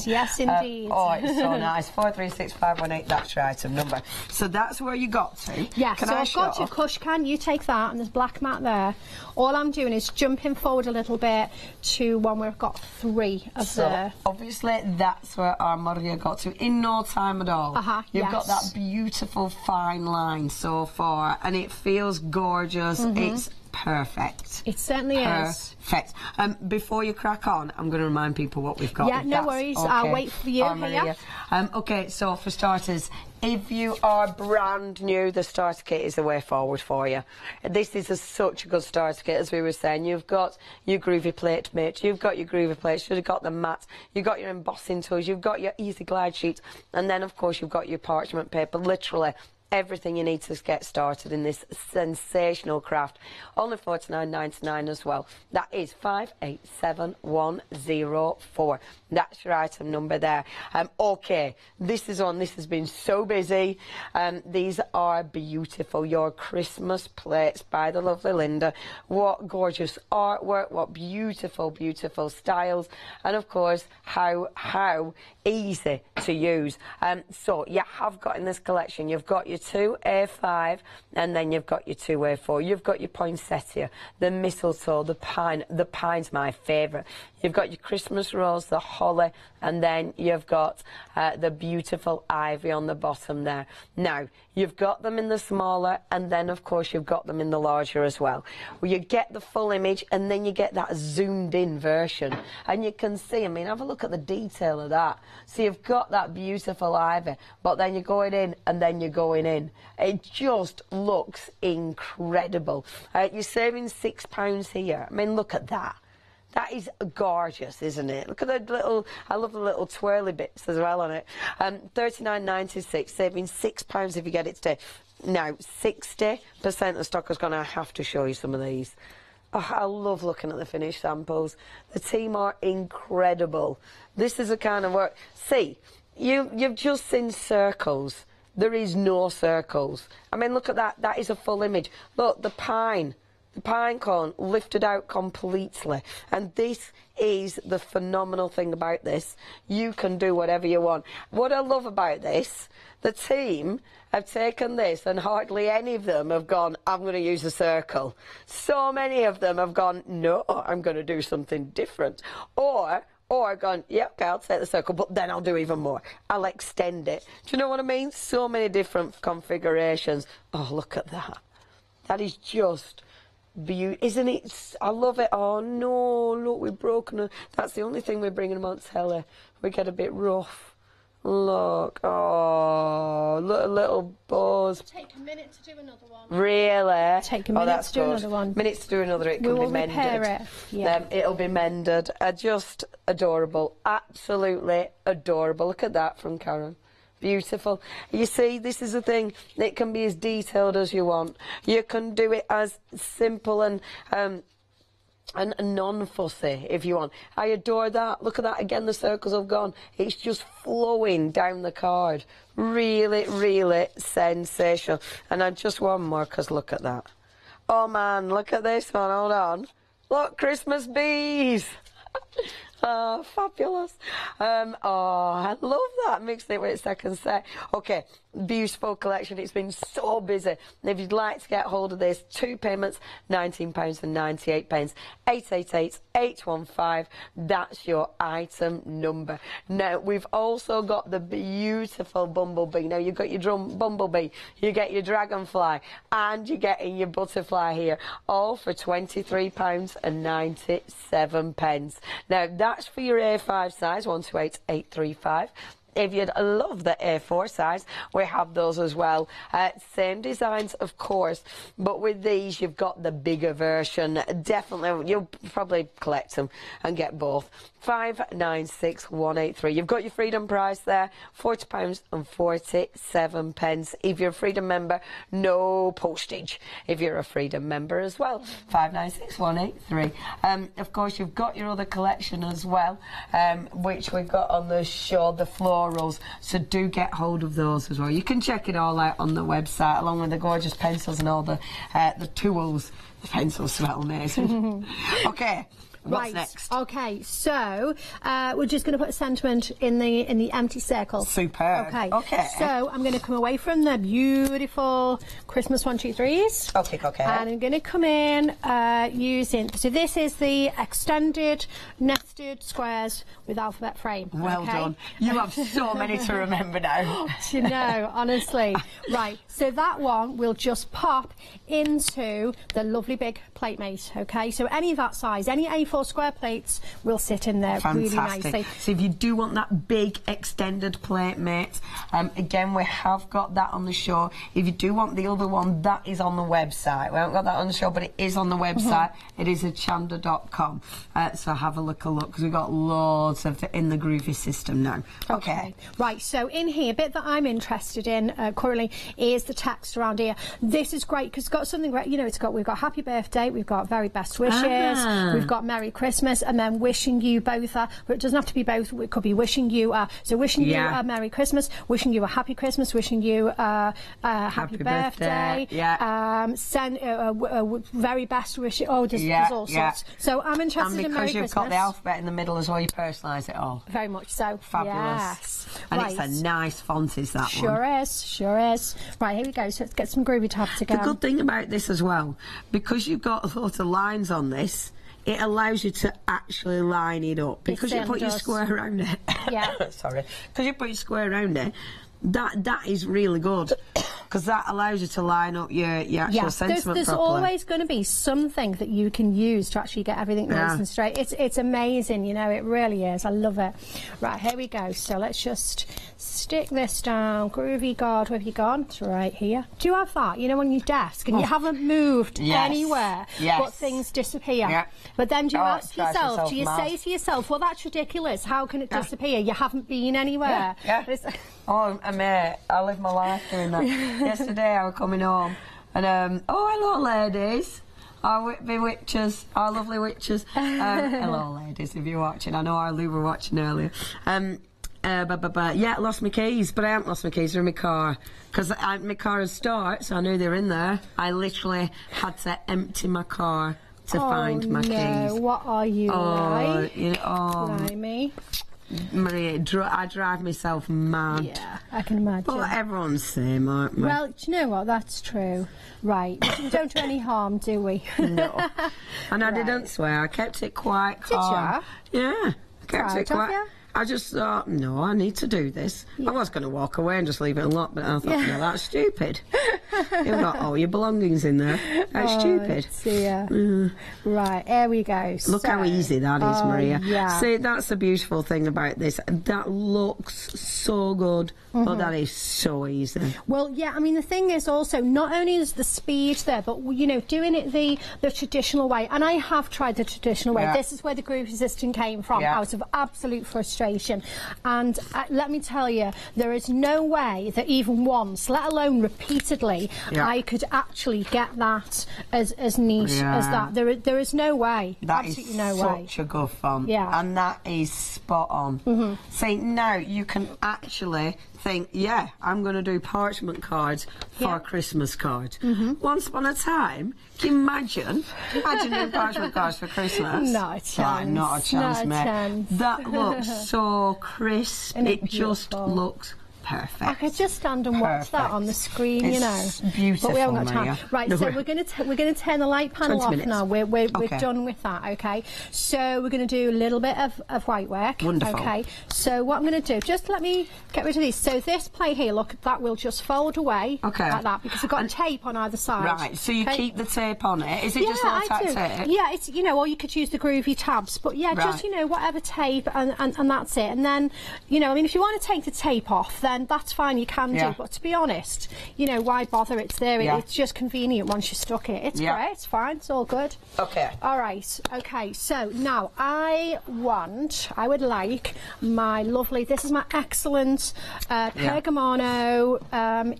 Speaker 14: yes, indeed.
Speaker 2: It's so nice. 436518, that's your item number. So that's where you got to.
Speaker 14: Yeah, so I've got your cush can, you take that, and there's black mat there. All I'm doing is jumping forward a little bit to one where I've got 3 of the...
Speaker 2: Obviously, that's where our Maria got to in no time at all. You've got that beautiful fine line so far, and it feels gorgeous. It's perfect.
Speaker 14: It certainly is.
Speaker 2: Perfect. Before you crack on, I'm going to remind people what we've got.
Speaker 14: Yeah, no worries. Okay. I'll wait for you here.
Speaker 2: Okay, so for starters, if you are brand new, the starter kit is the way forward for you. This is such a good starter kit, as we were saying. You've got your groovy plate mate, you've got your groovy plates, you've got the mat, you've got your embossing tools, you've got your easy glide sheets, and then, of course, you've got your parchment paper, literally everything you need to get started in this sensational craft. Only $49.99 as well. That is 587104. That's your item number there. Okay, this has been so busy. These are beautiful. Your Christmas plates by the lovely Linda. What gorgeous artwork, what beautiful, beautiful styles, and of course, how easy to use. So you have got in this collection, you've got your 2 A5, and then you've got your 2 A4. You've got your poinsettia, the mistletoe, the pine. The pine's my favourite. You've got your Christmas rose, the holly, and then you've got the beautiful ivy on the bottom there. Now, you've got them in the smaller, and then, of course, you've got them in the larger as well. Well, you get the full image, and then you get that zoomed-in version. And you can see, I mean, have a look at the detail of that. So you've got that beautiful ivy, but then you're going in, and then you're going in. It just looks incredible. You're saving £6 here. I mean, look at that. That is gorgeous, isn't it? Look at the little, I love the little twirly bits as well on it. $39.96, saving £6 if you get it today. Now, 60% of stock is going to have to show you some of these. Oh, I love looking at the finished samples. The team are incredible. This is the kind of work. See, you've just seen circles. There is no circles. I mean, look at that. That is a full image. Look, the pine cone lifted out completely. And this is the phenomenal thing about this. You can do whatever you want. What I love about this, the team have taken this and hardly any of them have gone, I'm going to use a circle. So many of them have gone, no, I'm going to do something different. Or gone, yeah, okay, I'll take the circle, but then I'll do even more. I'll extend it. Do you know what I mean? So many different configurations. Oh, look at that. That is just beautiful, isn't it? I love it. Oh, no, look, we've broken it. That's the only thing we're bringing them on telly. We get a bit rough. Look, oh, little bows.
Speaker 14: Take a minute to do another one.
Speaker 2: Really?
Speaker 14: Take a minute to do another one.
Speaker 2: Minutes to do another, it can be mended.
Speaker 14: Repair it. Yeah.
Speaker 2: It'll be mended. Just adorable. Absolutely adorable. Look at that from Karen. Beautiful. You see, this is the thing. It can be as detailed as you want. You can do it as simple and non-fussy if you want. I adore that. Look at that again, the circles have gone. It's just flowing down the card. Really, really sensational. And I just one more, because look at that. Oh man, look at this one, hold on. Look, Christmas bees. Oh, fabulous. Oh, I love that. Mixed it with second set. Okay, beautiful collection. It's been so busy. And if you'd like to get hold of this, 2 payments, £19.98. 888-815. That's your item number. Now, we've also got the beautiful bumblebee. Now, you've got your bumblebee, you get your dragonfly, and you're getting your butterfly here, all for £23.97. Now, that's for your A5 size, 128835. If you'd love the A4 size, we have those as well. Same designs, of course, but with these, you've got the bigger version. Definitely, you'll probably collect them and get both. 596,183. You've got your Freedom price there, £40.47. If you're a Freedom member, no postage. If you're a Freedom member as well, 596,183. Of course, you've got your other collection as well, which we've got on the show, the florals. So do get hold of those as well. You can check it all out on the website, along with the gorgeous pencils and all the tools. The pencils smell amazing. Okay. What's next?
Speaker 14: Okay, so we're just going to put a sentiment in the empty circle.
Speaker 2: Superb.
Speaker 14: Okay. So I'm going to come away from the beautiful Christmas 1, 2, 3s.
Speaker 2: Okay.
Speaker 14: And I'm going to come in using. So this is the extended nested squares with alphabet frame.
Speaker 2: Well done. You have so many to remember now.
Speaker 14: You know, honestly. Right. So that one will just pop into the lovely big plate mate. Okay. So any of that size, any A4 square plates will sit in there really nicely.
Speaker 2: So if you do want that big extended plate mate, again, we have got that on the show. If you do want the other one, that is on the website. We haven't got that on the show, but it is on the website. It is at hochanda.com. So have a look, because we've got loads of in the Groovy system now. Okay.
Speaker 14: Right, so in here, a bit that I'm interested in currently is the text around here. This is great because it's got something, you know, we've got happy birthday, we've got very best wishes, we've got Merry Christmas, and then wishing you both but it doesn't have to be both, it could be wishing you so wishing you a Merry Christmas, wishing you a happy Christmas, wishing you a happy birthday, send very best wishes. There's all sorts. So I'm interested in Merry Christmas.
Speaker 2: And because you've got the alphabet in the middle as well, you personalise it all.
Speaker 14: Very much so.
Speaker 2: Fabulous.
Speaker 14: Yes.
Speaker 2: And it's a nice font, is that one?
Speaker 14: Sure is. Right, here we go. So let's get some groovy tabs to go.
Speaker 2: The good thing about this as well, because you've got a lot of lines on this, it allows you to actually line it up. Because you put your square around it.
Speaker 14: Yeah.
Speaker 2: Sorry. Because you put your square around it, that is really good. Because that allows you to line up your actual sentiment
Speaker 14: there's
Speaker 2: properly.
Speaker 14: Always going to be something that you can use to actually get everything nice and straight. It's amazing, you know, it really is. I love it. Right, here we go. So let's just stick this down. Groovy God, where have you gone? It's right here. Do you have that, you know, on your desk and you haven't moved anywhere, but things disappear? But then do you ask yourself, do you say to yourself, well, that's ridiculous. How can it disappear? You haven't been anywhere.
Speaker 2: Oh, mate, I live my life doing that. Yesterday I was coming home and, oh, hello, ladies. our Whitby witches, our lovely witches. Hello, ladies, if you're watching. I know our Lou were watching earlier. Yeah, I lost my keys, but I haven't lost my keys. They're in my car. Because my car has started, so I knew they were in there. I literally had to empty my car to find my keys.
Speaker 14: What are you like?
Speaker 2: Blimey. Maria, I drive myself mad.
Speaker 14: Yeah, I can imagine.
Speaker 2: But everyone's the same, aren't we?
Speaker 14: Well, do you know what? That's true. Right. We don't do any harm, do we?
Speaker 2: No. And I didn't swear. I kept it quite calm.
Speaker 14: Did you?
Speaker 2: Yeah. I kept it quite... I just thought, no, I need to do this. Yeah. I was going to walk away and just leave it unlocked, but I thought, no, that's stupid. You've got all your belongings in there. That's stupid.
Speaker 14: Dear. Right, here we go.
Speaker 2: Look how easy that is, Maria.
Speaker 14: Yeah.
Speaker 2: See, that's the beautiful thing about this. That looks so good, but that is so easy.
Speaker 14: Well, yeah, I mean, the thing is also, not only is the speed there, but, you know, doing it the traditional way, and I have tried the traditional way. This is where the groove resistant came from, out of absolute frustration. And let me tell you, there is no way that even once, let alone repeatedly, I could actually get that as niche as that. There is no way. Absolutely no way.
Speaker 2: Such a good font. Yeah. And that is spot on. See, now you can actually think, I'm going to do parchment cards for Christmas cards. Once upon a time, can you imagine doing parchment cards for Christmas?
Speaker 14: Not a chance.
Speaker 2: Not a chance, mate. That looks so crisp. It just looks perfect.
Speaker 14: I could just stand and watch that on the screen,
Speaker 2: it's
Speaker 14: you know.
Speaker 2: Beautiful,
Speaker 14: but we haven't got time.
Speaker 2: Maria.
Speaker 14: Right, so we're going to turn the light panel off now. We're done with that, okay? So we're going to do a little bit of white work.
Speaker 2: Wonderful.
Speaker 14: Okay, so what I'm going to do, just let me get rid of these. So this plate here, look, that will just fold away like that because we've got tape on either side.
Speaker 2: Right, so you keep the tape on it. Is it just like tape?
Speaker 14: Yeah, it's, you know, or you could use the groovy tabs, but just, you know, whatever tape and that's it. And then, you know, I mean, if you want to take the tape off, then that's fine, you can do, but to be honest, you know, why bother? It's there. It's just convenient once you stuck it. It's great. It's fine. It's all good.
Speaker 2: Okay.
Speaker 14: All right. Okay. So now I would like my lovely. This is my excellent Pergamano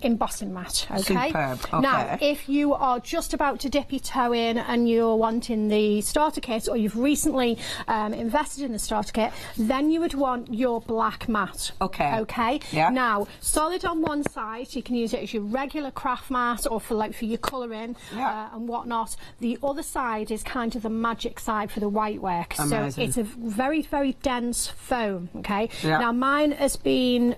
Speaker 14: embossing mat. Okay.
Speaker 2: Superb. Okay.
Speaker 14: Now, if you are just about to dip your toe in and you're wanting the starter kit, or you've recently invested in the starter kit, then you would want your black mat.
Speaker 2: Okay.
Speaker 14: Okay.
Speaker 2: Yeah.
Speaker 14: Now, solid on one side, you can use it as your regular craft mat or for your colouring and whatnot. The other side is kind of the magic side for the white work.
Speaker 2: Amazing.
Speaker 14: So it's a very, very dense foam. Okay.
Speaker 2: Yeah.
Speaker 14: Now mine has been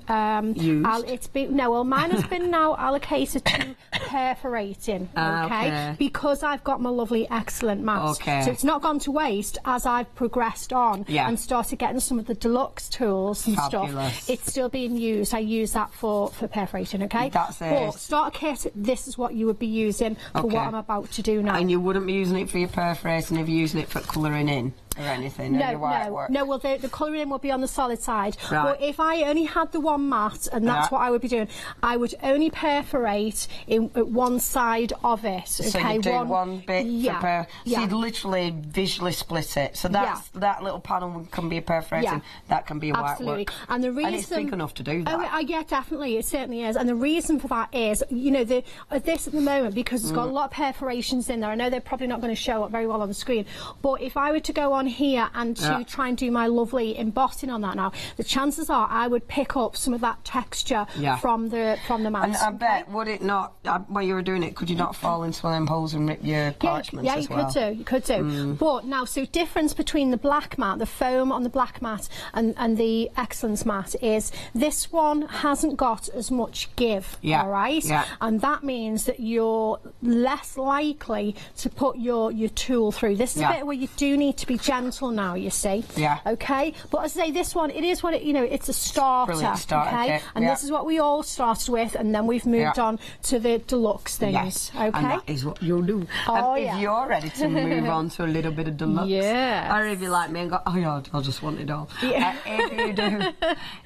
Speaker 2: used.
Speaker 14: Mine has been now allocated to perforating. Okay. Because I've got my lovely excellent mat.
Speaker 2: Okay.
Speaker 14: So it's not gone to waste as I've progressed on and started getting some of the deluxe tools and stuff. It's still being used. I use that for perforating, okay?
Speaker 2: That's it.
Speaker 14: But starter kit, this is what you would be using for what I'm about to do now.
Speaker 2: And you wouldn't be using it for your perforating if you're using it for colouring in or anything?
Speaker 14: No, well, the colouring will be on the solid side.
Speaker 2: Right.
Speaker 14: But if I only had the one mat, and that's what I would be doing, I would only perforate in one side of it. Okay?
Speaker 2: So you do one bit for per. So you'd literally visually split it. So that's that little panel can be a perforating, that can be a white work.
Speaker 14: And the reason,
Speaker 2: and it's big enough to do that.
Speaker 14: Oh, yeah, definitely, it certainly is. And the reason for that is, you know, this at the moment, because it's got a lot of perforations in there. I know they're probably not going to show up very well on the screen, but if I were to go on here and to try and do my lovely embossing on that now, the chances are I would pick up some of that texture from the mat.
Speaker 2: And I bet, would it not, while you were doing it, could you not fall into one of them holes and rip your parchments as well?
Speaker 14: Yeah, you could do. But now, so difference between the black mat, the foam on the black mat and the excellence mat is this one hasn't got as much give, all right? And that means that you're less likely to put your tool through. This is a bit where you do need to be gentle now, you see. Okay? But as I say, this one, it is what it, you know, it's a starter.
Speaker 2: Brilliant starter kit.
Speaker 14: And this is what we all started with, and then we've moved on to the deluxe things.
Speaker 2: Yes.
Speaker 14: Okay?
Speaker 2: And that is what you'll do. If you're ready to move on to a little bit of deluxe, or if you like me and go, oh yeah, I'll just want it all. If you do,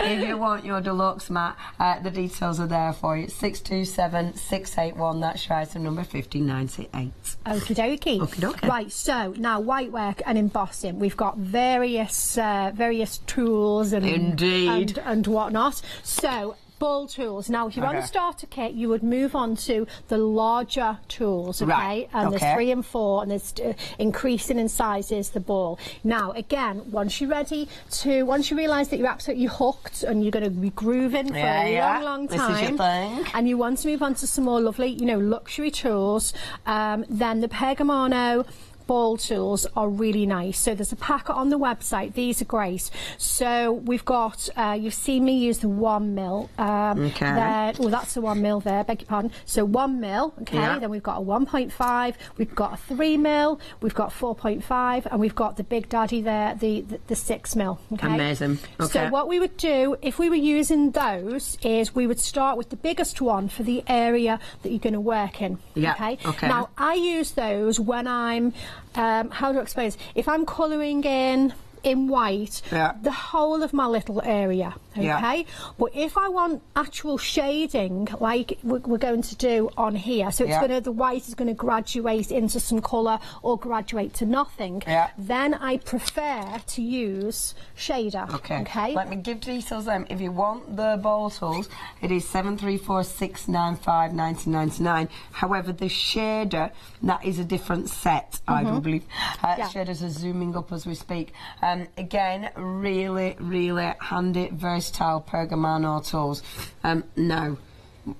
Speaker 2: if you want your deluxe mat, the details are there for you. 627-681, that's right, so number 5098.
Speaker 14: Okie dokie.
Speaker 2: Okie dokie.
Speaker 14: Right, so now white work and embossing. We've got various tools and whatnot. So Ball tools. Now, if you're on a starter kit, you would move on to the larger tools, okay?
Speaker 2: Right.
Speaker 14: And there's 3 and 4, and there's increasing in sizes the ball. Now, again, once you realise that you're absolutely hooked and you're going to be grooving for a long, long time,
Speaker 2: this is your thing,
Speaker 14: and you want to move on to some more lovely, you know, luxury tools, then the Pergamano ball tools are really nice. So there's a packet on the website. These are great. So we've got, you've seen me use the 1 mil. There, oh, that's the 1 mil there, beg your pardon. So 1 mil, okay, then we've got a 1.5, we've got a 3 mil, we've got 4.5, and we've got the big daddy there, the 6 mil, okay?
Speaker 2: Amazing. Okay.
Speaker 14: So what we would do, if we were using those, is we would start with the biggest one for the area that you're going to work in, okay? Now, I use those when I'm how do I explain this? If I'm colouring in white, the whole of my little area, okay? But if I want actual shading, like we're going to do on here, so it's the white is going to graduate into some colour or graduate to nothing, then I prefer to use shader, okay?
Speaker 2: Let me give details then. If you want the ball tools, it is 734-695-1999. However, the shader, that is a different set, I do believe. Shaders are zooming up as we speak. Again, really, really handy, versatile Pergamano tools. Now,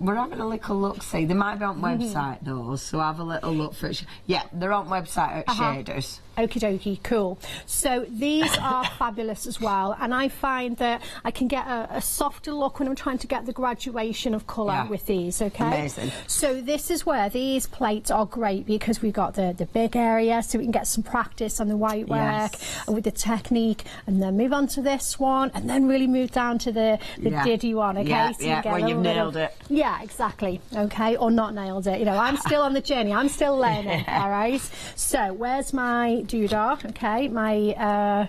Speaker 2: we're having a little look, see. They might be on website, those, so have a little look for it. Yeah, they're on website at Shaders.
Speaker 14: Okie dokie, cool. So these are fabulous as well, and I find that I can get a softer look when I'm trying to get the graduation of colour with these, okay?
Speaker 2: Amazing.
Speaker 14: So this is where these plates are great, because we've got the big area, so we can get some practice on the white work and with the technique, and then move on to this one, and then really move down to the diddy one, okay? So you get
Speaker 2: when you've nailed it.
Speaker 14: Yeah, exactly, okay? Or not nailed it, you know, I'm still on the journey, I'm still learning, all right? So where's my doodah, okay, my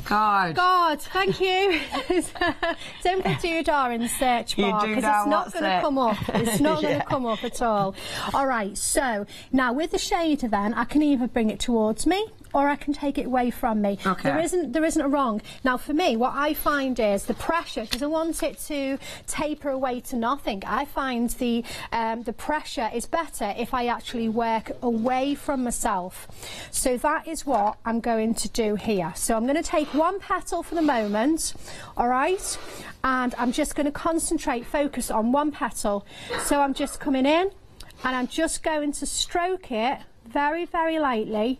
Speaker 14: God, thank you. Don't put doodah in the search bar, because it's not going to come up. It's not going to come up at all. All right, so now with the shader then, I can either bring it towards me or I can take it away from me. There isn't a wrong. Now for me, what I find is the pressure, because I want it to taper away to nothing. I find the pressure is better if I actually work away from myself. So that is what I'm going to do here. So I'm going to take one petal for the moment, all right? And I'm just going to concentrate, focus on one petal. So I'm just coming in and I'm just going to stroke it very, very lightly.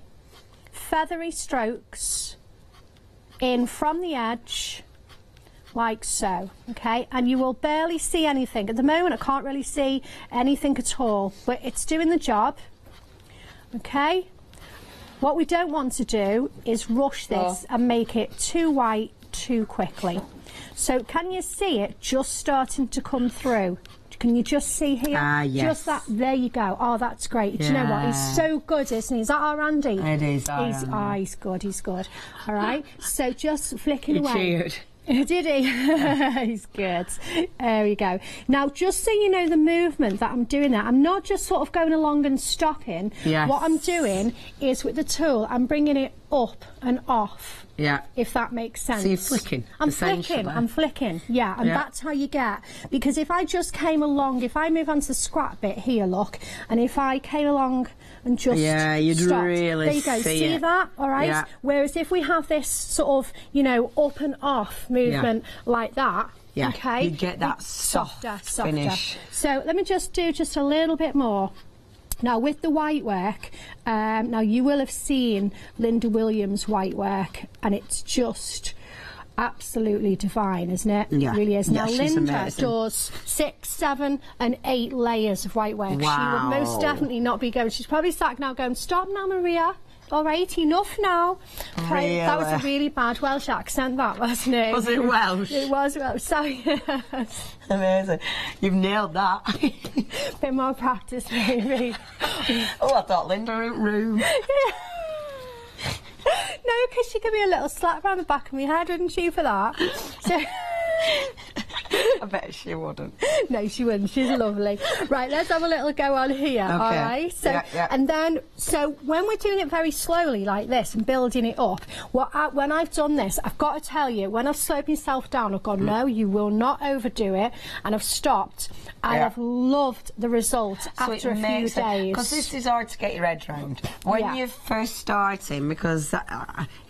Speaker 14: Feathery strokes in from the edge, like so, okay? And you will barely see anything. At the moment, I can't really see anything at all, but it's doing the job, okay? What we don't want to do is rush this and make it too white too quickly. So can you see it just starting to come through? Can you just see here?
Speaker 2: Yes.
Speaker 14: Just that. There you go. Oh, that's great. Do you know what? He's so good, isn't he? Is that our Andy?
Speaker 2: It is.
Speaker 14: He's good. He's good. All right. So just flicking away.
Speaker 2: He cheered.
Speaker 14: Did he? He's good. There we go. Now, just so you know the movement that I'm doing there, I'm not just sort of going along and stopping.
Speaker 2: Yes.
Speaker 14: What I'm doing is with the tool, I'm bringing it up and off.
Speaker 2: Yeah.
Speaker 14: If that makes sense.
Speaker 2: So you're flicking.
Speaker 14: I'm flicking, yeah, and that's how you get. Because if I just came along, if I move on to the scrap bit here, look, and if I came along and just
Speaker 2: you'd
Speaker 14: stopped,
Speaker 2: really
Speaker 14: there you go, see that, all right?
Speaker 2: Yeah.
Speaker 14: Whereas if we have this sort of, you know, up and off movement like that, okay,
Speaker 2: you get that softer finish.
Speaker 14: So let me just do just a little bit more. Now with the white work, now you will have seen Linda Williams' white work, and it's just absolutely divine, isn't it?
Speaker 2: Yeah.
Speaker 14: It really is.
Speaker 2: Yeah,
Speaker 14: now Linda does 6, 7 and 8 layers of white work.
Speaker 2: Wow.
Speaker 14: She would most definitely not be going, she's probably sat now going, stop now, Maria. All right, enough now.
Speaker 2: Really?
Speaker 14: That was a really bad Welsh accent, that, wasn't it?
Speaker 2: Was it Welsh?
Speaker 14: It was Welsh, sorry.
Speaker 2: Amazing. You've nailed that.
Speaker 14: Bit more practice, maybe.
Speaker 2: Oh, I thought Linda in room.
Speaker 14: No, because she gave me a little slap round the back of my head, didn't she, for that? So,
Speaker 2: I bet she wouldn't.
Speaker 14: No, she wouldn't. She's lovely. Right, let's have a little go on here,
Speaker 2: okay.
Speaker 14: all right? So, and then, so when we're doing it very slowly like this and building it up, when I've done this, I've got to tell you, when I've slowed myself down, I've gone, no, you will not overdo it, and I've stopped, and I've loved the result after a few days.
Speaker 2: Because this is hard to get your head round. When you're first starting, because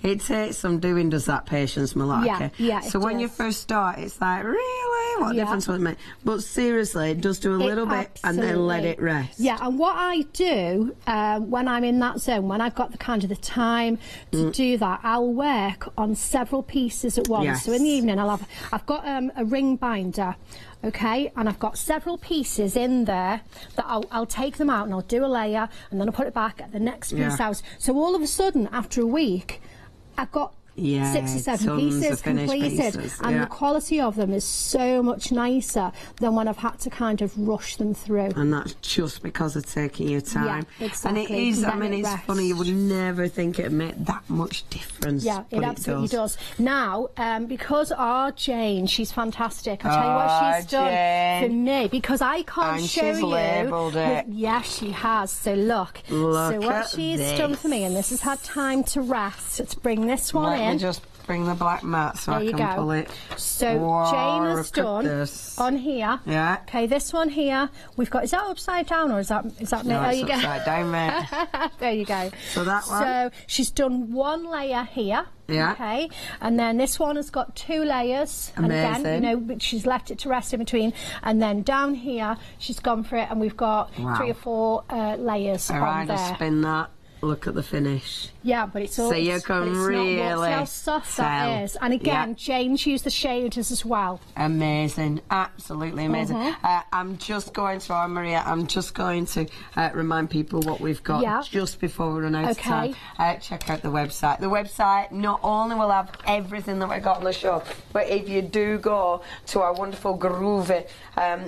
Speaker 2: it takes some doing, does that, Patience Malacca?
Speaker 14: Yeah,
Speaker 2: so when you first start, it's like, really? What difference would it make? But seriously, just do a little bit and then let it rest.
Speaker 14: Yeah, and what I do when I'm in that zone, when I've got the kind of the time to do that, I'll work on several pieces at once.
Speaker 2: Yes.
Speaker 14: So in the evening, I've got a ring binder. Okay, and I've got several pieces in there that I'll take them out and I'll do a layer and then I'll put it back at the next piece out. So all of a sudden, after a week, I've got 6 or 7 pieces completed, and the quality of them is so much nicer than when I've had to kind of rush them through.
Speaker 2: And that's just because of taking your time.
Speaker 14: Yeah, exactly.
Speaker 2: And it is, I mean, it's funny, you would never think it'd make that much difference.
Speaker 14: Yeah, it absolutely does. Now, because our Jane, she's fantastic. I'll tell you what she's done for me, because I can't show you.
Speaker 2: Labelled it.
Speaker 14: Yes, she has. So look. So what she's done for me, and this has had time to rest. Let's bring this one in.
Speaker 2: Let me just bring the black mat so I can pull it.
Speaker 14: So Jane has done on here.
Speaker 2: Yeah.
Speaker 14: Okay, this one here. We've got. Is that upside down or is that me?
Speaker 2: No,
Speaker 14: there you go.
Speaker 2: Upside down, mate.
Speaker 14: There you go.
Speaker 2: So that one.
Speaker 14: So she's done one layer here.
Speaker 2: Yeah.
Speaker 14: Okay. And then this one has got 2 layers.
Speaker 2: Amazing.
Speaker 14: And again, you know, she's left it to rest in between. And then down here, she's gone for it, and we've got 3 or 4 layers on there.
Speaker 2: Just spin that. Look at the finish.
Speaker 14: Yeah, but it's all.
Speaker 2: So you can really
Speaker 14: see how soft that is. And again, Jane's used the shaders as well.
Speaker 2: Amazing, absolutely amazing. I'm just going to, Maria, I'm just going to remind people what we've got just before we run out of time. Check out the website. The website not only will have everything that we got on the show, but if you do go to our wonderful Groovy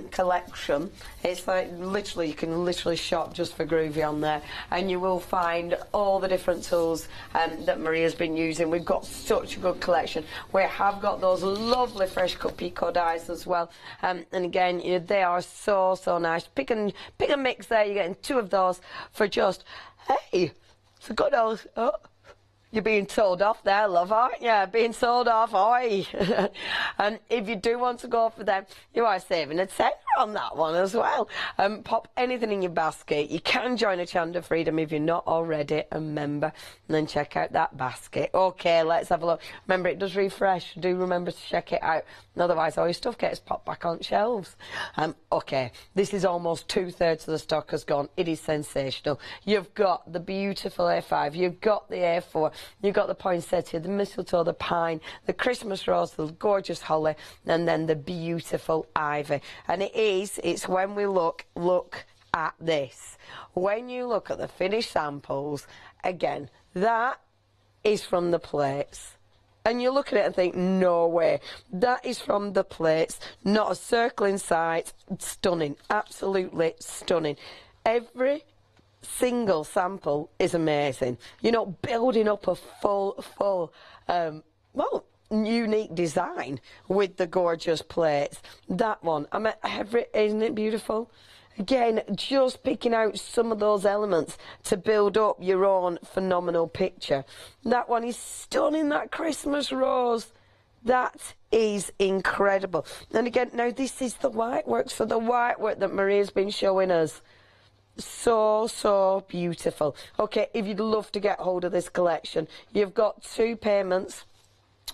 Speaker 2: collection, it's like literally, you can literally shop just for Groovy on there, and you will find all the different tools that Maria's been using. We've got such a good collection. We have got those lovely fresh cut Pico dies as well, and again, they are so nice. Pick and mix there. You're getting 2 of those for just, hey, it's a good old. You're being sold off there, love, aren't you? Being sold off, oi. And if you do want to go for them, you are saving a tenner on that one as well. Pop anything in your basket. You can join Hochanda Freedom if you're not already a member, and then check out that basket. Okay, let's have a look. Remember, it does refresh. Do remember to check it out. Otherwise, all your stuff gets popped back on shelves. Okay, this is almost 2/3 of the stock has gone. It is sensational. You've got the beautiful A5. You've got the A4. You've got the poinsettia, the mistletoe, the pine, the Christmas rose, the gorgeous holly, and then the beautiful ivy. And it's when we look at this. When you look at the finished samples, again, that is from the plates. And you look at it and think, no way. That is from the plates, not a circle in sight. Stunning, absolutely stunning. Every single sample is amazing. You're not building up a full unique design with the gorgeous plates. That one, I mean, isn't it beautiful? Again, just picking out some of those elements to build up your own phenomenal picture. That one is stunning, that Christmas rose. That is incredible. And again, now this is the white work, so the white work that Maria's been showing us. So beautiful. Okay, if you'd love to get hold of this collection, you've got 2 payments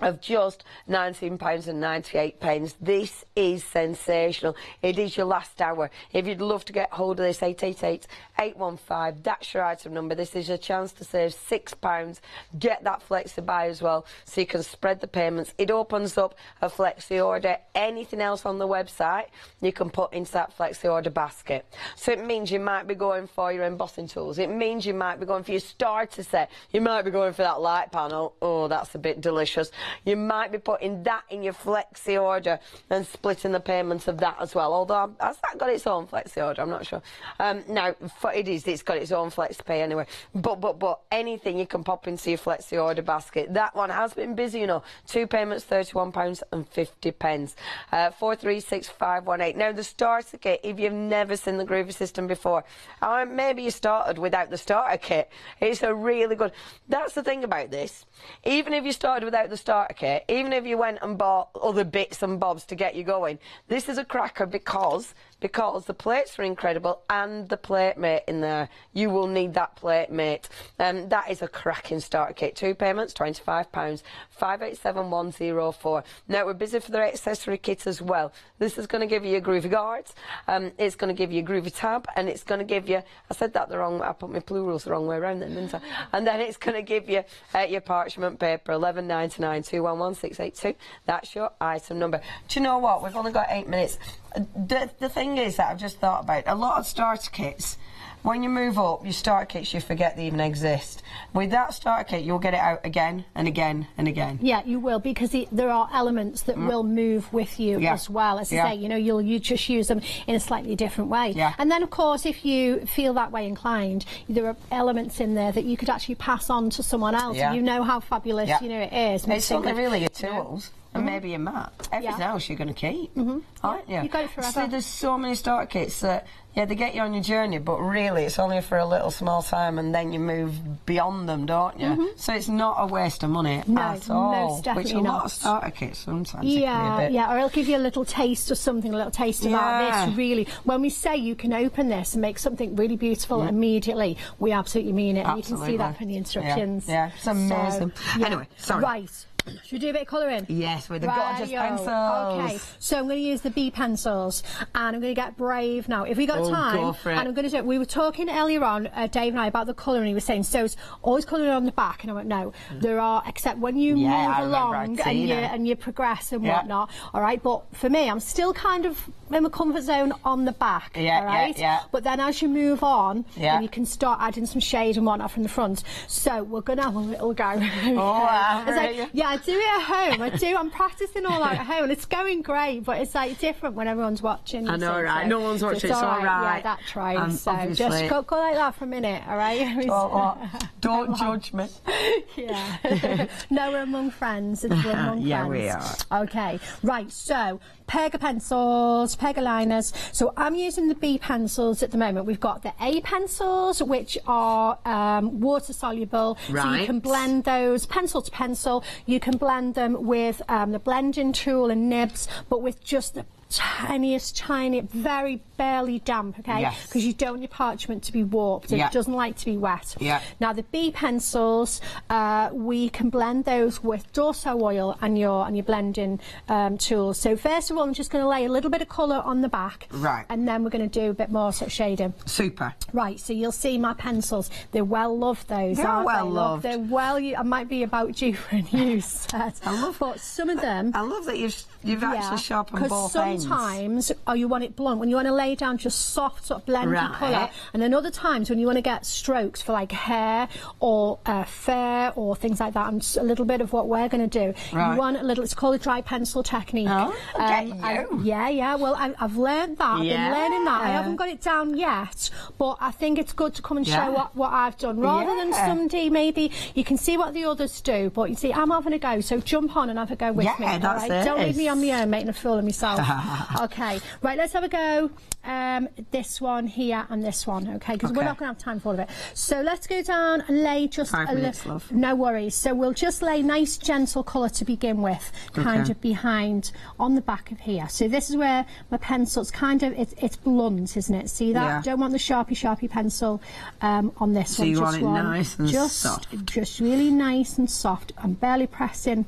Speaker 2: of just £19.98. This is sensational. It is your last hour. If you'd love to get hold of this, 888-815, that's your item number. This is your chance to save £6. Get that Flexi buy as well, so you can spread the payments. It opens up a Flexi order. Anything else on the website, you can put into that Flexi order basket. So it means you might be going for your embossing tools. It means you might be going for your starter set. You might be going for that light panel. Oh, that's a bit delicious. you might be putting that in your Flexi Order and splitting the payments of that as well. Although, has that got its own Flexi Order? I'm not sure. No, it's got its own Flexi Pay anyway. But anything you can pop into your Flexi Order basket. That one has been busy, you know. 2 payments, £31.50. 436518. Now, the starter kit, if you've never seen the Groovy system before, or maybe you started without the starter kit, it's a really good... That's the thing about this. Even if you started without the starter kit, even if you went and bought other bits and bobs to get you going, this is a cracker because the plates are incredible and the plate mate in there. You will need that plate mate. That is a cracking starter kit. 2 payments, £25, 587104. Now, we're busy for the accessory kit as well. This is going to give you your Groovy guards, it's going to give you a Groovy tab, and it's going to give you, I said that the wrong way, I put my plurals the wrong way around then, didn't I? And then it's going to give you your parchment paper, 1199 211682. That's your item number. Do you know what? We've only got 8 minutes. The thing is that I've just thought about, a lot of starter kits, when you move up, your starter kits, you forget they even exist. With that starter kit, you'll get it out again and again and again.
Speaker 14: Yeah, you will, because there are elements that will move with you as well. As I say, you know, you just use them in a slightly different way. Yeah. And then, of course, if you feel that way inclined, there are elements in there that you could actually pass on to someone else. Yeah. You know how fabulous, you know, it is.
Speaker 2: It's only really your tools. And maybe a mat. Everything else you're going to keep, aren't you?
Speaker 14: You got it forever.
Speaker 2: See, there's so many starter kits that, they get you on your journey, but really it's only for a little small time and then you move beyond them, don't you? So it's not a waste of money at all.
Speaker 14: Most definitely
Speaker 2: which a lot of starter kits sometimes
Speaker 14: yeah,
Speaker 2: can be a bit.
Speaker 14: or it'll give you a little taste of something, a little taste of that. This really, when we say you can open this and make something really beautiful immediately, we absolutely mean it. And you can see that from the instructions.
Speaker 2: Yeah, it's amazing.
Speaker 14: So,
Speaker 2: anyway, sorry.
Speaker 14: Right. Should we do a bit of colouring?
Speaker 2: Yes, with the gorgeous pencils.
Speaker 14: Okay, so I'm going to use the B pencils, and I'm going to get brave now. If we got time,
Speaker 2: go for it.
Speaker 14: And I'm going to do it. We were talking earlier on, Dave and I, about the colouring. He was saying, so it's always colouring on the back, and I went, no, there are, except when you move along and you progress and whatnot. All right, but for me, I'm still kind of in the comfort zone on the back. All right, but then as you move on, then you can start adding some shade and whatnot from the front. So we're going to have a little go. I do it at home. I do. I'm practicing all that at home, and it's going great. But it's like different when everyone's watching.
Speaker 2: I know, right? No one's watching. It's all right.
Speaker 14: Yeah, that's right. So just go like that for a minute, all right?
Speaker 2: Don't judge me.
Speaker 14: No, we're among friends. We're among friends.
Speaker 2: We are.
Speaker 14: Okay, right. So Pega pencils, Pega liners. So I'm using the B pencils at the moment. We've got the A pencils, which are water soluble, so you can blend those pencil to pencil. You can blend them with the blending tool and nibs, but with just the tiniest, very barely damp, okay? Because you don't want your parchment to be warped. It doesn't like to be wet. Now the B pencils, we can blend those with Dorso oil and your blending tool. So first of all, I'm just going to lay a little bit of colour on the back, and then we're going to do a bit more sort of shading.
Speaker 2: Super.
Speaker 14: Right, so you'll see my pencils. They're well loved, those.
Speaker 2: They're well loved.
Speaker 14: They're well. I might be about due for a new set.
Speaker 2: I love,
Speaker 14: but some of them.
Speaker 2: I love that you've actually sharpened both ends.
Speaker 14: Sometimes you want it blunt, when you want to lay down just soft sort of blended colour, and then other times when you want to get strokes for like hair or fur or things like that, and a little bit of what we're going to do. You want a little, it's called a dry pencil technique. Well, I've learned that. I've been learning that. I haven't got it down yet, but I think it's good to come and show what I've done, rather than somebody maybe you can see what the others do, but you see I'm having a go, so jump on and have a go with me.
Speaker 2: That's
Speaker 14: it. Don't leave me on my own making a fool of myself. Okay, right, let's have a go. This one here and this one, okay, because we're not going to have time for all of it. So let's go down and lay just
Speaker 2: 5 minutes, love.
Speaker 14: No worries. So we'll just lay nice gentle colour to begin with, kind of behind on the back of here. So this is where my pencil's kind of, it's blunt, isn't it? See that? Don't want the sharpie pencil on this one.
Speaker 2: So you want it nice and soft.
Speaker 14: Just really nice and soft. I'm barely pressing.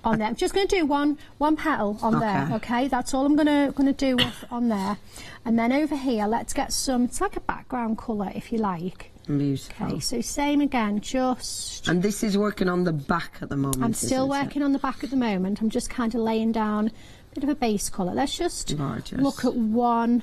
Speaker 14: On there. I'm just going to do one petal on there, okay? That's all I'm going to do on there. And then over here, let's get some, it's like a background colour, if you like.
Speaker 2: Beautiful.
Speaker 14: Okay, so same again, just...
Speaker 2: And this is working on the back at the moment,
Speaker 14: I'm still working on the back at the moment. I'm just kind of laying down a bit of a base colour. Let's just look at one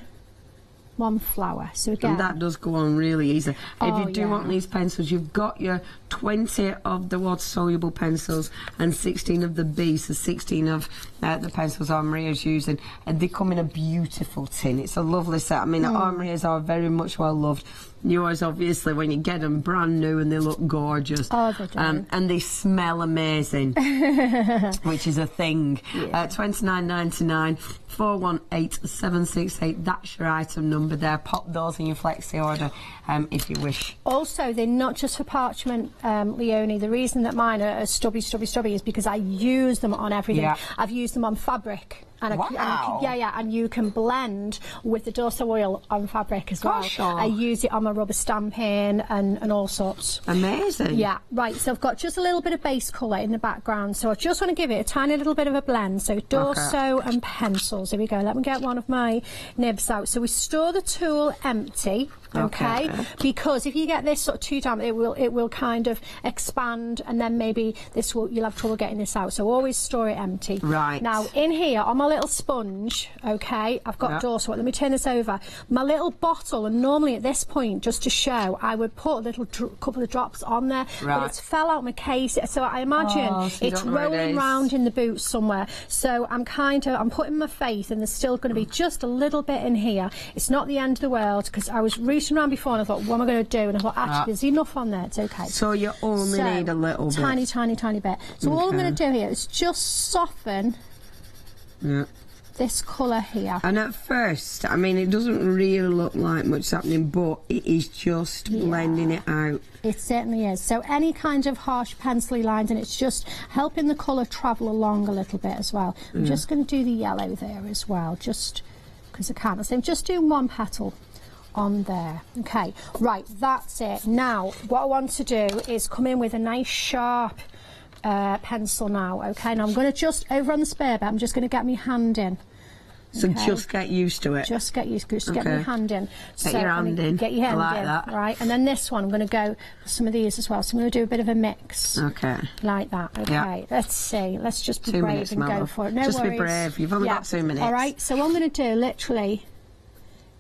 Speaker 14: flower. So again,
Speaker 2: and that does go on really easy. If you do want these pencils, you've got your 20 of the water-soluble pencils and 16 of the B, so 16 of the pencils Henriette's using. And they come in a beautiful tin. It's a lovely set. I mean, Henriette's are very much well loved. Yours, obviously, when you get them brand new and they look gorgeous.
Speaker 14: Oh, they do.
Speaker 2: And they smell amazing, which is a thing. Yeah. $29.99, 418768. That's your item number there. Pop those in your Flexi order if you wish.
Speaker 14: Also, they're not just for parchment, Leonie. The reason that mine are stubby is because I use them on everything. Yeah. I've used them on fabric. And and you can blend with the Dorso oil on fabric as well. I use it on my rubber stamping and all sorts.
Speaker 2: Amazing.
Speaker 14: Yeah, right, so I've got just a little bit of base colour in the background, so I just want to give it a tiny little bit of a blend. So Dorso and pencils. Here we go. Let me get one of my nibs out. So we store the tool empty. Okay, because if you get this sort of too damp, it will kind of expand, and then maybe you'll have trouble getting this out. So always store it empty.
Speaker 2: Right.
Speaker 14: Now in here on my little sponge, okay, I've got Dorso. Let me turn this over. My little bottle, and normally at this point, just to show, I would put a little couple of drops on there, but it's fell out my case. So I imagine it's rolling around in the boots somewhere. So I'm putting my faith, and there's still going to be just a little bit in here. It's not the end of the world, because I was reaching around before and I thought, what am I going to do? And I thought, actually, there's enough on there. It's okay.
Speaker 2: So you only need a little bit.
Speaker 14: Tiny bit. So all I'm going to do here is just soften this colour here.
Speaker 2: And at first, I mean, it doesn't really look like much happening, but it is just blending it out.
Speaker 14: It certainly is. So any kind of harsh pencil-y lines, and it's just helping the colour travel along a little bit as well. I'm just going to do the yellow there as well, just because I can't. So I'm just doing one petal on there. Okay, right, that's it. Now, what I want to do is come in with a nice sharp pencil now, okay? Now I'm going to just, over on the spare bit, I'm just going to get my hand in.
Speaker 2: So just get used to it.
Speaker 14: Just get used to it. Just get my hand in.
Speaker 2: Get your hand in.
Speaker 14: Get your hand
Speaker 2: like
Speaker 14: in.
Speaker 2: That.
Speaker 14: Right, and then this one, I'm going to go for some of these as well. So I'm going to do a bit of a mix.
Speaker 2: Okay.
Speaker 14: Like that, okay. Let's see. Let's just be brave and go for it. No worries.
Speaker 2: Just be brave. You've only got 2 minutes.
Speaker 14: All right, so what I'm going to do, literally,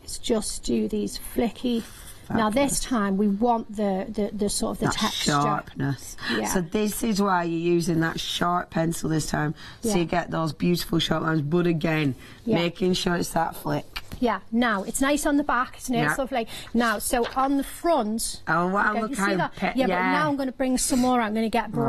Speaker 14: is just do these flicky. Now this time we want the sort of the texture.
Speaker 2: Sharpness. Yeah. So this is why you're using that sharp pencil this time, so you get those beautiful sharp lines. But again, making sure it's that flick.
Speaker 14: Yeah. Now it's nice on the back. It's nice, lovely. Now, so on the front.
Speaker 2: Oh wow! Look how
Speaker 14: but now I'm going to bring some more. I'm going to get brave.